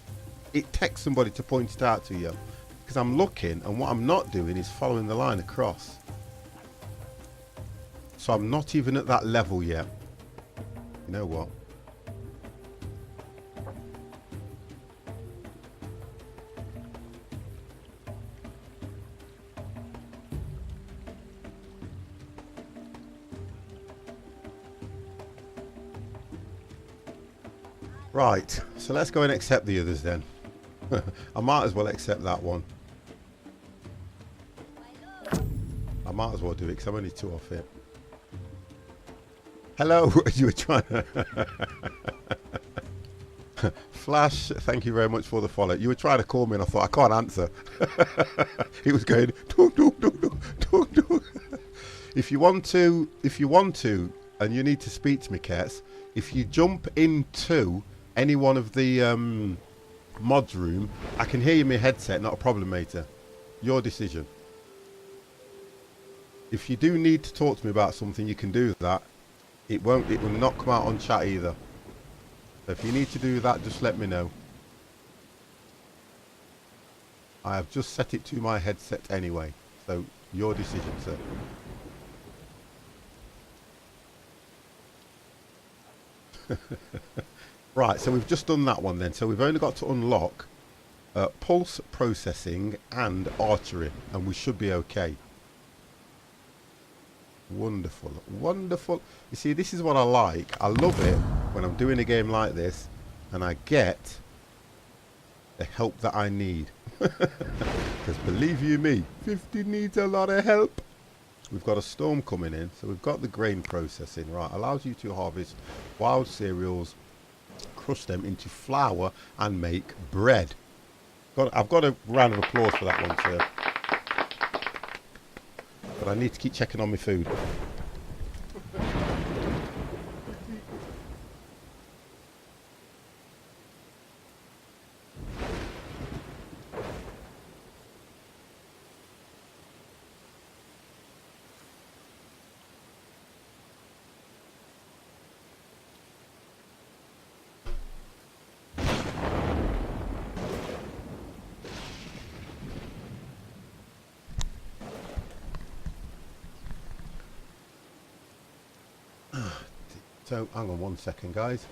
it takes somebody to point it out to you. Because I'm looking, and what I'm not doing is following the line across. So I'm not even at that level yet. You know what? Right, so let's go and accept the others then. I might as well accept that one. I might as well do it because I'm only 2 off it. Hello, you were trying to... Flash, thank you very much for the follow. You were trying to call me and I thought, I can't answer. He was going, dunk, dunk, dunk, dunk, dunk, dunk. If you want to, and you need to speak to me, Kets, if you jump into any one of the mods room, I can hear you in my headset, not a problem, mater. Your decision. If you do need to talk to me about something, you can do that. It will not come out on chat either. So if you need to do that, just let me know. I have just set it to my headset anyway. So your decision, sir. Right, so we've just done that one then. So we've only got to unlock pulse processing and archery, and we should be okay. Wonderful, wonderful. You see, this is what I like. I love it when I'm doing a game like this and I get the help that I need. Because believe you me, 50 needs a lot of help. We've got a storm coming in, so we've got the grain processing. Right, allows you to harvest wild cereals, crush them into flour and make bread. I've got a round of applause for that one, sir. But I need to keep checking on my food. So, hang on 1 second, guys.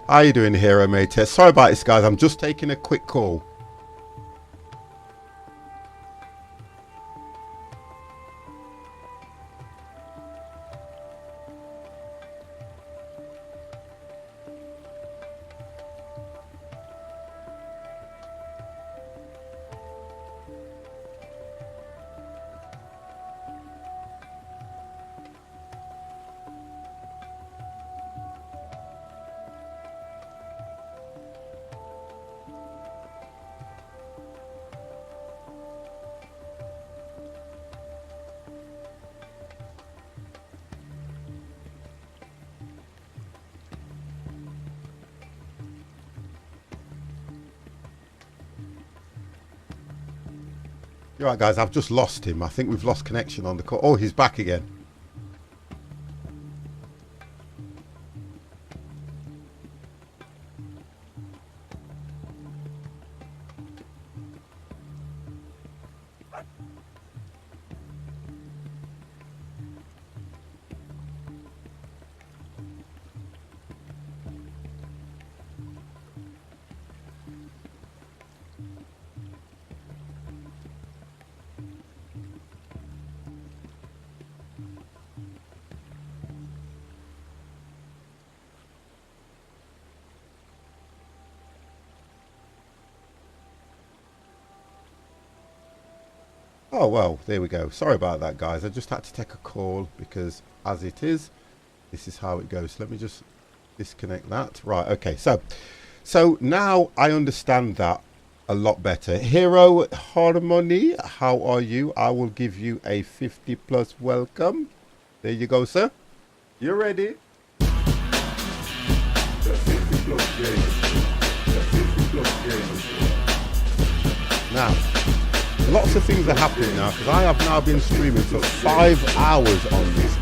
How you doing, Hero Mate? Sorry about this, guys. I'm just taking a quick call. You're right, guys. I've just lost him. I think we've lost connection on the call. Oh, he's back again. Oh, well, there we go. Sorry about that, guys. I just had to take a call because as it is, this is how it goes. Let me just disconnect that. Right, okay. So now I understand that a lot better. Hero Harmony, how are you? I will give you a 50 plus welcome. There you go, sir. You ready? Now, lots of things are happening now because I have now been streaming for 5 hours on this.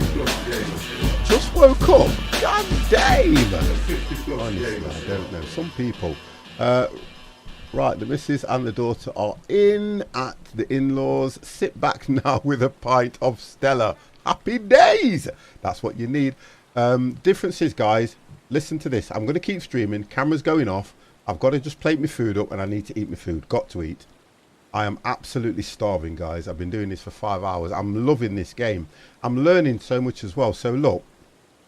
Just woke up. God damn. Honestly, I don't know. Some people. Right, the missus and the daughter are in at the in-laws. Sit back now with a pint of Stella. Happy days. That's what you need. Differences, guys. Listen to this. I'm going to keep streaming. Camera's going off. I've got to just plate my food up and I need to eat my food. Got to eat. I am absolutely starving, guys. I've been doing this for 5 hours. I'm loving this game. I'm learning so much as well. So look,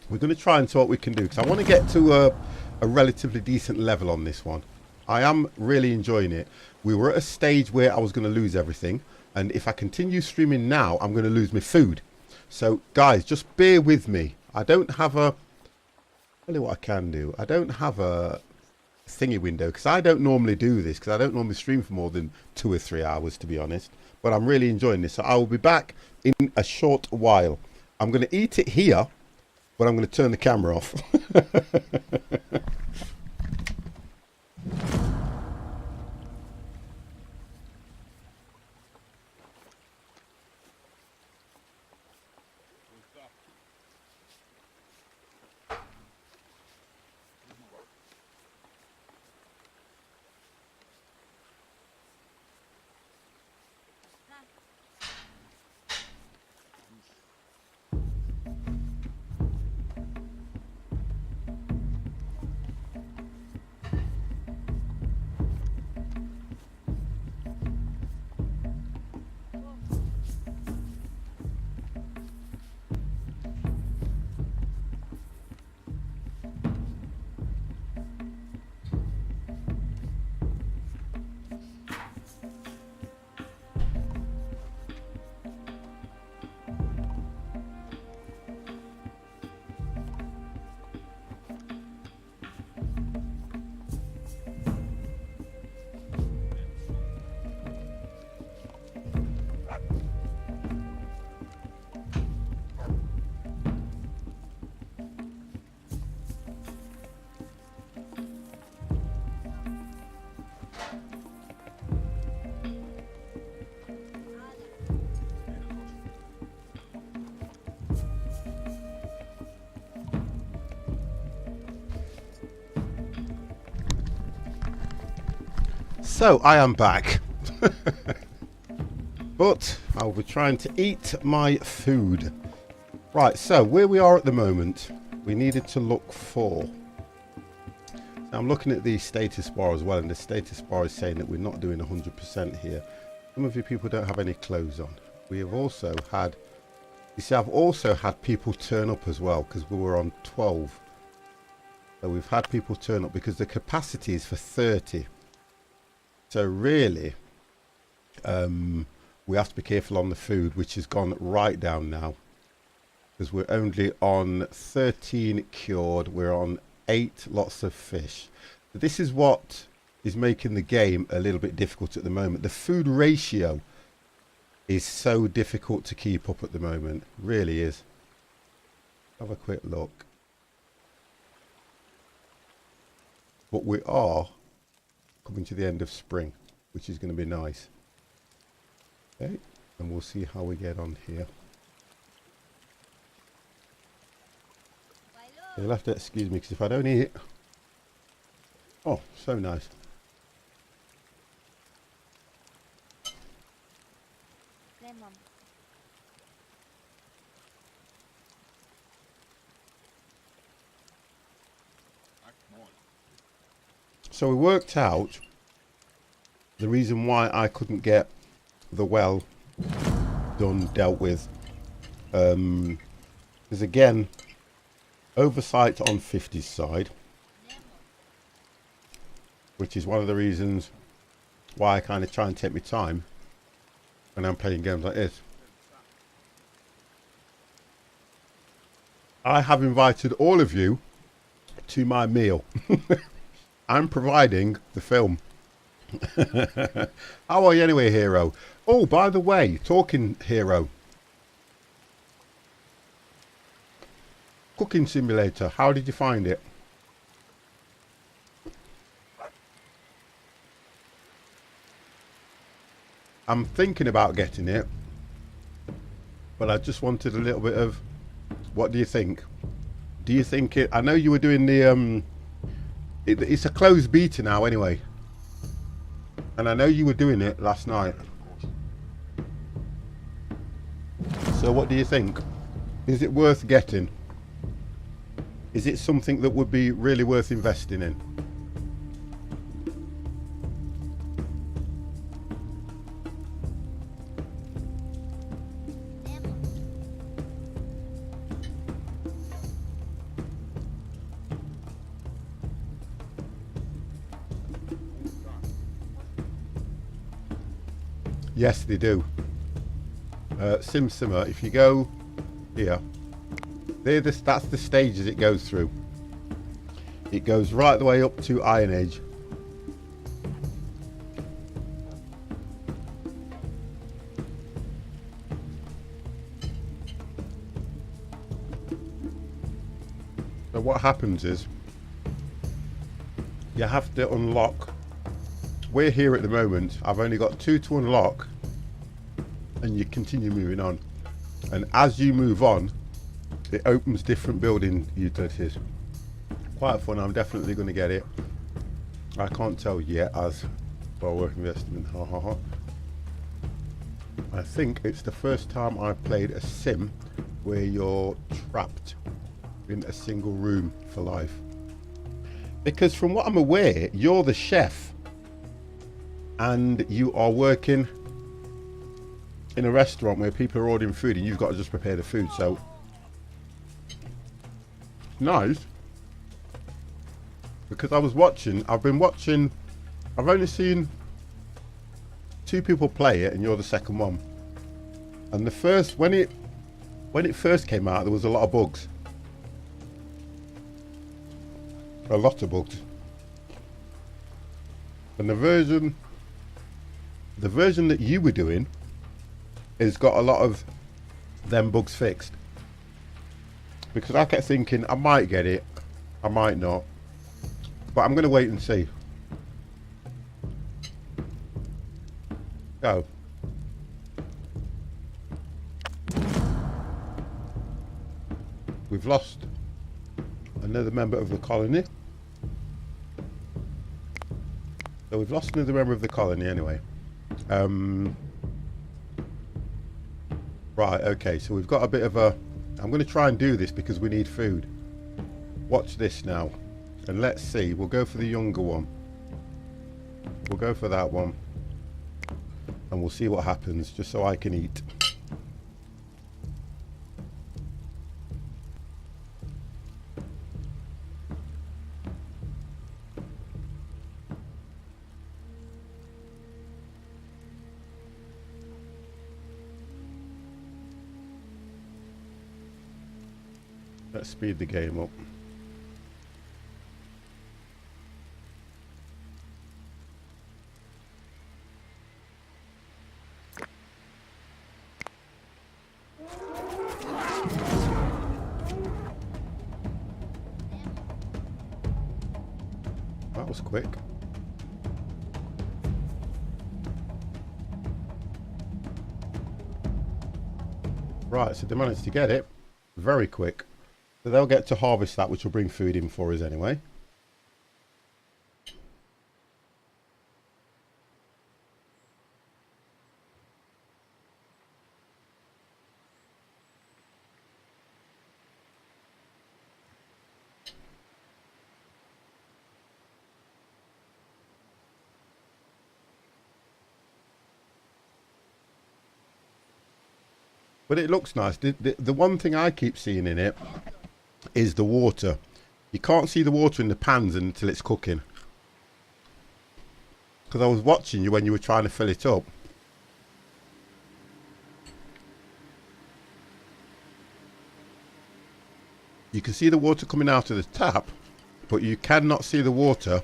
we're going to try and see what we can do because I want to get to a relatively decent level on this one. I am really enjoying it. We were at a stage where I was going to lose everything. And if I continue streaming now, I'm going to lose my food. So guys, just bear with me. I don't have a... Tell you what I can do. I don't have a thingy window because I don't normally do this because I don't normally stream for more than 2 or 3 hours, to be honest. But I'm really enjoying this. So I will be back in a short while. I'm going to eat it here, but I'm going to turn the camera off. So I am back. But I'll be trying to eat my food. Right, so where we are at the moment, we needed to look for... Now I'm looking at the status bar as well, and the status bar is saying that we're not doing 100% here. Some of you people don't have any clothes on. We have also had... You see, I've also had people turn up as well, because we were on 12. So we've had people turn up because the capacity is for 30. So really, we have to be careful on the food, which has gone right down now. Because we're only on 13 cured, we're on 8 lots of fish. This is what is making the game a little bit difficult at the moment. The food ratio is so difficult to keep up at the moment. Really is. Have a quick look. But we are coming to the end of spring, which is going to be nice. Okay, and we'll see how we get on here. You'll have to excuse me because if I don't eat... Oh, so nice. So we worked out the reason why I couldn't get the well dealt with is again oversight on 50's side, which is one of the reasons why I kind of try and take my time when I'm playing games like this. I have invited all of you to my meal. I'm providing the film. How are you anyway, Hero? Oh, by the way, talking Hero. Cooking Simulator, how did you find it? I'm thinking about getting it, but I just wanted a little bit of, what do you think? Do you think it, I know you were doing the, it's a closed beta now anyway. And I know you were doing it last night. So what do you think? Is it worth getting? Is it something that would be really worth investing in? Yes, they do. Simmer, if you go here, that's the stages it goes through. It goes right the way up to Iron Age. So what happens is you have to unlock. We're here at the moment. I've only got 2 to unlock, and you continue moving on. And as you move on, it opens different building utilities. Quite fun. I'm definitely going to get it. I can't tell yet, as well worth investment. Ha ha ha. I think it's the first time I've played a sim where you're trapped in a single room for life. Because from what I'm aware, you're the chef and you are working in a restaurant where people are ordering food and you've got to just prepare the food. So nice, because I've only seen 2 people play it and you're the second one. And the first, when it first came out, there was a lot of bugs. A lot of bugs. And the version that you were doing has got a lot of them bugs fixed. Because I kept thinking I might get it, I might not, but I'm going to wait and see. Go. We've lost another member of the colony. So we've lost another member of the colony anyway. Right, okay, so we've got a bit of a... I'm going to try and do this because we need food. Watch this now. And let's see, we'll go for the younger one. We'll go for that one. And we'll see what happens, just so I can eat. Let's speed the game up. That was quick. Right, so they managed to get it very quick. So they'll get to harvest that, which will bring food in for us anyway. But it looks nice. The one thing I keep seeing in it is the water. You can't see the water in the pans until it's cooking. Because I was watching you when you were trying to fill it up. You can see the water coming out of the tap, but you cannot see the water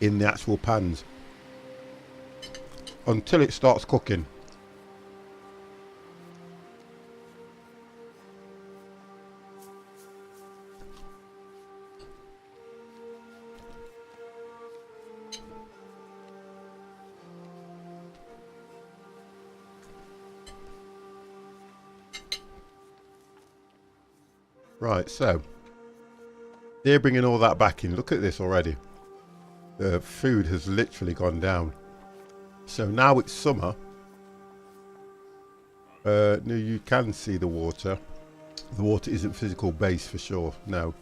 in the actual pans until it starts cooking. Right, so they're bringing all that back in. Look at this already. The food has literally gone down. So now it's summer. No, you can see the water. The water isn't physical base for sure. No.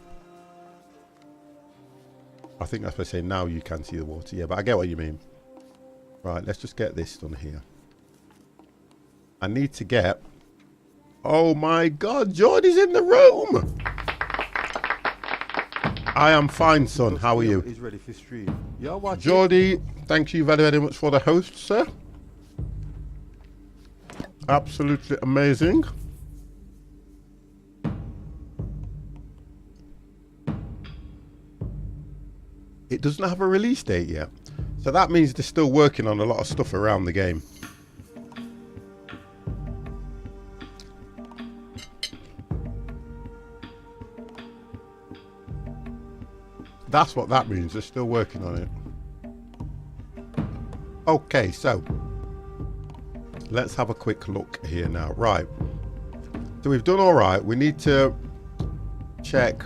I think that's what I say. Now you can see the water. Yeah, but I get what you mean. Right, let's just get this done here. I need to get... Oh my God, Geordie's in the room. I am fine, son. How are you? He's ready for stream. You're watching. Geordie, thank you very, very much for the host, sir. Absolutely amazing. It doesn't have a release date yet. So that means they're still working on a lot of stuff around the game. That's what that means. They're still working on it. Okay, so let's have a quick look here now. Right. So we've done all right. We need to check.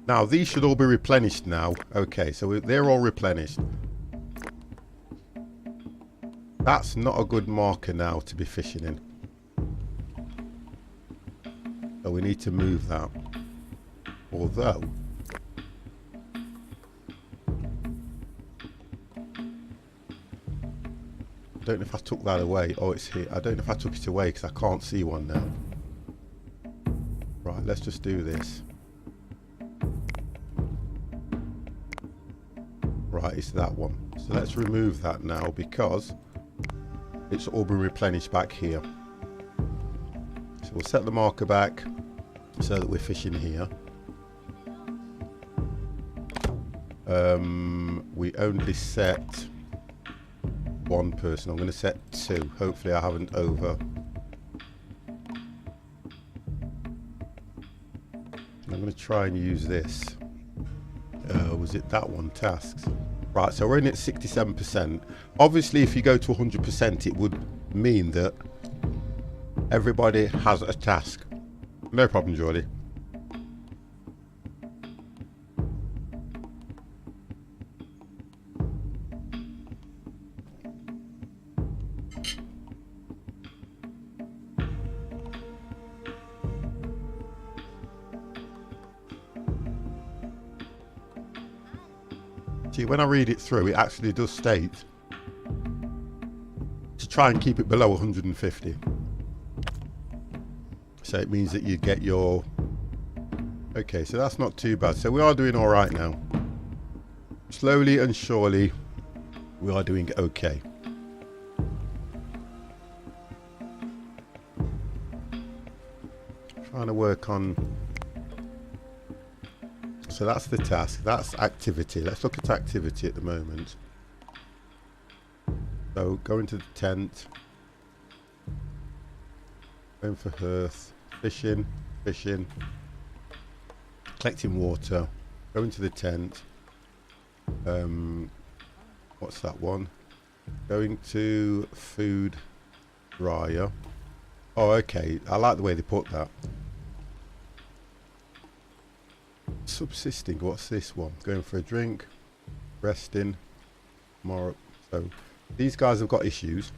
Now, these should all be replenished now. Okay, so they're all replenished. That's not a good marker now to be fishing in. So we need to move that. Although... I don't know if I took that away. Oh, it's here. I don't know if I took it away because I can't see one now. Right, let's just do this. Right, it's that one. So let's remove that now because it's all been replenished back here. So we'll set the marker back so that we're fishing here. We only set... one person. I'm going to set 2. Hopefully I haven't over. I'm going to try and use this. Was it that one? Tasks. Right, so we're in at 67%. Obviously, if you go to 100%, it would mean that everybody has a task. No problem, Geordie. See, when I read it through, it actually does state to try and keep it below 150. So it means that you get your... Okay, so that's not too bad. So we are doing all right now. Slowly and surely, we are doing okay. Trying to work on... So that's the task. That's activity. Let's look at activity at the moment. So going to the tent. Going for hearth. Fishing. Fishing. Collecting water. Going to the tent. What's that one? Going to food dryer. Oh, okay. I like the way they put that. Subsisting. What's this one? Going for a drink. Resting. More. So these guys have got issues.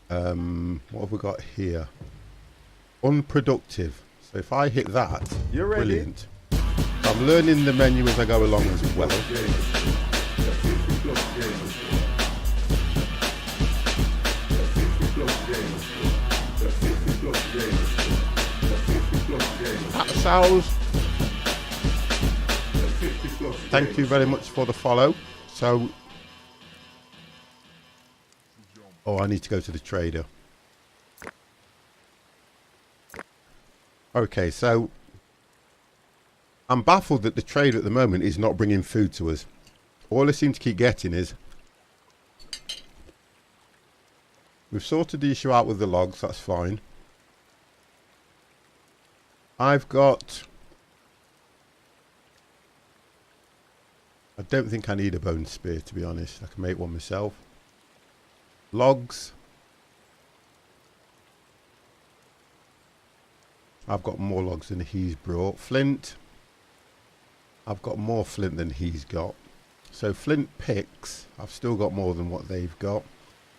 What have we got here? Unproductive. So if I hit that, You ready? brilliant. So I'm learning the menu as I go along as well. That sounds. Thank you very much for the follow. So, oh, I need to go to the trader. Okay, so I'm baffled that the trader at the moment is not bringing food to us. All I seem to keep getting is we've sorted the issue out with the logs, that's fine. I've got, I don't think I need a bone spear, to be honest. I can make one myself. Logs. I've got more logs than he's brought. Flint. I've got more flint than he's got. So flint picks, I've still got more than what they've got.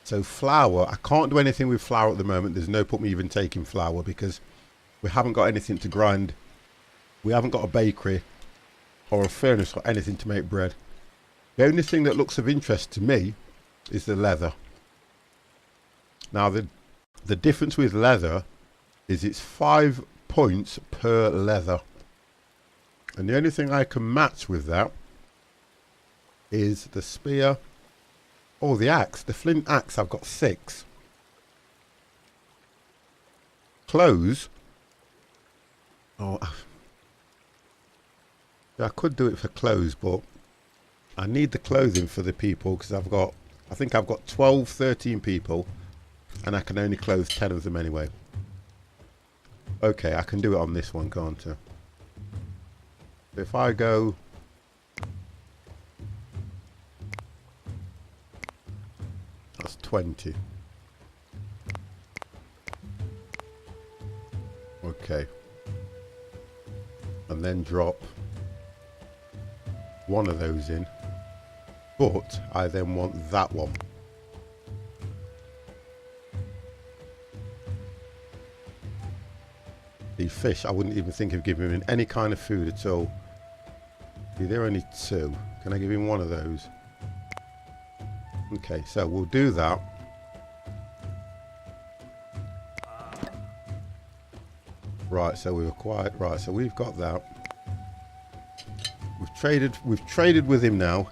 So flour, I can't do anything with flour at the moment. There's no point me even taking flour because we haven't got anything to grind. We haven't got a bakery or a furnace or anything to make bread. The only thing that looks of interest to me is the leather. Now the difference with leather is it's 5 points per leather. And the only thing I can match with that is the spear or the axe. The flint axe, I've got 6. Clothes. Oh, I could do it for clothes, but I need the clothing for the people because I think I've got 12, 13 people and I can only clothe 10 of them anyway. Okay, I can do it on this one, can't I? If I go... That's 20. Okay. And then drop one of those in. But I then want that one. The fish, I wouldn't even think of giving him any kind of food at all. See, there are only 2. Can I give him one of those? Okay, so we'll do that. Right, so we've acquired. Right, so we've got that. We've traded with him now.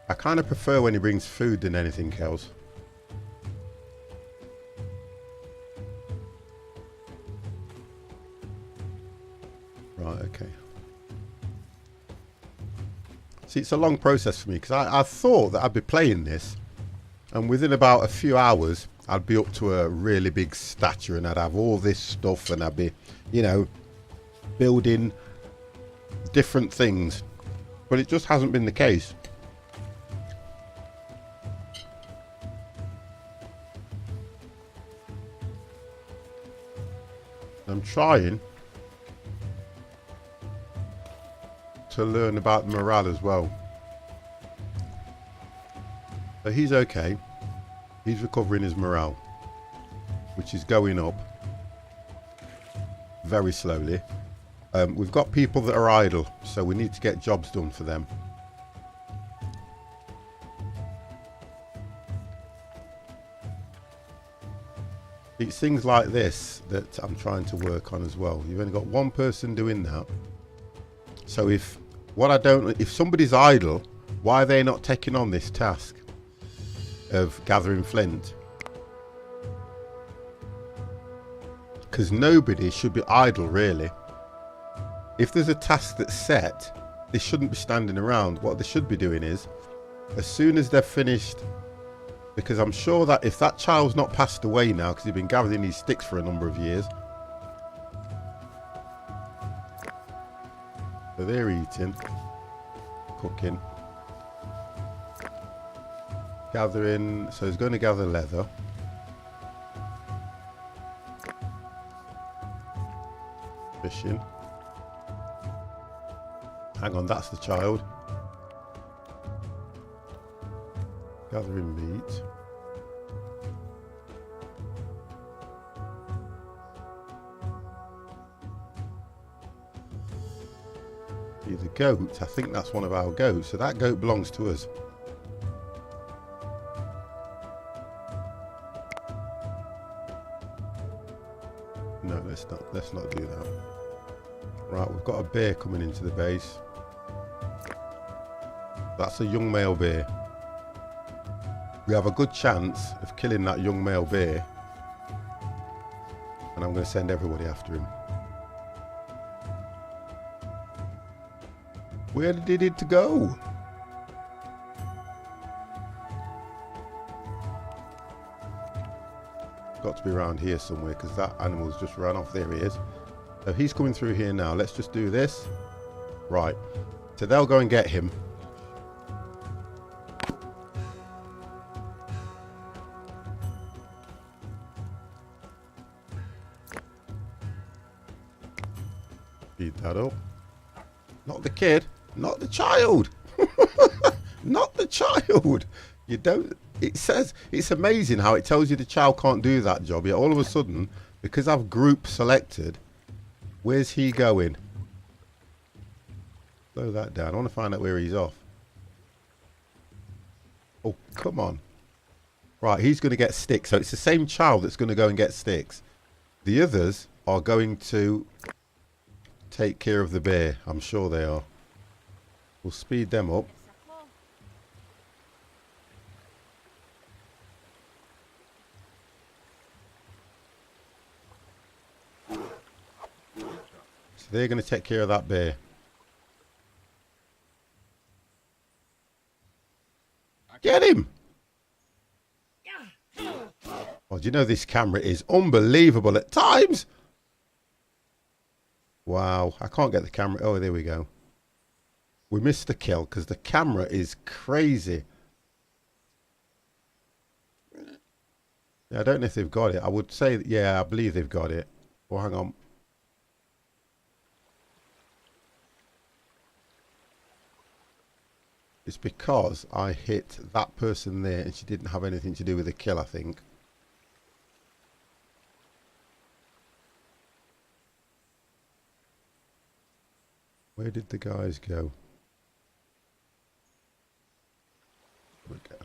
I kind of prefer when he brings food than anything else. Right, okay. See, it's a long process for me because I thought that I'd be playing this and within about a few hours I'd be up to a really big stature and I'd have all this stuff and I'd be, you know, building different things. But it just hasn't been the case. I'm trying to learn about morale as well. So he's okay. He's recovering his morale, which is going up very slowly. We've got people that are idle, so we need to get jobs done for them. It's things like this that I'm trying to work on as well. You've only got one person doing that. So if somebody's idle, why are they not taking on this task of gathering flint? Because nobody should be idle, really. If there's a task that's set, they shouldn't be standing around. What they should be doing is, as soon as they've finished, because I'm sure that if that child's not passed away now, because he's been gathering these sticks for a number of years, so they're eating, cooking. gathering. So he's going to gather leather. Fishing. Hang on, that's the child. Gathering meat. The goat, I think that's one of our goats, so that goat belongs to us. No, let's not do that. Right, we've got a bear coming into the base. That's a young male bear. We have a good chance of killing that young male bear, and I'm going to send everybody after him. Where did it need to go? Got to be around here somewhere because that animal's just run off. There he is. So he's coming through here now. Let's just do this. Right. So they'll go and get him. Feed that up. Not the kid. Not the child. Not the child. You don't. It says, it's amazing how it tells you the child can't do that job, yet all of a sudden, because I've group selected, where's he going? Slow that down. I want to find out where he's off. Oh, come on. Right, he's going to get sticks. So it's the same child that's going to go and get sticks. The others are going to take care of the bear. I'm sure they are. We'll speed them up. So they're going to take care of that bear. Get him! Oh, do you know this camera is unbelievable at times? Wow, I can't get the camera. Oh, there we go. We missed the kill because the camera is crazy. Yeah, I don't know if they've got it. I would say, yeah, I believe they've got it. Oh, hang on. It's because I hit that person there and she didn't have anything to do with the kill, I think. Where did the guys go? There we go.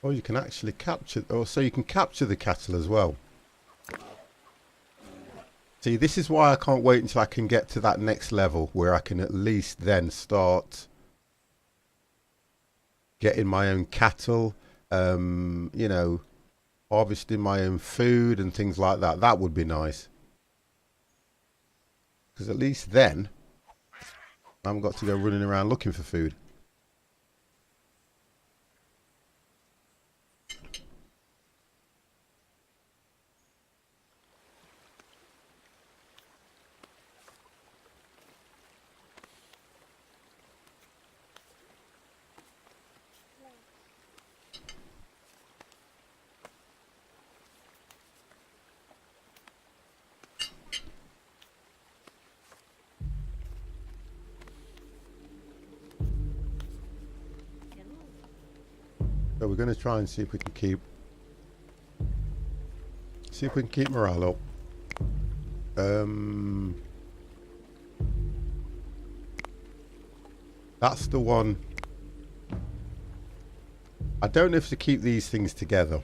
Oh, you can actually capture, oh, so you can capture the cattle as well. See, this is why I can't wait until I can get to that next level where I can at least then start getting my own cattle, you know, harvesting my own food and things like that. That would be nice. Because at least then I haven't got to go running around looking for food. So we're going to try and see if we can keep morale up. That's the one. I don't know if to keep these things together.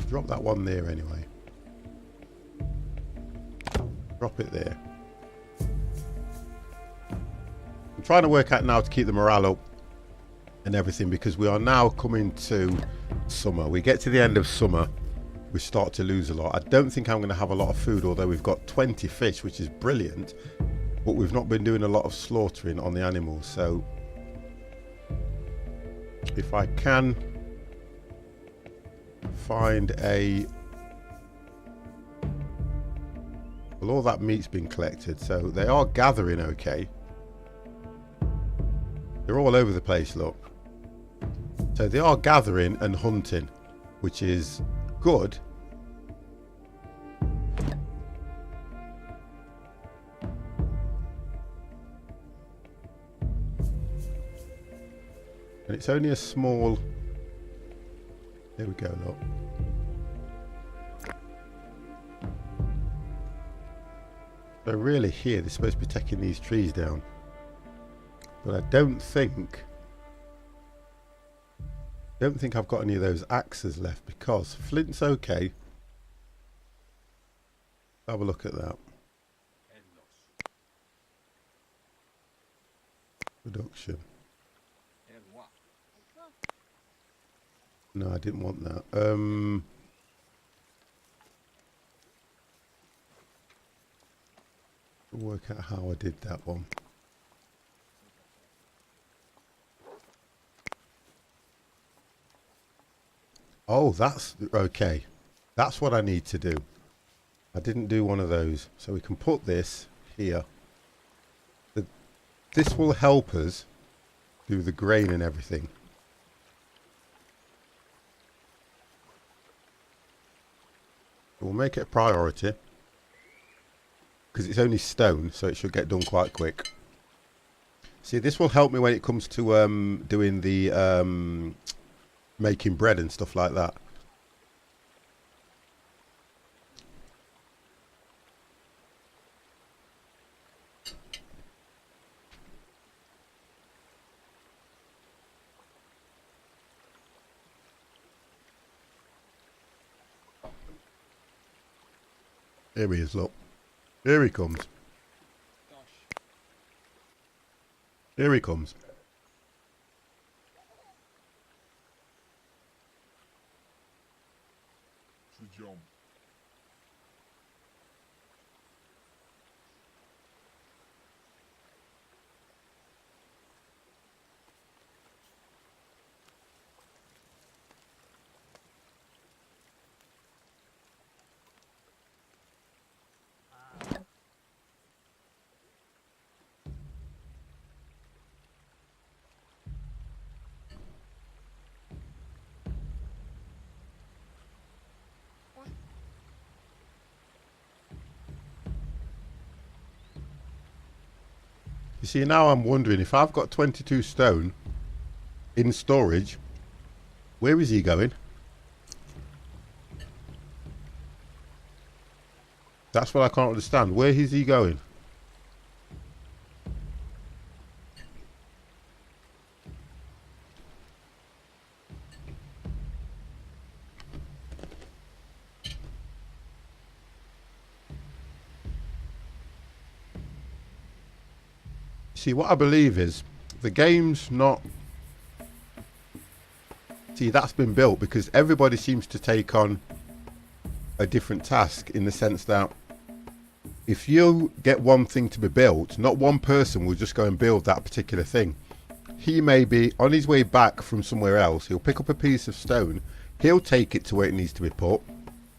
Drop that one there anyway. Drop it there. I'm trying to work out now to keep the morale up and everything, because we are now coming to summer. We get to the end of summer, we start to lose a lot. I don't think I'm going to have a lot of food, although we've got 20 fish, which is brilliant, but we've not been doing a lot of slaughtering on the animals. So if I can find a Well, all that meat's been collected, so they are gathering okay. They're all over the place, look. So they are gathering and hunting, which is good. And it's only a small... There we go, look. So really here, they're supposed to be taking these trees down. But I don't think I've got any of those axes left, because flint's okay. Have a look at that. Production. No, I didn't want that. Work out how I did that one. Oh, that's okay. That's what I need to do. I didn't do one of those. So we can put this here. This will help us do the grain and everything. We'll make it a priority, because it's only stone, so it should get done quite quick. See, this will help me when it comes to doing the making bread and stuff like that. Here he is, look. Here he comes. Here he comes. You see, now I'm wondering, if I've got 22 stone in storage, where is he going? That's what I can't understand. Where is he going? See, what I believe is the game's not... See, that's been built because everybody seems to take on a different task, in the sense that if you get one thing to be built, not one person will just go and build that particular thing. He may be on his way back from somewhere else. He'll pick up a piece of stone. He'll take it to where it needs to be put.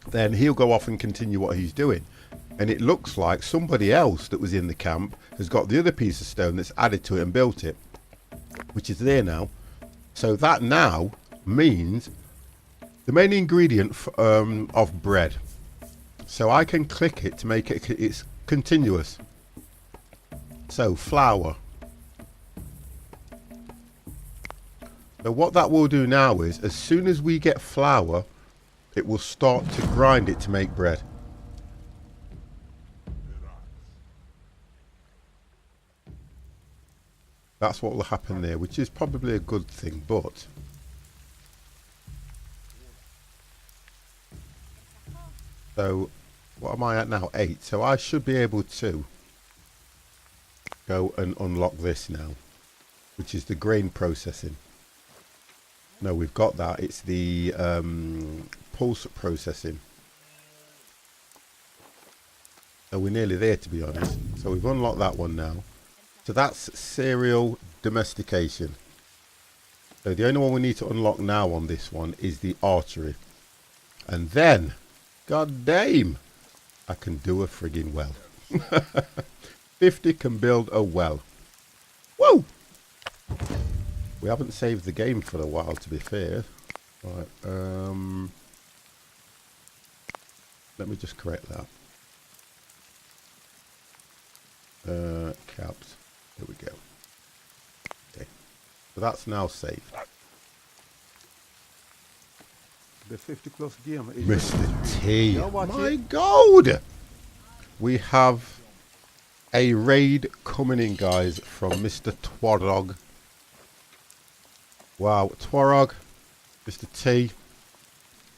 Then he'll go off and continue what he's doing. And it looks like somebody else that was in the camp has got the other piece of stone that's added to it and built it, which is there now. So that now means the main ingredient of bread. So I can click it to make it, it's continuous. So flour. So what that will do now is, as soon as we get flour, it will start to grind it to make bread. That's what will happen there, which is probably a good thing, but... So, what am I at now? 8. So I should be able to go and unlock this now, which is the grain processing. No, we've got that. It's the pulse processing. So we're nearly there, to be honest. So we've unlocked that one now. So that's cereal domestication. So the only one we need to unlock now on this one is the archery. And then, god damn, I can do a frigging well. 50 can build a well. Whoa! We haven't saved the game for a while, to be fair. Right, let me just correct that. Caps. There we go. Okay. So that's now saved. The 50 plus game. Mr. T. Yeah, watch My it. God! We have a raid coming in, guys, from Mr. Twarog. Wow, Twarog, Mr. T.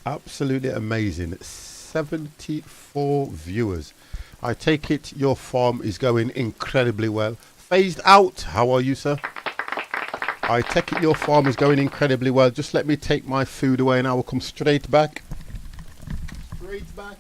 Absolutely amazing. 74 viewers. I take it your farm is going incredibly well. Phased out, how are you, sir? I take it your farm is going incredibly well. Just let me take my food away and I will come straight back. Straight back.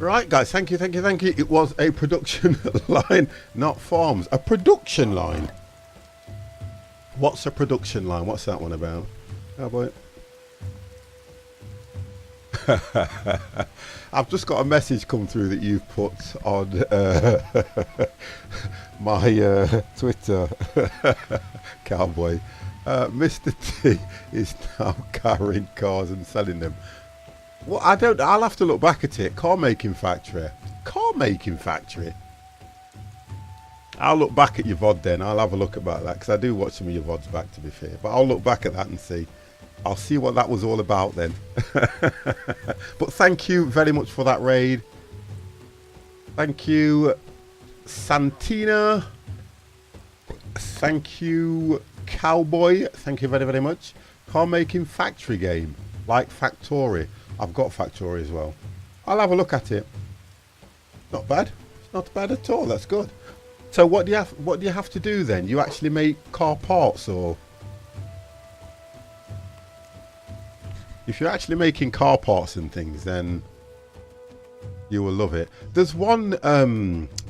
Right, guys, thank you. It was a production line, not farms. A production line. What's a production line? What's that one about? Oh, boy. I've just got a message come through that you've put on my Twitter, cowboy. Mr. T is now carrying cars and selling them. Well, I'll have to look back at it. Car making factory. I'll look back at your VOD then. I'll have a look about that because I do watch some of your VODs back, to be fair. But I'll look back at that and see. I'll see what that was all about then. But thank you very much for that raid. Thank you, Santina. Thank you, Cowboy. Thank you very, very much. Car making factory game. Like Factory. I've got Factory as well. I'll have a look at it. Not bad. It's not bad at all. That's good. So what do you have to do then? You actually make car parts, or if you're actually making car parts and things, then you will love it. There's one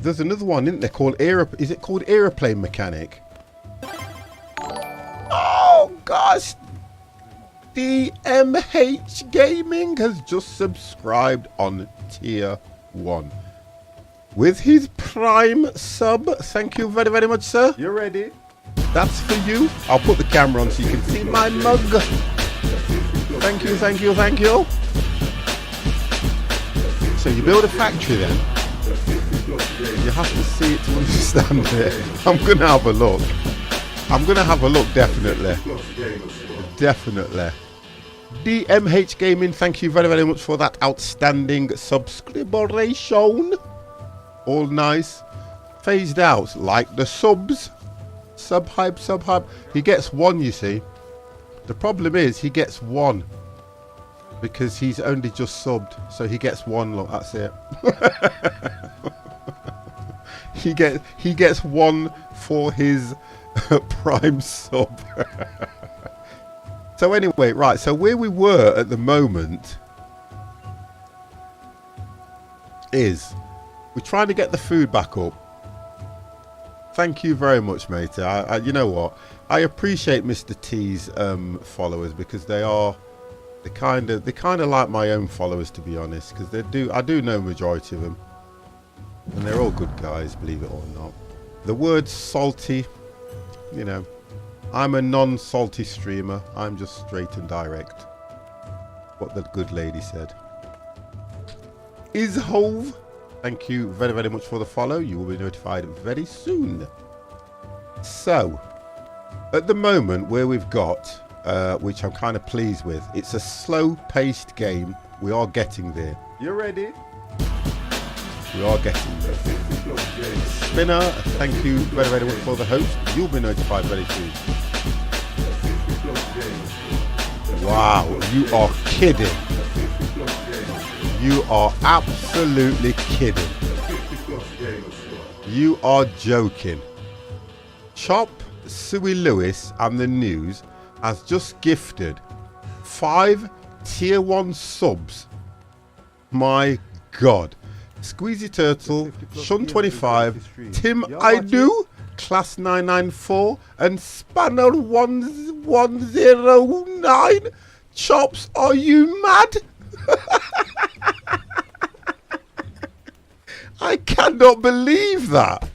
there's another one, isn't there, called is it called Aeroplane Mechanic? Oh gosh. DMH Gaming has just subscribed on tier 1 with his prime sub. Thank you very, very much, sir. You ready? That's for you. I'll put the camera on so you can see my mug. Thank you. So you build a factory then. You have to see it to understand it. I'm going to have a look. Definitely. DMH Gaming, thank you very, very much for that outstanding subscription. All nice. Phased out like the subs. Sub hype. He gets 1, you see. The problem is he gets 1 because he's only just subbed, so he gets 1. Look, that's it. he gets 1 for his prime sub. So anyway, right, so where we were at the moment is we're trying to get the food back up. Thank you very much, mate. You know what? I appreciate Mr. T's followers because they kind of like my own followers, to be honest, because I do know majority of them, and they're all good guys, believe it or not. The word salty, you know, I'm a non-salty streamer. I'm just straight and direct. What the good lady said. Ishove, thank you very, very much for the follow. You will be notified very soon. So, at the moment where we've got, which I'm kind of pleased with, it's a slow-paced game We are getting there. You ready? We are getting there. Spinner, thank you very, very much for the host. You'll be notified very soon. Wow, you are kidding. You are absolutely kidding. You are joking. Chop Suey Lewis and the News has just gifted 5 tier 1 subs. My God. Squeezy Turtle, Shun 25, Tim I Do, Class 994, and Spanner 1109. Chops, are you mad? I cannot believe that.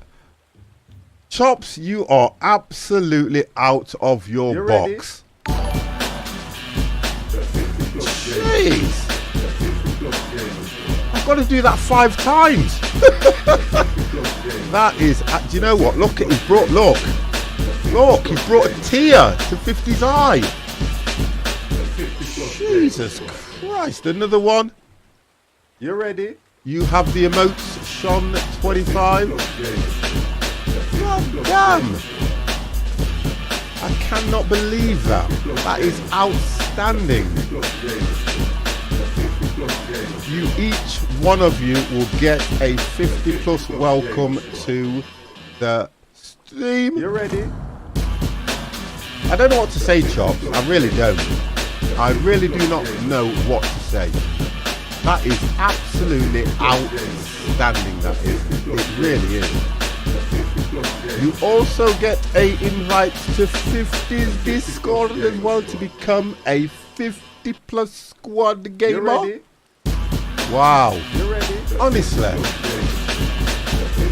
Chops, you are absolutely out of your box. Jeez. I've got to do that 5 times. That is, do you know what? Look, he's brought, look, he's brought a tear to 50's eye. Jesus Christ, another one. You ready? You have the emotes, Sean 25. God damn. I cannot believe that. That is outstanding. You, each one of you will get a 50+ welcome to the stream. You ready? I don't know what to say, Chops. I really don't. I really do not know what to say. That is absolutely outstanding, that is. It really is. You also get a invite to 50's Discord as well to become a 50+ squad gamer. You ready? Wow. You ready? Honestly.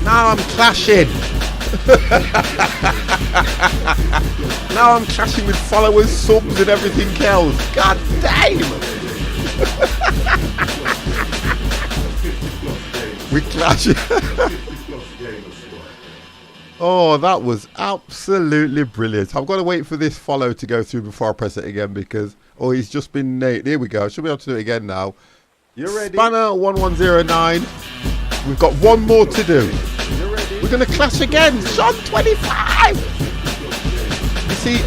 Now I'm clashing. Now I'm clashing with followers, subs and everything else. God damn. We clash. Oh, that was absolutely brilliant. I've got to wait for this follow to go through before I press it again because, oh, he's just been nailed. Here we go. I should be able to do it again now. You ready? Spanner 1109. We've got one more to do. You ready? We're going to clash again. Sean 25. You see,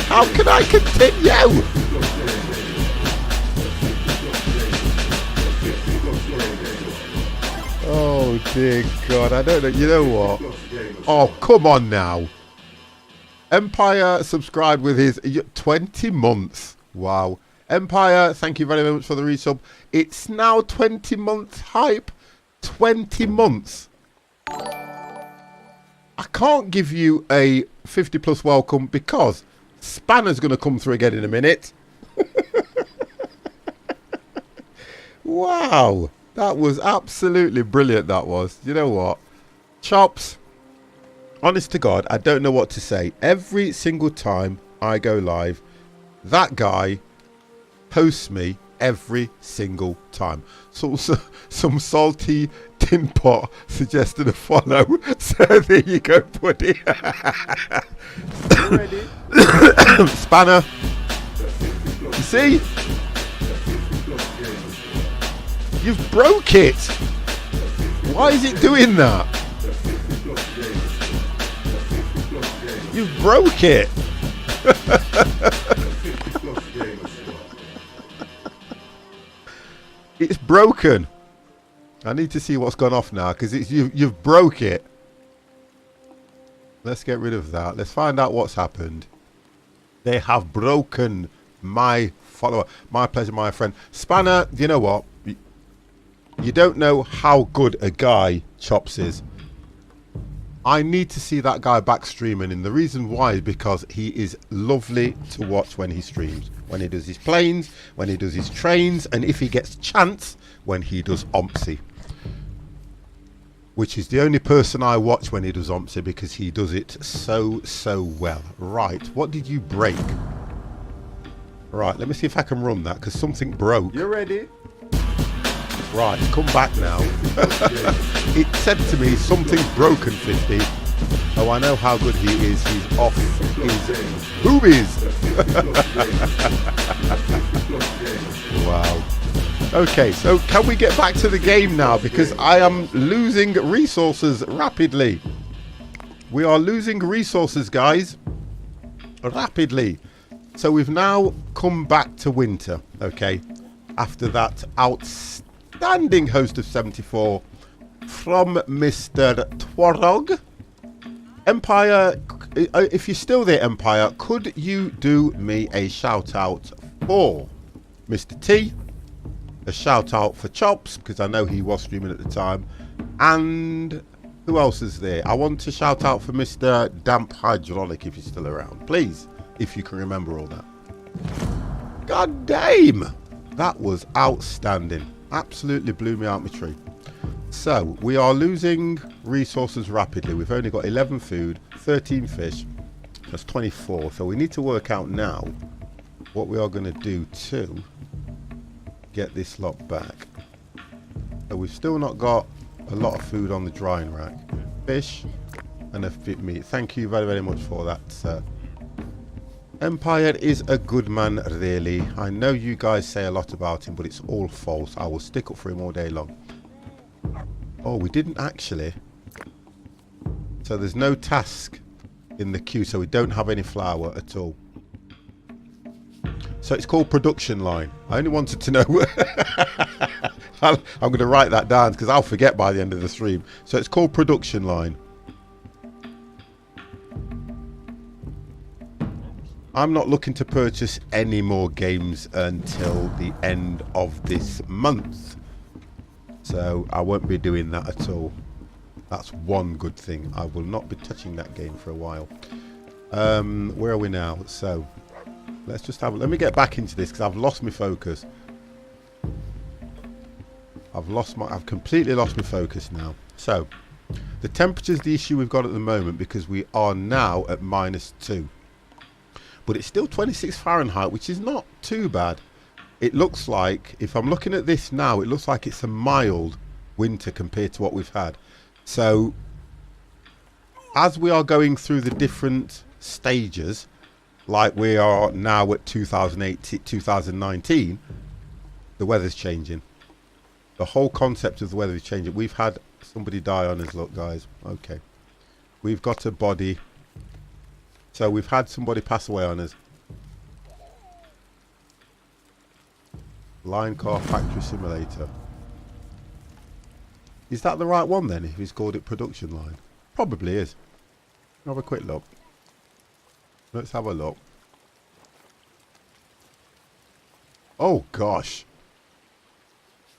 how can I continue? Oh dear God, I don't know. You know what? Oh, come on now. Empire subscribed with his 20 months. Wow. Empire, thank you very much for the resub. It's now 20 months hype. 20 months. I can't give you a 50+ welcome because Spanner's going to come through again in a minute. Wow. That was absolutely brilliant, that was. You know what? Chops, honest to God, I don't know what to say. Every single time I go live, that guy posts me every single time. So some salty tin pot suggested a follow. So there you go, buddy. Ready? Spanner. You see? You've broke it. Why is it doing that? You've broke it. It's broken. I need to see what's gone off now because you've broke it. Let's get rid of that. Let's find out what's happened. They have broken my follower. My pleasure, my friend. Spanner, you know what? You don't know how good a guy Chops is. I need to see that guy back streaming, and the reason why is because he is lovely to watch when he streams. When he does his planes, when he does his trains, and if he gets chance, when he does OMSI. Which is the only person I watch when he does OMSI because he does it so well. Right, what did you break? Right, let me see if I can run that because something broke. You ready? Right, come back now. It said to me, something's broken, 50. Oh, I know how good he is. He's off his boobies. Wow. Okay, so can we get back to the game now? Because I am losing resources rapidly. We are losing resources, guys. Rapidly. So we've now come back to winter, okay? After that outstanding host of 74 from Mr. Twarog. Empire, if you're still there, Empire, could you do me a shout out for Mr. T? A shout out for Chops, because I know he was streaming at the time. And who else is there? I want to shout out for Mr. Damp Hydraulic if you're still around. Please, if you can remember all that. God damn! That was outstanding. Absolutely blew me out my tree. So, we are losing resources rapidly. We've only got 11 food, 13 fish. That's 24. So we need to work out now what we are going to do to get this lot back. So we've still not got a lot of food on the drying rack. Fish and a fit meat. Thank you very, very much for that, sir. Empire is a good man, really. I know you guys say a lot about him, but it's all false. I will stick up for him all day long. Oh, we didn't actually. So there's no task in the queue, so we don't have any flour at all. So it's called production line. I only wanted to know. I'm going to write that down because I'll forget by the end of the stream. So it's called production line. I'm not looking to purchase any more games until the end of this month. So I won't be doing that at all. That's one good thing. I will not be touching that game for a while. Where are we now? So let's just have. Let me get back into this because I've lost my focus. I've completely lost my focus now. So the temperature's the issue we've got at the moment because we are now at -2. But it's still 26 Fahrenheit, which is not too bad. It looks like, if I'm looking at this now, it looks like it's a mild winter compared to what we've had. So, as we are going through the different stages, like we are now at 2019, the weather's changing. The whole concept of the weather is changing. We've had somebody die on us, look, guys. Okay. We've got a body. So, we've had somebody pass away on us. Line car factory simulator. Is that the right one then if he's called it production line? Probably is. Have a quick look. Let's have a look. Oh gosh.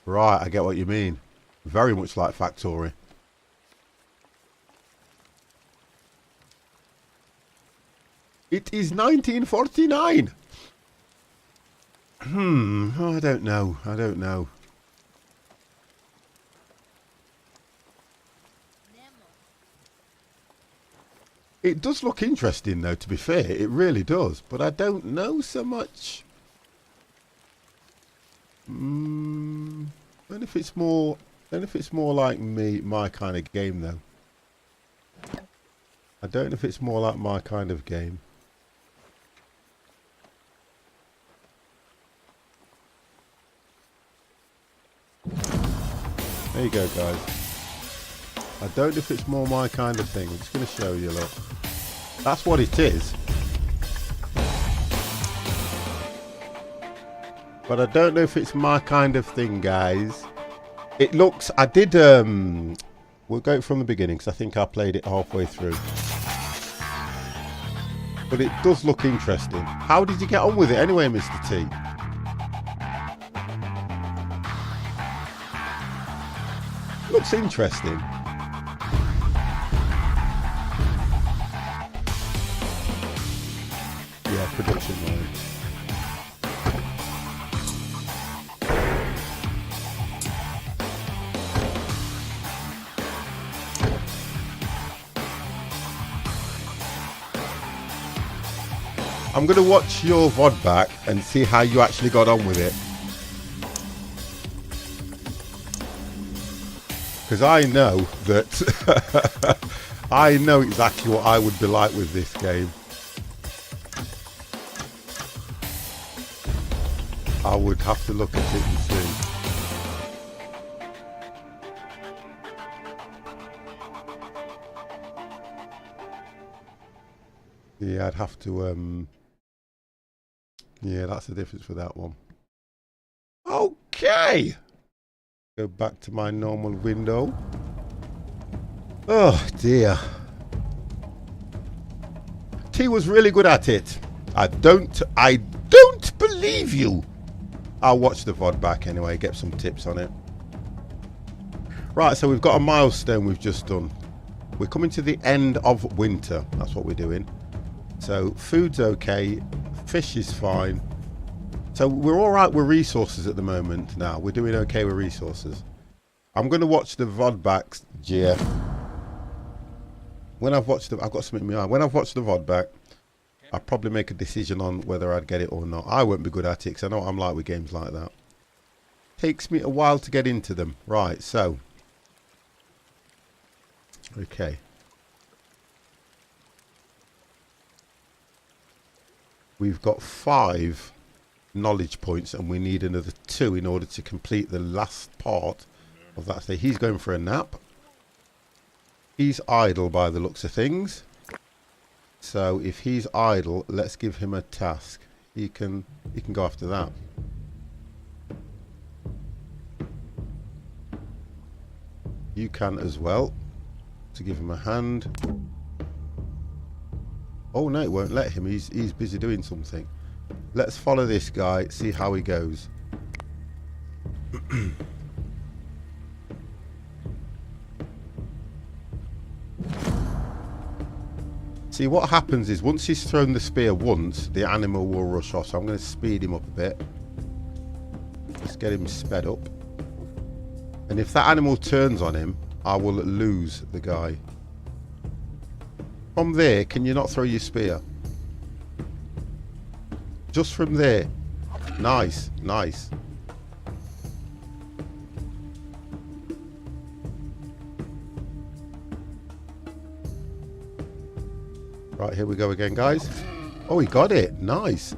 Right, I get what you mean. Very much like Factory. It is 1949. Oh, I don't know. I don't know. It does look interesting, though, to be fair. It really does. But I don't know so much. And if it's more like my kind of game, though. I don't know if it's more like my kind of game. There you go, guys. I don't know if it's more my kind of thing. I'm just going to show you, look. That's what it is. But I don't know if it's my kind of thing, guys. It looks... I did... we'll go from the beginning, because I think I played it halfway through. But it does look interesting. How did you get on with it anyway, Mr. T? Looks interesting. Yeah, production line. I'm going to watch your VOD back and see how you actually got on with it. Because I know that I know exactly what I would be like with this game. I would have to look at it and see. Yeah, I'd have to, yeah, that's the difference with that one. Okay. Go back to my normal window. Oh dear. T was really good at it. I don't believe you. I'll watch the VOD back anyway, get some tips on it. Right, so we've got a milestone we've just done. We're coming to the end of winter. That's what we're doing. So food's okay, fish is fine. So we're all right with resources at the moment now. We're doing okay with resources. I'm going to watch the VOD back, Jeff. When I've watched the, I've got something in my eye. When I've watched the VOD back, I'll probably make a decision on whether I'd get it or not. I won't be good at it because I know what I'm like with games like that. Takes me a while to get into them. Right, so. Okay. We've got 5 knowledge points and we need another 2 in order to complete the last part of that. So he's going for a nap. He's idle by the looks of things. So if he's idle, let's give him a task. He can go after that. You can as well. To give him a hand. Oh no, it won't let him. He's busy doing something. Let's follow this guy, see how he goes. See, what happens is once he's thrown the spear once, the animal will rush off. So I'm going to speed him up a bit. Let's get him sped up. And if that animal turns on him, I will lose the guy. From there, can you not throw your spear? Just from there. Nice, nice. Right, here we go again, guys. Oh, he got it. Nice.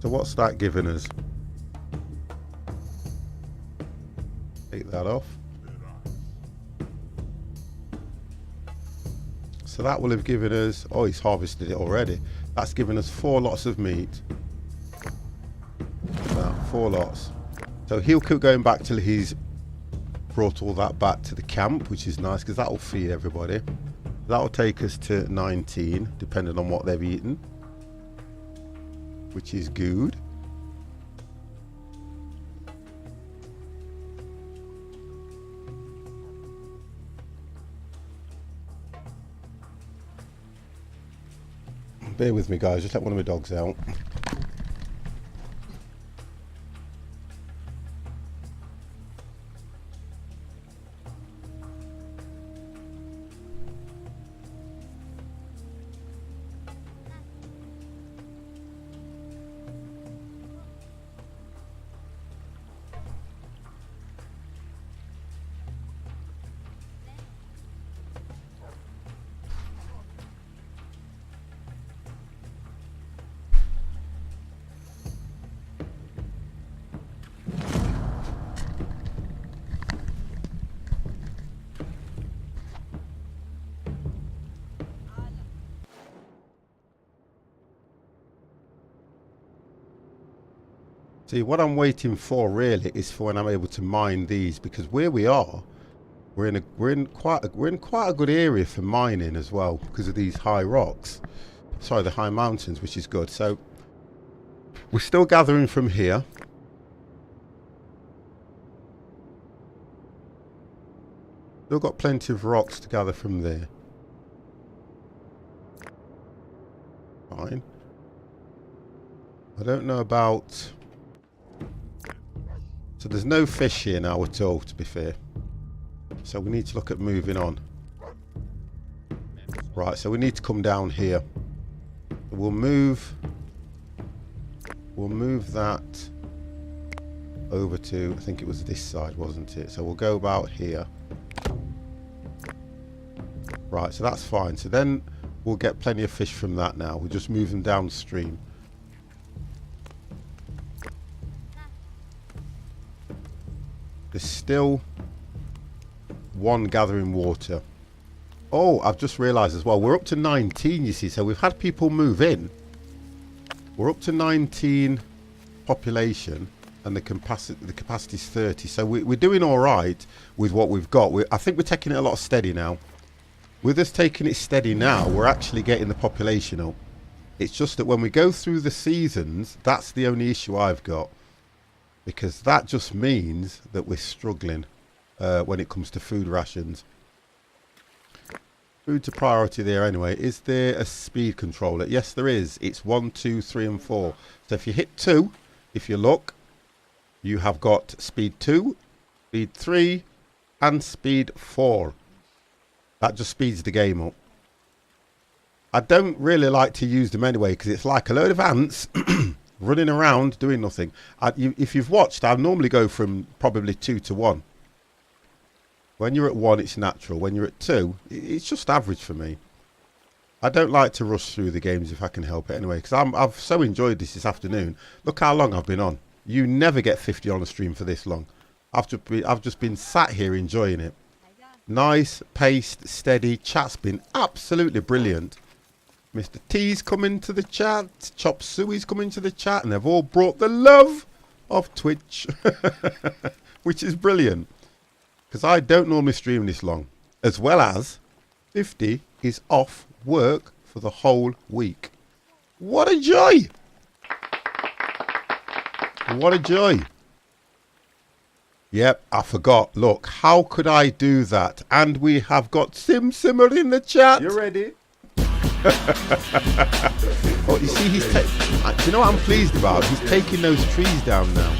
So what's that giving us? Take that off. So that will have given us... Oh, he's harvested it already. That's given us 4 lots of meat. About 4 lots. So he'll keep going back till he's brought all that back to the camp, which is nice because that will feed everybody. That will take us to 19, depending on what they've eaten. Which is good. Bear with me, guys. Just let one of my dogs out. See, what I'm waiting for really is for when I'm able to mine these, because where we are, we're in quite a good area for mining as well because of these high rocks. Sorry, the high mountains, which is good. So we're still gathering from here. Still got plenty of rocks to gather from there. Fine. I don't know about... So there's no fish here now at all, to be fair. So we need to look at moving on. Right, so we need to come down here. We'll move that over to, I think it was this side, wasn't it? So we'll go about here. Right, so that's fine. So then we'll get plenty of fish from that now. We'll just move them downstream. There's still one gathering water. Oh, I've just realised as well, we're up to 19, you see, so we've had people move in. We're up to 19 population, and the capacity is 30, so we're doing all right with what we've got. I think we're taking it a lot steady now. With us taking it steady now, we're actually getting the population up. It's just that when we go through the seasons, that's the only issue I've got, because that just means that we're struggling when it comes to food rations. Food's a priority there anyway. Is there a speed controller? Yes, there is. It's 1, 2, 3 and 4. So if you hit 2, if you look, you have got speed 2, speed 3 and speed 4. That just speeds the game up. I don't really like to use them anyway, because it's like a load of ants running around doing nothing. If you've watched, I normally go from probably 2 to 1. When you're at 1, it's natural. When you're at 2, it's just average for me. I don't like to rush through the games if I can help it anyway, because I've so enjoyed this afternoon. Look how long I've been on. You never get 50 on a stream for this long. I've just been sat here enjoying it. Nice, paced, steady. Chat's been absolutely brilliant. Mr. T's coming to the chat. Chop Suey's coming to the chat, and they've all brought the love of Twitch, which is brilliant. Because I don't normally stream this long. As well as 50 is off work for the whole week. What a joy! What a joy. Yep, I forgot. Look, how could I do that? And we have got Simmer in the chat. You ready? Oh, you see, do you know what I'm pleased about? He's taking those trees down now.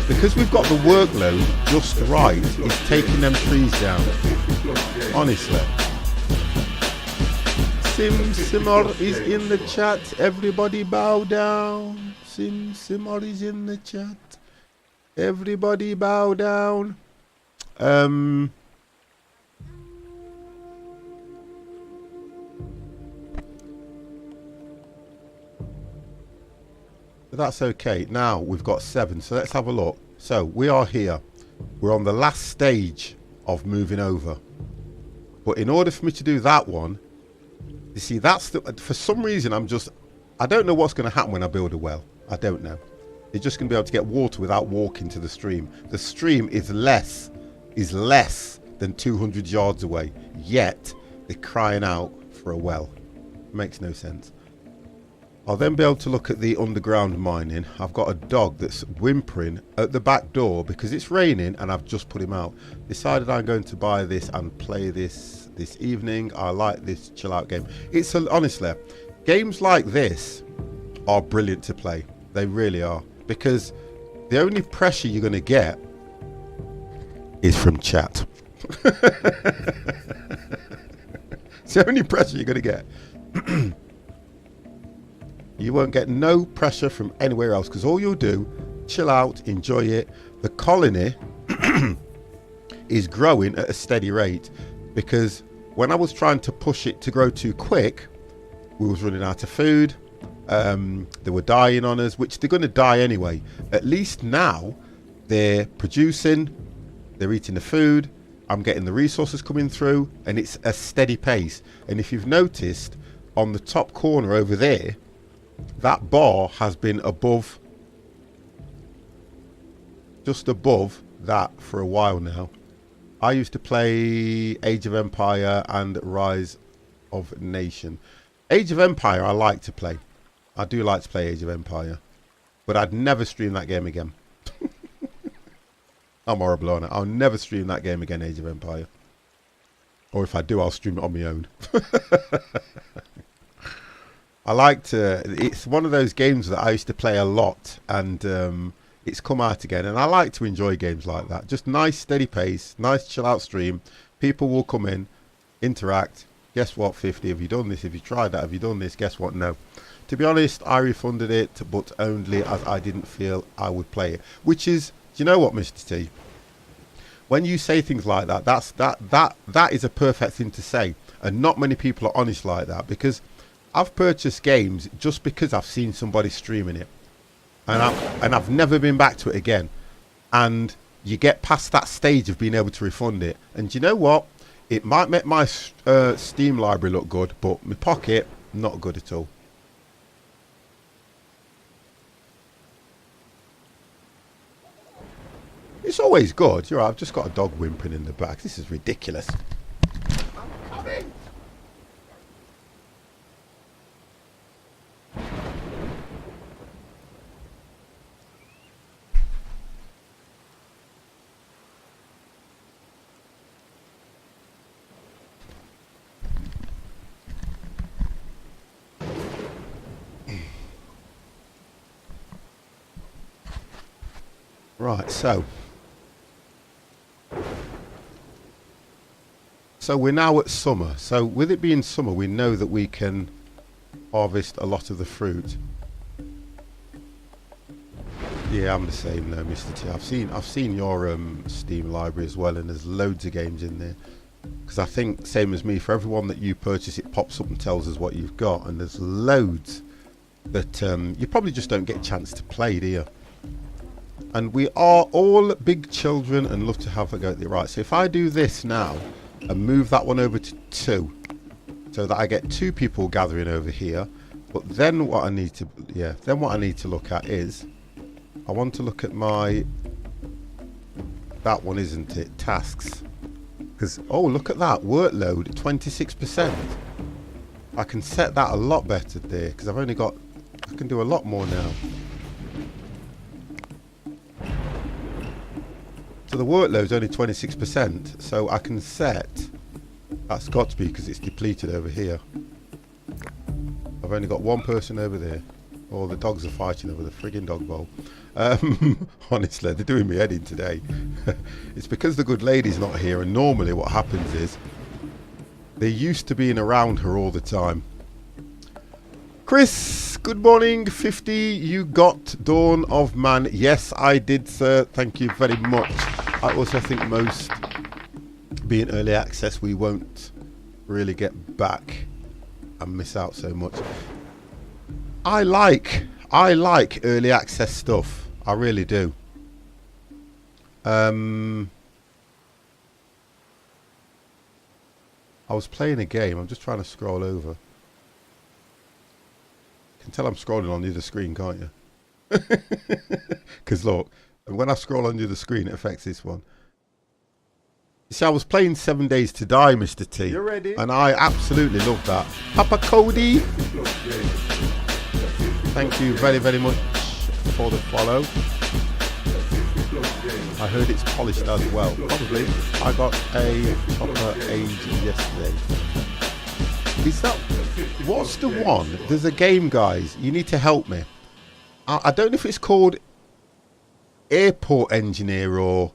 Because we've got the workload just right, he's taking them trees down. Honestly. Simmer is in the chat. Everybody bow down. Simmer is in the chat. Everybody bow down. That's okay. Now we've got 7, so let's have a look. So we are here. We're on the last stage of moving over. But in order for me to do that one, you see, for some reason I don't know what's going to happen when I build a well. I don't know. You're just going to be able to get water without walking to the stream. The stream is less than 200 yards away. Yet they're crying out for a well. Makes no sense. I'll then be able to look at the underground mining. I've got a dog that's whimpering at the back door because it's raining and I've just put him out. Decided I'm going to buy this and play this evening. I like this chill out game. Honestly, games like this are brilliant to play. They really are. Because the only pressure you're going to get is from chat. It's the only pressure you're going to get. You won't get no pressure from anywhere else, because all you'll do, chill out, enjoy it. The colony is growing at a steady rate, because when I was trying to push it to grow too quick, we was running out of food. They were dying on us, which they're going to die anyway. At least now they're producing, they're eating the food, I'm getting the resources coming through, and it's a steady pace. And if you've noticed, on the top corner over there, that bar has been above, just above that for a while now. I used to play Age of Empire and Rise of Nation. Age of Empire I like to play. I do like to play Age of Empire, but I'd never stream that game again. I'm horrible on it. I'll never stream that game again, Age of Empire. Or if I do, I'll stream it on my own. It's one of those games that I used to play a lot, and it's come out again, and I like to enjoy games like that. Just nice steady pace, nice chill out stream. People will come in, interact. Guess what, 50, have you done this? Have you tried that? Have you done this? Guess what? No. To be honest, I refunded it, but only as I didn't feel I would play it. Which is, do you know what, Mr. T? when you say things like that, that is a perfect thing to say, and not many people are honest like that, because I've purchased games just because I've seen somebody streaming it, and I've never been back to it again. And you get past that stage of being able to refund it, and you know what? It might make my Steam library look good, but my pocket not good at all. It's always good. You're right, I've just got a dog whimpering in the back. This is ridiculous. I'm coming. Right, so we're now at summer. So with it being summer, we know that we can harvest a lot of the fruit. Yeah, I'm the same though, Mr. T. I've seen your Steam library as well, and there's loads of games in there. Because I think, same as me, for everyone that you purchase, it pops up and tells us what you've got, and there's loads that you probably just don't get a chance to play, do you? And we are all big children and love to have a go at the right. So if I do this now and move that one over to 2, so that I get 2 people gathering over here, but then what I need to look at is, I want to look at my, that one, isn't it, tasks, because oh, look at that workload, 26%. I can set that a lot better there, because I've only got, I can do a lot more now. So the workload's only 26%, so I can set, that's got to be because it's depleted over here. I've only got 1 person over there. Oh, the dogs are fighting over the frigging dog bowl. Honestly, they're doing me head in today. It's because the good lady's not here, and normally what happens is they're used to being around her all the time. Chris, good morning. 50, you got Dawn of Man. Yes, I did, sir. Thank you very much. I also think most, being early access, we won't really get back and miss out so much. I like early access stuff. I really do. I was playing a game. I'm just trying to scroll over. You can tell I'm scrolling on the other screen, can't you? Because look, when I scroll on the other screen, it affects this one. You see, I was playing 7 Days to Die, Mr. T. You ready? And I absolutely love that. Papa Cody, thank you very, very much for the follow. I heard it's polished as well. Probably. I got a Chopper Age yesterday. Is that... What's the one? There's a game, guys. You need to help me. I don't know if it's called Airport Engineer or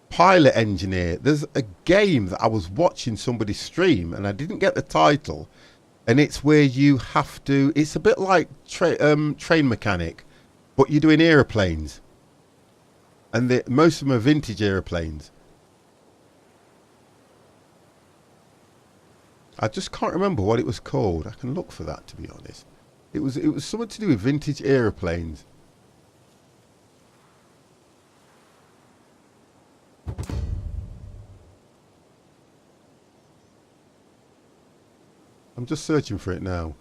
Pilot Engineer. There's a game that I was watching somebody stream and I didn't get the title, and it's where you have to, it's a bit like train mechanic, but you're doing aeroplanes, and most of them are vintage aeroplanes. I just can't remember what it was called. I can look for that, to be honest. It was something to do with vintage aeroplanes. I'm just searching for it now.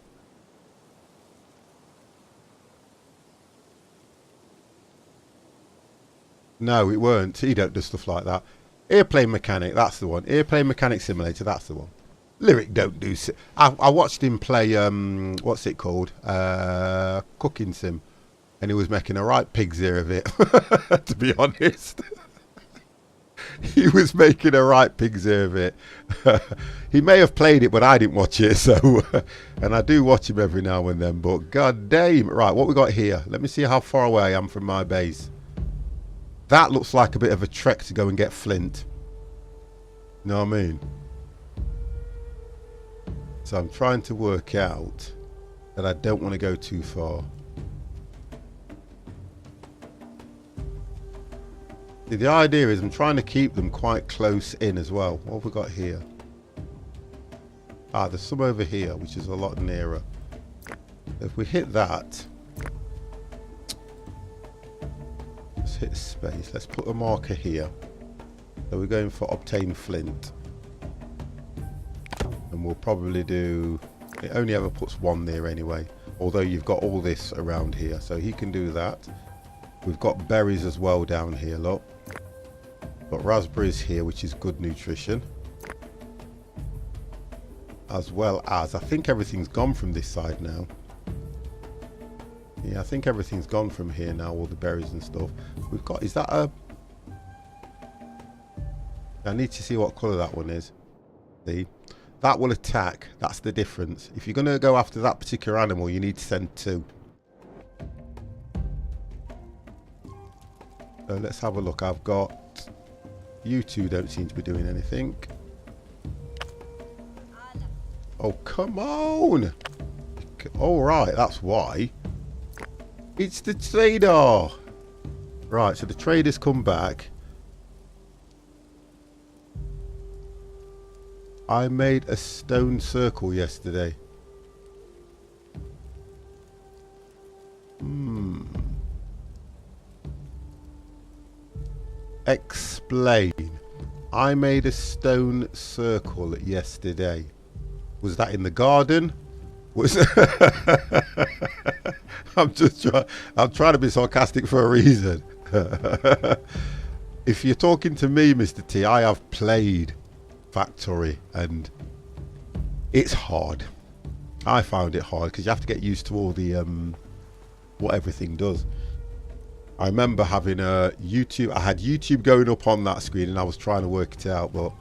No, it weren't. He don't do stuff like that. Airplane Mechanic, that's the one. Airplane Mechanic Simulator, that's the one. Lyric don't do... I watched him play, what's it called? Cooking Sim. And he was making a right pig's ear of it, to be honest. He was making a right pig's ear of it. He may have played it, but I didn't watch it. So, and I do watch him every now and then. But god damn, right, what we got here? Let me see how far away I am from my base. That looks like a bit of a trek to go and get flint. You know what I mean? So I'm trying to work out that I don't want to go too far. The idea is I'm trying to keep them quite close in as well. What have we got here? Ah, there's some over here, which is a lot nearer. If we hit that, let's hit space. Let's put a marker here. So we're going for obtain flint. And we'll probably do... It only ever puts one there anyway. Although you've got all this around here. So he can do that. We've got berries as well down here, look. Got raspberries here, which is good nutrition. As well as, I think everything's gone from this side now. Yeah, I think everything's gone from here now, all the berries and stuff. We've got, is that a... I need to see what colour that one is. See? That will attack. That's the difference. If you're going to go after that particular animal, you need to send 2. So let's have a look. I've got... You two don't seem to be doing anything. Oh, come on! All right, that's why. It's the trader! Right, so the trader's come back. I made a stone circle yesterday. Explain. I made a stone circle yesterday. Was that in the garden? Was I'm trying to be sarcastic for a reason. If you're talking to me, Mr. T, I have played Factory and it's hard. I found it hard because you have to get used to all the what everything does. I remember having a YouTube, I had YouTube going up on that screen and I was trying to work it out, but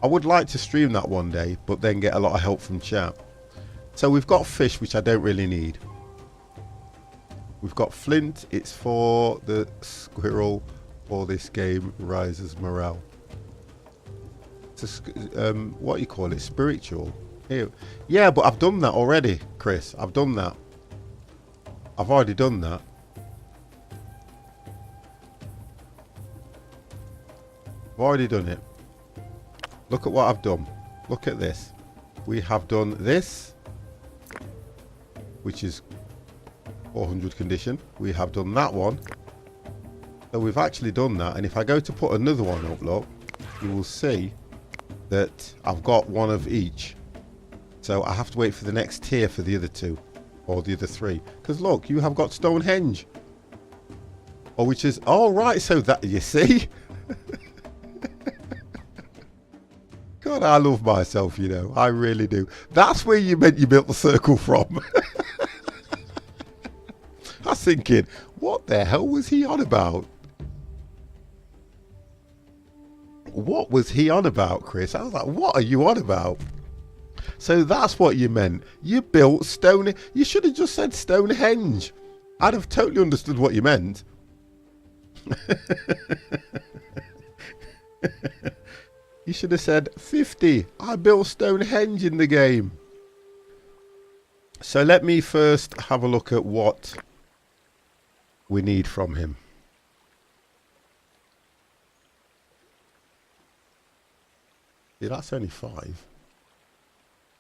I would like to stream that one day, but then get a lot of help from chat. So we've got fish, which I don't really need. We've got flint, it's for the squirrel for this game, rises morale. It's a, what do you call it, spiritual? Here. Yeah, but I've done that already, Chris. I've done that. I've already done that. I've already done it. Look at what I've done. Look at this. We have done this, which is 400 condition. We have done that one. So we've actually done that. And if I go to put another one up, look, you will see that I've got one of each. So I have to wait for the next tier for the other 2 or the other 3. Because look, you have got Stonehenge. Or which is, oh right, so that, you see? God, I love myself, you know. I really do. That's where you meant you built the circle from. I was thinking, what the hell was he on about? What was he on about, Chris? I was like, what are you on about? So that's what you meant. You built Stone... You should have just said Stonehenge. I'd have totally understood what you meant. You should have said 50. I built Stonehenge in the game. So let me first have a look at what we need from him. Yeah, that's only 5.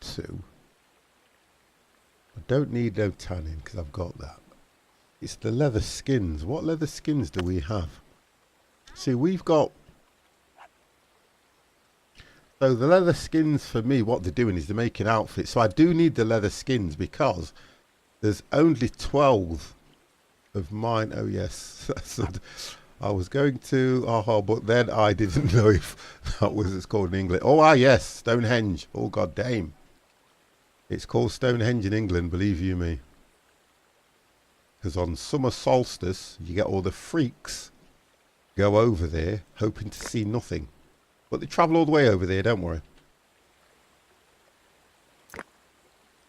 2. I don't need no tanning because I've got that. It's the leather skins. What leather skins do we have? See, we've got... So the leather skins for me, what they're doing is they're making outfits. So I do need the leather skins because there's only 12 of mine. Oh yes, I was going to, but then I didn't know if that was it's called in English. Oh yes, Stonehenge. Oh god damn. It's called Stonehenge in England, believe you me. Because on summer solstice, you get all the freaks go over there hoping to see nothing. But they travel all the way over there, don't worry.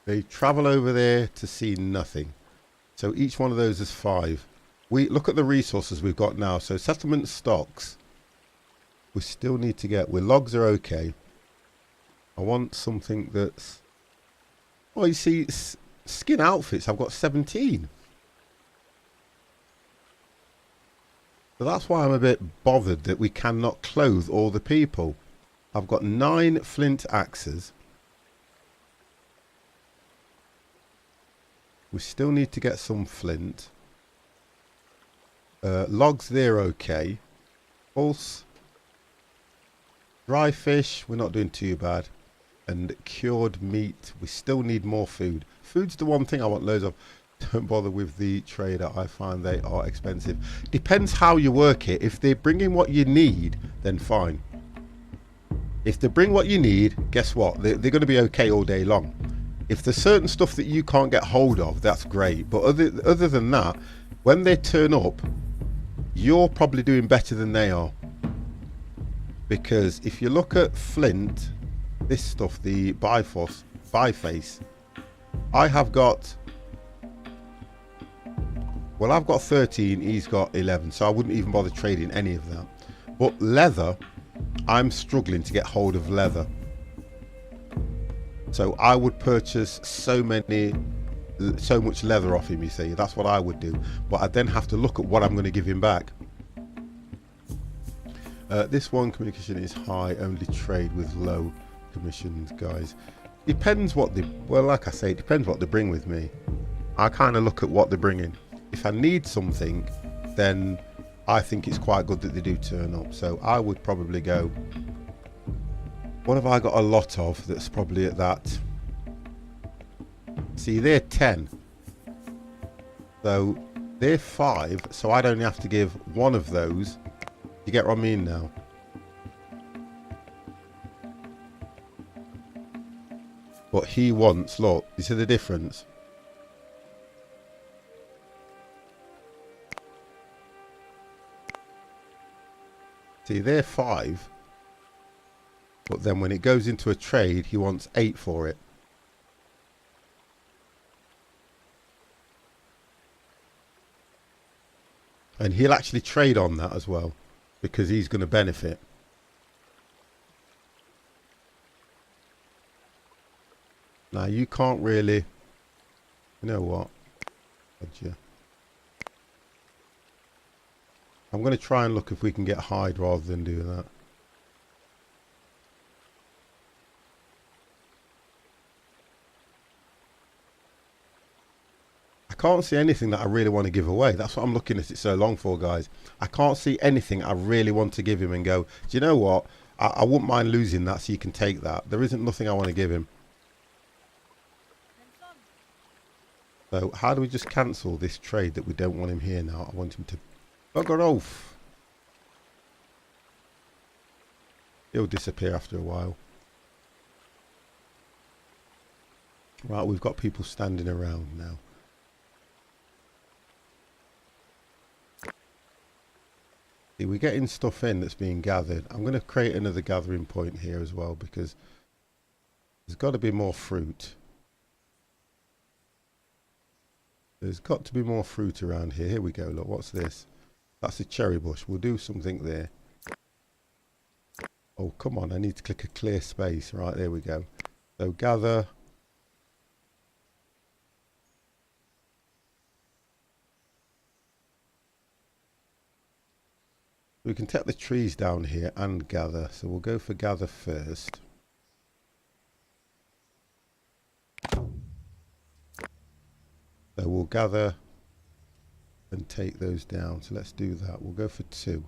They travel over there to see nothing. So each one of those is 5. We look at the resources we've got now. So settlement stocks. We still need to get... Well, logs are okay. I want something that's... Oh, you see, skin outfits. I've got 17. So that's why I'm a bit bothered that we cannot clothe all the people. I've got 9 flint axes. We still need to get some flint. Logs, they're okay. Pulse. Dry fish, we're not doing too bad. And cured meat, we still need more food. Food's the one thing I want loads of. Don't bother with the trader, I find they are expensive. Depends how you work it. If they're bringing what you need, then fine. If they bring what you need, guess what? They're going to be okay all day long. If there's certain stuff that you can't get hold of, that's great. But other than that, when they turn up, you're probably doing better than they are. Because if you look at flint, this stuff, the biface, I have got... Well, I've got 13, he's got 11, so I wouldn't even bother trading any of that. But leather, I'm struggling to get hold of leather. So I would purchase so much leather off him, you see. That's what I would do. But I then have to look at what I'm going to give him back. This one, communication is high, only trade with low commissions, guys. Depends what they... Well, like I say, it depends what they bring with me. I kind of look at what they're bringing. If I need something, then I think it's quite good that they do turn up. So I would probably go... What have I got a lot of that's probably at that? See, they're 10. So they're 5. So I'd only have to give one of those. You get what I mean now? But he wants, look, you see the difference? See, they're 5. But then when it goes into a trade, he wants 8 for it. And he'll actually trade on that as well, because he's going to benefit. Now, you can't really... You know what? Gotcha. I'm going to try and look if we can get hide rather than do that. I can't see anything that I really want to give away. That's what I'm looking at it so long for, guys. I can't see anything I really want to give him and go, do you know what? I wouldn't mind losing that so you can take that. There isn't nothing I want to give him. So how do we just cancel this trade that we don't want him here now? I want him to bugger off. He'll disappear after a while. Right, we've got people standing around now. See, we're getting stuff in that's being gathered. I'm going to create another gathering point here as well because there's got to be more fruit. There's got to be more fruit around here. Here we go. Look, what's this? That's a cherry bush. We'll do something there. Oh, come on. I need to click a clear space. Right, there we go. So gather. We can take the trees down here and gather. So we'll go for gather first. So we'll gather and take those down. So let's do that. We'll go for 2.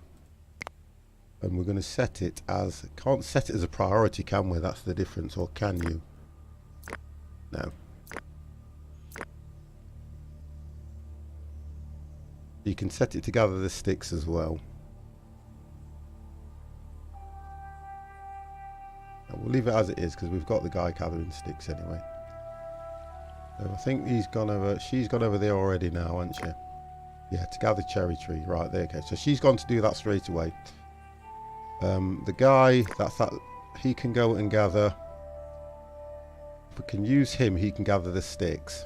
And we're going to set it as... Can't set it as a priority, can we? That's the difference. Or can you? No. You can set it to gather the sticks as well. And we'll leave it as it is because we've got the guy gathering sticks anyway. So I think he's gone over... She's gone over there already now, hasn't she? Yeah, to gather cherry tree. Right, there you go. So she's gone to do that straight away. The guy, that's that... He can go and gather... If we can use him, he can gather the sticks.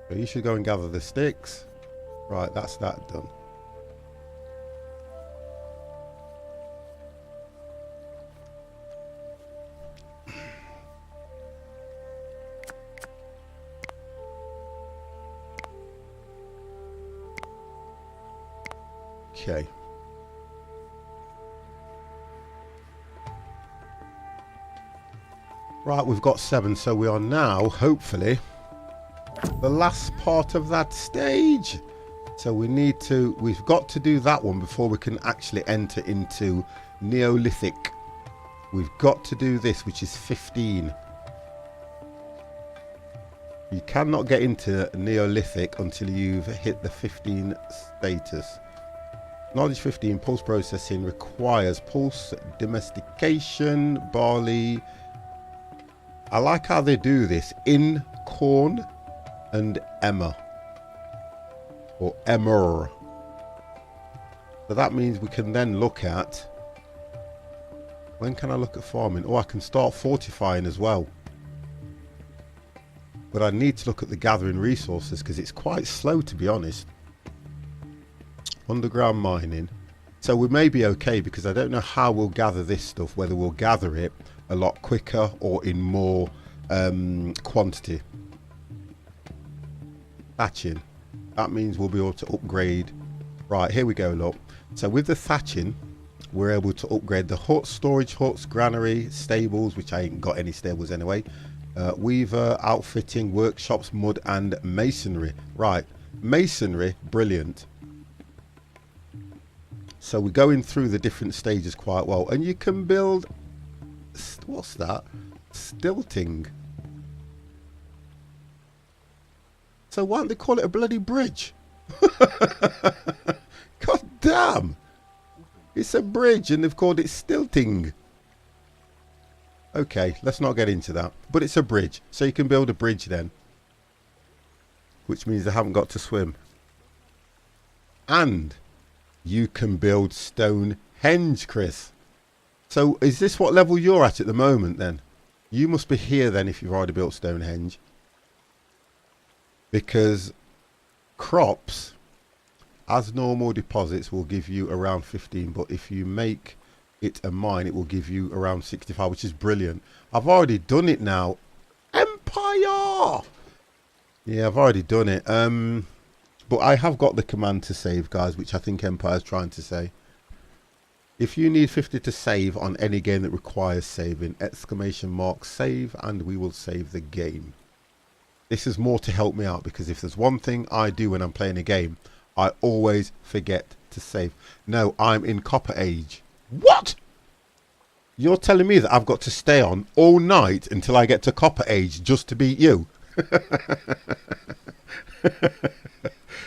So he should go and gather the sticks. Right, that's that done. Okay. Right, we've got 7, so we are now, hopefully, the last part of that stage. So we've got to do that one before we can actually enter into Neolithic. We've got to do this, which is 15. You cannot get into Neolithic until you've hit the 15 status. Knowledge 15, pulse processing requires pulse domestication, barley. I like how they do this in corn and emmer. Or emmer. So that means we can then look at, when can I look at farming? Oh, I can start fortifying as well. But I need to look at the gathering resources because it's quite slow, to be honest. Underground mining. So we may be okay because I don't know how we'll gather this stuff, whether we'll gather it a lot quicker or in more quantity. Thatching. That means we'll be able to upgrade. Right, here we go, look. So with the thatching, we're able to upgrade the huts, storage huts, granary, stables, which I ain't got any stables anyway. Weaver, outfitting, workshops, mud and masonry. Right, masonry, brilliant. So we're going through the different stages quite well. And you can build, what's that? Stilting. So why don't they call it a bloody bridge? God damn. It's a bridge and they've called it stilting. Okay, let's not get into that. But it's a bridge. So you can build a bridge then. Which means they haven't got to swim. And you can build Stonehenge, Chris. So is this what level you're at the moment then? You must be here then if you've already built Stonehenge. Because crops, as normal deposits, will give you around 15. But if you make it a mine, it will give you around 65, which is brilliant. I've already done it now. Empire! Yeah, I've already done it. But I have got the command to save, guys, which I think Empire's trying to say. If you need 50 to save on any game that requires saving, exclamation mark save, and we will save the game. This is more to help me out, because if there's one thing I do when I'm playing a game, I always forget to save. No, I'm in Copper Age. What? You're telling me that I've got to stay on all night until I get to Copper Age just to beat you?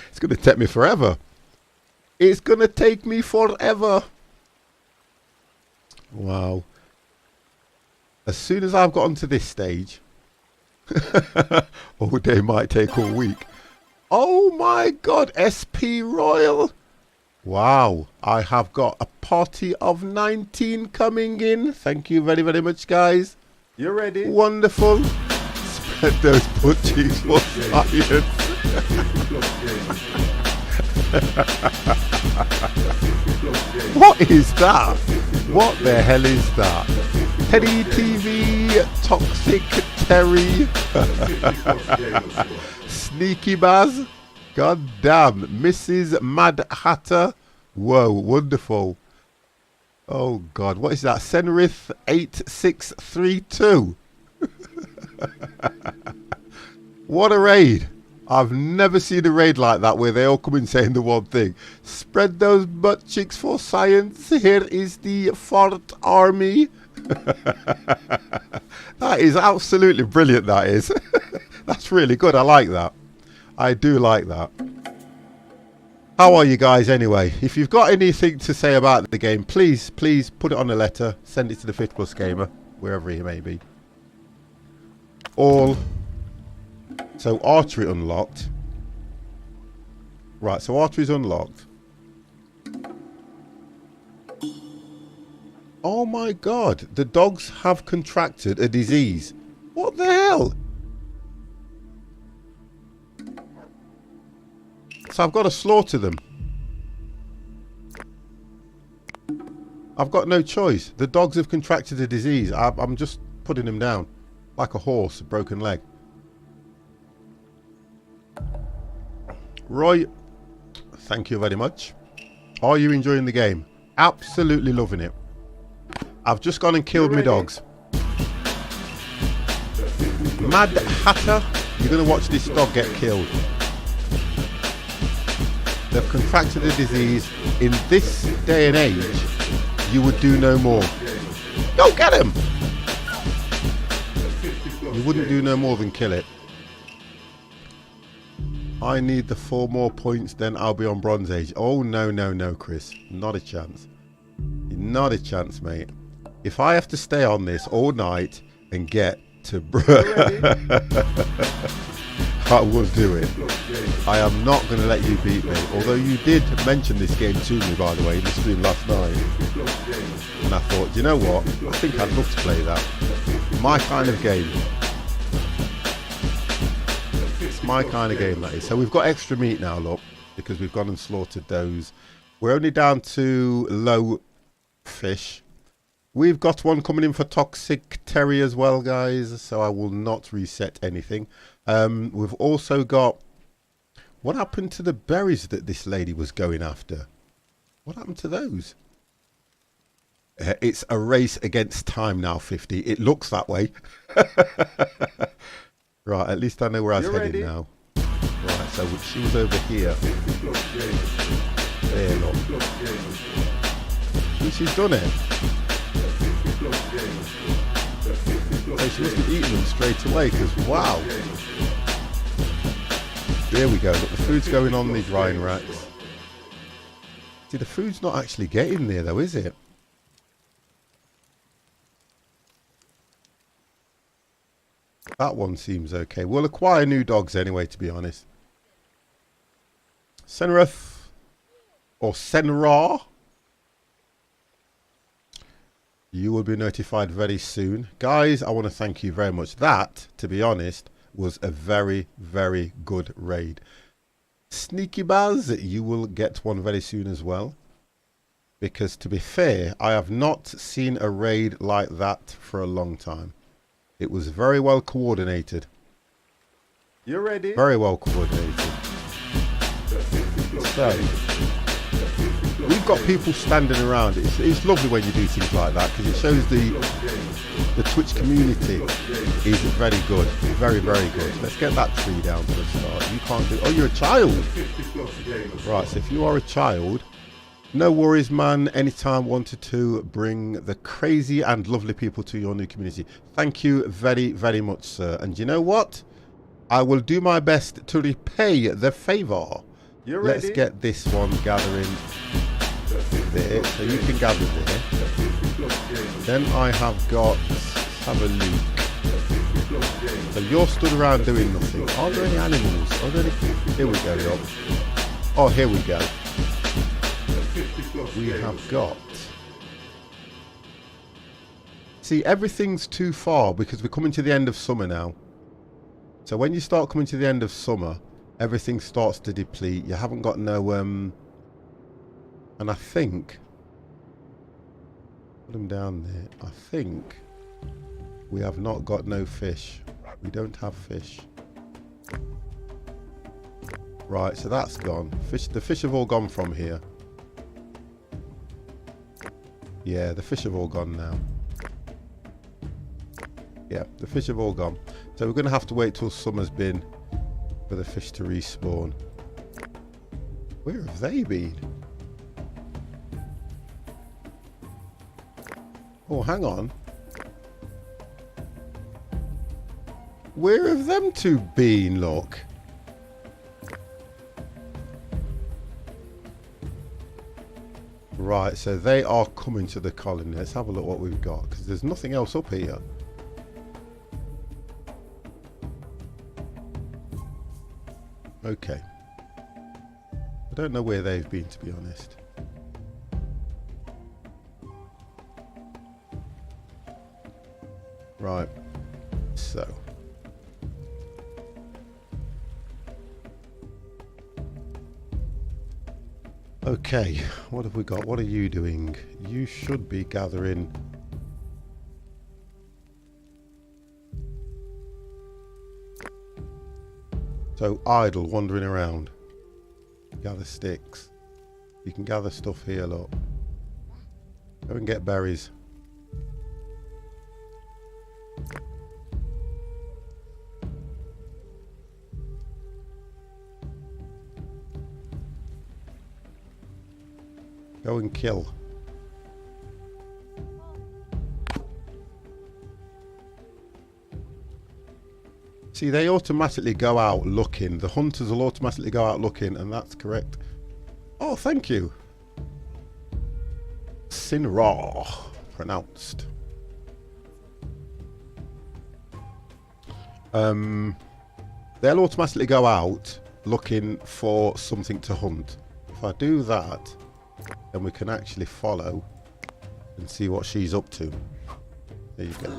It's going to take me forever. It's going to take me forever. Wow. As soon as I've gotten to this stage, all day might take all week. Oh my God, SP Royal. Wow, I have got a party of 19 coming in. Thank you very, very much, guys. You ready? Wonderful. Spread those butt cheeks for science. What is that? What the hell is that? Teddy TV, Toxic Terry, Sneaky Baz, God damn, Mrs. Mad Hatter. Whoa, wonderful. Oh God, what is that? Senrith 8632. What a raid. I've never seen a raid like that where they all come in saying the one thing. Spread those butt cheeks for science. Here is the fart army. That is absolutely brilliant, that is. That's really good. I like that. I do like that. How are you guys anyway? If you've got anything to say about the game, please put it on a letter. Send it to the 5th Plus Gamer, wherever he may be. All. So archery unlocked. Right, so archery's unlocked. Oh my God, the dogs have contracted a disease. What the hell? So I've got to slaughter them. I've got no choice. The dogs have contracted a disease. I'm just putting them down. Like a horse, a broken leg. Roy, thank you very much. Are you enjoying the game? Absolutely loving it. I've just gone and killed my dogs. Mad Hatter, you're going to watch this dog get killed. They've contracted a disease. In this day and age, you would do no more. Go get him! You wouldn't do no more than kill it. I need the 4 more points, then I'll be on Bronze Age. Oh, no, no, no, Chris. Not a chance. Not a chance, mate. If I have to stay on this all night and get to... I will do it. I am not going to let you beat me. Although you did mention this game to me, by the way, in the stream last night. And I thought, you know what? I think I'd love to play that. My kind of game. It's my kind of game, that is. So we've got extra meat now, look, because we've gone and slaughtered those. We're only down to low fish. We've got one coming in for Toxic Terry as well, guys. So I will not reset anything. We've also got... What happened to the berries that this lady was going after? What happened to those? It's a race against time now, 50. It looks that way. Right, at least I know where I was heading now. Right, so she was over here. There, look. She's done it. So she must have eaten them straight away, because wow. There we go. Look, the food's going on the drying racks. See, the food's not actually getting there, though, is it? That one seems okay. We'll acquire new dogs anyway, to be honest. Senrith or Senra, you will be notified very soon. Guys, I want to thank you very much. That, to be honest, was a very, very good raid. Sneaky Baz, you will get one very soon as well. Because to be fair, I have not seen a raid like that for a long time. It was very well coordinated. You ready? Very well coordinated. So, we've got people standing around. It's lovely when you do things like that because it shows the Twitch community is very good. Very, very good. Let's get that tree down for a start. You can't do... Oh, you're a child. Right, so if you are a child... No worries, man. Anytime wanted to bring the crazy and lovely people to your new community. Thank you very, very much, sir. And you know what? I will do my best to repay the favour. Let's get this one gathering there. So you can gather there. Then I have got... Let's have a look. So you're stood around doing nothing. Are there any animals? Are there any... Here we go, look. Oh, here we go. We have got... See, everything's too far because we're coming to the end of summer now. So when you start coming to the end of summer, everything starts to deplete. You haven't got no... And I think... Put them down there. I think we have not got no fish. We don't have fish. Right, so that's gone. The fish have all gone from here. Yeah, the fish have all gone now. Yeah, the fish have all gone. So we're going to have to wait till summer's been for the fish to respawn. Where have they been? Oh, hang on. Where have them two been, look? Right, so they are coming to the colony. Let's have a look what we've got, because there's nothing else up here. Okay. I don't know where they've been, to be honest. Right. So. Okay, what have we got? What are you doing? You should be gathering... So idle, wandering around. Gather sticks. You can gather stuff here, look. Go and get berries. Go and kill. See, they automatically go out looking. The hunters will automatically go out looking, and that's correct. Oh, thank you. Sinra, pronounced. They'll automatically go out looking for something to hunt. If I do that, then we can actually follow and see what she's up to. There you go.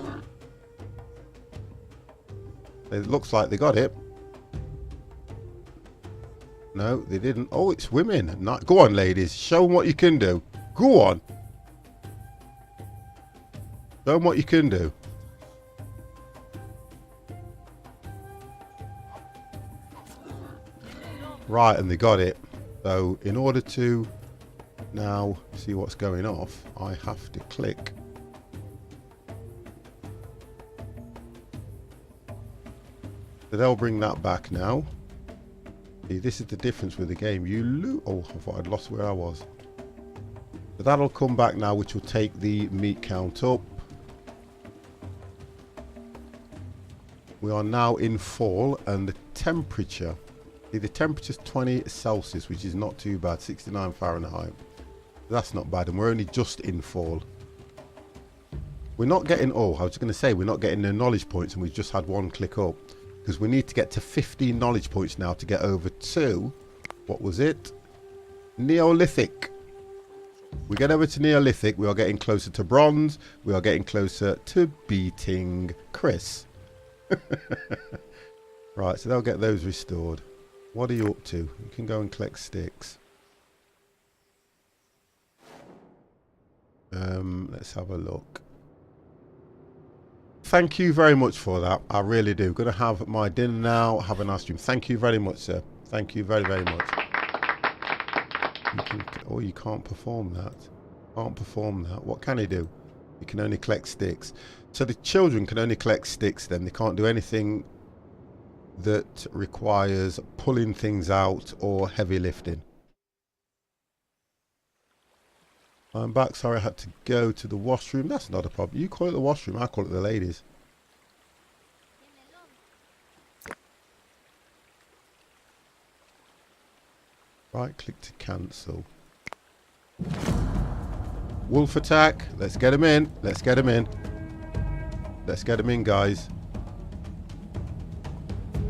It looks like they got it. No, they didn't. Oh, it's women. Not, go on, ladies. Show them what you can do. Go on. Show them what you can do. Right, and they got it. So, in order to now see what's going off, I have to click. So they'll bring that back now. See, this is the difference with the game. You lose. Oh, I thought I'd lost where I was. So that'll come back now, which will take the meat count up. We are now in fall, and the temperature. See, the temperature's 20 Celsius, which is not too bad. 69 Fahrenheit. That's not bad, and we're only just in fall. We're not getting. Oh, I was going to say we're not getting the knowledge points, and we've just had one click up. Because we need to get to 15 knowledge points now to get over to, what was it? Neolithic. We get over to Neolithic, we are getting closer to bronze. We are getting closer to beating Chris. Right, so they'll get those restored. What are you up to? You can go and collect sticks. Let's have a look. Thank you very much for that. I really do. Going to have my dinner now. Have a nice dream. Thank you very much, sir. Thank you very, very much. Oh, you can't perform that. Can't perform that. What can he do? He can only collect sticks. So the children can only collect sticks then. They can't do anything that requires pulling things out or heavy lifting. I'm back. Sorry, I had to go to the washroom. That's not a problem. You call it the washroom. I call it the ladies. Right, click to cancel. Wolf attack. Let's get him in. Let's get him in. Let's get him in, guys.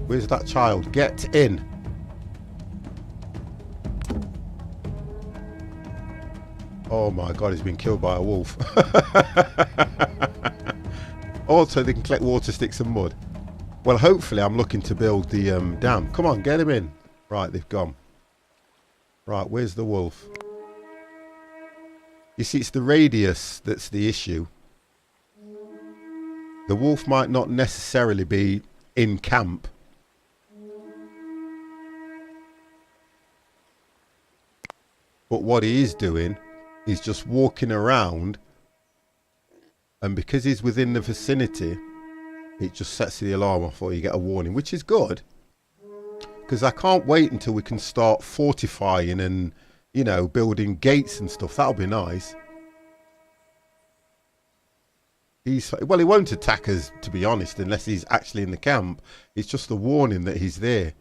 Where's that child? Get in. Oh my god, he's been killed by a wolf. Also, they can collect water sticks and mud. Well, hopefully I'm looking to build the dam. Come on, get him in. Right, they've gone. Right, where's the wolf? You see, it's the radius that's the issue. The wolf might not necessarily be in camp. But what he is doing, he's just walking around, and because he's within the vicinity, it just sets the alarm off, or you get a warning, which is good. Because I can't wait until we can start fortifying and, you know, building gates and stuff. That'll be nice. Well, he won't attack us, to be honest, unless he's actually in the camp. It's just a warning that he's there.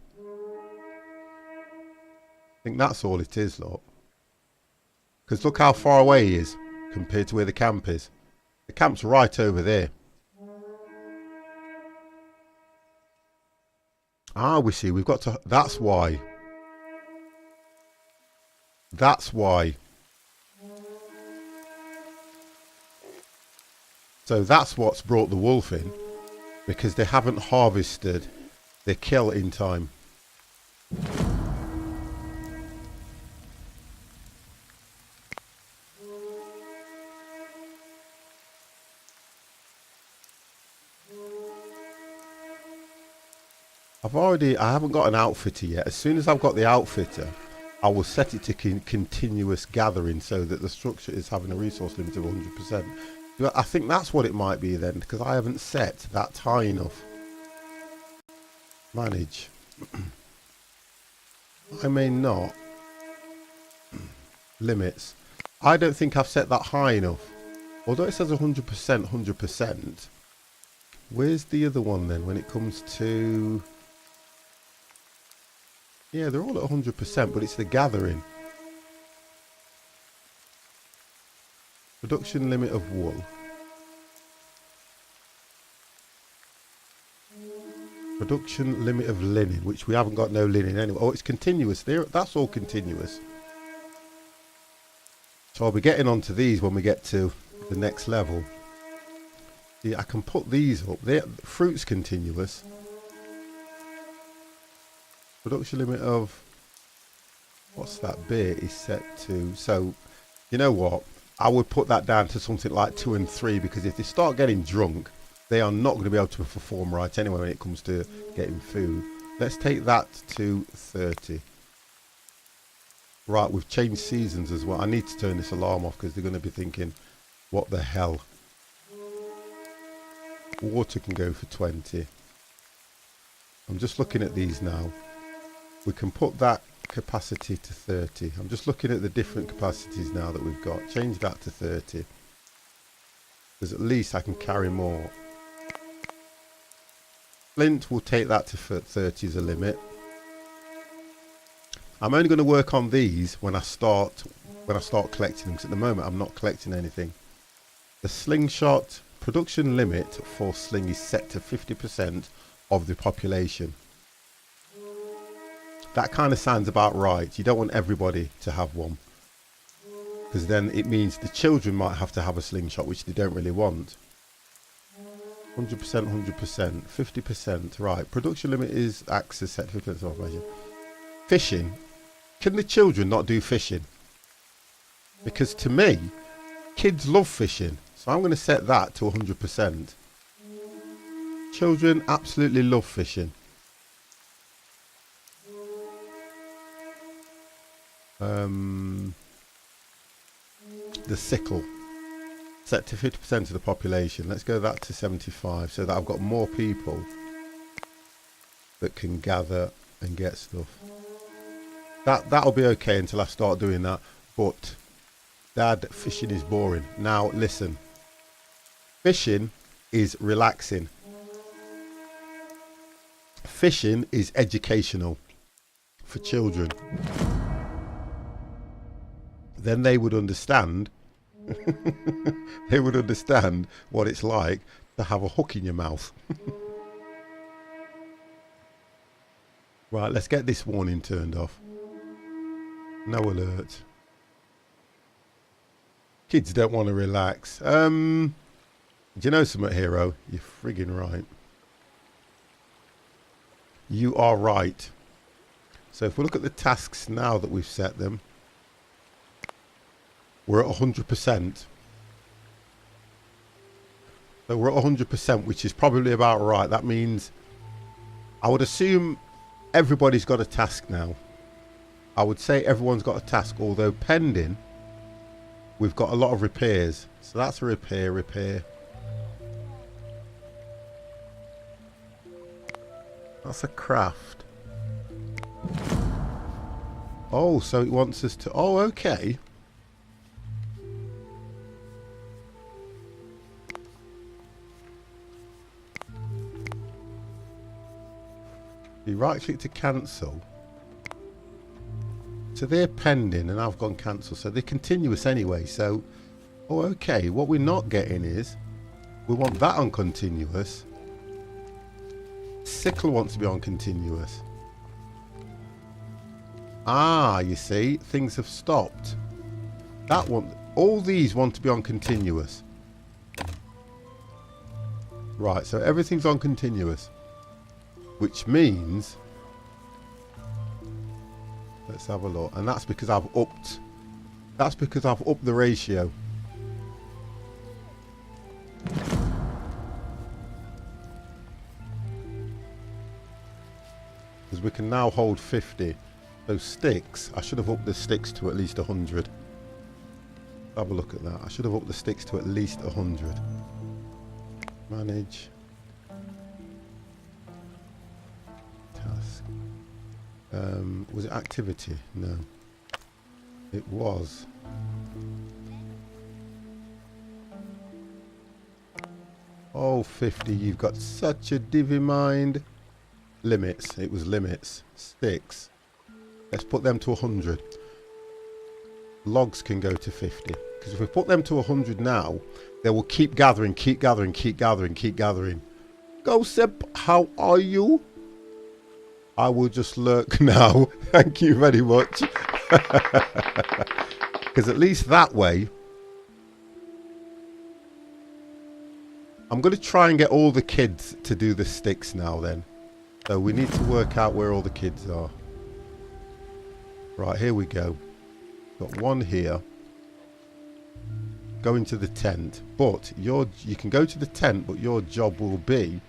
I think that's all it is, look. Because look how far away he is compared to where the camp is. The camp's right over there. Ah, we see. We've got to... That's why. That's why. So that's what's brought the wolf in. Because they haven't harvested their kill in time. I haven't got an outfitter yet. As soon as I've got the outfitter, I will set it to continuous gathering so that the structure is having a resource limit of 100%. I think that's what it might be then, because I haven't set that high enough. Manage. I may not. Limits. I don't think I've set that high enough. Although it says 100%, 100%. Where's the other one then when it comes to... Yeah, they're all at 100%, but it's the gathering. Production limit of wool. Production limit of linen, which we haven't got no linen anyway. Oh, it's continuous there. That's all continuous. So I'll be getting onto these when we get to the next level. See, I can put these up. Fruit's continuous. Production limit of... What's that beer is set to... So, you know what? I would put that down to something like 2 and 3, because if they start getting drunk, they are not going to be able to perform right anyway when it comes to getting food. Let's take that to 30. Right, we've changed seasons as well. I need to turn this alarm off because they're going to be thinking, what the hell? Water can go for 20. I'm just looking at these now. We can put that capacity to 30. I'm just looking at the different capacities now that we've got. Change that to 30. Because at least I can carry more. Flint, will take that to 30 as a limit. I'm only going to work on these when I start collecting them, because at the moment I'm not collecting anything. The slingshot production limit for sling is set to 50% of the population. That kind of sounds about right. You don't want everybody to have one, because then it means the children might have to have a slingshot, which they don't really want. 100%, 100%, 50%. Right, production limit is access set to 50% of the population. Fishing. Can the children not do fishing? Because to me, kids love fishing. So I'm going to set that to 100%. Children absolutely love fishing. The sickle. Set to 50% of the population. Let's go that to 75 so that I've got more people that can gather and get stuff. That'll be okay until I start doing that. But Dad, fishing is boring. Now listen. Fishing is relaxing. Fishing is educational for children. Then they would understand. They would understand what it's like to have a hook in your mouth. Right, let's get this warning turned off. No alert. Kids don't want to relax. Do you know something, Hero? You're friggin' right. You are right. So if we look at the tasks now that we've set them, we're at 100%. So we're at 100%, which is probably about right. That means I would assume everybody's got a task now. I would say everyone's got a task, although pending, we've got a lot of repairs. So that's a repair. That's a craft. Oh, so it wants us to... Oh, okay. You right click to cancel. So they're pending and I've gone cancel. So they're continuous anyway. So, oh, okay. What we're not getting is we want that on continuous. Sickle wants to be on continuous. Ah, you see, things have stopped. That one, all these want to be on continuous. Right, so everything's on continuous. Which means, let's have a look, and that's because I've upped the ratio. Because we can now hold 50. So sticks, I should have upped the sticks to at least 100. Have a look at that. I should have upped the sticks to at least 100. Manage. Task. Was it activity? No. It was. Oh, 50. You've got such a divvy mind. Limits. It was limits. Sticks. Let's put them to 100. Logs can go to 50. Because if we put them to 100 now, they will keep gathering, keep gathering, keep gathering, keep gathering. Go, Seb. How are you? I will just lurk now. Thank you very much. Because at least that way, I'm going to try and get all the kids to do the sticks now then. So we need to work out where all the kids are. Right, here we go. Got one here. Go into the tent. But you can go to the tent, but your job will be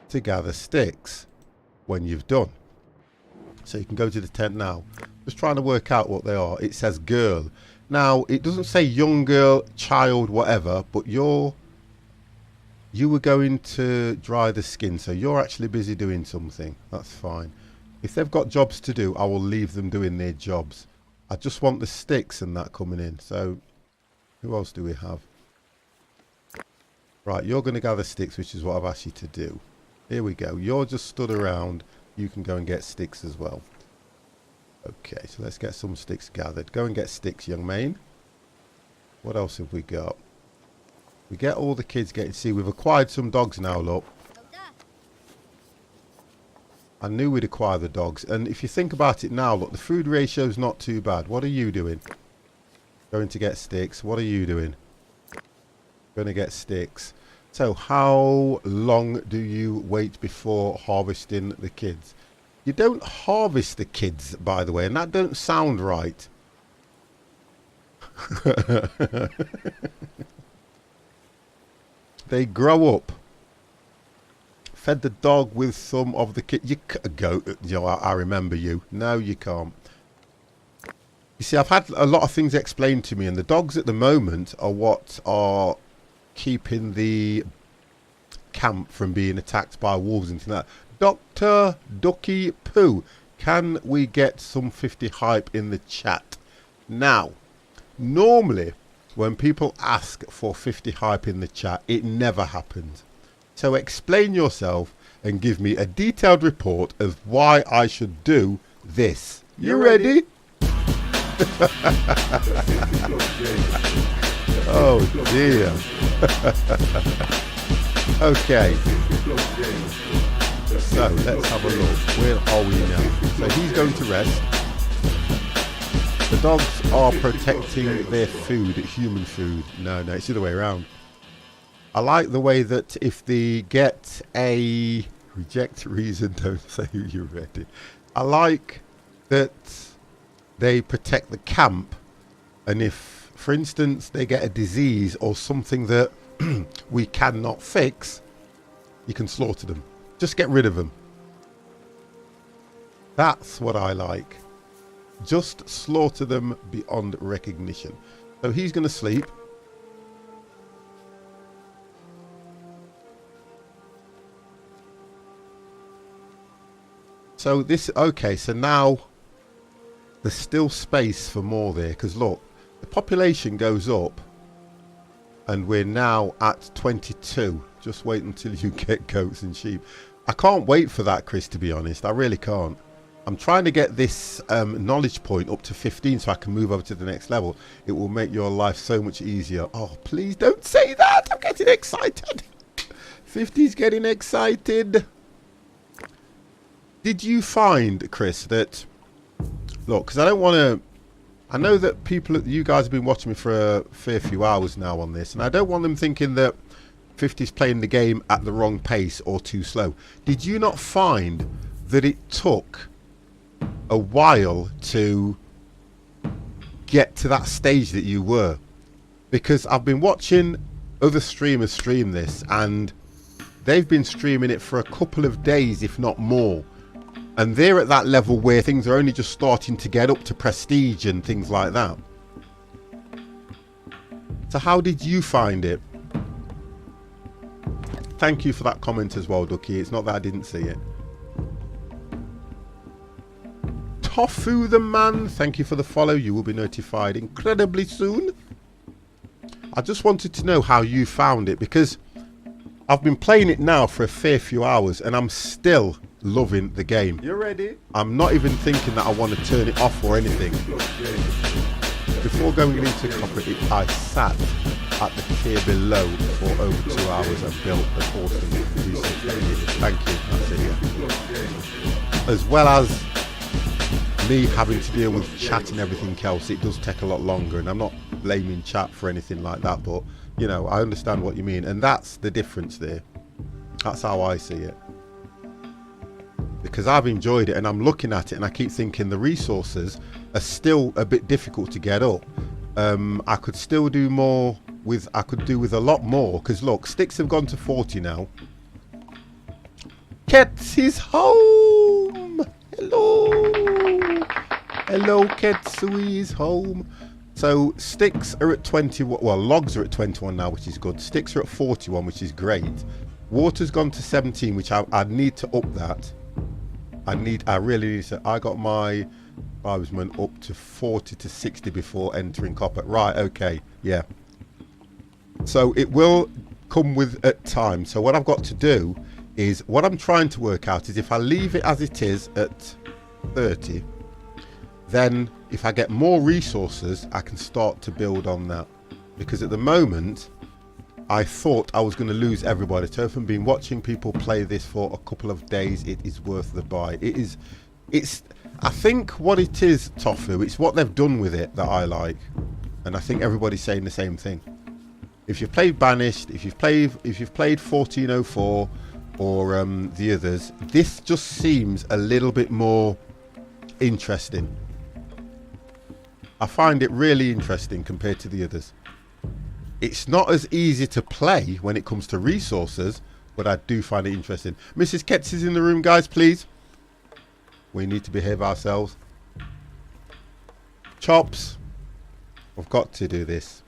to gather sticks when you've done. So you can go to the tent now. Just trying to work out what they are. It says girl. Now, it doesn't say young girl, child, whatever, but you were going to dry the skin, so you're actually busy doing something. That's fine. If they've got jobs to do, I will leave them doing their jobs. I just want the sticks and that coming in. So, who else do we have? Right, you're going to gather sticks, which is what I've asked you to do. Here we go. You're just stood around. You can go and get sticks as well. Okay, so let's get some sticks gathered. Go and get sticks, young man. What else have we got? We get all the kids getting... See, we've acquired some dogs now, look. I knew we'd acquire the dogs. And if you think about it now, look, the food ratio's not too bad. What are you doing? Going to get sticks. What are you doing? Going to get sticks. So how long do you wait before harvesting the kids? You don't harvest the kids, by the way, and that don't sound right. They grow up. Fed the dog with some of the kids. You go, you know, I remember you. No, you can't. You see, I've had a lot of things explained to me, and the dogs at the moment are what are keeping the camp from being attacked by wolves and things like that. Dr. Ducky Poo, can we get some 50 hype in the chat? Now, normally when people ask for 50 hype in the chat, it never happens. So explain yourself and give me a detailed report of why I should do this. You ready? Oh dear. Okay. So let's have a look. Where are we now? So he's going to rest. The dogs are protecting their food, human food. No, it's the other way around. I like the way that if they get a reject reason, don't say you're ready. I like that they protect the camp, and if, for instance, they get a disease or something that we cannot fix, you can slaughter them. Just get rid of them. That's what I like. Just slaughter them beyond recognition. So he's going to sleep. So this, okay, so now there's still space for more there, because look, the population goes up and we're now at 22. Just wait until you get goats and sheep. I can't wait for that, Chris, to be honest. I really can't. I'm trying to get this knowledge point up to 15 so I can move over to the next level. It will make your life so much easier. Oh, please don't say that. I'm getting excited. 50's getting excited. Did you find, Chris, that... Look, because I don't want to... I know that you guys have been watching me for a fair few hours now on this, and I don't want them thinking that 50's playing the game at the wrong pace or too slow. Did you not find that it took a while to get to that stage that you were? Because I've been watching other streamers stream this, and they've been streaming it for a couple of days, if not more. And they're at that level where things are only just starting to get up to prestige and things like that. So how did you find it? Thank you for that comment as well, Ducky. It's not that I didn't see it. Tofu the man, thank you for the follow. You will be notified incredibly soon. I just wanted to know how you found it, because I've been playing it now for a fair few hours and I'm still loving the game. You ready? I'm not even thinking that I want to turn it off or anything. Before going into copy, I sat at the tier below for over 2 hours and built an awesome research area. Thank you. That's it, yeah. As well as me having to deal with chat and everything else, it does take a lot longer, and I'm not blaming chat for anything like that, but you know, I understand what you mean, and that's the difference there. That's how I see it, because I've enjoyed it and I'm looking at it and I keep thinking the resources are still a bit difficult to get up. I could still do more with, I could do with a lot more, because look, sticks have gone to 40 now. Kets is home. Hello. Hello, Ketsui is home. So sticks are at 21, well, logs are at 21 now, which is good. Sticks are at 41, which is great. Water's gone to 17, which I need to up that. I really need to. I got my tribesman up to 40 to 60 before entering copper. Right, okay, yeah. So it will come with at time. So what I've got to do is, what I'm trying to work out is, if I leave it as it is at 30, then if I get more resources, I can start to build on that. Because at the moment, I thought I was going to lose everybody. So if I've been watching people play this for a couple of days, it is worth the buy. It's I think what it is, Tofu, it's what they've done with it that I like. And I think everybody's saying the same thing. If you've played Banished, if you've played 1404 or the others, this just seems a little bit more interesting. I find it really interesting compared to the others. It's not as easy to play when it comes to resources, but I do find it interesting. Mrs. Ketz is in the room, guys, please. We need to behave ourselves. Chops, I've got to do this.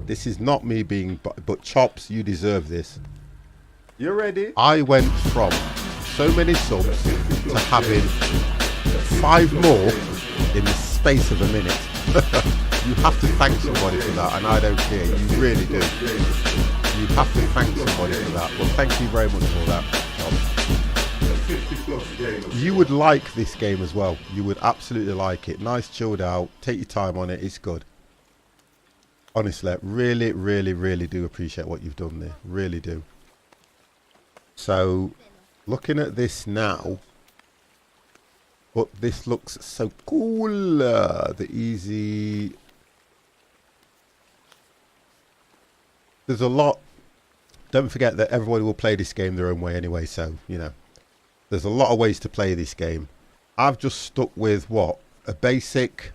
This is not me being, but Chops, you deserve this. You ready? I went from so many subs to having 5 more in the space of a minute. You have to thank somebody for that, and I don't care. You really do. You have to thank somebody for that. Well, thank you very much for that, Tom. You would like this game as well. You would absolutely like it. Nice, chilled out. Take your time on it. It's good. Honestly, really, really, really do appreciate what you've done there. Really do. So, looking at this now, but this looks so cool. The easy. There's a lot. Don't forget that everybody will play this game their own way anyway. So, you know, there's a lot of ways to play this game. I've just stuck with what? A basic,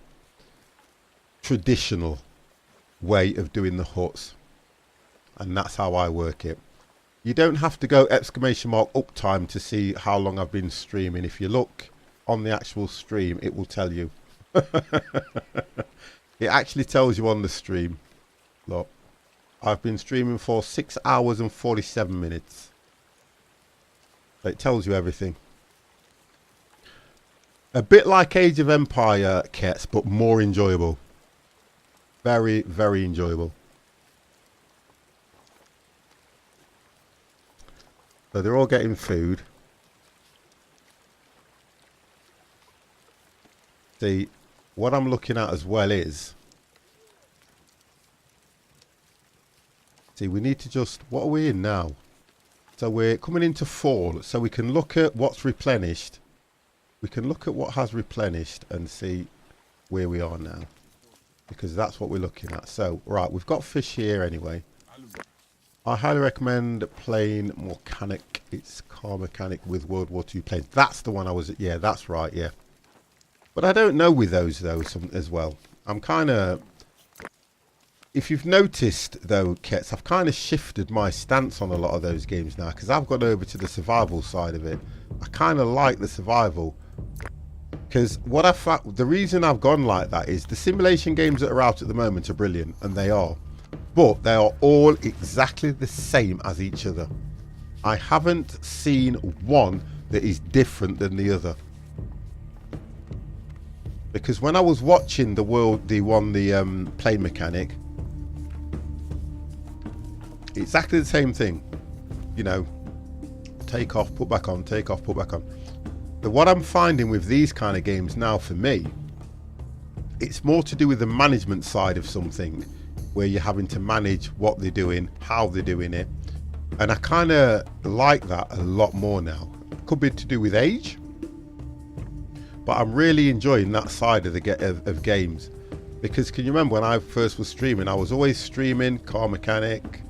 traditional way of doing the huts. And that's how I work it. You don't have to go ! Uptime to see how long I've been streaming. If you look on the actual stream, it will tell you. It actually tells you on the stream. Look, I've been streaming for 6 hours and 47 minutes. So it tells you everything. A bit like Age of Empire, Kets, but more enjoyable. Very, very enjoyable. So they're all getting food. See, what I'm looking at as well is, see, we need to just, what are we in now? So we're coming into fall, so we can look at what's replenished. We can look at what has replenished and see where we are now, because that's what we're looking at. So, right, we've got fish here anyway. I highly recommend playing Mechanic. It's Car Mechanic with World War II planes. That's the one I was, yeah, that's right, yeah. But I don't know with those though as well. I'm kind of, if you've noticed though, Kets, I've kind of shifted my stance on a lot of those games now, because I've gone over to the survival side of it. I kind of like the survival, because what I found, the reason I've gone like that is the simulation games that are out at the moment are brilliant, and they are, but they are all exactly the same as each other. I haven't seen one that is different than the other. Because when I was watching the plane mechanic, exactly the same thing, you know, take off, put back on, take off, put back on. But what I'm finding with these kind of games now, for me, it's more to do with the management side of something, where you're having to manage what they're doing, how they're doing it, and I kind of like that a lot more now. Could be to do with age, but I'm really enjoying that side of the games, because can you remember when I first was streaming, I was always streaming car mechanic.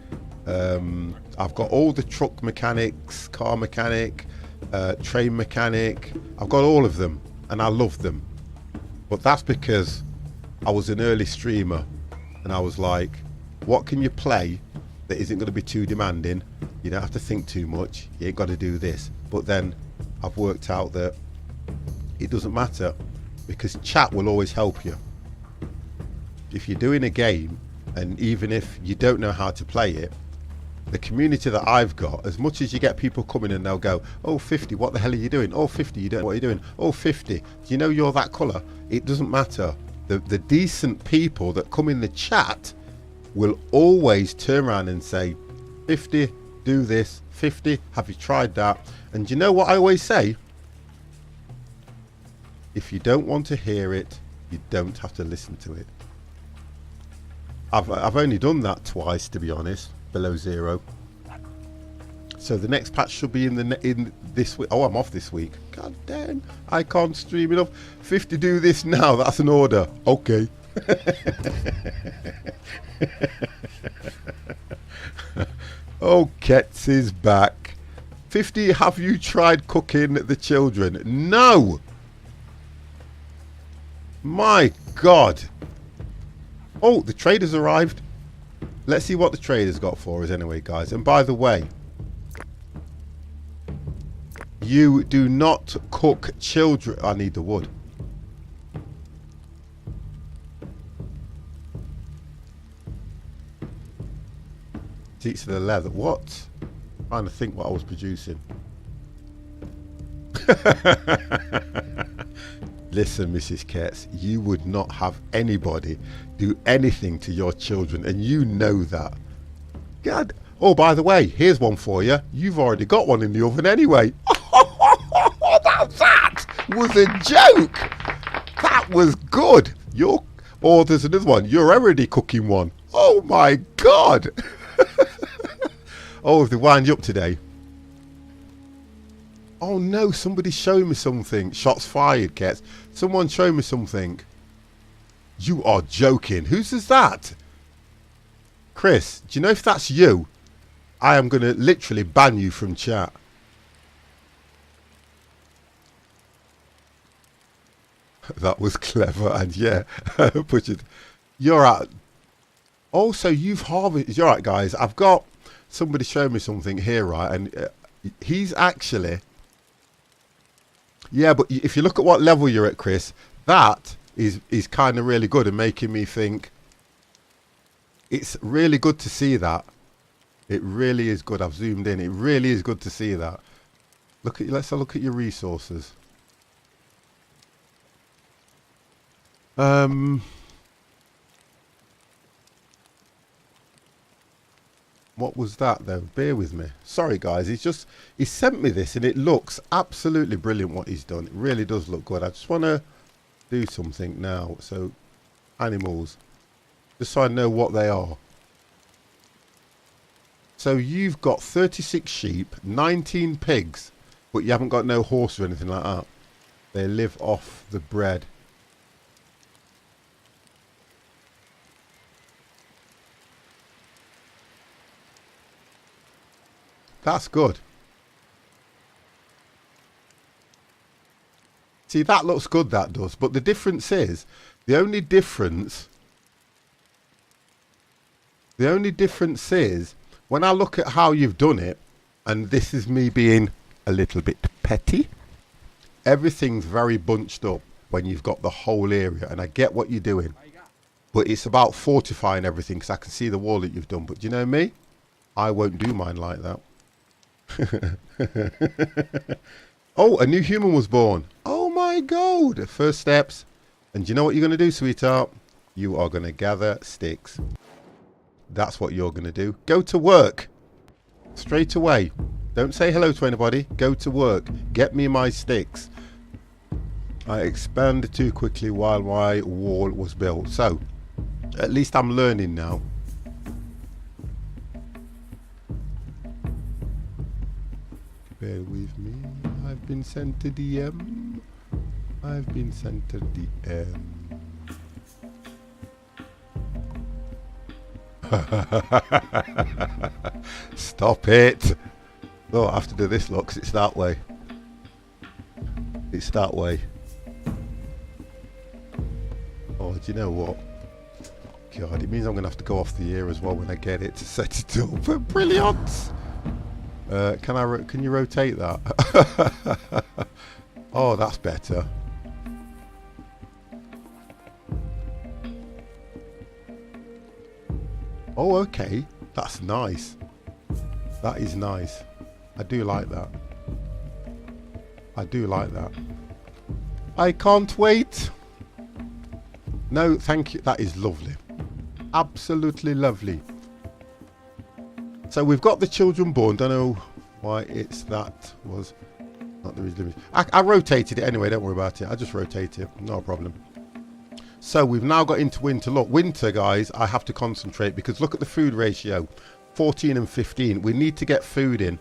I've got all the truck mechanics, car mechanic, train mechanic. I've got all of them and I love them, but that's because I was an early streamer and I was like, what can you play that isn't going to be too demanding? You don't have to think too much, you ain't got to do this. But then I've worked out that it doesn't matter, because chat will always help you. If you're doing a game, and even if you don't know how to play it, the community that I've got, as much as you get people coming and they'll go, oh 50, what the hell are you doing? Oh 50, you don't know what you're doing. Oh 50, do you know you're that colour? It doesn't matter. The decent people that come in the chat will always turn around and say, 50, do this. 50, have you tried that? And you know what I always say? If you don't want to hear it, you don't have to listen to it. I've only done that twice, to be honest, below zero. So the next patch should be in this week. Oh, I'm off this week. God damn, I can't stream enough. 50, do this now. That's an order. Okay. Oh, Kets is back. 50, have you tried cooking the children? No. My God. Oh, the trader's arrived. Let's see what the trader's got for us anyway, guys. And by the way, you do not cook children. I need the wood. Seats of the leather. What? I'm trying to think what I was producing. Listen, Mrs. Ketz, you would not have anybody do anything to your children, and you know that. God. Oh, by the way, here's one for you. You've already got one in the oven anyway. That was a joke. That was good. Oh, there's another one. You're already cooking one. Oh my God. Oh, have they wound you up today? Oh no, somebody's showing me something. Shots fired, Kets. Someone's showing me something. You are joking. Whose is that? Chris, do you know if that's you? I am going to literally ban you from chat. That was clever, and yeah, put it. You're at. Also, you've harvested. You're right, guys. I've got somebody showing me something here, right? And he's actually. Yeah, but if you look at what level you're at, Chris, that is kind of really good and making me think. It's really good to see that. It really is good. I've zoomed in. It really is good to see that. Look at. Let's have a look at your resources. What was that though? Bear with me. Sorry guys, he sent me this and it looks absolutely brilliant what he's done. It really does look good. I just want to do something now. So animals, just so I know what they are. So you've got 36 sheep, 19 pigs, but you haven't got no horse or anything like that. They live off the bread. That's good. See, that looks good, that does. But the difference is, the only difference The only difference is when I look at how you've done it, and this is me being a little bit petty, everything's very bunched up when you've got the whole area, and I get what you're doing. But it's about fortifying everything, because I can see the wall that you've done. But do you know me? I won't do mine like that. Oh, a new human was born. Oh my God. First steps. And do you know what you're going to do, sweetheart? You are going to gather sticks. That's what you're going to do. Go to work. Straight away. Don't say hello to anybody. Go to work. Get me my sticks. I expanded too quickly while my wall was built. So, at least I'm learning now. Bear with me. I've been sent to DM. I've been sent to DM. Stop it. Oh, I have to do this, look, 'cause it's that way. It's that way. Oh, do you know what? God, it means I'm going to have to go off the air as well when I get it to set it up. Brilliant! Can you rotate that? Oh, that's better. Oh, okay. That's nice. That is nice. I do like that. I do like that. I can't wait. No, thank you. That is lovely. Absolutely lovely. So we've got the children born. Don't know why it's that was not the reason. I rotated it anyway. Don't worry about it. I just rotate it. No problem. So we've now got into winter. Look, winter, guys, I have to concentrate because look at the food ratio. 14 and 15. We need to get food in.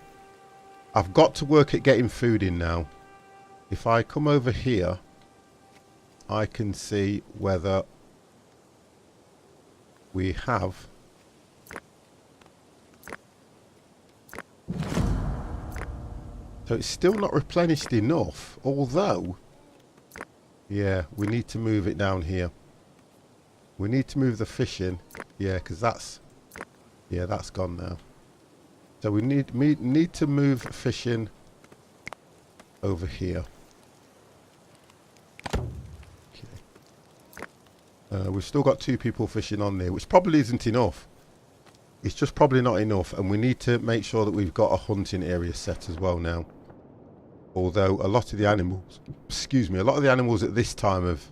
I've got to work at getting food in now. If I come over here, I can see whether we have so it's still not replenished enough, although yeah, we need to move it down here. We need to move the fish in, yeah, because that's gone now. So we need to move fish in over here. We've still got 2 people fishing on there, which probably isn't enough. It's just probably not enough, and we need to make sure that we've got a hunting area set as well now. Although a lot of the animals, excuse me, a lot of the animals at this time of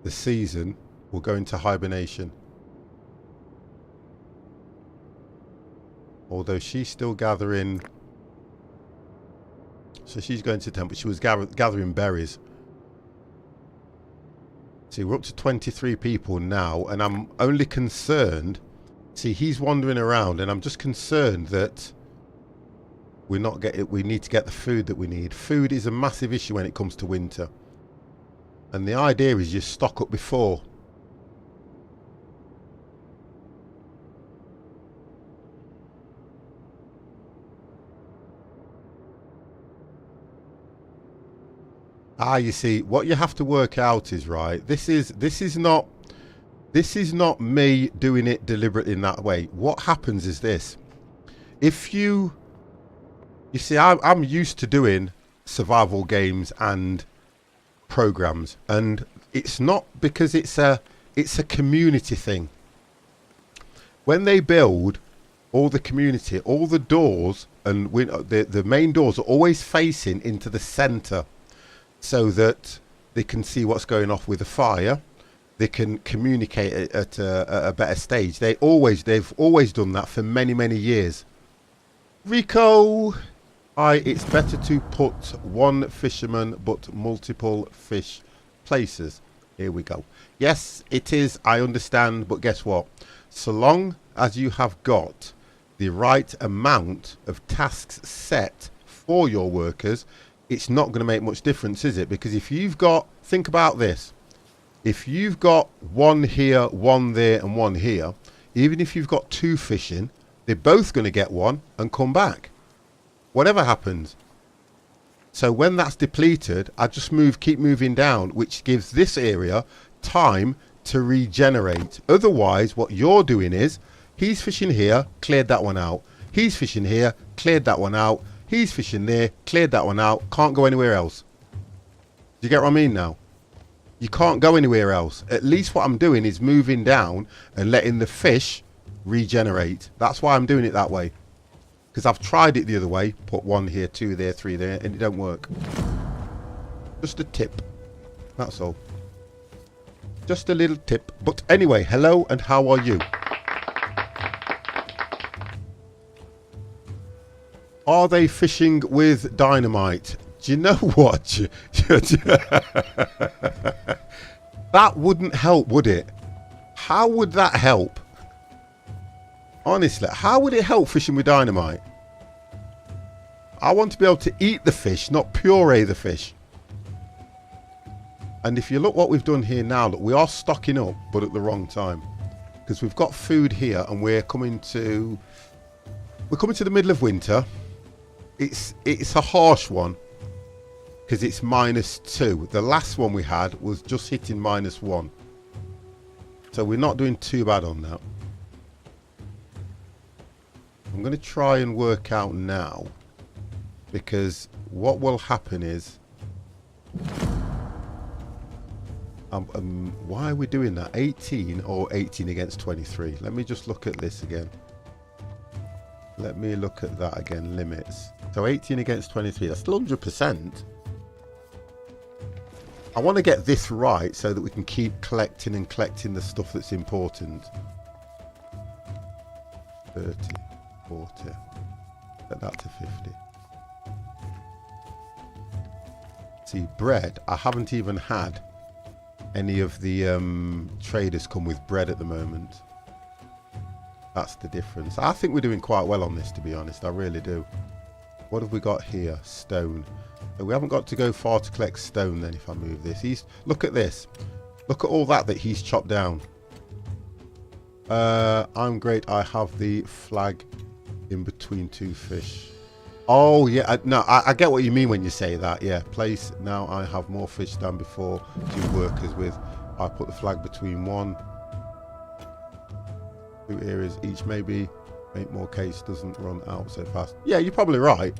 the season will go into hibernation. Although she's still gathering, so she's going to tent, but she was gathering berries. See, we're up to 23 people now, and I'm only concerned. See, he's wandering around, and I'm just concerned that we need to get the food that we need. Food is a massive issue when it comes to winter, and the idea is you stock up before. Ah, you see, what you have to work out is, right, this is not me doing it deliberately in that way. What happens is this. If you see, I'm used to doing survival games and programs, and it's not because it's a community thing. When they build all the community, all the doors and the main doors are always facing into the center, so that they can see what's going off with the fire. They can communicate at a better stage. They've always done that for many years. Rico, it's better to put one fisherman but multiple fish places. Here we go. Yes, it is. I understand, but guess what? So long as you have got the right amount of tasks set for your workers, it's not going to make much difference, is it? Because if you've got, think about this. If you've got one here, one there, and one here, even if you've got 2 fishing, they're both going to get one and come back. Whatever happens. So when that's depleted, I just keep moving down, which gives this area time to regenerate. Otherwise, what you're doing is He's fishing here, cleared that one out. He's fishing here, cleared that one out. He's fishing there, cleared that one out. Can't go anywhere else. Do you get what I mean now? You can't go anywhere else. At least what I'm doing is moving down and letting the fish regenerate. That's why I'm doing it that way. Because I've tried it the other way. Put 1 here, 2 there, 3 there, and it don't work. Just a tip. That's all. Just a little tip. But anyway, hello and how are you? Are they fishing with dynamite? Do you know what? That wouldn't help, would it? How would that help? Honestly, how would it help fishing with dynamite? I want to be able to eat the fish, not puree the fish. And if you look what we've done here now, look, we are stocking up, but at the wrong time. Because we've got food here and we're coming to the middle of winter. It's a harsh one. Because it's -2. The last one we had was just hitting -1. So we're not doing too bad on that. I'm going to try and work out now. Because what will happen is... why are we doing that? 18 or 18 against 23? Let me just look at this again. Let me look at that again. Limits. So 18 against 23. That's still 100%. I want to get this right so that we can keep collecting the stuff that's important. 30, 40. Set that to 50. See, bread. I haven't even had any of the traders come with bread at the moment. That's the difference. I think we're doing quite well on this, to be honest. I really do. What have we got here? Stone. We haven't got to go far to collect stone then if I move this. Look at this. Look at all that he's chopped down. I'm great. I have the flag in between 2 fish. Oh, yeah. No, I get what you mean when you say that. Yeah. Place. Now I have more fish than before. 2 workers with. I put the flag between 1, 2 areas each. Maybe make more case doesn't run out so fast. Yeah, you're probably right.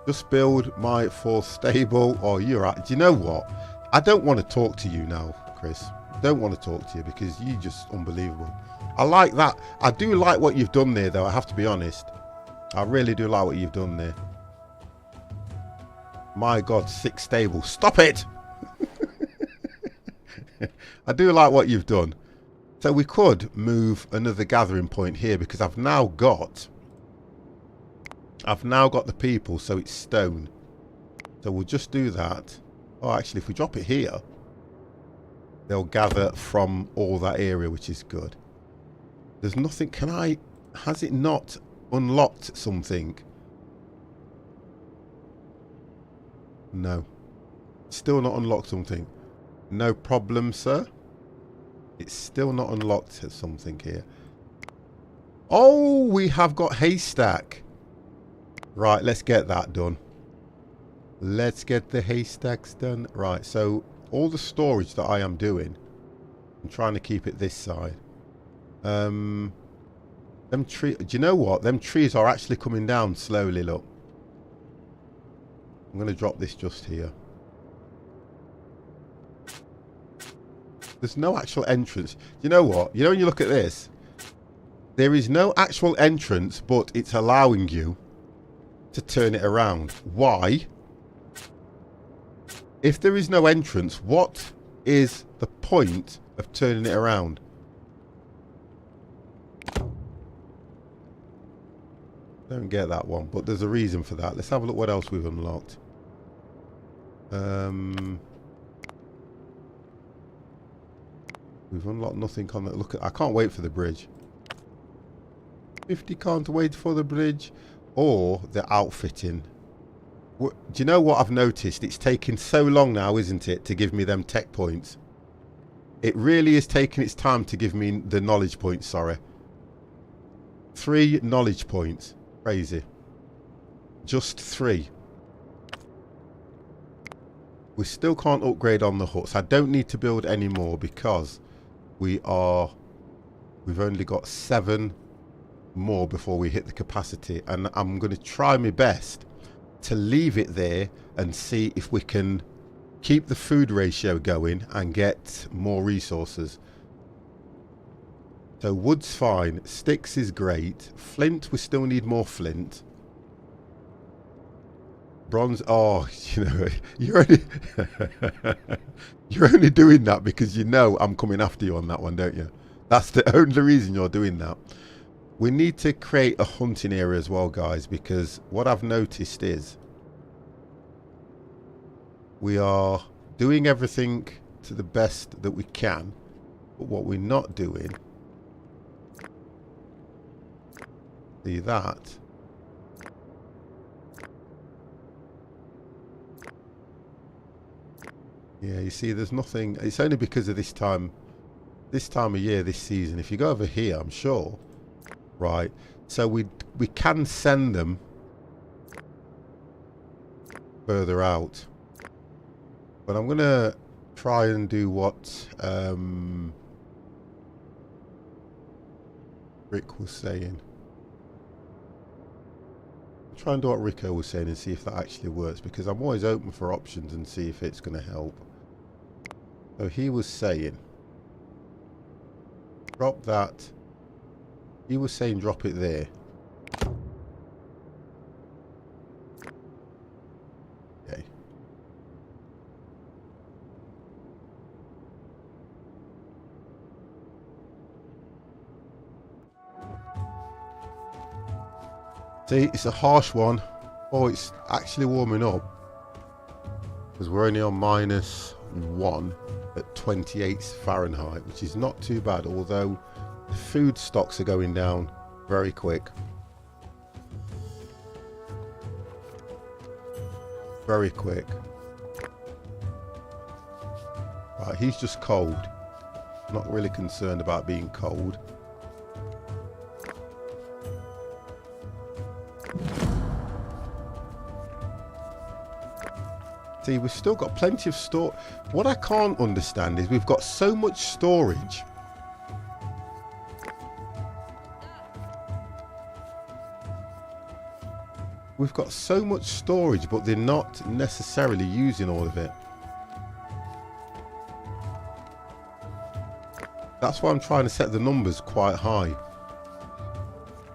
Just build my 4th stable. Oh, you're right. Do you know what? I don't want to talk to you now, Chris. Don't want to talk to you because you're just unbelievable. I like that. I do like what you've done there, though. I have to be honest. I really do like what you've done there. My God, 6 stables. Stop it! I do like what you've done. So we could move another gathering point here because I've now got the people, so it's stone. So we'll just do that. Oh, actually, if we drop it here, they'll gather from all that area, which is good. There's nothing. Has it not unlocked something? No. Still not unlocked something. No problem, sir. It's still not unlocked something here. Oh, we have got haystack. Right, let's get that done. Let's get the haystacks done. Right, so all the storage that I am doing, I'm trying to keep it this side. Them tree. Do you know what? Them trees are actually coming down slowly, look. I'm going to drop this just here. There's no actual entrance. You know what? You know when you look at this, there is no actual entrance, but it's allowing you to turn it around. Why? If there is no entrance, what is the point of turning it around? Don't get that one, but there's a reason for that. Let's have a look what else we've unlocked. We've unlocked nothing on that. Look, I can't wait for the bridge. 50 can't wait for the bridge. Or the outfitting. Do you know what I've noticed? It's taking so long now, isn't it, to give me them tech points. It really is taking its time to give me the knowledge points, sorry. 3 knowledge points. Crazy. Just 3. We still can't upgrade on the huts. I don't need to build any more because we've only got 7 more before we hit the capacity, and I'm going to try my best to leave it there and see if we can keep the food ratio going and get more resources. So wood's fine, sticks is great, flint, we still need more flint. Bronze, oh, you know, you're only you're only doing that because you know I'm coming after you on that one, don't you? That's the only reason you're doing that. We need to create a hunting area as well, guys, because what I've noticed is we are doing everything to the best that we can, but what we're not doing, see that, yeah, you see there's nothing. It's only because of this time of year, this season. If you go over here, I'm sure, right, so we can send them further out, but I'm gonna try and do what Rick was saying. Try and do what Rico was saying and see if that actually works, because I'm always open for options and see if it's going to help. So he was saying drop that. He was saying drop it there. Okay. See, it's a harsh one. Oh, it's actually warming up because we're only on -1 at 28 Fahrenheit, which is not too bad, although the food stocks are going down very quick. Very quick. Right, he's just cold. Not really concerned about being cold. See, we've still got plenty of store. What I can't understand is we've got so much storage. We've got so much storage, but they're not necessarily using all of it. That's why I'm trying to set the numbers quite high.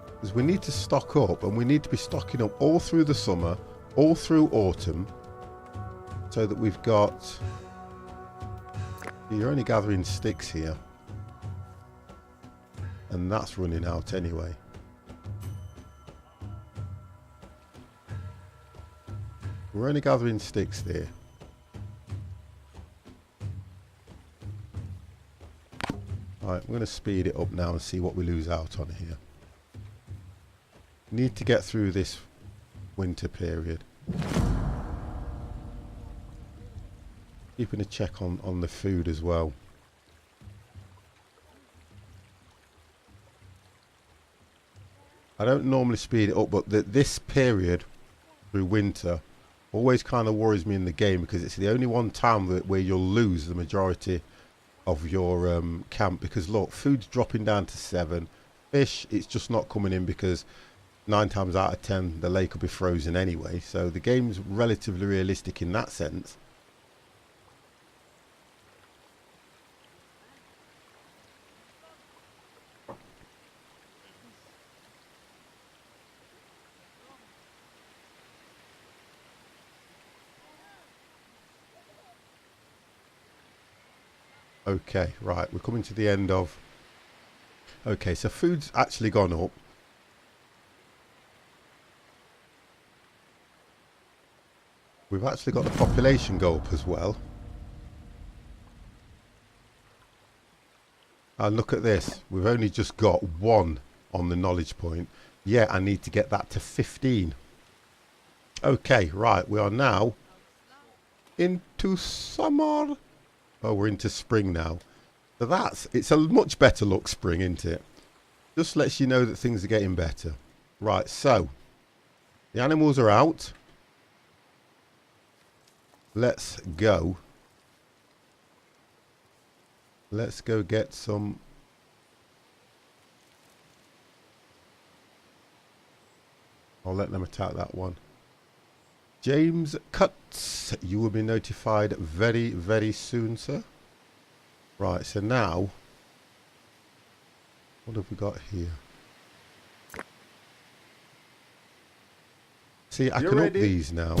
Because we need to stock up, and we need to be stocking up all through the summer, all through autumn. So that we've got, you're only gathering sticks here, and that's running out anyway. We're only gathering sticks there. Right, I'm going to speed it up now and see what we lose out on here. Need to get through this winter period. Keeping a check on the food as well. I don't normally speed it up, but this period through winter always kind of worries me in the game, because it's the only one time where you'll lose the majority of your camp. Because look, food's dropping down to 7. Fish, it's just not coming in because 9 times out of 10 the lake will be frozen anyway. So the game's relatively realistic in that sense. Okay, right, we're coming to the end of... Okay, so food's actually gone up. We've actually got the population go up as well. And look at this, we've only just got 1 on the knowledge point. Yeah, I need to get that to 15. Okay, right, we are now into summer. Oh, we're into spring now. So it's a much better look spring, isn't it? Just lets you know that things are getting better. Right, so the animals are out. Let's go. Let's go get some I'll let them attack that one. James Cuts, you will be notified very, very soon, sir. Right, so now, what have we got here? See, I can up these now.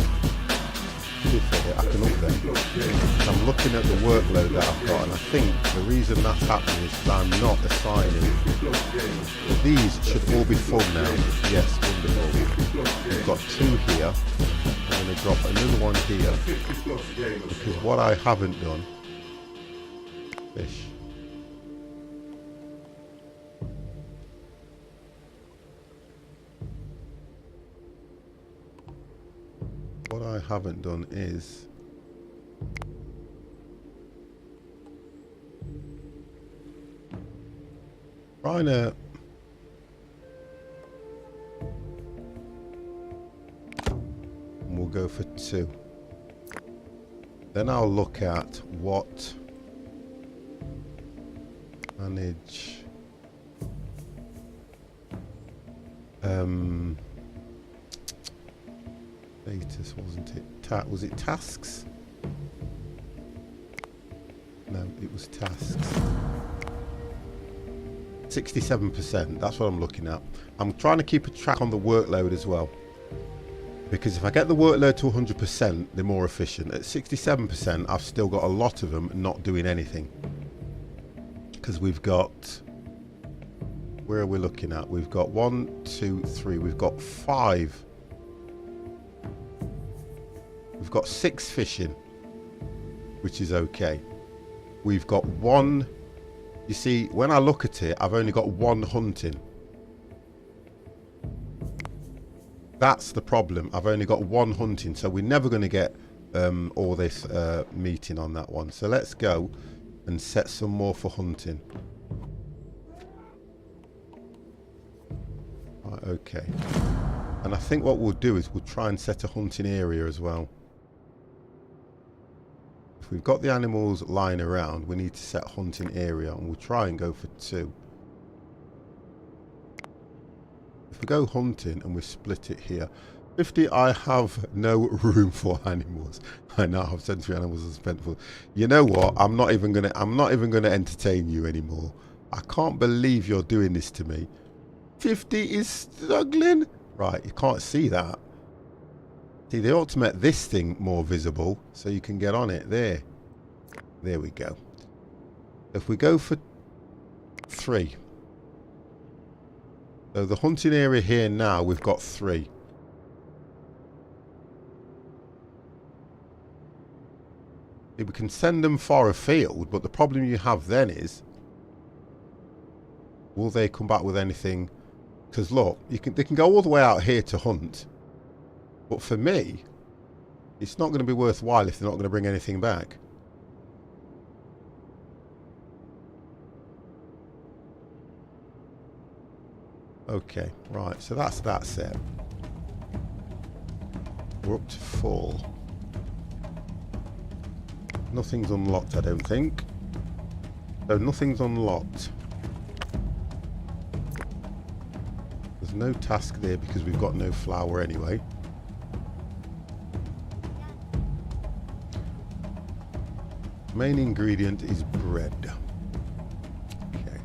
I can up them. I'm looking at the workload that I've got, and I think the reason that's happening is because I'm not assigning. These should all be full now. Yes, wonderful. We've got 2 here. I'm going to drop another one here. Because what I haven't done... Fish. What I haven't done is trying to and we'll go for 2. Then I'll look at what manage status, wasn't it? Was it tasks? No, it was tasks. 67%, that's what I'm looking at. I'm trying to keep a track on the workload as well. Because if I get the workload to 100%, they're more efficient. At 67%, I've still got a lot of them not doing anything. Because we've got... Where are we looking at? We've got 1, 2, 3. We've got 5. We've got 6 fishing, which is okay. We've got 1. You see, when I look at it, I've only got 1 hunting. That's the problem. I've only got 1 hunting, so we're never going to get all this meeting on that one. So let's go and set some more for hunting. Right, okay. And I think what we'll do is we'll try and set a hunting area as well. If we've got the animals lying around, we need to set a hunting area, and we'll try and go for 2. If we go hunting and we split it here, 50, I have no room for animals. I now have 73 animals and spent for. You know what? I'm not even gonna entertain you anymore. I can't believe you're doing this to me. 50 is struggling. Right, you can't see that. See, they ought to make this thing more visible so you can get on it. There we go. If we go for 3. So the hunting area here now, we've got 3. We can send them far afield, but the problem you have then is, will they come back with anything? Because look, they can go all the way out here to hunt. But for me, it's not going to be worthwhile if they're not going to bring anything back. Okay, right, so that's that set. We're up to 4. Nothing's unlocked, I don't think. No, nothing's unlocked. There's no task there because we've got no flour anyway. Main ingredient is bread. Okay.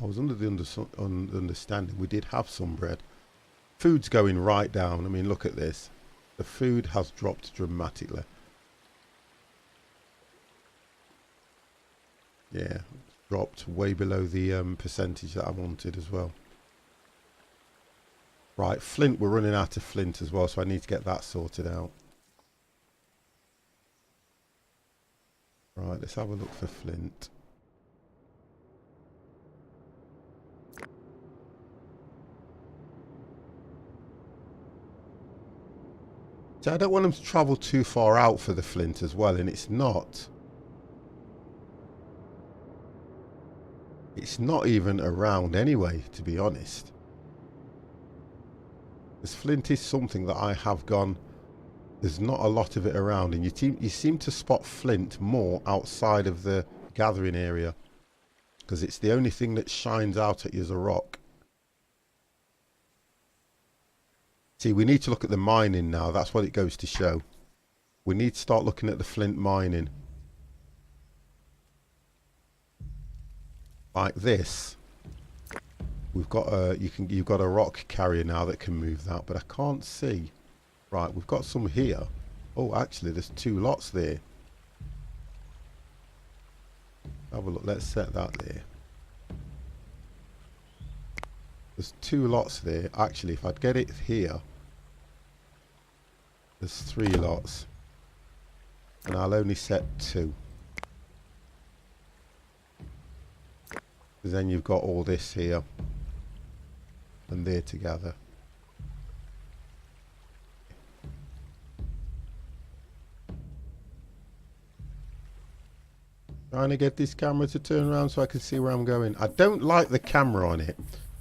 I was under the understanding we did have some bread. Food's going right down. I mean, look at this. The food has dropped dramatically. Yeah, dropped way below the percentage that I wanted as well. Right, flint, we're running out of flint as well, so I need to get that sorted out. Right, let's have a look for flint. So I don't want them to travel too far out for the flint as well, and it's not. It's not even around anyway, to be honest. This flint is something that I have gone, there's not a lot of it around, and you seem to spot flint more outside of the gathering area, because it's the only thing that shines out at you as a rock. See, we need to look at the mining now. That's what it goes to show. We need to start looking at the flint mining. Like this. We've got a you've got a rock carrier now that can move that, but I can't see. Right, we've got some here. Oh, actually there's 2 lots there. Have a look, let's set that there. There's 2 lots there. Actually, if I'd get it here, there's 3 lots. And I'll only set 2. Because then you've got all this here and there together. Trying to get this camera to turn around so I can see where I'm going. I don't like the camera on it.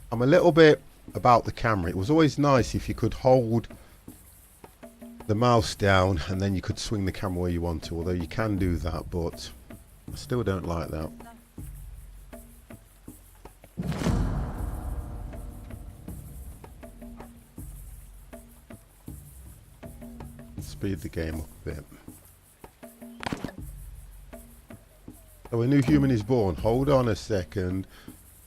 I'm a little bit about the camera. It was always nice if you could hold the mouse down and then you could swing the camera where you want to, although you can do that, but I still don't like that. Speed the game up a bit. Oh, a new human is born. Hold on a second.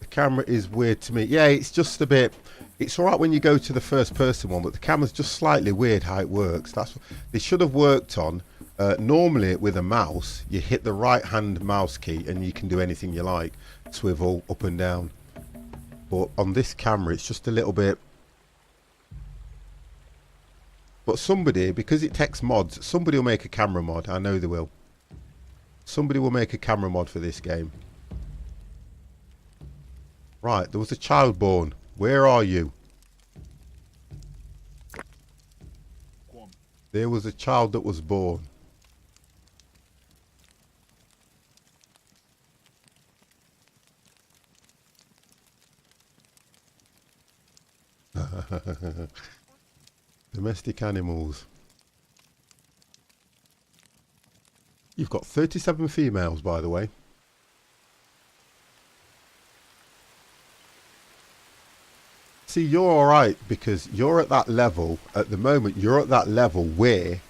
The camera is weird to me. Yeah, it's just a bit... It's alright when you go to the first person one, but the camera's just slightly weird how it works. That's what they should have worked on. Normally with a mouse, you hit the right hand mouse key and you can do anything you like. Swivel, up and down. But on this camera, it's just a little bit... But somebody, because it takes mods, somebody will make a camera mod. I know they will. Somebody will make a camera mod for this game. Right, there was a child born. Where are you? There was a child that was born. Domestic animals. You've got 37 females, by the way. See, you're alright because you're at that level, at the moment, you're at that level where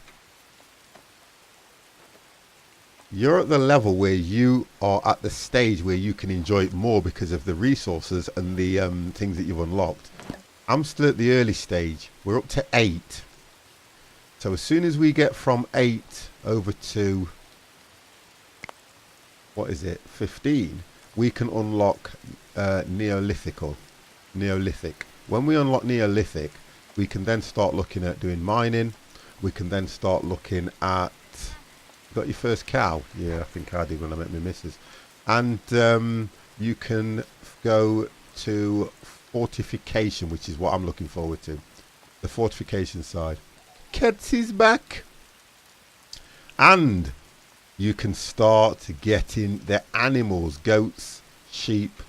you are at the stage where you can enjoy it more because of the resources and the things that you've unlocked. I'm still at the early stage. We're up to 8. So as soon as we get from 8 over to, what is it, 15, we can unlock Neolithic. When we unlock Neolithic, we can then start looking at doing mining. We can then start looking at... Got your first cow? Yeah, I think I did when I met my missus. And you can go to fortification, which is what I'm looking forward to. The fortification side. Ketsy's back. And you can start getting the animals, goats, sheep,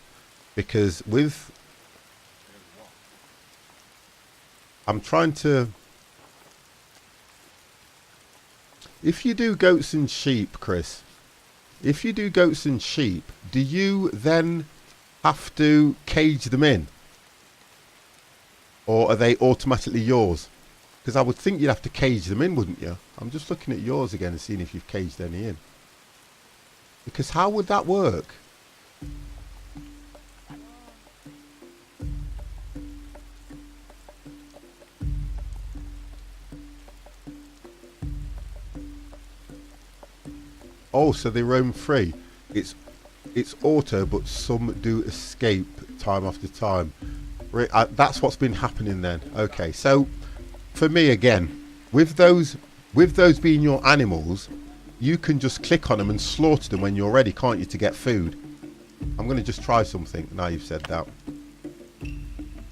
because with... I'm trying to... If you do goats and sheep, Chris, if you do goats and sheep, do you then have to cage them in? Or are they automatically yours? Because I would think you'd have to cage them in, wouldn't you? I'm just looking at yours again and seeing if you've caged any in. Because how would that work? Oh, so they roam free. It's auto, but some do escape time after time. That's what's been happening then. Okay, so for me again, with those being your animals, you can just click on them and slaughter them when you're ready, can't you, to get food? I'm going to just try something now you've said that.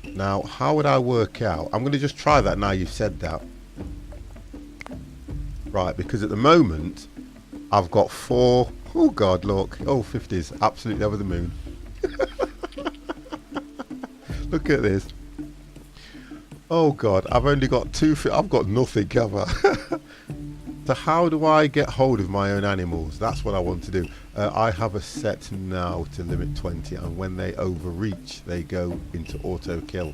Now, how would I work out? I'm going to just try that now you've said that. Right, because at the moment... I've got 4. Oh God, look. Oh, 50s. Absolutely over the moon. Look at this. Oh God, I've only got 2. I've got nothing, have I? So how do I get hold of my own animals? That's what I want to do. I have a set now to limit 20, and when they overreach, they go into auto kill.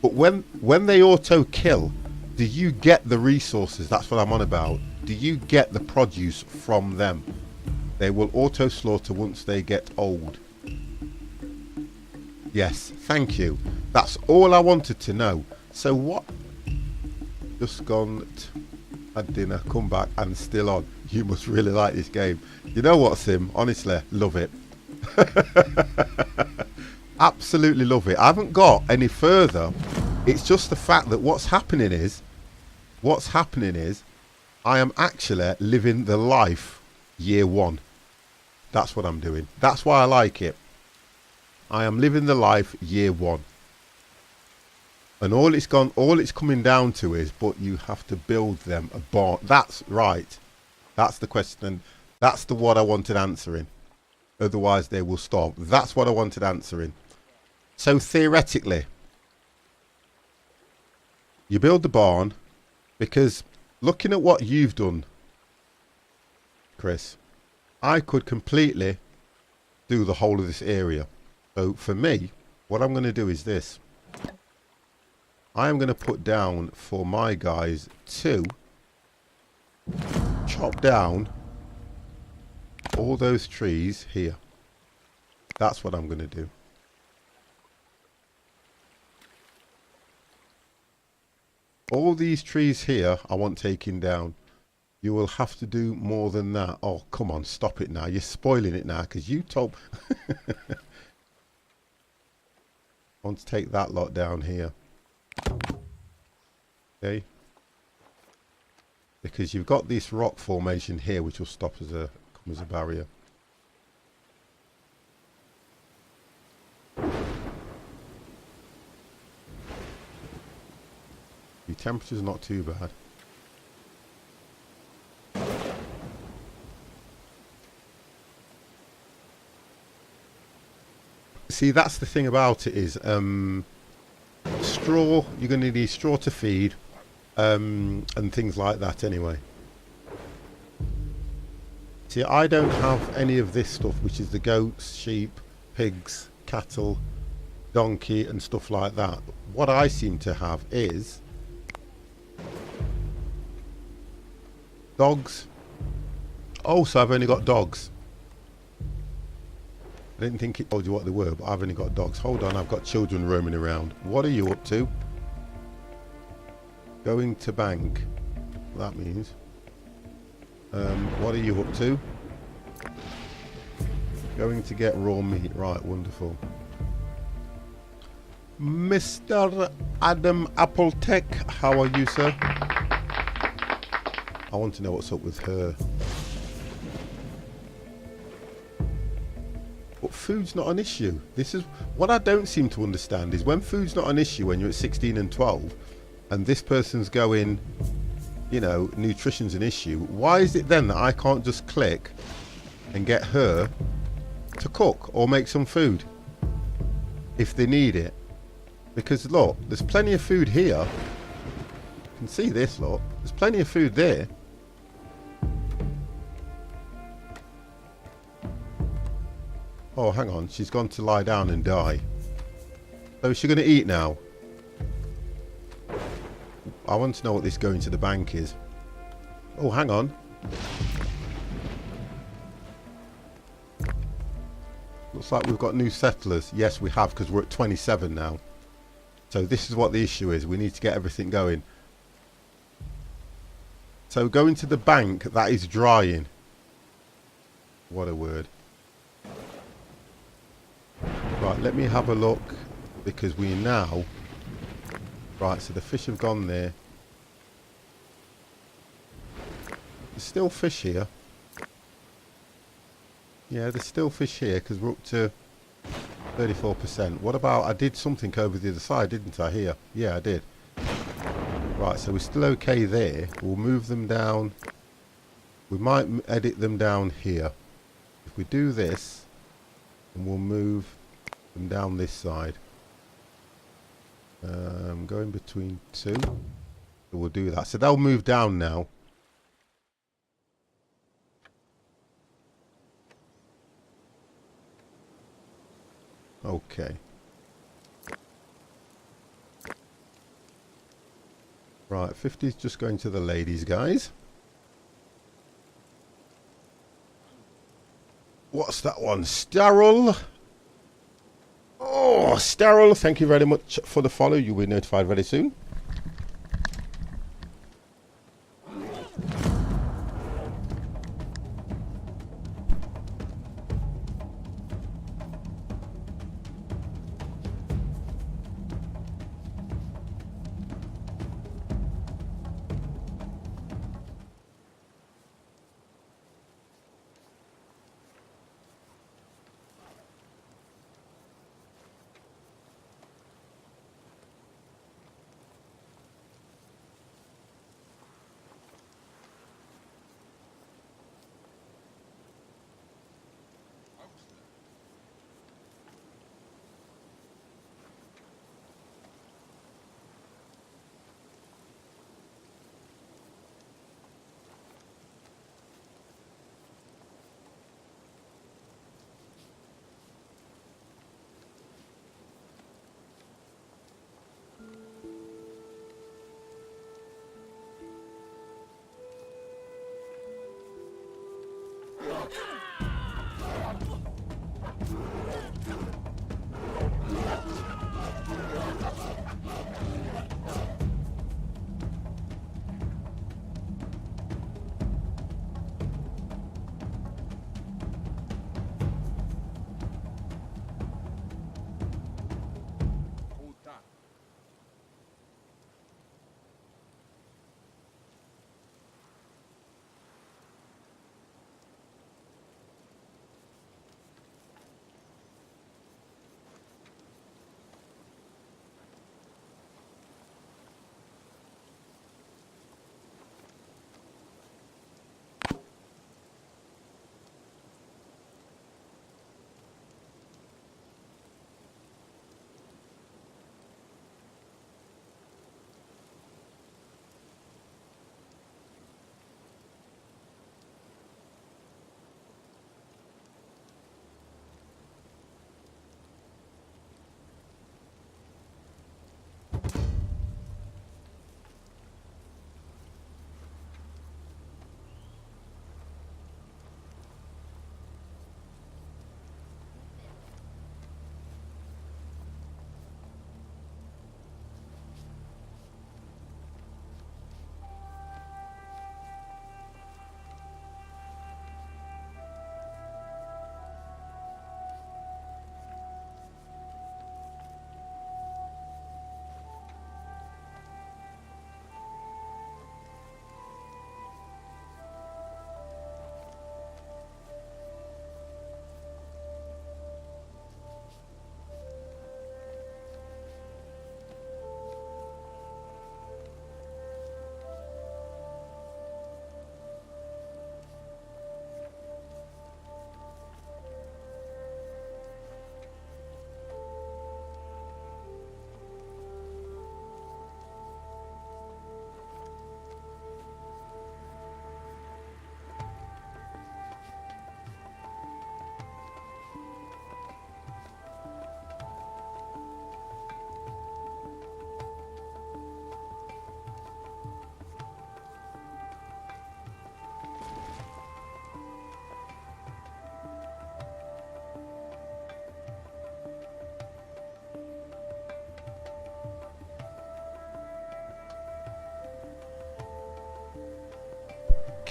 But when they auto kill, Do you get the resources? That's what I'm on about. Do you get the produce from them? They will auto slaughter once they get old. Yes, thank you. That's all I wanted to know. So what? Just gone, had dinner, come back and still on. You must really like this game. You know what, Sim? Honestly, love it. Absolutely love it. I haven't got any further. It's just the fact that what's happening is I am actually living the life year one. That's what I'm doing. That's why I like it. I am living the life year one. And all it's coming down to is, but you have to build them a barn. That's right. That's the question. That's the what I wanted answering. Otherwise they will stop. That's what I wanted answering. So theoretically, you build the barn, because looking at what you've done, Chris, I could completely do the whole of this area. So for me, what I'm going to do is this. I am going to put down for my guys to chop down all those trees here. That's what I'm going to do. All these trees here I want taking down. You will have to do more than that. Oh, come on, stop it now. You're spoiling it now because you told... I want to take that lot down here. Okay. Because you've got this rock formation here which will stop as a come as a barrier. The temperature's not too bad. See, that's the thing about it is straw, you're going to need straw to feed and things like that anyway. See, I don't have any of this stuff, which is the goats, sheep, pigs, cattle, donkey and stuff like that. What I seem to have is dogs. Oh, so I've only got dogs. I didn't think it told you what they were, but I've only got dogs. Hold on, I've got children roaming around. What are you up to? Going to bank. That means. What are you up to? Going to get raw meat. Right, wonderful. Mr. Adam Appletech, how are you, sir? I want to know what's up with her. But food's not an issue. This is what I don't seem to understand is when food's not an issue when you're at 16 and 12 and this person's going, you know, nutrition's an issue. Why is it then that I can't just click and get her to cook or make some food if they need it? Because look, there's plenty of food here. You can see this, look. There's plenty of food there. Oh, hang on. She's gone to lie down and die. So is she going to eat now? I want to know what this going to the bank is. Oh, hang on. Looks like we've got new settlers. Yes, we have, because we're at 27 now. So this is what the issue is. We need to get everything going. So going to the bank, that is drying. What a word. Right, let me have a look, because we now... Right, so the fish have gone there. There's still fish here. Yeah, there's still fish here, because we're up to 34%. What about... I did something over the other side, didn't I, here? Yeah, I did. Right, so we're still okay there. We'll move them down. We might edit them down here. If we do this, and we'll move them down this side. Going between two. So we'll do that. So they'll move down now. Okay. Right, 50 is just going to the ladies, guys. What's that one? Sterile. Oh, Sterile, thank you very much for the follow. You'll be notified very soon.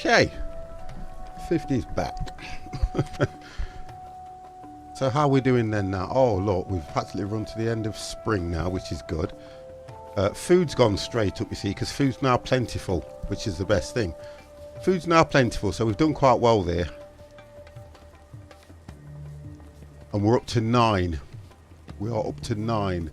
Okay, 50's back. So how are we doing then now? Oh look, we've actually run to the end of spring now, which is good. Food's gone straight up, you see, because food's now plentiful, which is the best thing. Food's now plentiful, so we've done quite well there. And we're up to 9. We are up to 9.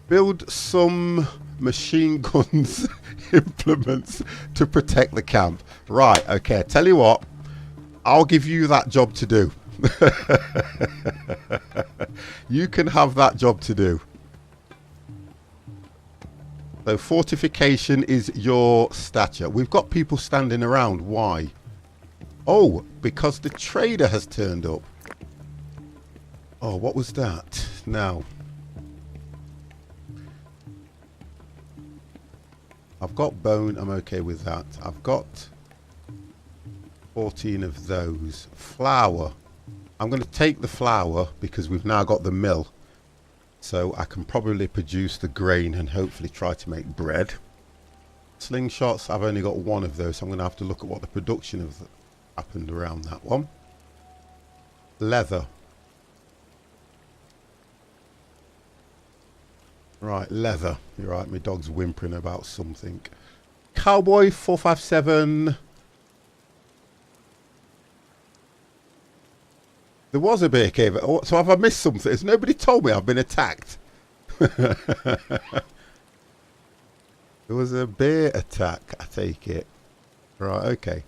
Build some machine guns implements to protect the camp. Right, okay, tell you what, I'll give you that job to do. You can have that job to do. So fortification is your stature. We've got people standing around. Why? Oh, because the trader has turned up. Oh, what was that? Now, I've got bone, I'm okay with that. I've got 14 of those. Flour. I'm going to take the flour because we've now got the mill. So I can probably produce the grain and hopefully try to make bread. Slingshots, I've only got one of those, so I'm going to have to look at what the production of happened around that one. Leather. Right, leather. You're right, my dog's whimpering about something. Cowboy 457. There was a bear cave. So have I missed something? Has nobody told me I've been attacked? There was a bear attack, I take it. Right, okay.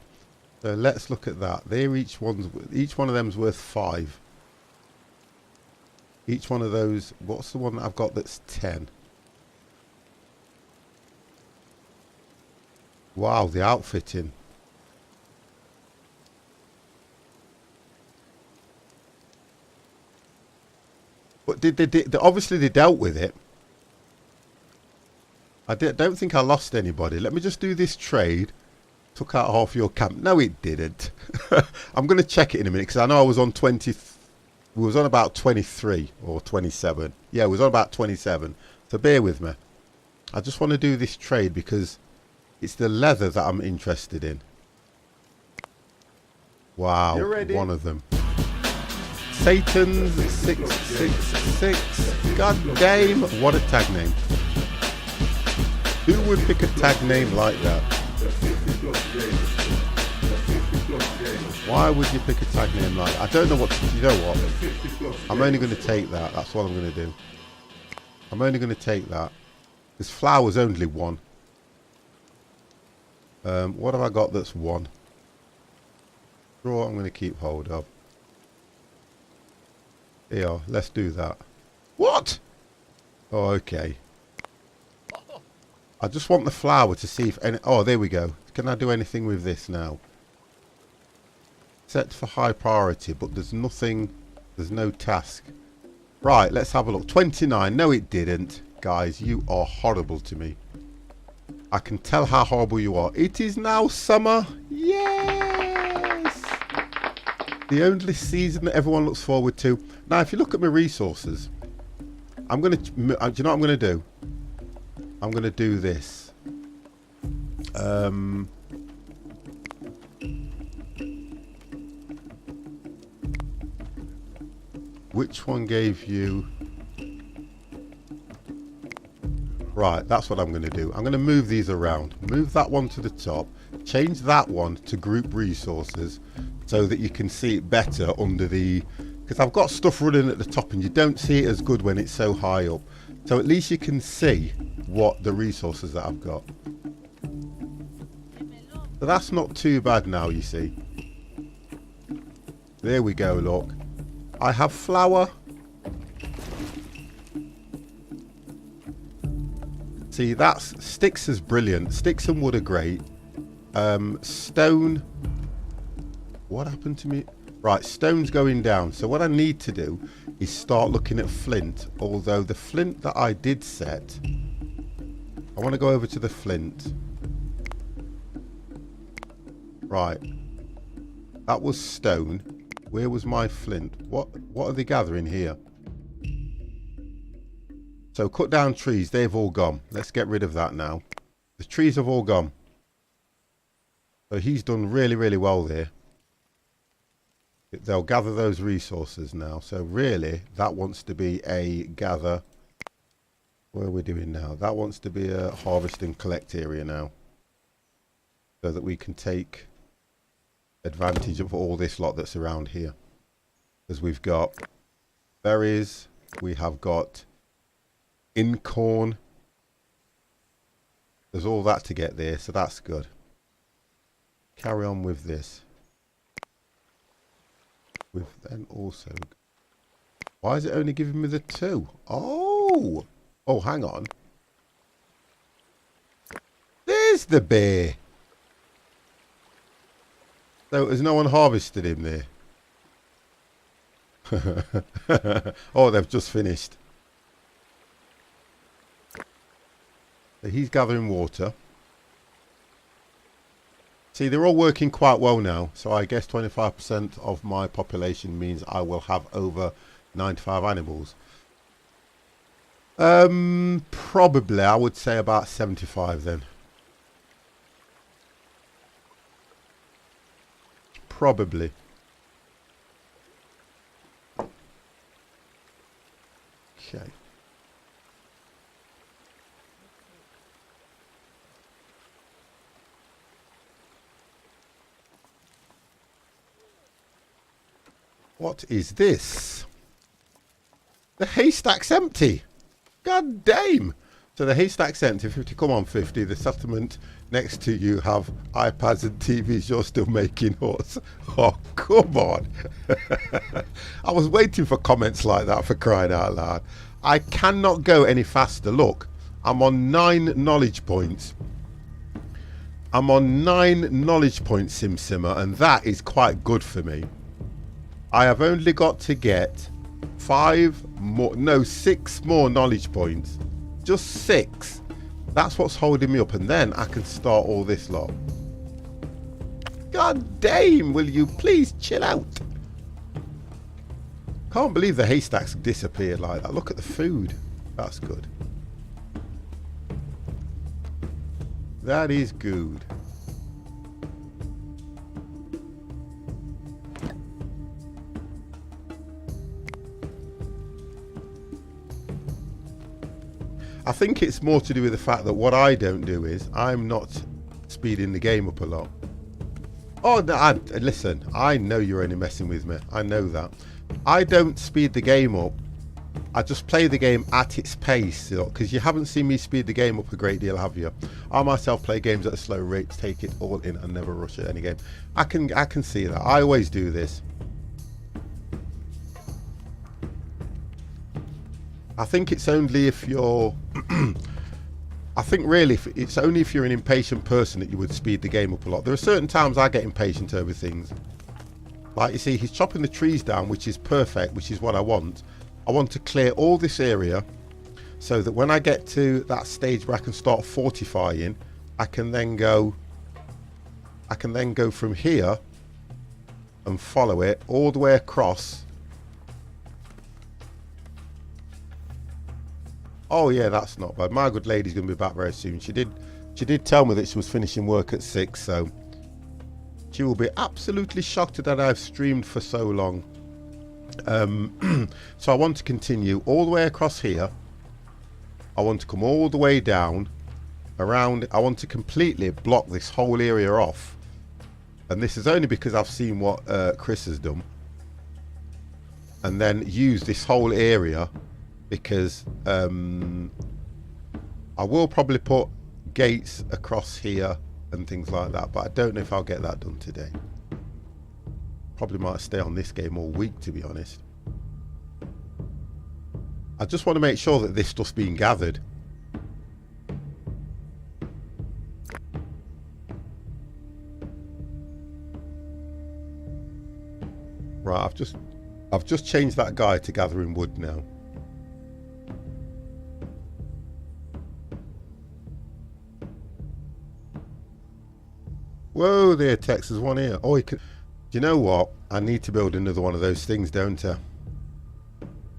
So let's look at that. Each one of them's worth 5. Each one of those, what's the one that I've got that's 10? Wow, the outfitting. But obviously they dealt with it. Don't think I lost anybody. Let me just do this trade. Took out half your camp. No, it didn't. I'm going to check it in a minute because I know I was on 20. We was on about 23 or 27. Yeah, it was on about 27. So bear with me. I just want to do this trade because it's the leather that I'm interested in. Wow, You're ready. one of them. Satan's 666. God damn, what a tag name. Who would pick a tag name like that? Why would you pick a tag name like that? I don't know what to, you know what? I'm only going to take that. That's what I'm going to do. I'm only going to take that. Because flour's only 1. What have I got that's 1? Straw I'm going to keep hold of. Here, let's do that. What? Oh, okay. I just want the flour to see if any... Oh, there we go. Can I do anything with this now? Set for high priority, but there's nothing... There's no task. Right, let's have a look. 29. No, it didn't. Guys, you are horrible to me. I can tell how horrible you are. It is now summer. Yes! The only season that everyone looks forward to. Now, if you look at my resources, I'm going to... Do you know what I'm going to do? I'm going to do this. Which one gave you... Right, that's what I'm going to do. I'm going to move these around. Move that one to the top. Change that one to group resources so that you can see it better under the... Because I've got stuff running at the top and you don't see it as good when it's so high up. So at least you can see what the resources that I've got. So that's not too bad now, you see. There we go, look. I have flour. See, that's... Sticks is brilliant. Sticks and wood are great. Stone... What happened to me? Right, stone's going down. So what I need to do is start looking at flint. Although the flint that I did set... I want to go over to the flint. Right. That was stone. Where was my flint? What are they gathering here? So cut down trees. They've all gone. Let's get rid of that now. The trees have all gone. So he's done really, really well there. They'll gather those resources now. So really, that wants to be a gather. What are we doing now? That wants to be a harvest and collect area now. So that we can take advantage of all this lot that's around here. Because we've got berries. We have got incorn. There's all that to get there. So that's good. Carry on with this. With then also... Why is it only giving me the 2? Oh! Oh, hang on. There's the bear. So has no one harvested him there? Oh, they've just finished. So he's gathering water. See, they're all working quite well now. So I guess 25% of my population means I will have over 95 animals. Probably, I would say about 75 then. Probably. Okay. What is this? The haystack's empty. God damn. So the haystack's empty. 50, come on 50. The settlement next to you have iPads and TVs. You're still making huts. Oh, come on. I was waiting for comments like that, for crying out loud. I cannot go any faster. Look, I'm on 9 knowledge points. I'm on 9 knowledge points, Sim Simmer, and that is quite good for me. I have only got to get 5 more, no, 6 more knowledge points. Just 6. That's what's holding me up, and then I can start all this lot. God damn, will you please chill out? Can't believe the haystacks disappeared like that. Look at the food. That's good. That is good. I think it's more to do with the fact that what I don't do is I'm not speeding the game up a lot. Oh, no, listen, I know you're only messing with me. I know that. I don't speed the game up. I just play the game at its pace, you know, because you haven't seen me speed the game up a great deal, have you? I myself play games at a slow rate, take it all in and never rush at any game. I can see that. I always do this. I think it's only if you're I think really it's only if you're an impatient person that you would speed the game up a lot. There are certain times I get impatient over things. Like, you see, he's chopping the trees down, which is perfect, which is what I want. I want to clear all this area so that when I get to that stage where I can start fortifying, I can then go from here and follow it all the way across. Oh yeah, that's not bad. My good lady's going to be back very soon. She did tell me that she was finishing work at 6, so she will be absolutely shocked that I've streamed for so long. So I want to continue all the way across here. I want to come all the way down around. I want to completely block this whole area off, and this is only because I've seen what Chris has done, and then use this whole area. Because I will probably put gates across here and things like that, but I don't know if I'll get that done today. Probably might stay on this game all week, to be honest. I just want to make sure that this stuff's being gathered. Right, I've just changed that guy to gathering wood now. Whoa there, Tex, there's one here. Oh, he could... Do you know what? I need to build another one of those things, don't I?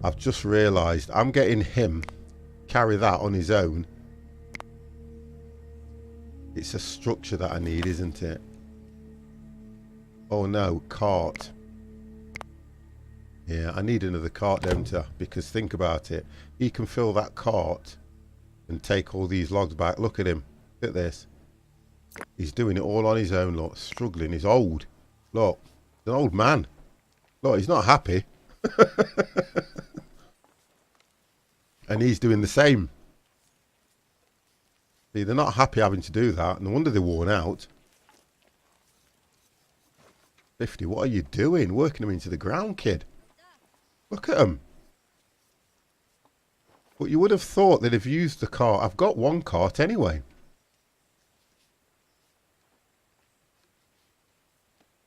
I've just realised I'm getting him carry that on his own. It's a structure that I need, isn't it? Oh no, cart. Yeah, I need another cart, don't I? Because think about it. He can fill that cart and take all these logs back. Look at him. Look at this. He's doing it all on his own, look, struggling. He's old. Look, he's an old man. Look, he's not happy. And he's doing the same. See, they're not happy having to do that. No wonder they're worn out. 50, what are you doing? Working them into the ground, kid. Look at them. But you would have thought that if you used the cart... I've got one cart anyway.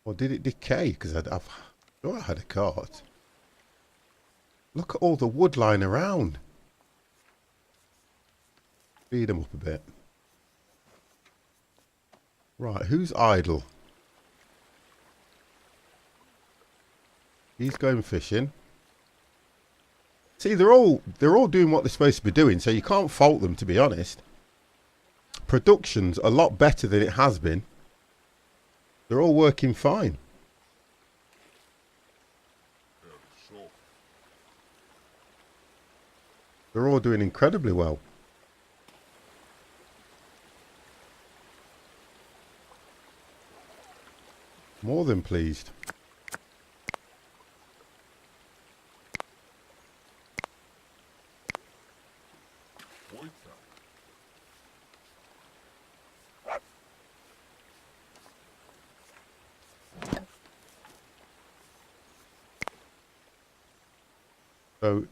Or did it decay? Because I've sure I had a cart. Look at all the wood lying around. Speed them up a bit. Right, who's idle? He's going fishing. See, they're all doing what they're supposed to be doing, so you can't fault them, to be honest. Production's a lot better than it has been. They're all working fine. They're all doing incredibly well. More than pleased. So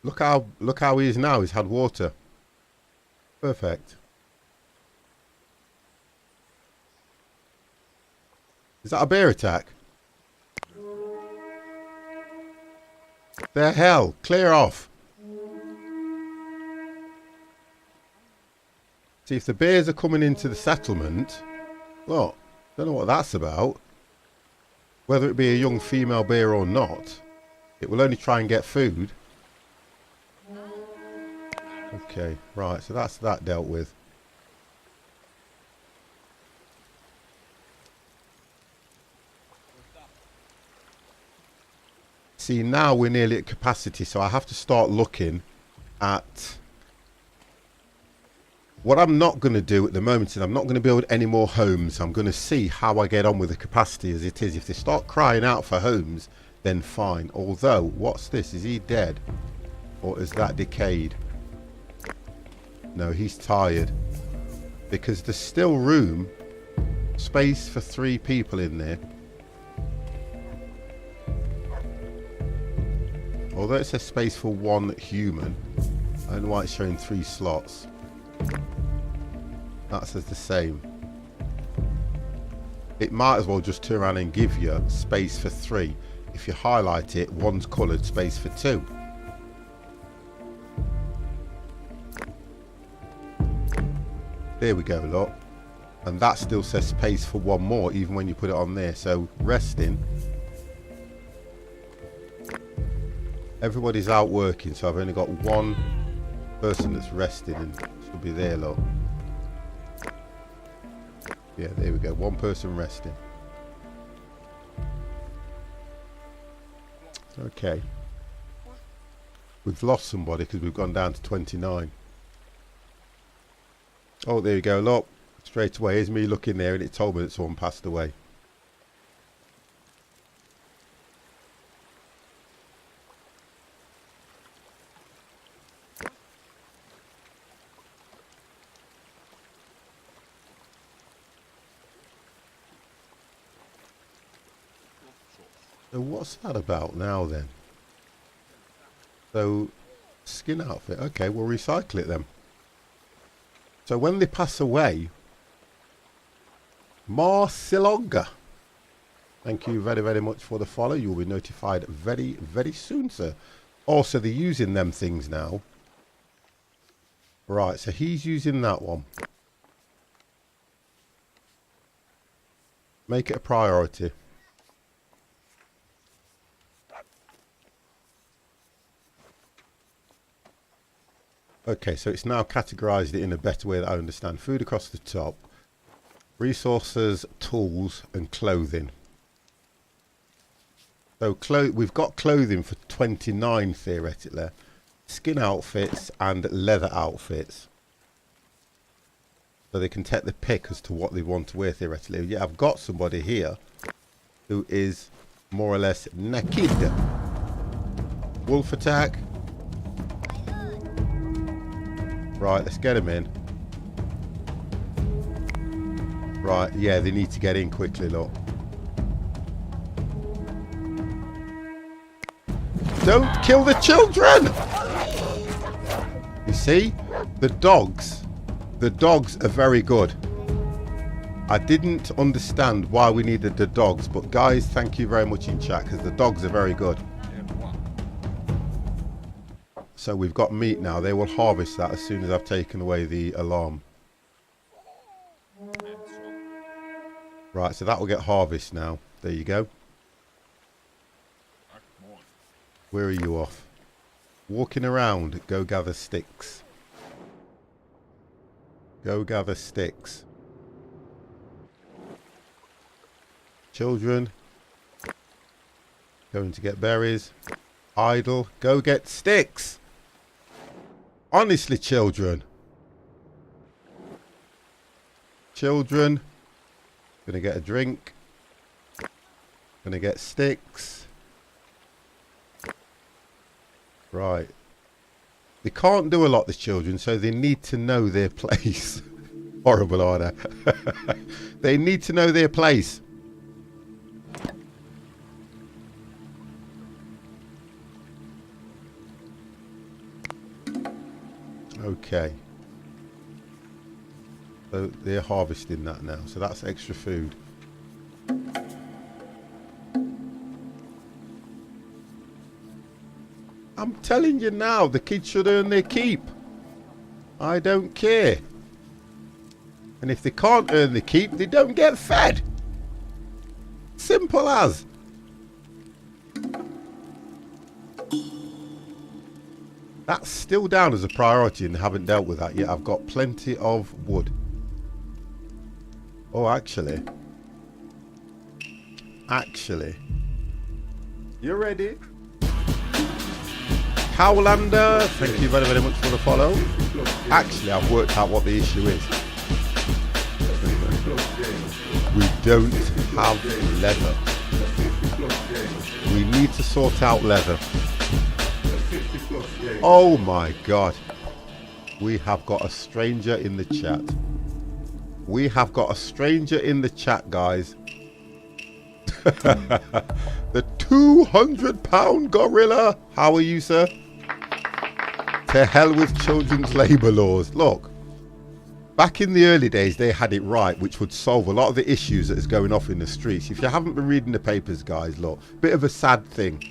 look how he is now. He's had water. Perfect. Is that a bear attack? The hell! Clear off. See, if the bears are coming into the settlement, look, don't know what that's about. Whether it be a young female bear or not, it will only try and get food. Okay, right, so that's that dealt with. See, now we're nearly at capacity, so I have to start looking at... What I'm not going to do at the moment is I'm not going to build any more homes. I'm going to see how I get on with the capacity as it is. If they start crying out for homes, then fine. Although, what's this? Is he dead? Or is that decayed? No, he's tired. Because there's still room, space for 3 people in there. Although it says space for 1 human, I don't know why it's showing 3 slots. That says the same. It might as well just turn around and give you space for 3. If you highlight it, 1's coloured, space for 2. There we go, look. And that still says space for 1 more, even when you put it on there. So, resting. Everybody's out working, so I've only got 1 person that's resting, and she'll be there, look. Yeah, there we go. 1 person resting. Okay. We've lost somebody because we've gone down to 29. Oh, there you go. Look, straight away. Here's me looking there, and it told me that someone passed away. So what's that about now then? So, skin outfit. Okay, we'll recycle it then. So when they pass away, Marcilonga. Thank you very, very much for the follow. You'll be notified very, very soon, sir. Also, they're using them things now. Right, so he's using that one. Make it a priority. Okay, so it's now categorized it in a better way that I understand. Food across the top. Resources, tools, and clothing. So we've got clothing for 29 theoretically. Skin outfits and leather outfits. So they can take the pick as to what they want to wear theoretically. Yeah, I've got somebody here who is more or less naked. Wolf attack. Right, let's get him in. Right, yeah, they need to get in quickly, look. Don't kill the children! You see? The dogs are very good. I didn't understand why we needed the dogs, but guys, thank you very much in chat, because the dogs are very good. So we've got meat now. They will harvest that as soon as I've taken away the alarm. Right, so that will get harvest now. There you go. Where are you off? Walking around. Go gather sticks. Go gather sticks. Children. Going to get berries. Idle. Go get sticks. Honestly, children. Children. Gonna get a drink. Gonna get sticks. Right. They can't do a lot, the children, so they need to know their place. Horrible order. They need to know their place. Okay. So they're harvesting that now, so that's extra food. I'm telling you now, the kids should earn their keep. I don't care. And if they can't earn the keep, they don't get fed. Simple as. That's still down as a priority and haven't dealt with that yet. I've got plenty of wood. Oh, actually. You ready? Cowlander, thank you very, very much for the follow. Actually, I've worked out what the issue is. We don't have leather. We need to sort out leather. Oh my god. We have got a stranger in the chat. We have got a stranger in the chat, guys. The 200-pound gorilla. How are you, sir? To hell with children's labour laws. Look, back in the early days, they had it right, which would solve a lot of the issues that is going off in the streets. If you haven't been reading the papers, guys, look, bit of a sad thing.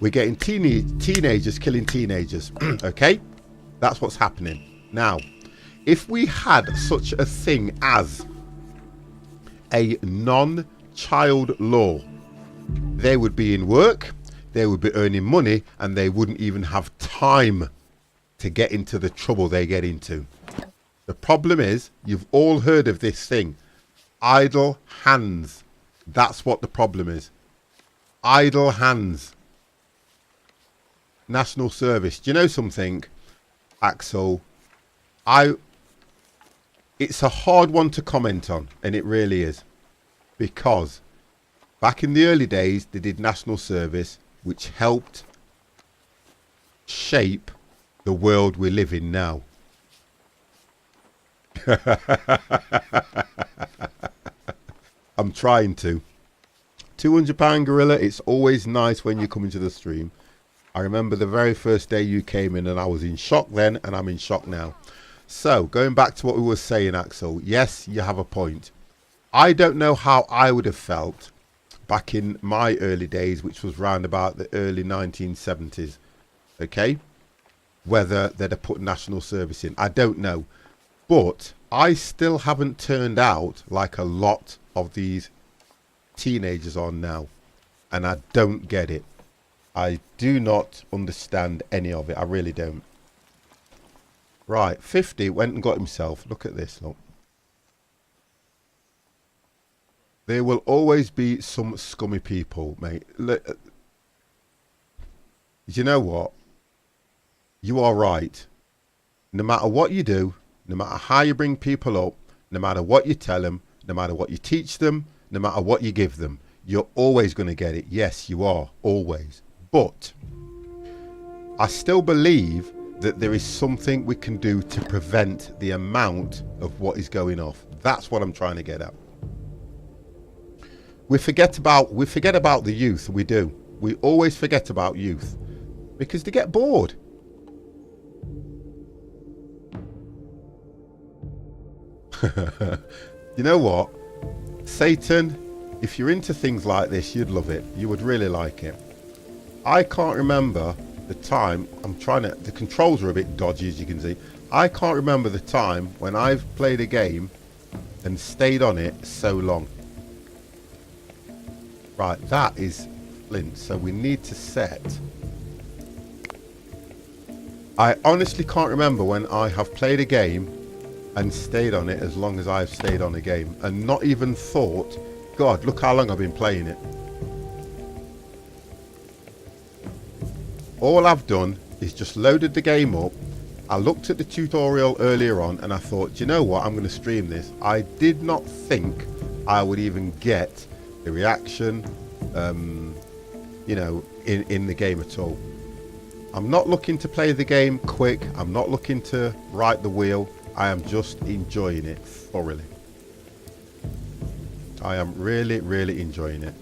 We're getting teenagers killing teenagers. Okay? That's what's happening. Now, if we had such a thing as a non-child law, they would be in work, they would be earning money, and they wouldn't even have time to get into the trouble they get into. The problem is, you've all heard of this thing, idle hands. That's what the problem is. Idle hands. National service. Do you know something, Axel? It's a hard one to comment on, and it really is, because back in the early days they did national service, which helped shape the world we live in now. I'm trying to. 200-pound gorilla, it's always nice when you come into the stream. I remember the very first day you came in and I was in shock then, and I'm in shock now. So, going back to what we were saying, Axel, yes, you have a point. I don't know how I would have felt back in my early days, which was round about the early 1970s, okay? Whether they'd have put national service in, I don't know. But I still haven't turned out like a lot of these teenagers are now. And I don't get it. I do not understand any of it. I really don't. Right, 50 went and got himself. Look at this, look. There will always be some scummy people, mate. You know what? You are right. No matter what you do, no matter how you bring people up, no matter what you tell them, no matter what you teach them, no matter what you give them, you're always going to get it. Yes, you are. Always. But I still believe that there is something we can do to prevent the amount of what is going off. That's what I'm trying to get at. We forget about the youth. We do. We always forget about youth because they get bored. You know what, Satan, if you're into things like this, you'd love it. You would really like it. I can't remember the time. The controls are a bit dodgy, as you can see. I can't remember the time when I've played a game and stayed on it so long. Right, that is flint. So we need to set... I honestly can't remember when I have played a game and stayed on it as long as I've stayed on a game and not even thought, God, look how long I've been playing it. All I've done is just loaded the game up. I looked at the tutorial earlier on and I thought, do you know what, I'm going to stream this. I did not think I would even get the reaction, you know, in the game at all. I'm not looking to play the game quick. I'm not looking to right the wheel. I am just enjoying it thoroughly. I am really, really enjoying it.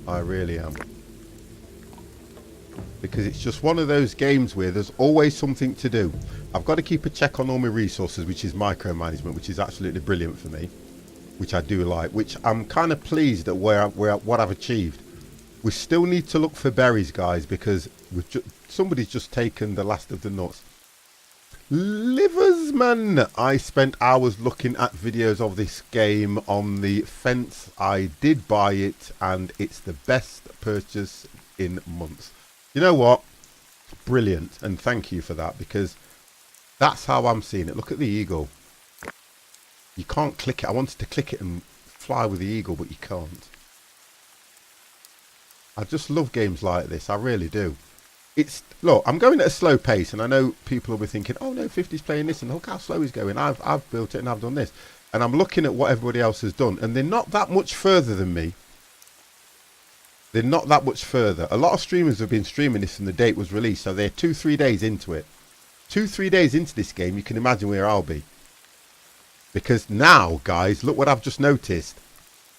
I really am. Because it's just one of those games where there's always something to do. I've got to keep a check on all my resources, which is micromanagement, which is absolutely brilliant for me, which I do like, which I'm kind of pleased at what I've achieved. We still need to look for berries, guys, because somebody's just taken the last of the nuts. Liversman, I spent hours looking at videos of this game on the fence. I did buy it, and it's the best purchase in months. You know what? Brilliant, and thank you for that, because that's how I'm seeing it. Look at the eagle. You can't click it. I wanted to click it and fly with the eagle, but you can't. I just love games like this. I really do. Look, I'm going at a slow pace, and I know people will be thinking, oh no, 50's playing this, and look how slow he's going. I've built it and I've done this. And I'm looking at what everybody else has done, and they're not that much further than me. They're not that much further. A lot of streamers have been streaming this from the date it was released, so they're 2-3 days into it. 2-3 days into this game, you can imagine where I'll be. Because now, guys, look what I've just noticed.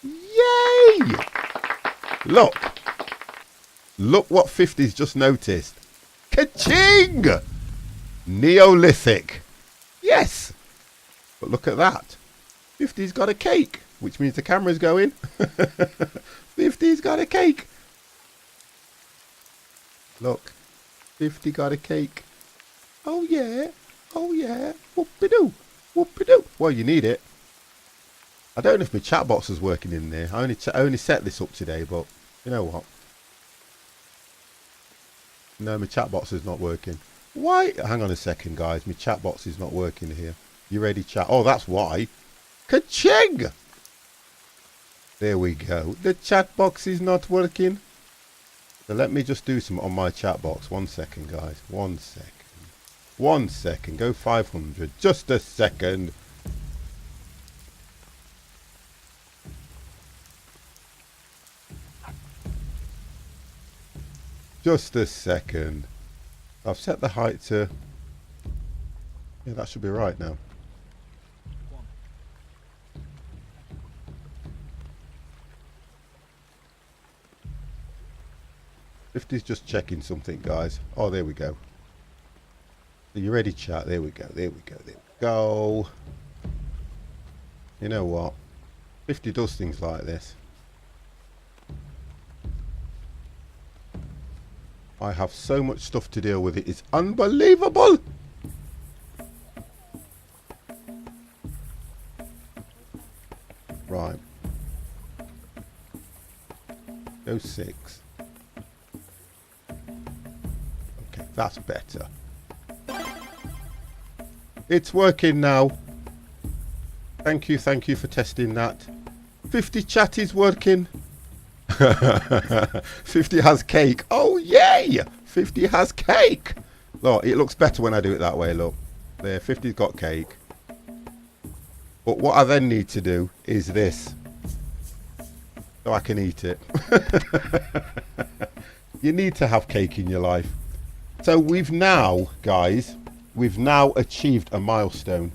Yay! Look. Look what 50's just noticed. Ka-ching! Neolithic. Yes. But look at that. 50's got a cake, which means the camera's going. 50's got a cake. Look. 50 got a cake. Oh yeah. Oh yeah. Whoop-a-doo. Whoop-a-doo. Well, you need it. I don't know if my chat box is working in there. I only set this up today, but you know what? No, my chat box is not working. Why? Hang on a second, guys. My chat box is not working here. You ready, chat? Oh, that's why. Ka-ching! There we go. The chat box is not working. So let me just do some on my chat box. 1 second, guys. 1 second. 1 second. Go 500. Just a second. Just a second. I've set the height to... Yeah, that should be right now. Fifty's just checking something, guys. Oh, there we go. Are you ready, chat? There we go. There we go. There we go. You know what? 50 does things like this. I have so much stuff to deal with. It is unbelievable. Right. Go 6. Okay, that's better. It's working now. Thank you for testing that. 50 chat is working. 50 has cake. Oh yay! 50 has cake. Look, it looks better when I do it that way. Look, there, 50's got cake. But what I then need to do is this, so I can eat it. You need to have cake in your life. So we've now, guys, we've now achieved a milestone.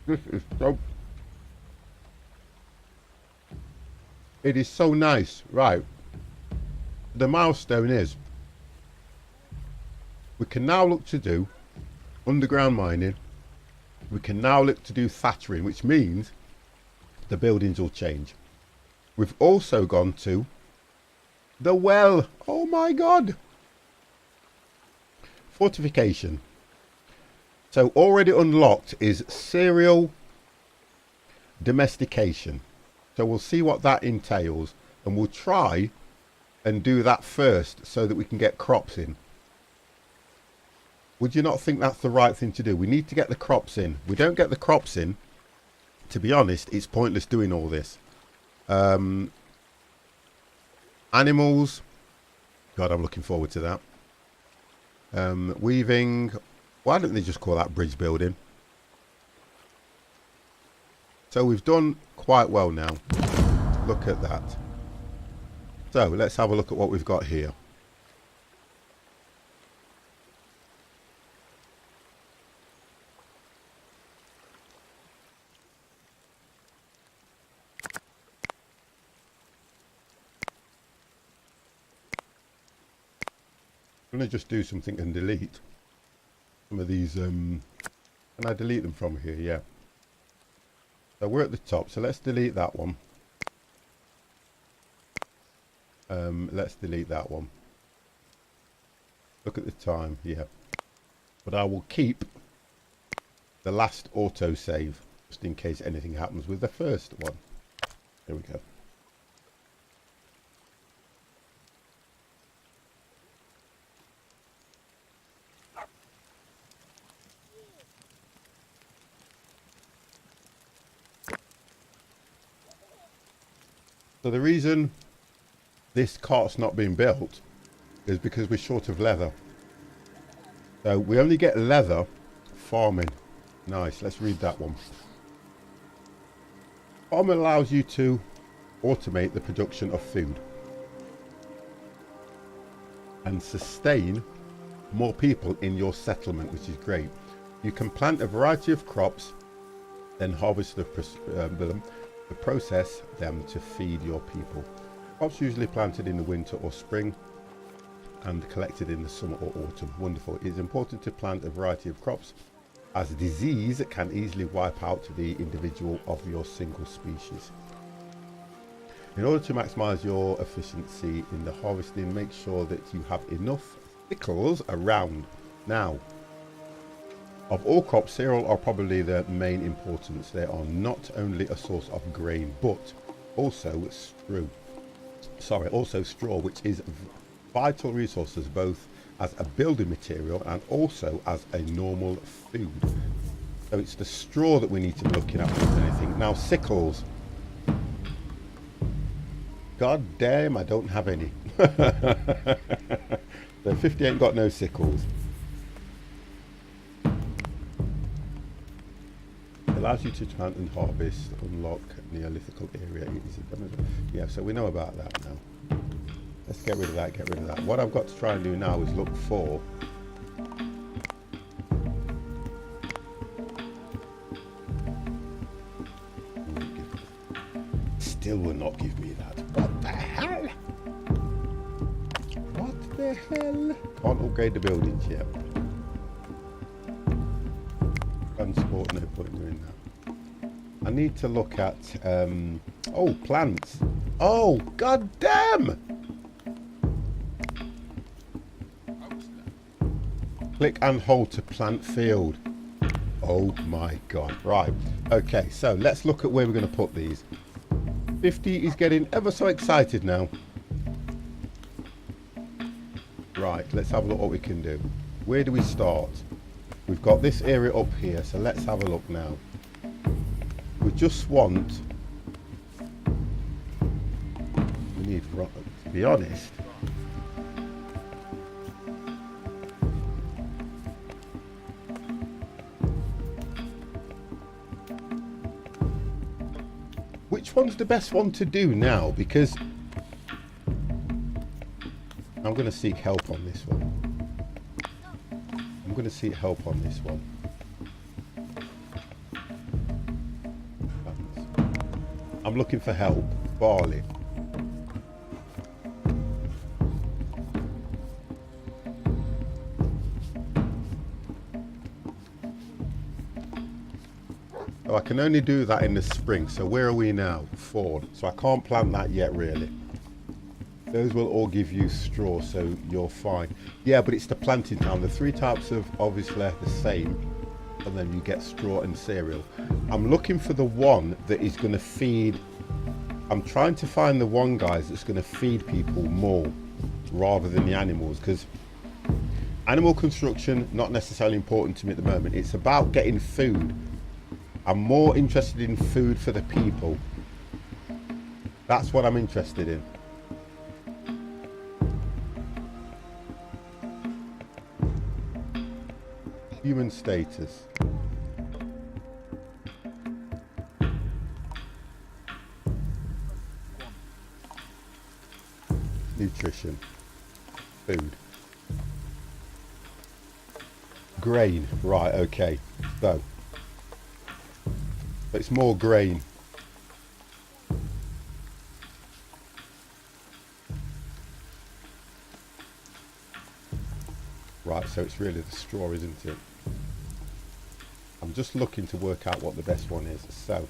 This is so... It is so nice. Right. The milestone is we can now look to do underground mining. We can now look to do thatchering, which means the buildings will change. We've also gone to the well. Oh my God. Fortification. So already unlocked is cereal domestication. So we'll see what that entails, and we'll try and do that first so that we can get crops in. Would you not think that's the right thing to do? We need to get the crops in. We don't get the crops in, to be honest, it's pointless doing all this. Animals. God, I'm looking forward to that. Weaving. Why don't they just call that bridge building? So we've done quite well now. Look at that. So let's have a look at what we've got here. I'm going to just do something and delete some of these. Can I delete them from here? Yeah. So we're at the top, so let's delete that one. Let's delete that one. Look at the time, yeah. But I will keep the last autosave just in case anything happens with the first one. Here we go. So the reason this cart's not being built is because we're short of leather. So we only get leather farming. Nice, let's read that one. Farming allows you to automate the production of food and sustain more people in your settlement, which is great. You can plant a variety of crops, then harvest the process them to feed your people. Crops usually planted in the winter or spring and collected in the summer or autumn. Wonderful. It is important to plant a variety of crops as disease can easily wipe out the individual of your single species. In order to maximize your efficiency in the harvesting, make sure that you have enough sickles around. Now, of all crops, cereal are probably the main importance. They are not only a source of grain, but also straw, which is vital resources both as a building material and also as a normal food. So it's the straw that we need to be looking at more than anything. Now sickles. God damn, I don't have any. So 50 ain't got no sickles. Allows you to plant and harvest, unlock Neolithical area. Yeah, so we know about that now. Let's get rid of that, get rid of that. What I've got to try and do now is look for still will not give me that. What the hell? What the hell? Can't upgrade the buildings yet. Transport, no point in doing that. I need to look at oh, plants. Oh, god damn! Click and hold to plant field. Oh my god. Right. Okay, so let's look at where we're going to put these. 50 is getting ever so excited now. Right, let's have a look what we can do. Where do we start? We've got this area up here, so let's have a look now. We just want, we need, to be honest, which one's the best one to do now? Because I'm going to seek help on this one. I'm going to seek help on this one. I'm looking for help. Barley. So I can only do that in the spring. So where are we now? Fall. So I can't plant that yet really. Those will all give you straw, so you're fine. Yeah, but it's the planting time. The three types of obviously the same. and then you get straw and cereal. I'm looking for the one that is going to feed. I'm trying to find the one, guys, that's going to feed people more rather than the animals, because animal construction not necessarily important to me at the moment. It's about getting food. I'm more interested in food for the people. That's what I'm interested in. Human status. Nutrition. Food. Grain. Right, okay. So it's more grain. Right, so it's really the straw, isn't it? I'm just looking to work out what the best one is. So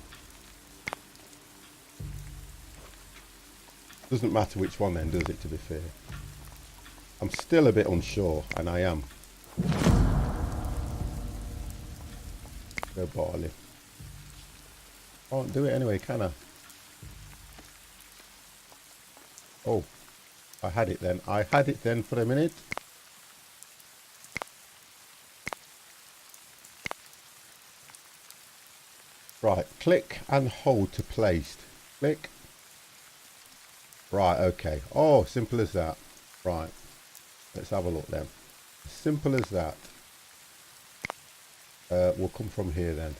doesn't matter which one then, does it, to be fair? I'm still a bit unsure, and I am. No barley. Can't do it anyway, can I? Oh, I had it then. I had it then for a minute. Right, click and hold to place. Click. Right, okay. Oh, simple as that. Right, let's have a look then. Simple as that. We'll come from here then.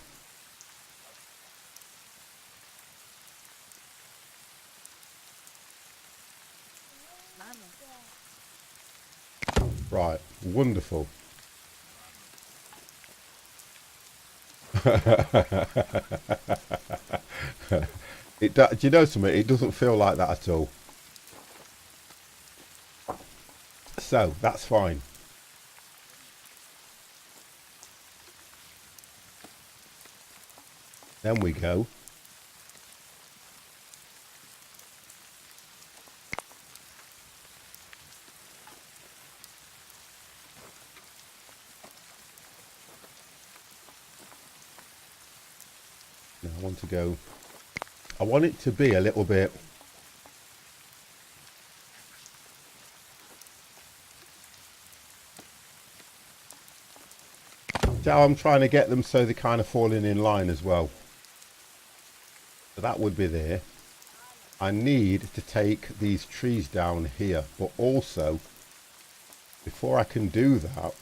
Right, wonderful. Do you know something? It doesn't feel like that at all. So that's fine. Then we go. Now I want to go. I want it to be a little bit. Now I'm trying to get them so they're kind of falling in line as well. So that would be there. I need to take these trees down here, but also before I can do that,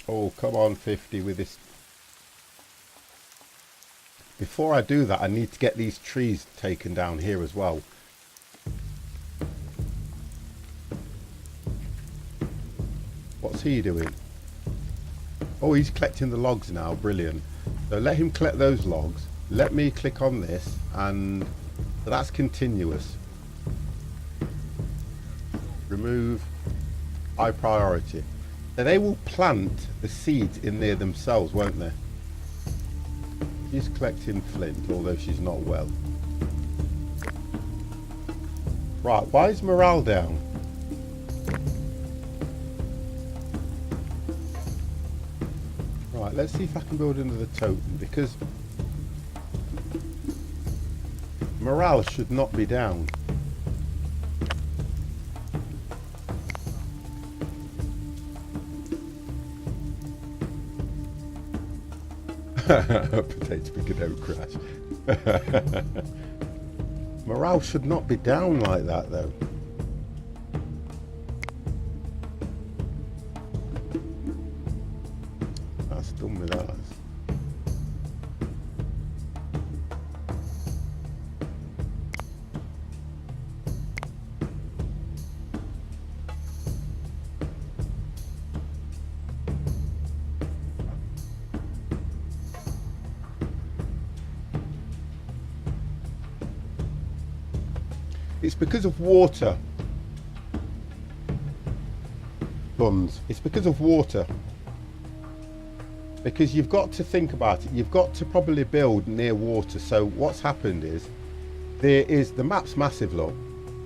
oh come on 50 with this. Before I do that, I need to get these trees taken down here as well. What's he doing? Oh, he's collecting the logs now. Brilliant. So let him collect those logs. Let me click on this, and so that's continuous. Remove high priority. So they will plant the seeds in there themselves, won't they? She's collecting flint, although she's not well. Right, why is morale down? Right, let's see if I can build another totem, because morale should not be down. Potato picker don't crash. Morale should not be down like that though. That's done with ours. It's because of water. Buns. It's because of water. Because you've got to think about it. You've got to probably build near water. So what's happened is, the map's massive, look.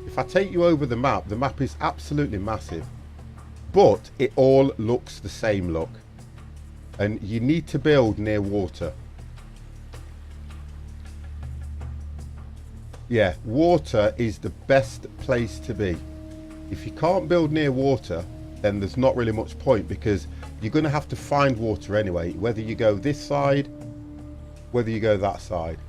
If I take you over the map is absolutely massive. But it all looks the same, look. And you need to build near water. Yeah, water is the best place to be. If you can't build near water, then there's not really much point, because you're going to have to find water anyway, whether you go this side, whether you go that side.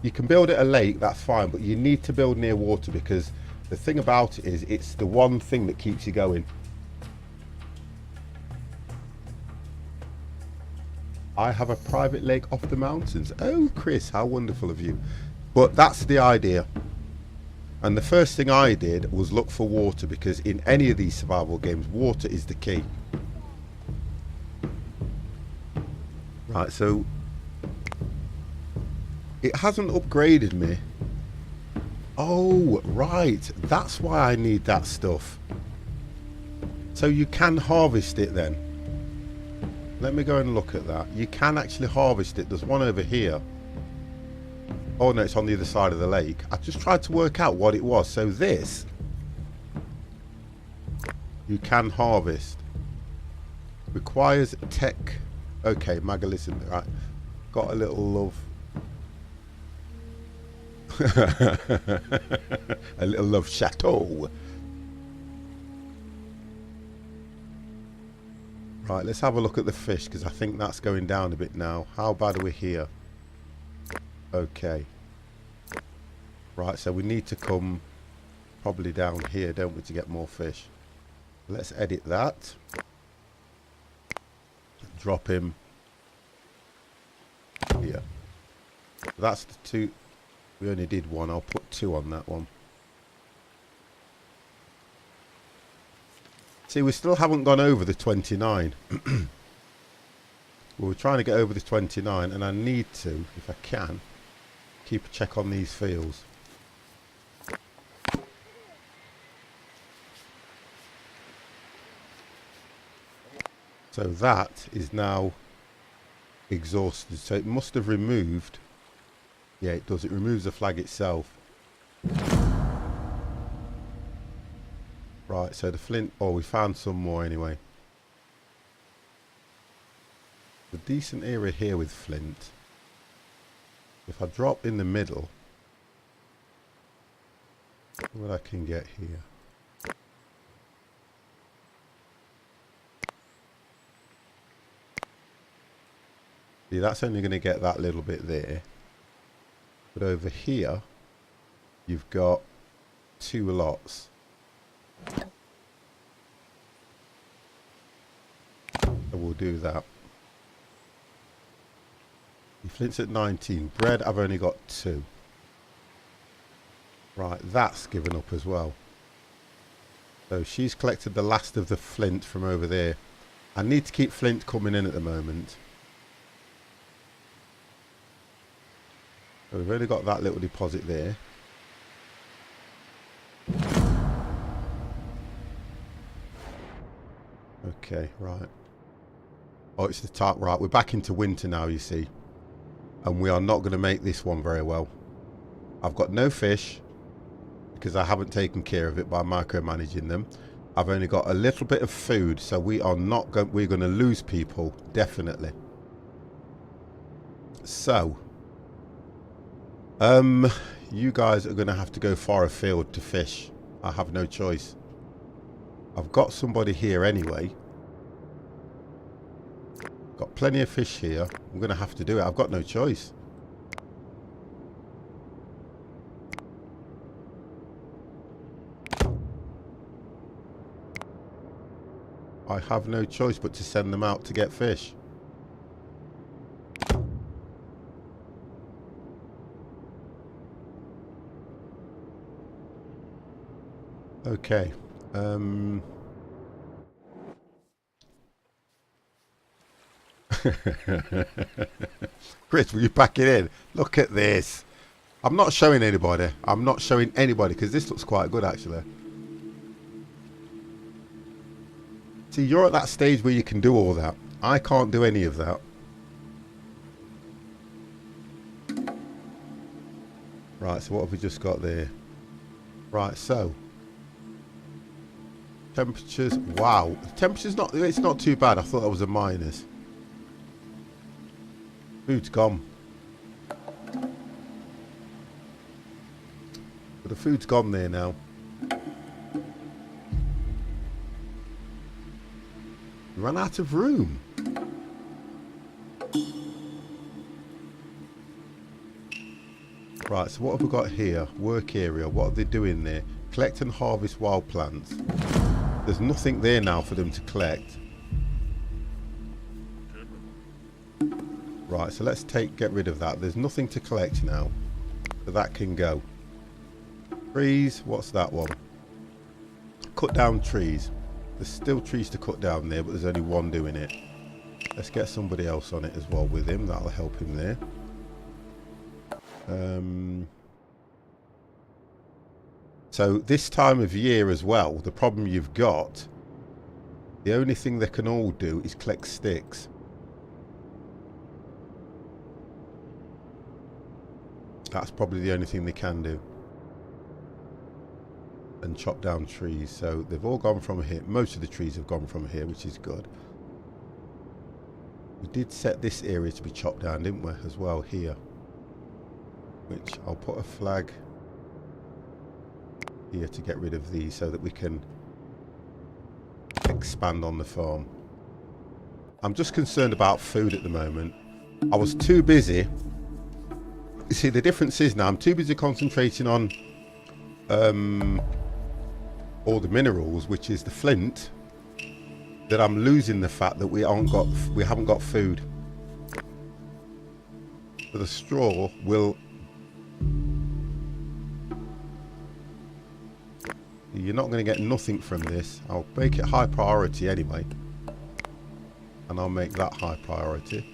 You can build at a lake, that's fine, but you need to build near water, because the thing about it is it's the one thing that keeps you going. I have a private lake off the mountains. Oh, Chris, how wonderful of you. But that's the idea. And the first thing I did was look for water, because in any of these survival games, water is the key. Right, so it hasn't upgraded me. Oh, right. That's why I need that stuff. So you can harvest it then. Let me go and look at that. You can actually harvest it. There's one over here. Oh no, it's on the other side of the lake. I just tried to work out what it was. So this, you can harvest. Requires tech. Okay, Magalisim, right. Got a little love. A little love chateau. Right, let's have a look at the fish, because I think that's going down a bit now. How bad are we here? Okay. Right, so we need to come probably down here, don't we, to get more fish. Let's edit that. Drop him here. That's the 2. We only did 1. I'll put 2 on that one. See, we still haven't gone over the 29. We were trying to get over the 29, and I need to, if I can, keep a check on these fields. So that is now exhausted. So it must have removed. Yeah, it does. It removes the flag itself. Right, so the flint. Oh, we found some more anyway. A decent area here with flint. If I drop in the middle, what I can get here. See, that's only going to get that little bit there. But over here, you've got 2 lots. So we'll do that. The flint's at 19. Bread, I've only got 2. Right, that's given up as well. So she's collected the last of the flint from over there. I need to keep flint coming in at the moment. So we've only got that little deposit there. Okay, right. Oh, it's the top. Right, we're back into winter now, you see. And we are not going to make this one very well. I've got no fish, because I haven't taken care of it by micromanaging them. I've only got a little bit of food, so we are not going. We're going to lose people, definitely. So, you guys are going to have to go far afield to fish. I have no choice. I've got somebody here anyway. Got plenty of fish here. I'm going to have to do it. I've got no choice. I have no choice but to send them out to get fish. Okay. Chris, will you pack it in? Look at this. I'm not showing anybody. I'm not showing anybody, because this looks quite good actually. See, you're at that stage where you can do all that. I can't do any of that. Right, so what have we just got there? Right, so temperatures. Wow, the temperature's not. It's not too bad. I thought that was a minus. Food's gone. But the food's gone there now. We ran out of room. Right, so what have we got here? Work area. What are they doing there? Collect and harvest wild plants. There's nothing there now for them to collect. Right, so let's get rid of that. There's nothing to collect now. So that can go. Trees, what's that one? Cut down trees. There's still trees to cut down there, but there's only one doing it. Let's get somebody else on it as well with him. That'll help him there. So this time of year as well, the problem you've got, the only thing they can all do is collect sticks. That's probably the only thing they can do. And chop down trees. So they've all gone from here. Most of the trees have gone from here, which is good. We did set this area to be chopped down, didn't we, as well, here. Which I'll put a flag here to get rid of these so that we can expand on the farm. I'm just concerned about food at the moment. I was too busy. You see, the difference is now I'm too busy concentrating on all the minerals, which is the flint, that I'm losing the fact that we haven't got food. So the straw will. You're not going to get nothing from this. I'll make it high priority anyway, and I'll make that high priority.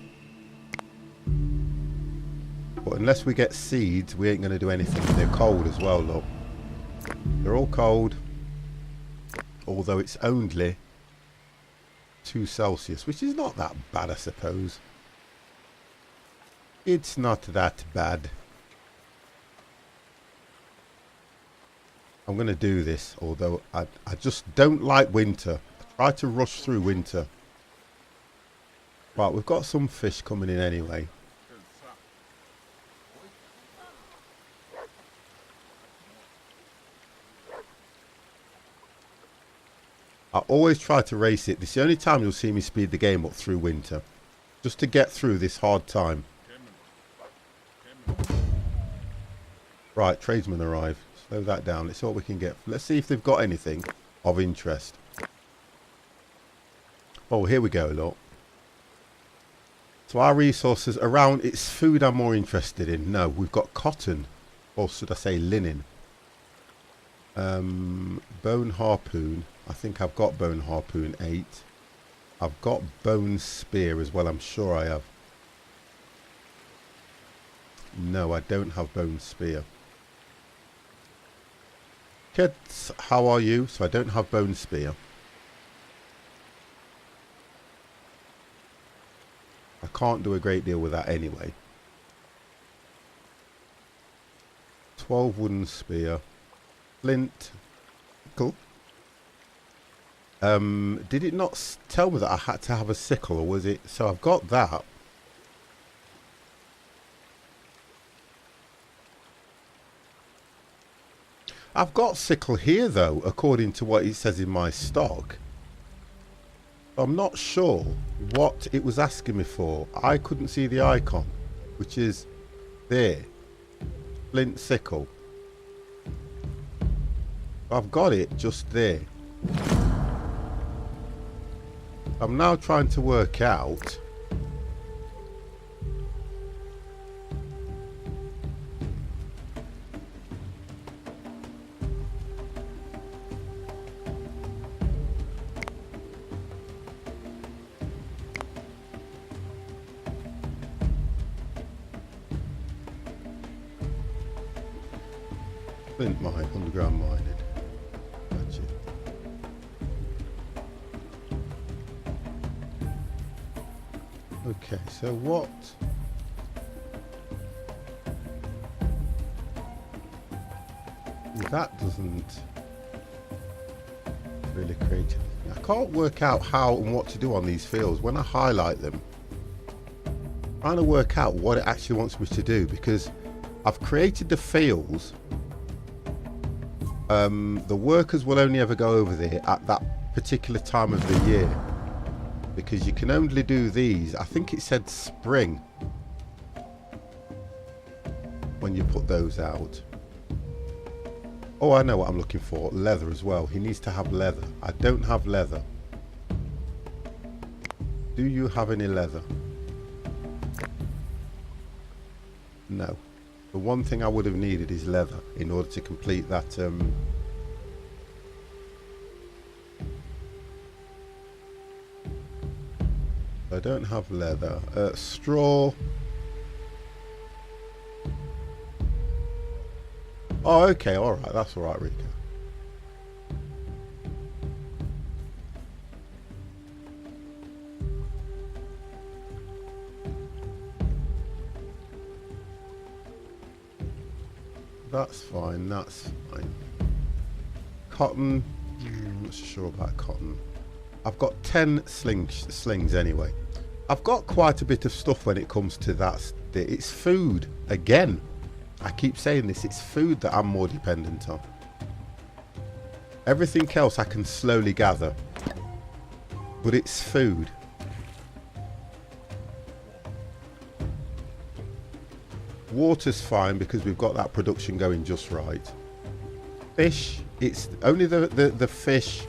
But unless we get seeds, we ain't going to do anything. They're cold as well, look. They're all cold, although it's only 2 Celsius, which is not that bad, I suppose. It's not that bad. I'm going to do this, although I just don't like winter. I try to rush through winter. Right, we've got some fish coming in anyway. I always try to race it. This is the only time you'll see me speed the game up through winter. Just to get through this hard time. Right, tradesmen arrive. Slow that down. Let's see what we can get. Let's see if they've got anything of interest. Oh, here we go, look. So our resources around, it's food I'm more interested in. No, we've got cotton. Or should I say linen. Bone harpoon. I think I've got bone harpoon 8. I've got bone spear as well. I'm sure I have. No, I don't have bone spear. Kids, how are you? So I don't have bone spear. I can't do a great deal with that anyway. 12 wooden spear. Flint. Cool. Did it not tell me that I had to have a sickle, or was it? So I've got that. I've got sickle here though, according to what it says in my stock. I'm not sure what it was asking me for. I couldn't see the icon, which is there. Flint sickle. I've got it just there. I'm now trying to work out flint mine, underground mining. That's it. Okay, so what? That doesn't really create anything. I can't work out how and what to do on these fields. When I highlight them, trying to work out what it actually wants me to do, because I've created the fields. The workers will only ever go over there at that particular time of the year, because you can only do these, I think it said spring, when you put those out. Oh, I know what I'm looking for. Leather as well. He needs to have leather. I don't have leather. Do you have any leather? No. The one thing I would have needed is leather in order to complete that. I don't have leather. Straw. Oh, okay, alright, that's alright, Rika. That's fine, that's fine. Cotton, I'm not sure about cotton. I've got 10 slings anyway. I've got quite a bit of stuff when it comes to that. It's food, again. I keep saying this, it's food that I'm more dependent on. Everything else I can slowly gather, but it's food. Water's fine because we've got that production going just right. Fish, it's only the fish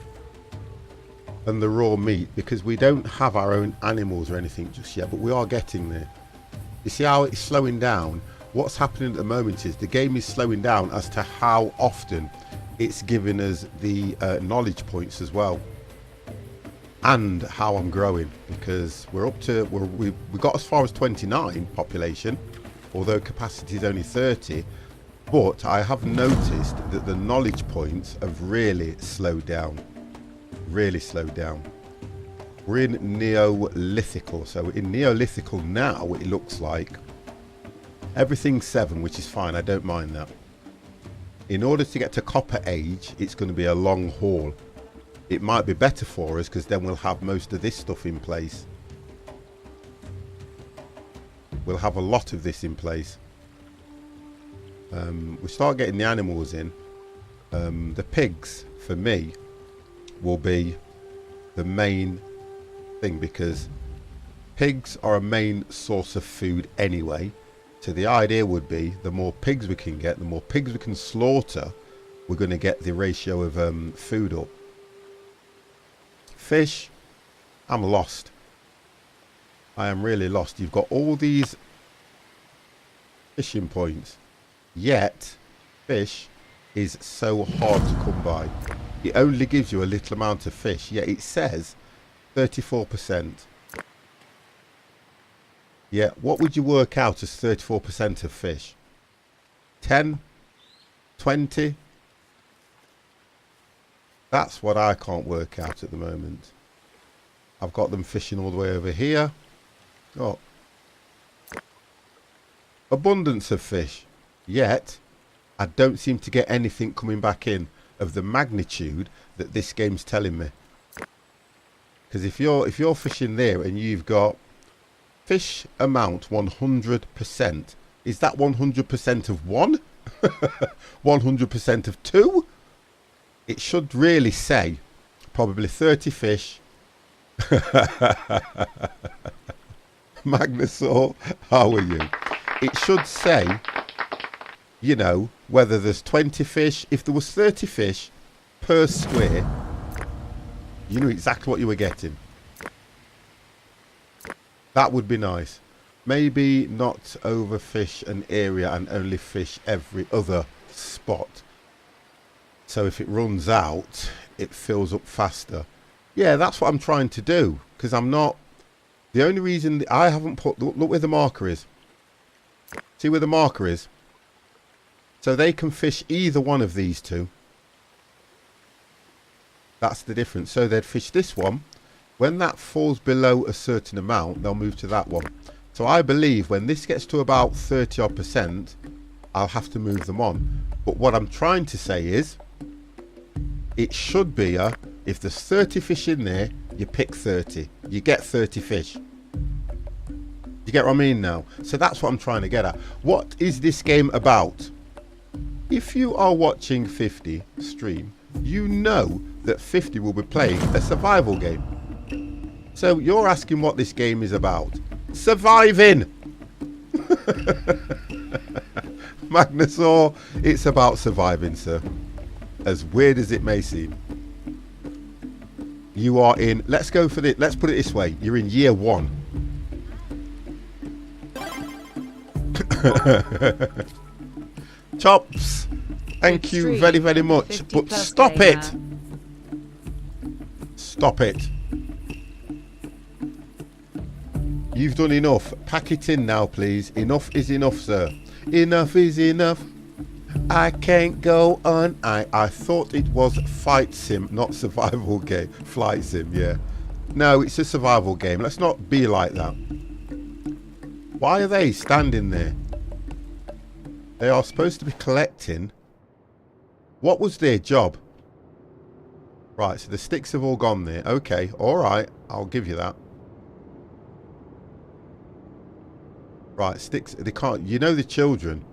and the raw meat, because we don't have our own animals or anything just yet, but we are getting there. You see how it's slowing down? What's happening at the moment is the game is slowing down as to how often it's giving us the knowledge points as well, and how I'm growing, because we're up to we got as far as 29 population, although capacity is only 30. But I have noticed that the knowledge points have really slowed down. Really slowed down. We're in Neolithical, so in Neolithical now it looks like everything's 7, which is fine, I don't mind that. In order to get to Copper Age, it's going to be a long haul. It might be better for us because then we'll have most of this stuff in place. We'll have a lot of this in place. We start getting the animals in. The pigs, for me, will be the main thing, because pigs are a main source of food anyway. So the idea would be the more pigs we can get, the more pigs we can slaughter, we're going to get the ratio of food up. Fish, I'm lost. I am really lost. You've got all these fishing points, yet fish is so hard to come by. It only gives you a little amount of fish, yet it says 34%. Yeah, what would you work out as 34% of fish? 10? 20? That's what I can't work out at the moment. I've got them fishing all the way over here. Oh. Abundance of fish. Yet, I don't seem to get anything coming back in of the magnitude that this game's telling me. Because if you're fishing there and you've got fish amount 100%, is that 100% of 1? 100% of 2? It should really say probably 30 fish. Magnusaur, how are you? It should say, you know, whether there's 20 fish. If there was 30 fish per square, you knew exactly what you were getting. That would be nice. Maybe not overfish an area and only fish every other spot. So if it runs out, it fills up faster. Yeah, that's what I'm trying to do. Because I'm not... The only reason I haven't put... Look where the marker is. See where the marker is? So they can fish either one of these two. That's the difference. So they'd fish this one. When that falls below a certain amount, they'll move to that one. So I believe when this gets to about 30 odd %, I'll have to move them on. But what I'm trying to say is, it should be if there's 30 fish in there, you pick 30. You get 30 fish. You get what I mean now? So that's what I'm trying to get at. What is this game about? If you are watching 50 stream, you know that 50 will be playing a survival game. So you're asking what this game is about. Surviving! Magnusaur, it's about surviving, sir. As weird as it may seem. You are in, let's go for this, let's put it this way. You're in year 1. Chops, thank you very, very much. But stop it! Stop it. You've done enough. Pack it in now, please. Enough is enough, sir. Enough is enough. I can't go on. I thought it was fight sim, not survival game. Flight sim, yeah. No, it's a survival game. Let's not be like that. Why are they standing there? They are supposed to be collecting. What was their job? Right, so the sticks have all gone there. Okay, alright. I'll give you that. Right, sticks, they can't, you know the children,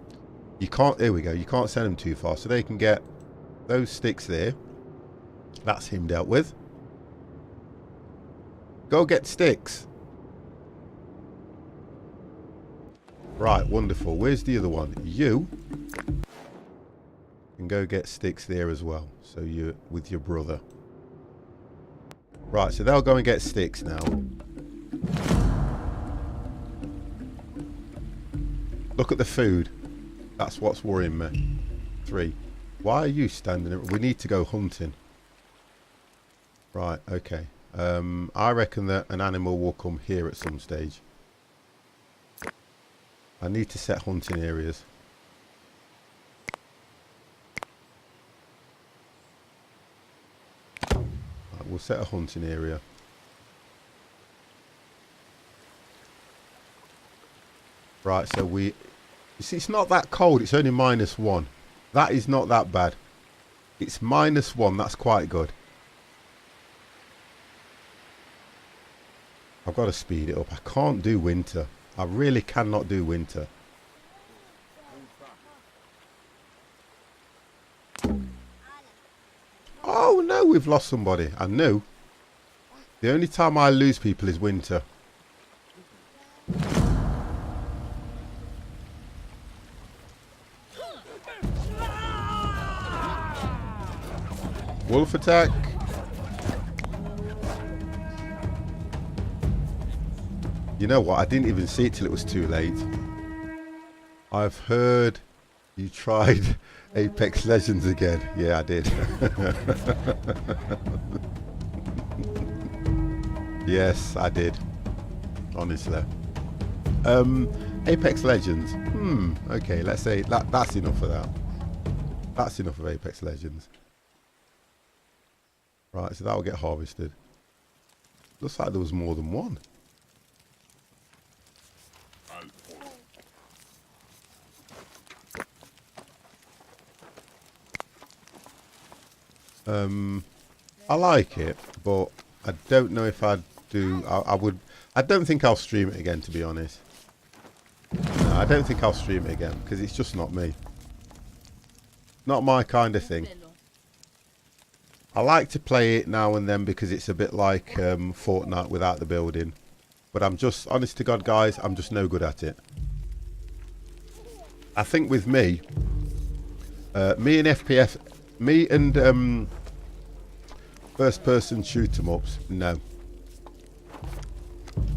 you can't, there we go, you can't send them too far, so they can get those sticks there. That's him dealt with. Go get sticks. Right, wonderful. Where's the other one? You can go get sticks there as well, so you're with your brother. Right, so they'll go and get sticks now. Look at the food. That's what's worrying me. 3. Why are you standing? We need to go hunting. Right, okay. I reckon that an animal will come here at some stage. I need to set hunting areas. Right, we'll set a hunting area. Right, so you see, it's not that cold. It's only -1. That is not that bad. It's -1. That's quite good. I've got to speed it up. I can't do winter. I really cannot do winter. Oh no, we've lost somebody. I knew. The only time I lose people is winter. Wolf attack. You know what? I didn't even see it till it was too late. I've heard you tried Apex Legends again. Yeah, I did. Yes, I did. Honestly. Apex Legends. Okay, let's say that's enough of that. That's enough of Apex Legends. Right, so that will get harvested. Looks like there was more than one. I like it, but I don't know if I'd do. I don't think I'll stream it again, to be honest. No, I don't think I'll stream it again because it's just not me. Not my kind of thing. I like to play it now and then because it's a bit like Fortnite without the building. But I'm just, honest to God, guys, I'm just no good at it. I think with me, me and FPS, me and first person shoot 'em ups, no.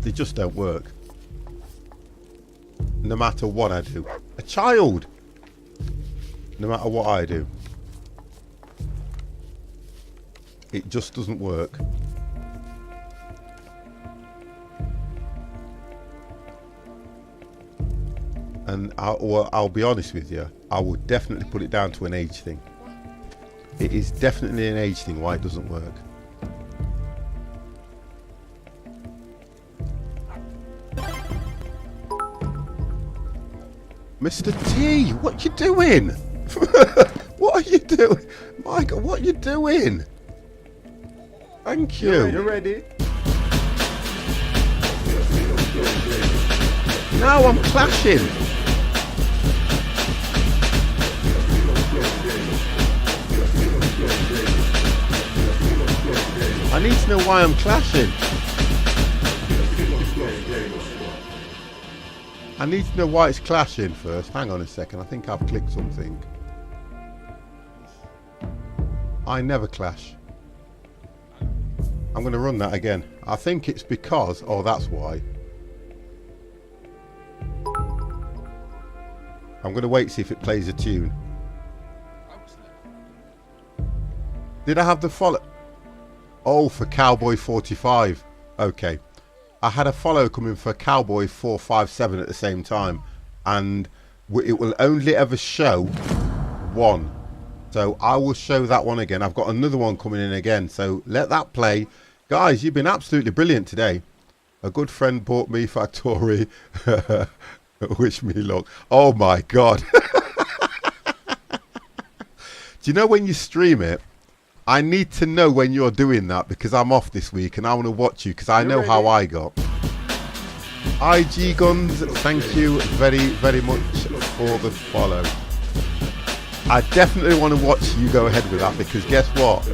They just don't work. No matter what I do. A child! No matter what I do. It just doesn't work. And I'll be honest with you, I would definitely put it down to an age thing. It is definitely an age thing why it doesn't work. Mr. T, what you doing? What are you doing? My God, what are you doing? Thank you. You ready? Now I'm clashing. I need to know why I'm clashing. I need to know why it's clashing first. Hang on a second. I think I've clicked something. I never clash. I'm going to run that again. I think it's because... Oh, that's why. I'm going to wait to see if it plays a tune. Did I have the follow? Oh, for Cowboy 45. Okay. I had a follow coming for Cowboy 457 at the same time. And it will only ever show one. So I will show that one again. I've got another one coming in again. So let that play. Guys, you've been absolutely brilliant today. A good friend bought me Factory. Wish me luck. Oh my God. Do you know when you stream it, I need to know when you're doing that because I'm off this week and I want to watch you because I know how I got. IG Guns, thank you very, very much for the follow. I definitely want to watch you go ahead with that because guess what?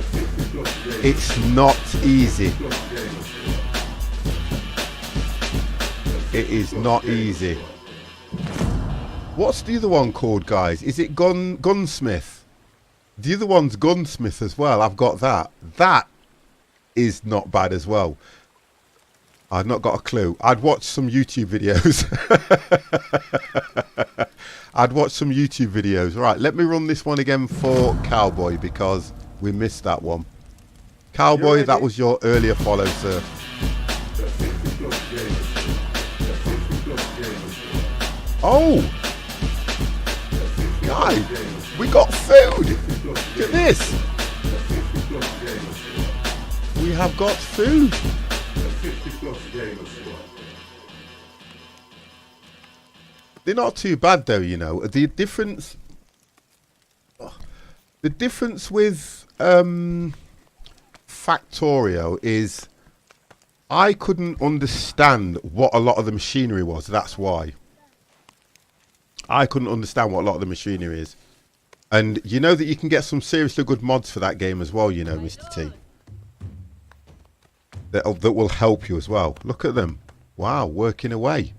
It's not easy. It is not easy. What's the other one called, guys? Is it Gunsmith? The other one's Gunsmith as well. I've got that. That is not bad as well. I've not got a clue. I'd watch some YouTube videos. I'd watch some YouTube videos. Right, let me run this one again for Cowboy because we missed that one. Cowboy, that was your earlier follow, sir. Oh! Guys, we got food! Look at this! We have got food! They're not too bad though, you know. The difference with Factorio is I couldn't understand what a lot of the machinery was. That's why. I couldn't understand what a lot of the machinery is. And you know that you can get some seriously good mods for that game as well, you know, Mr. T. That will help you as well. Look at them. Wow, working away.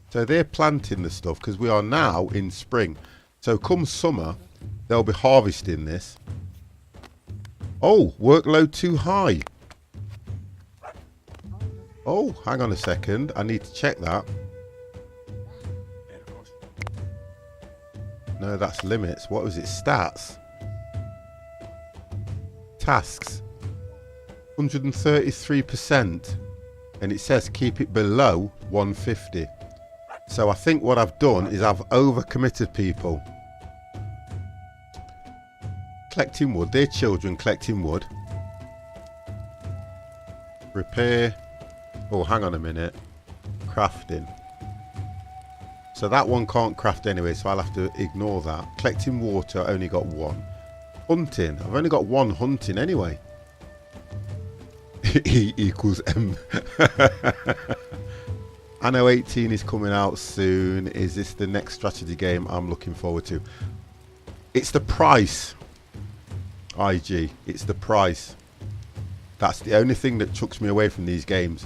So they're planting the stuff because we are now in spring. So come summer, they'll be harvesting this. Oh, workload too high. Oh, hang on a second. I need to check that. No, that's limits. What was it? Stats. Tasks. 133%. And it says keep it below 150. So I think what I've done is I've overcommitted people. Collecting wood. They're children collecting wood. Repair. Oh, hang on a minute. Crafting. So that one can't craft anyway, so I'll have to ignore that. Collecting water, I only got one. Hunting. I've only got one hunting anyway. E equals M. Anno 18 is coming out soon. Is this the next strategy game I'm looking forward to? It's the price. IG. It's the price. That's the only thing that chucks me away from these games.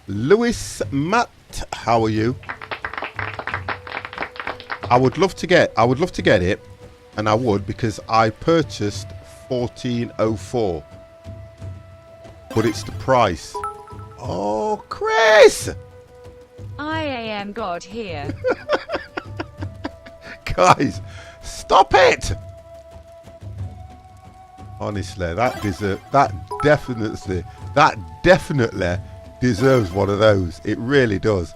Lewis Matt, how are you? I would love to get it, and I would because I purchased 1404. But it's the price. Oh, Chris! I am God here. Guys, stop it! Honestly, that definitely deserves one of those. It really does.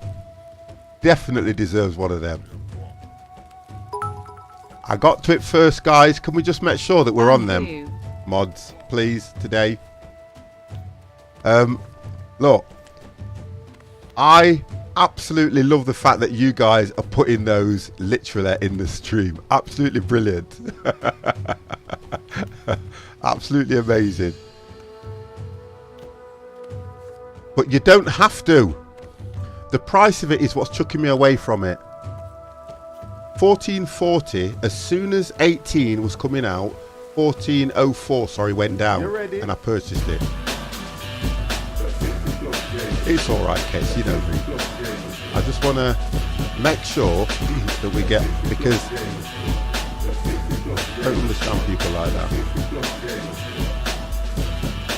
Definitely deserves one of them. I got to it first, guys. Can we just make sure that we're on them mods, please, today? Look, I absolutely love the fact that you guys are putting those literally in the stream. Absolutely brilliant. Absolutely amazing. But you don't have to. The price of it is what's chucking me away from it. 1440, as soon as 18 was coming out, 1404, sorry, went down. You ready? And I purchased it. It's alright, Kes, you know me. I just want to make sure that we get, because I don't understand people like that.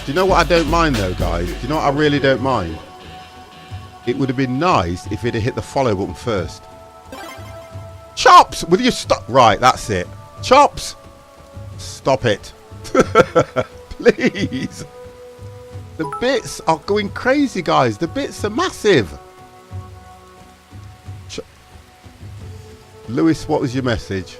Do you know what I don't mind though, guys? Do you know what I really don't mind? It would have been nice if it had hit the follow button first. Chops! Will you stop? Right, that's it. Chops! Stop it. Please. The bits are going crazy, guys. The bits are massive. Lewis, what was your message?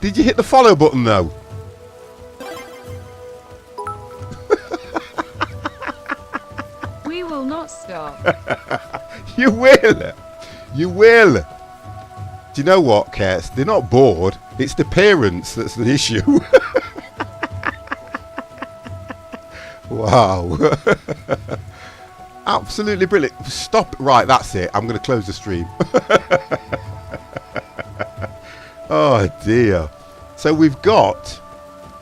Did you hit the follow button though? We will not stop. You will. You will. Do you know what, Kets? They're not bored. It's the parents that's the issue. Wow. Absolutely brilliant. Stop. Right, that's it. I'm going to close the stream. Oh, dear. So we've got...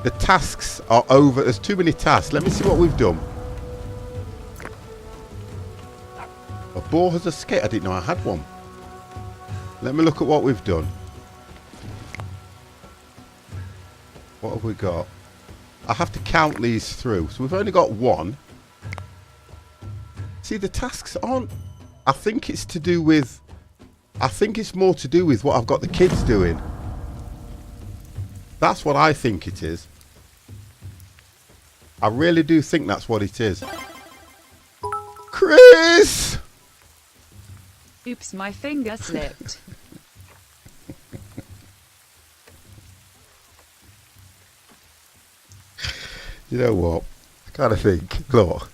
The tasks are over. There's too many tasks. Let me see what we've done. A boar has a skate. I didn't know I had one. Let me look at what we've done. What have we got? I have to count these through. So we've only got one. See, the tasks aren't... I think it's to do with... I think it's more to do with what I've got the kids doing. That's what I think it is. I really do think that's what it is. Chris! Oops, my finger slipped. You know what? I kind of think, look.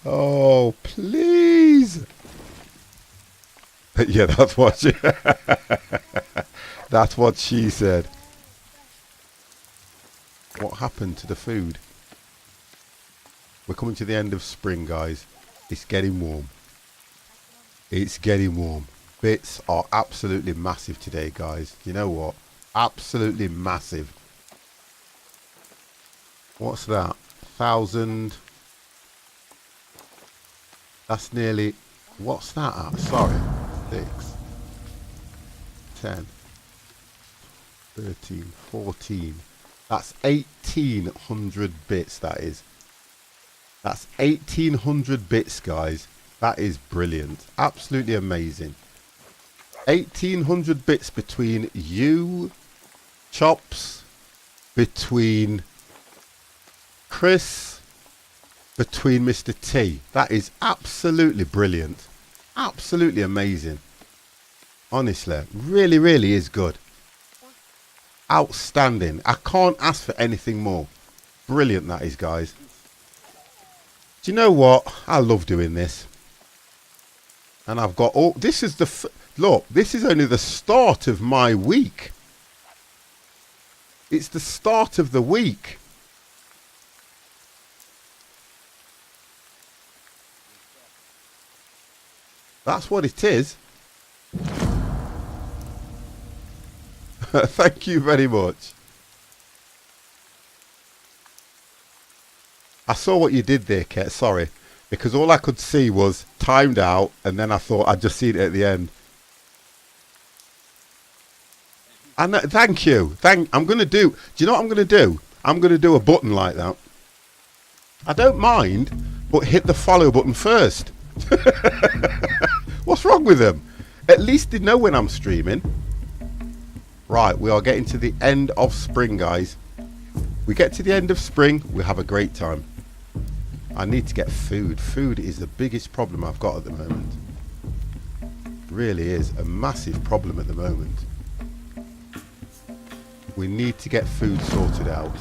Oh, please. Yeah, that's what she... That's what she said. What happened to the food? We're coming to the end of spring, guys. It's getting warm. It's getting warm. Bits are absolutely massive today, guys. You know what? Absolutely massive. What's that? 1,000. That's nearly... What's that at? Sorry. 6, 10, 13, 14. That's 1,800 bits, that is. That's 1,800 bits, guys. That is brilliant. Absolutely amazing. 1,800 bits between you, Chops, between Chris, between Mr. T. That is absolutely brilliant. Absolutely amazing. Honestly, really, really is good. Outstanding. I can't ask for anything more. Brilliant that is, guys. Do you know what? I love doing this. And I've got all... This is the... Look, this is only the start of my week. It's the start of the week. That's what it is. Thank you very much. I saw what you did there, Kate. Sorry. Because all I could see was timed out, and then I thought I'd just seen it at the end. And thank you. I'm going to do... Do you know what I'm going to do? I'm going to do a button like that. I don't mind, but hit the follow button first. What's wrong with them? At least they know when I'm streaming. Right, we are getting to the end of spring, guys. We get to the end of spring, we have a great time. I need to get food. Food is the biggest problem I've got at the moment. Really is a massive problem at the moment. We need to get food sorted out.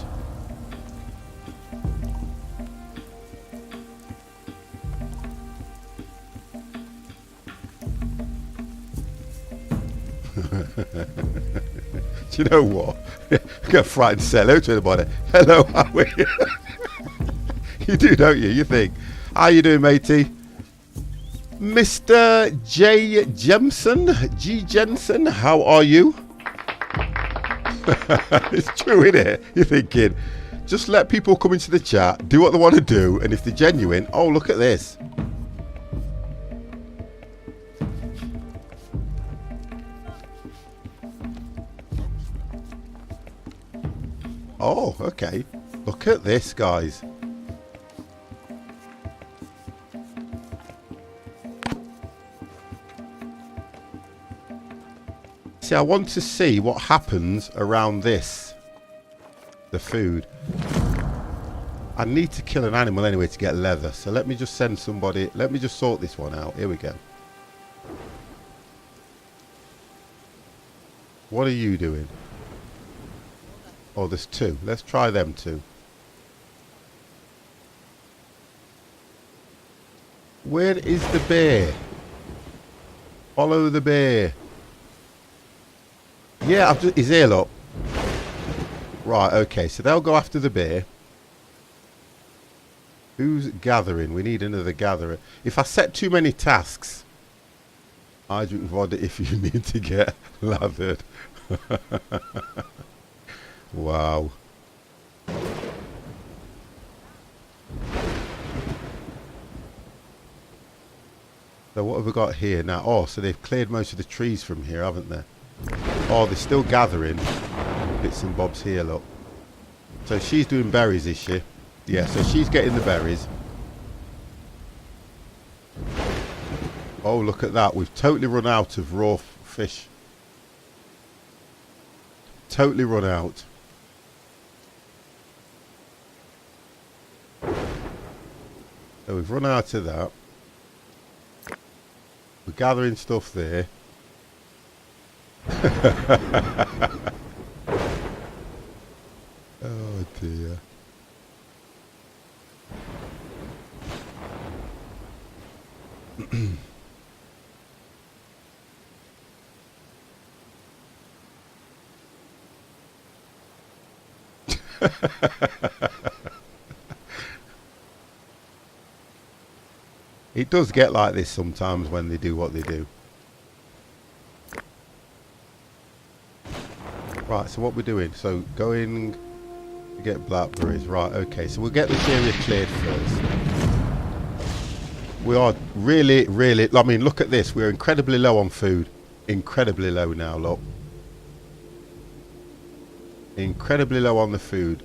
Do you know what? I get frightened to say hello to anybody. Hello, how are you? You do, don't you? You think, how you doing, matey? Mr. J. Jensen, G. Jensen, how are you? It's true, isn't it? You're thinking, just let people come into the chat, do what they want to do, and if they're genuine, oh, look at this. Oh, okay. Look at this, guys. See, I want to see what happens around this. The food. I need to kill an animal anyway to get leather. So let me just send somebody. Let me just sort this one out. Here we go. What are you doing? Oh, there's two. Let's try them two. Where is the bear? Follow the bear. Yeah, I've just, his ear up. Right, okay, so they'll go after the bear. Who's gathering? We need another gatherer. If I set too many tasks, I drink vodka if you need to get lathered. Wow. So what have we got here now? Oh, so they've cleared most of the trees from here, haven't they? Oh, they're still gathering bits and bobs here, look. So she's doing berries, is she? Yeah, so she's getting the berries. Oh, look at that. We've totally run out of raw fish. Totally run out. So we've run out of that. We're gathering stuff there. Oh dear. It does get like this sometimes when they do what they do. Right, so what we're doing, so going to get blackberries. Right, okay, so we'll get this area cleared first. We are really, I mean, look at this. We're incredibly low on food. Incredibly low now, look. Incredibly low on the food.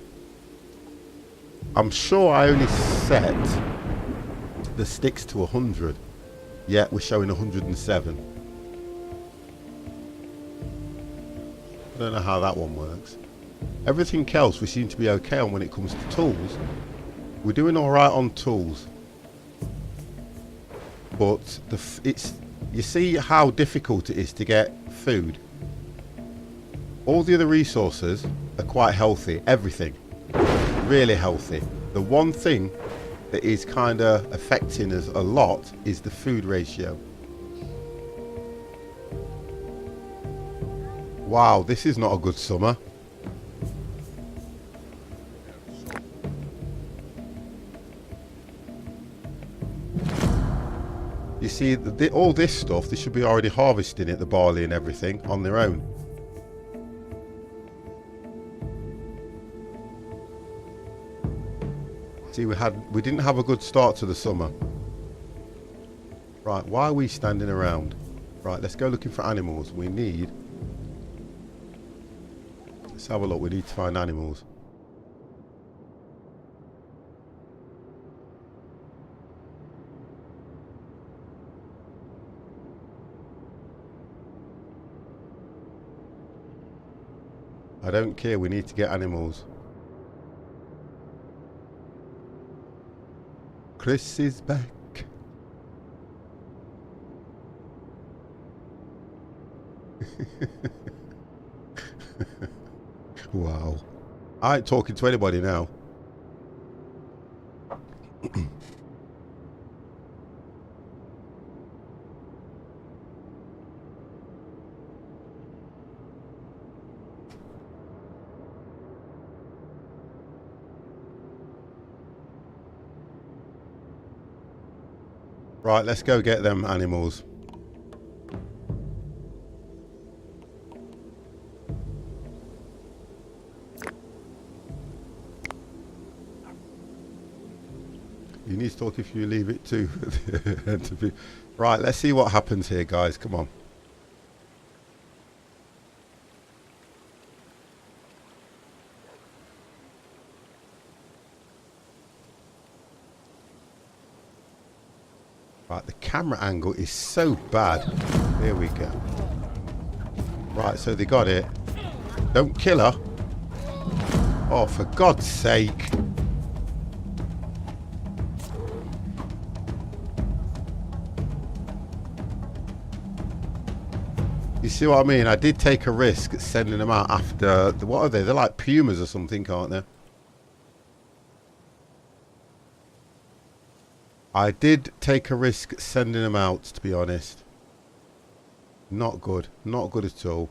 I'm sure I only set the sticks to 100. Yet we're showing 107. I don't know how that one works. Everything else we seem to be okay on when it comes to tools. We're doing alright on tools. But you see how difficult it is to get food. All the other resources are quite healthy. Everything. Really healthy. The one thing that is kind of affecting us a lot is the food ratio. Wow, this is not a good summer. You see, all this stuff, they should be already harvesting it, the barley and everything, on their own. See, we didn't have a good start to the summer. Right, why are we standing around? Right, let's go looking for animals. We need... Let's have a look, we need to find animals. I don't care, we need to get animals. Chris is back. Wow. I ain't talking to anybody now. Right, let's go get them animals. You need to talk if you leave it too. To be... Right, let's see what happens here, guys. Come on. Right, the camera angle is so bad. There we go. Right, so they got it. Don't kill her. Oh, for God's sake. You see what I mean? I did take a risk at sending them out after... What are they? They're like pumas or something, aren't they? I did take a risk sending them out, to be honest. Not good. Not good at all.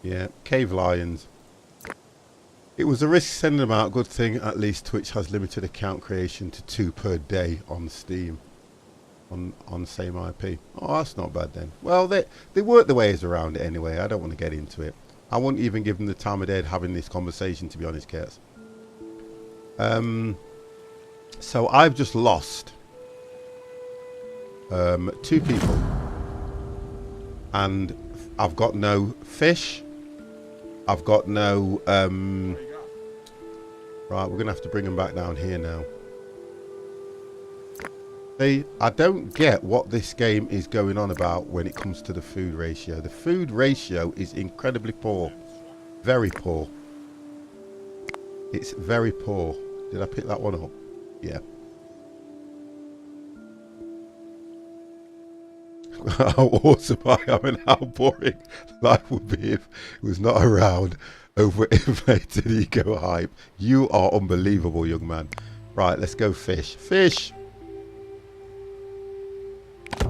Yeah, cave lions. It was a risk sending them out. Good thing, at least Twitch has limited account creation to 2 per day on Steam. On same IP. Oh, that's not bad then. Well, they work the ways around it anyway. I don't want to get into it. I wouldn't even give them the time of day having this conversation, to be honest, Kets. So I've just lost 2 people. And I've got no fish. I've got no... Right, we're going to have to bring them back down here now. I don't get what this game is going on about when it comes to the food ratio. The food ratio is incredibly poor. Very poor. It's very poor. Did I pick that one up? Yeah. How awesome I am and how boring life would be if it was not around overinflated ego hype. You are unbelievable, young man. Right, let's go fish. Fish!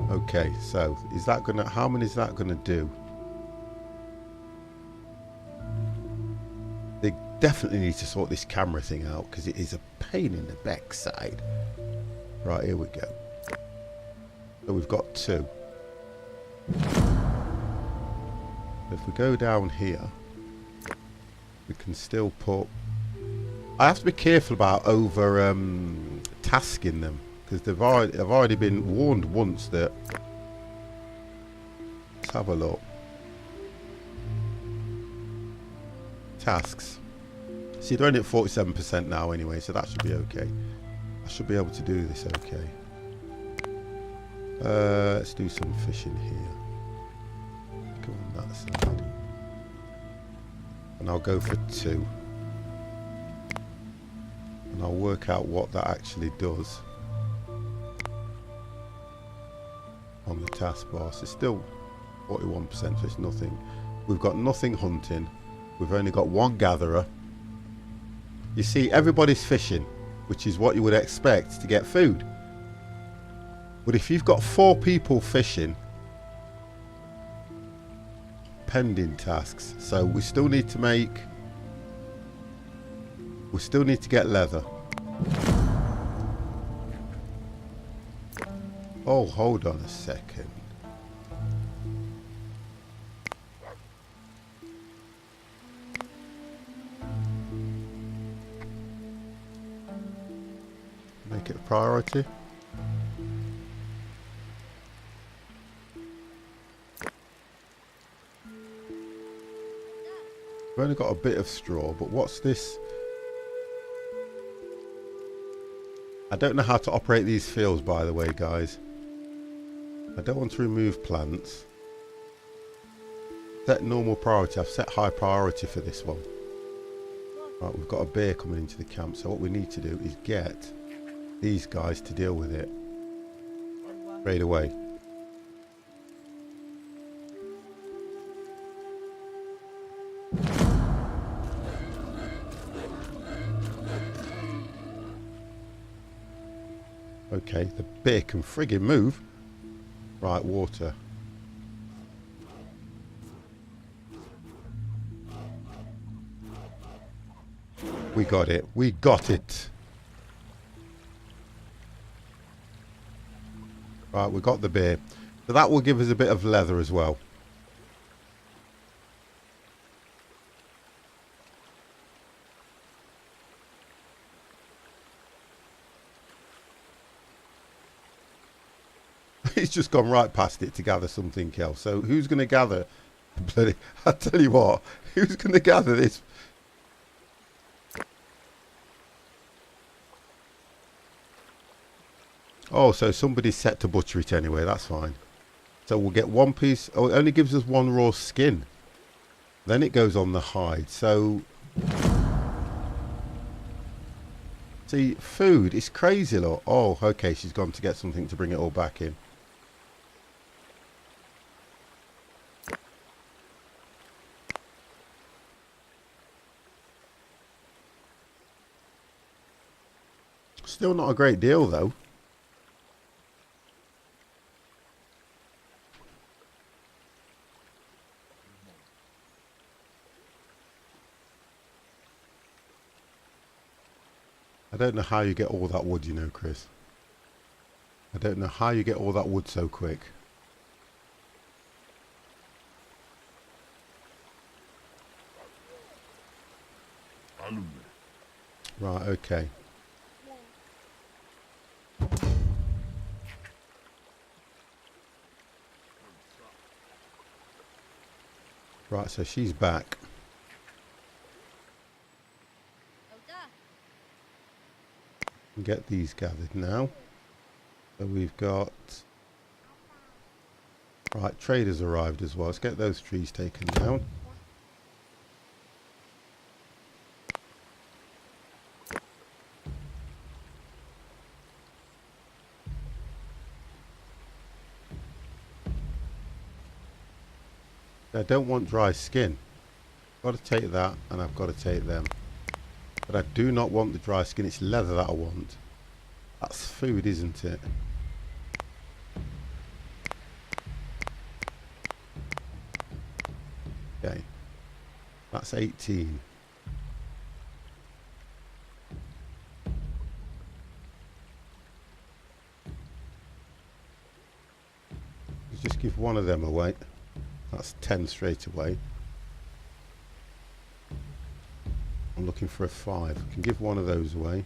Okay, so is that gonna... How many is that gonna do? They definitely need to sort this camera thing out because it is a pain in the backside. Right, here we go. So we've got 2. If we go down here, we can still put... I have to be careful about over tasking them because I've already been warned once that... Let's have a look. Tasks. See, they're only at 47% now anyway, so that should be okay. I should be able to do this okay. Let's do some fishing here. Go on that side. And I'll go for 2. And I'll work out what that actually does on the taskbar. So it's still 41%, so it's nothing. We've got nothing hunting. We've only got 1 gatherer. You see, everybody's fishing, which is what you would expect to get food. But if you've got 4 people fishing, pending tasks, so we still need to make... We still need to get leather. Oh, hold on a second. Make it a priority. We've only got a bit of straw, but what's this? I don't know how to operate these fields, by the way, guys. I don't want to remove plants. Set normal priority. I've set high priority for this one. Right, we've got a bear coming into the camp, so what we need to do is get these guys to deal with it straight away. Okay, the bear can friggin' move. Right, water. We got it. We got it. Right, we got the beer. So that will give us a bit of leather as well. He's just gone right past it to gather something else. So who's going to gather? Bloody, I tell you what, who's going to gather this? Oh, so somebody's set to butcher it anyway. That's fine. So we'll get one piece. Oh, it only gives us one raw skin. Then it goes on the hide. So, see, food is crazy, look. Oh, okay. She's gone to get something to bring it all back in. Still not a great deal, though. I don't know how you get all that wood, you know, Chris. I don't know how you get all that wood so quick. Right, okay. Right, so she's back. Get these gathered now. So we've got... Right, traders arrived as well. Let's get those trees taken down. I don't want dry skin. Got to take that, and I've got to take them. But I do not want the dry skin. It's leather that I want. That's food, isn't it? Okay. That's 18. Let's just give one of them away. That's 10 straight away. I'm looking for a 5. I can give one of those away.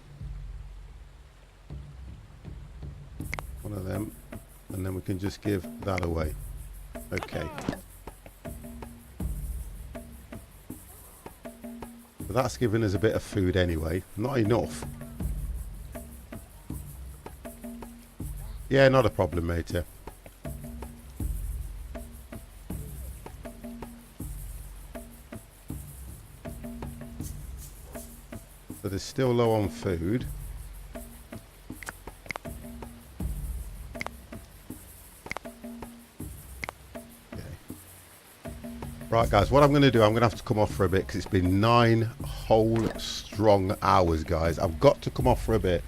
One of them. And then we can just give that away. Okay. But that's given us a bit of food anyway. Not enough. Yeah, not a problem, matey. But it's still low on food. Okay. Right, guys, what I'm going to do, I'm going to have to come off for a bit because it's been 9 whole strong hours, guys. I've got to come off for a bit.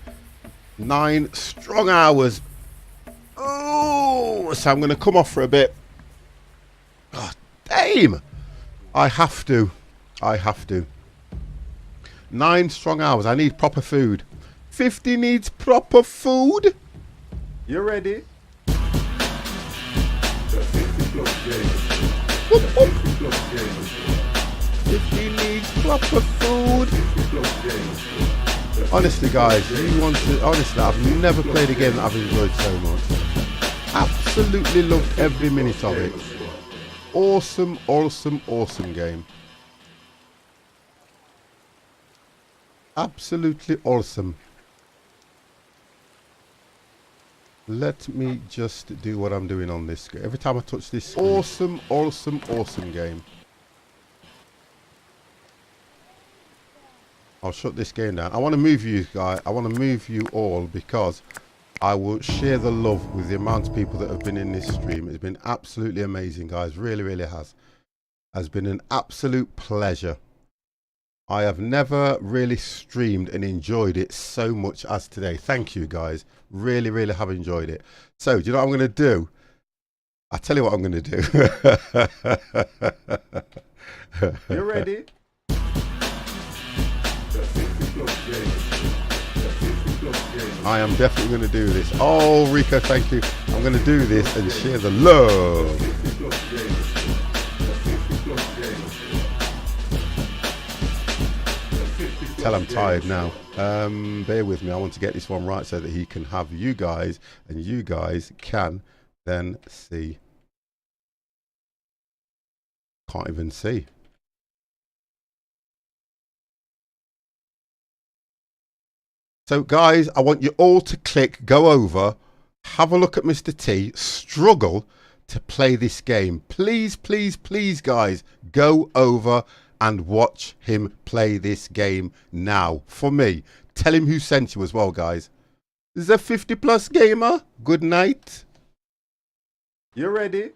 9 strong hours. Oh, so I'm going to come off for a bit. God damn. I have to. 9 strong hours. I need proper food. 50 needs proper food. You ready? 50 needs proper food. Honestly, guys, you want to... Honestly, I've never played a game that I've enjoyed so much. Absolutely loved every minute of it. Awesome, awesome, awesome game. Absolutely awesome. Let me just do what I'm doing on this. Every time I touch this screen. Awesome, awesome, awesome game. I'll shut this game down. I want to move you guys. I want to move you all because I will share the love with the amount of people that have been in this stream. It's been absolutely amazing, guys. Really, really has been an absolute pleasure. I have never really streamed and enjoyed it so much as today. Thank you, guys. Really, really have enjoyed it. So, do you know what I'm going to do? I'll tell you what I'm going to do. You ready? I am definitely going to do this. Oh, Rico, thank you. I'm going to do this and share the love. Tell I'm tired now. Bear with me. I want to get this one right so that he can have you guys, and you guys can then see. Can't even see. So guys, I want you all to click, go over, have a look at Mr. T, struggle to play this game. Please, please, please, guys, go over and watch him play this game now. For me, tell him who sent you as well, guys. The 50 plus gamer, good night. You ready?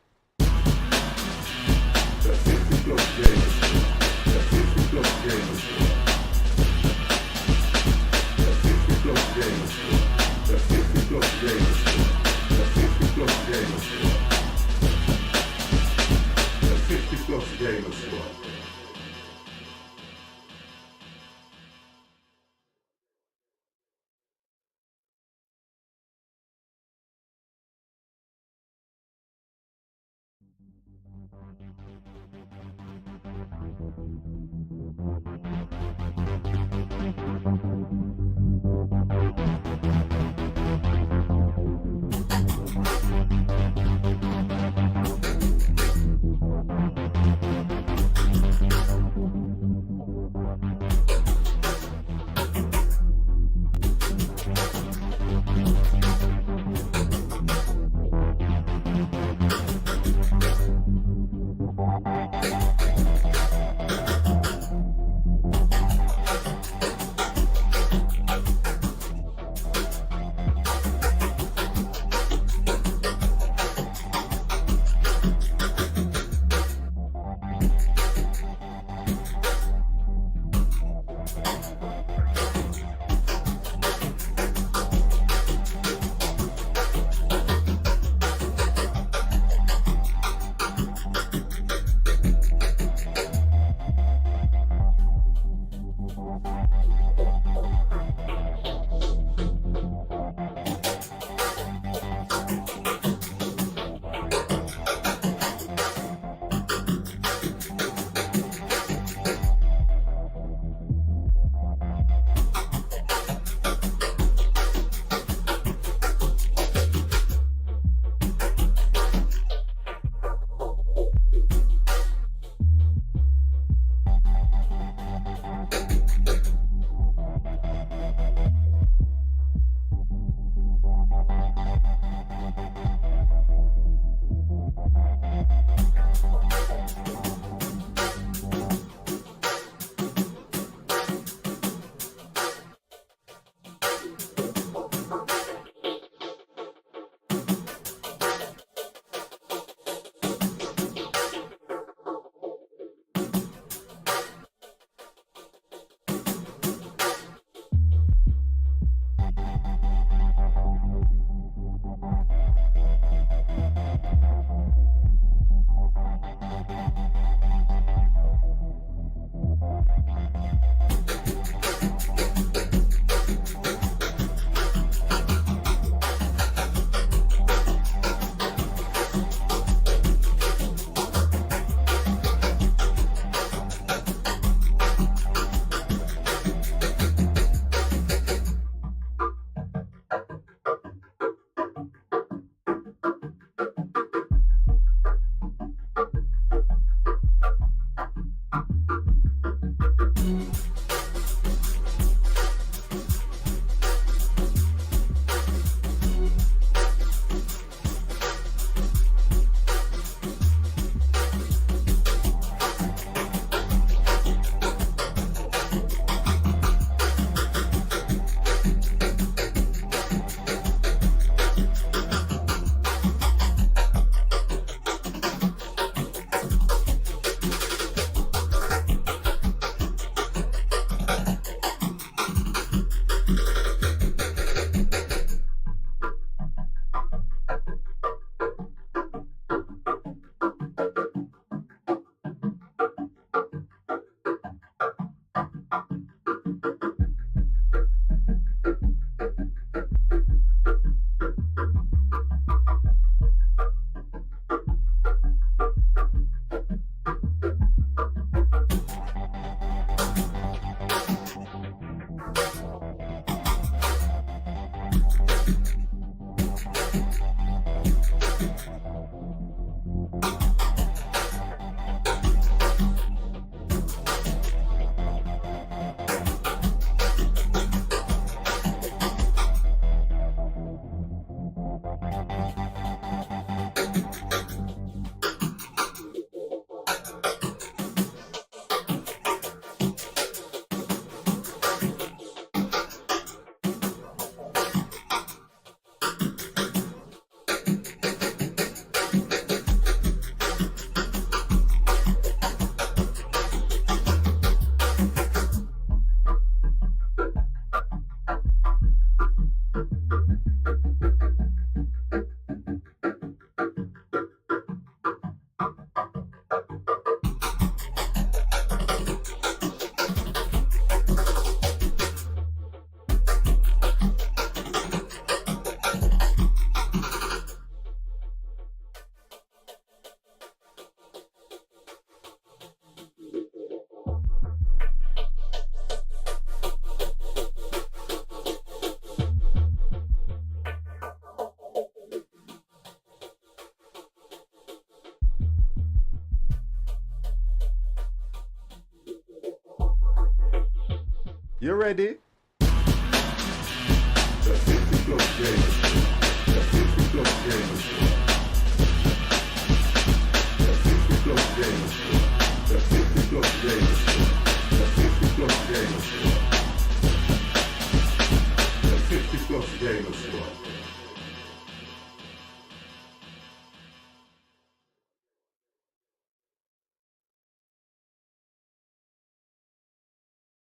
You ready?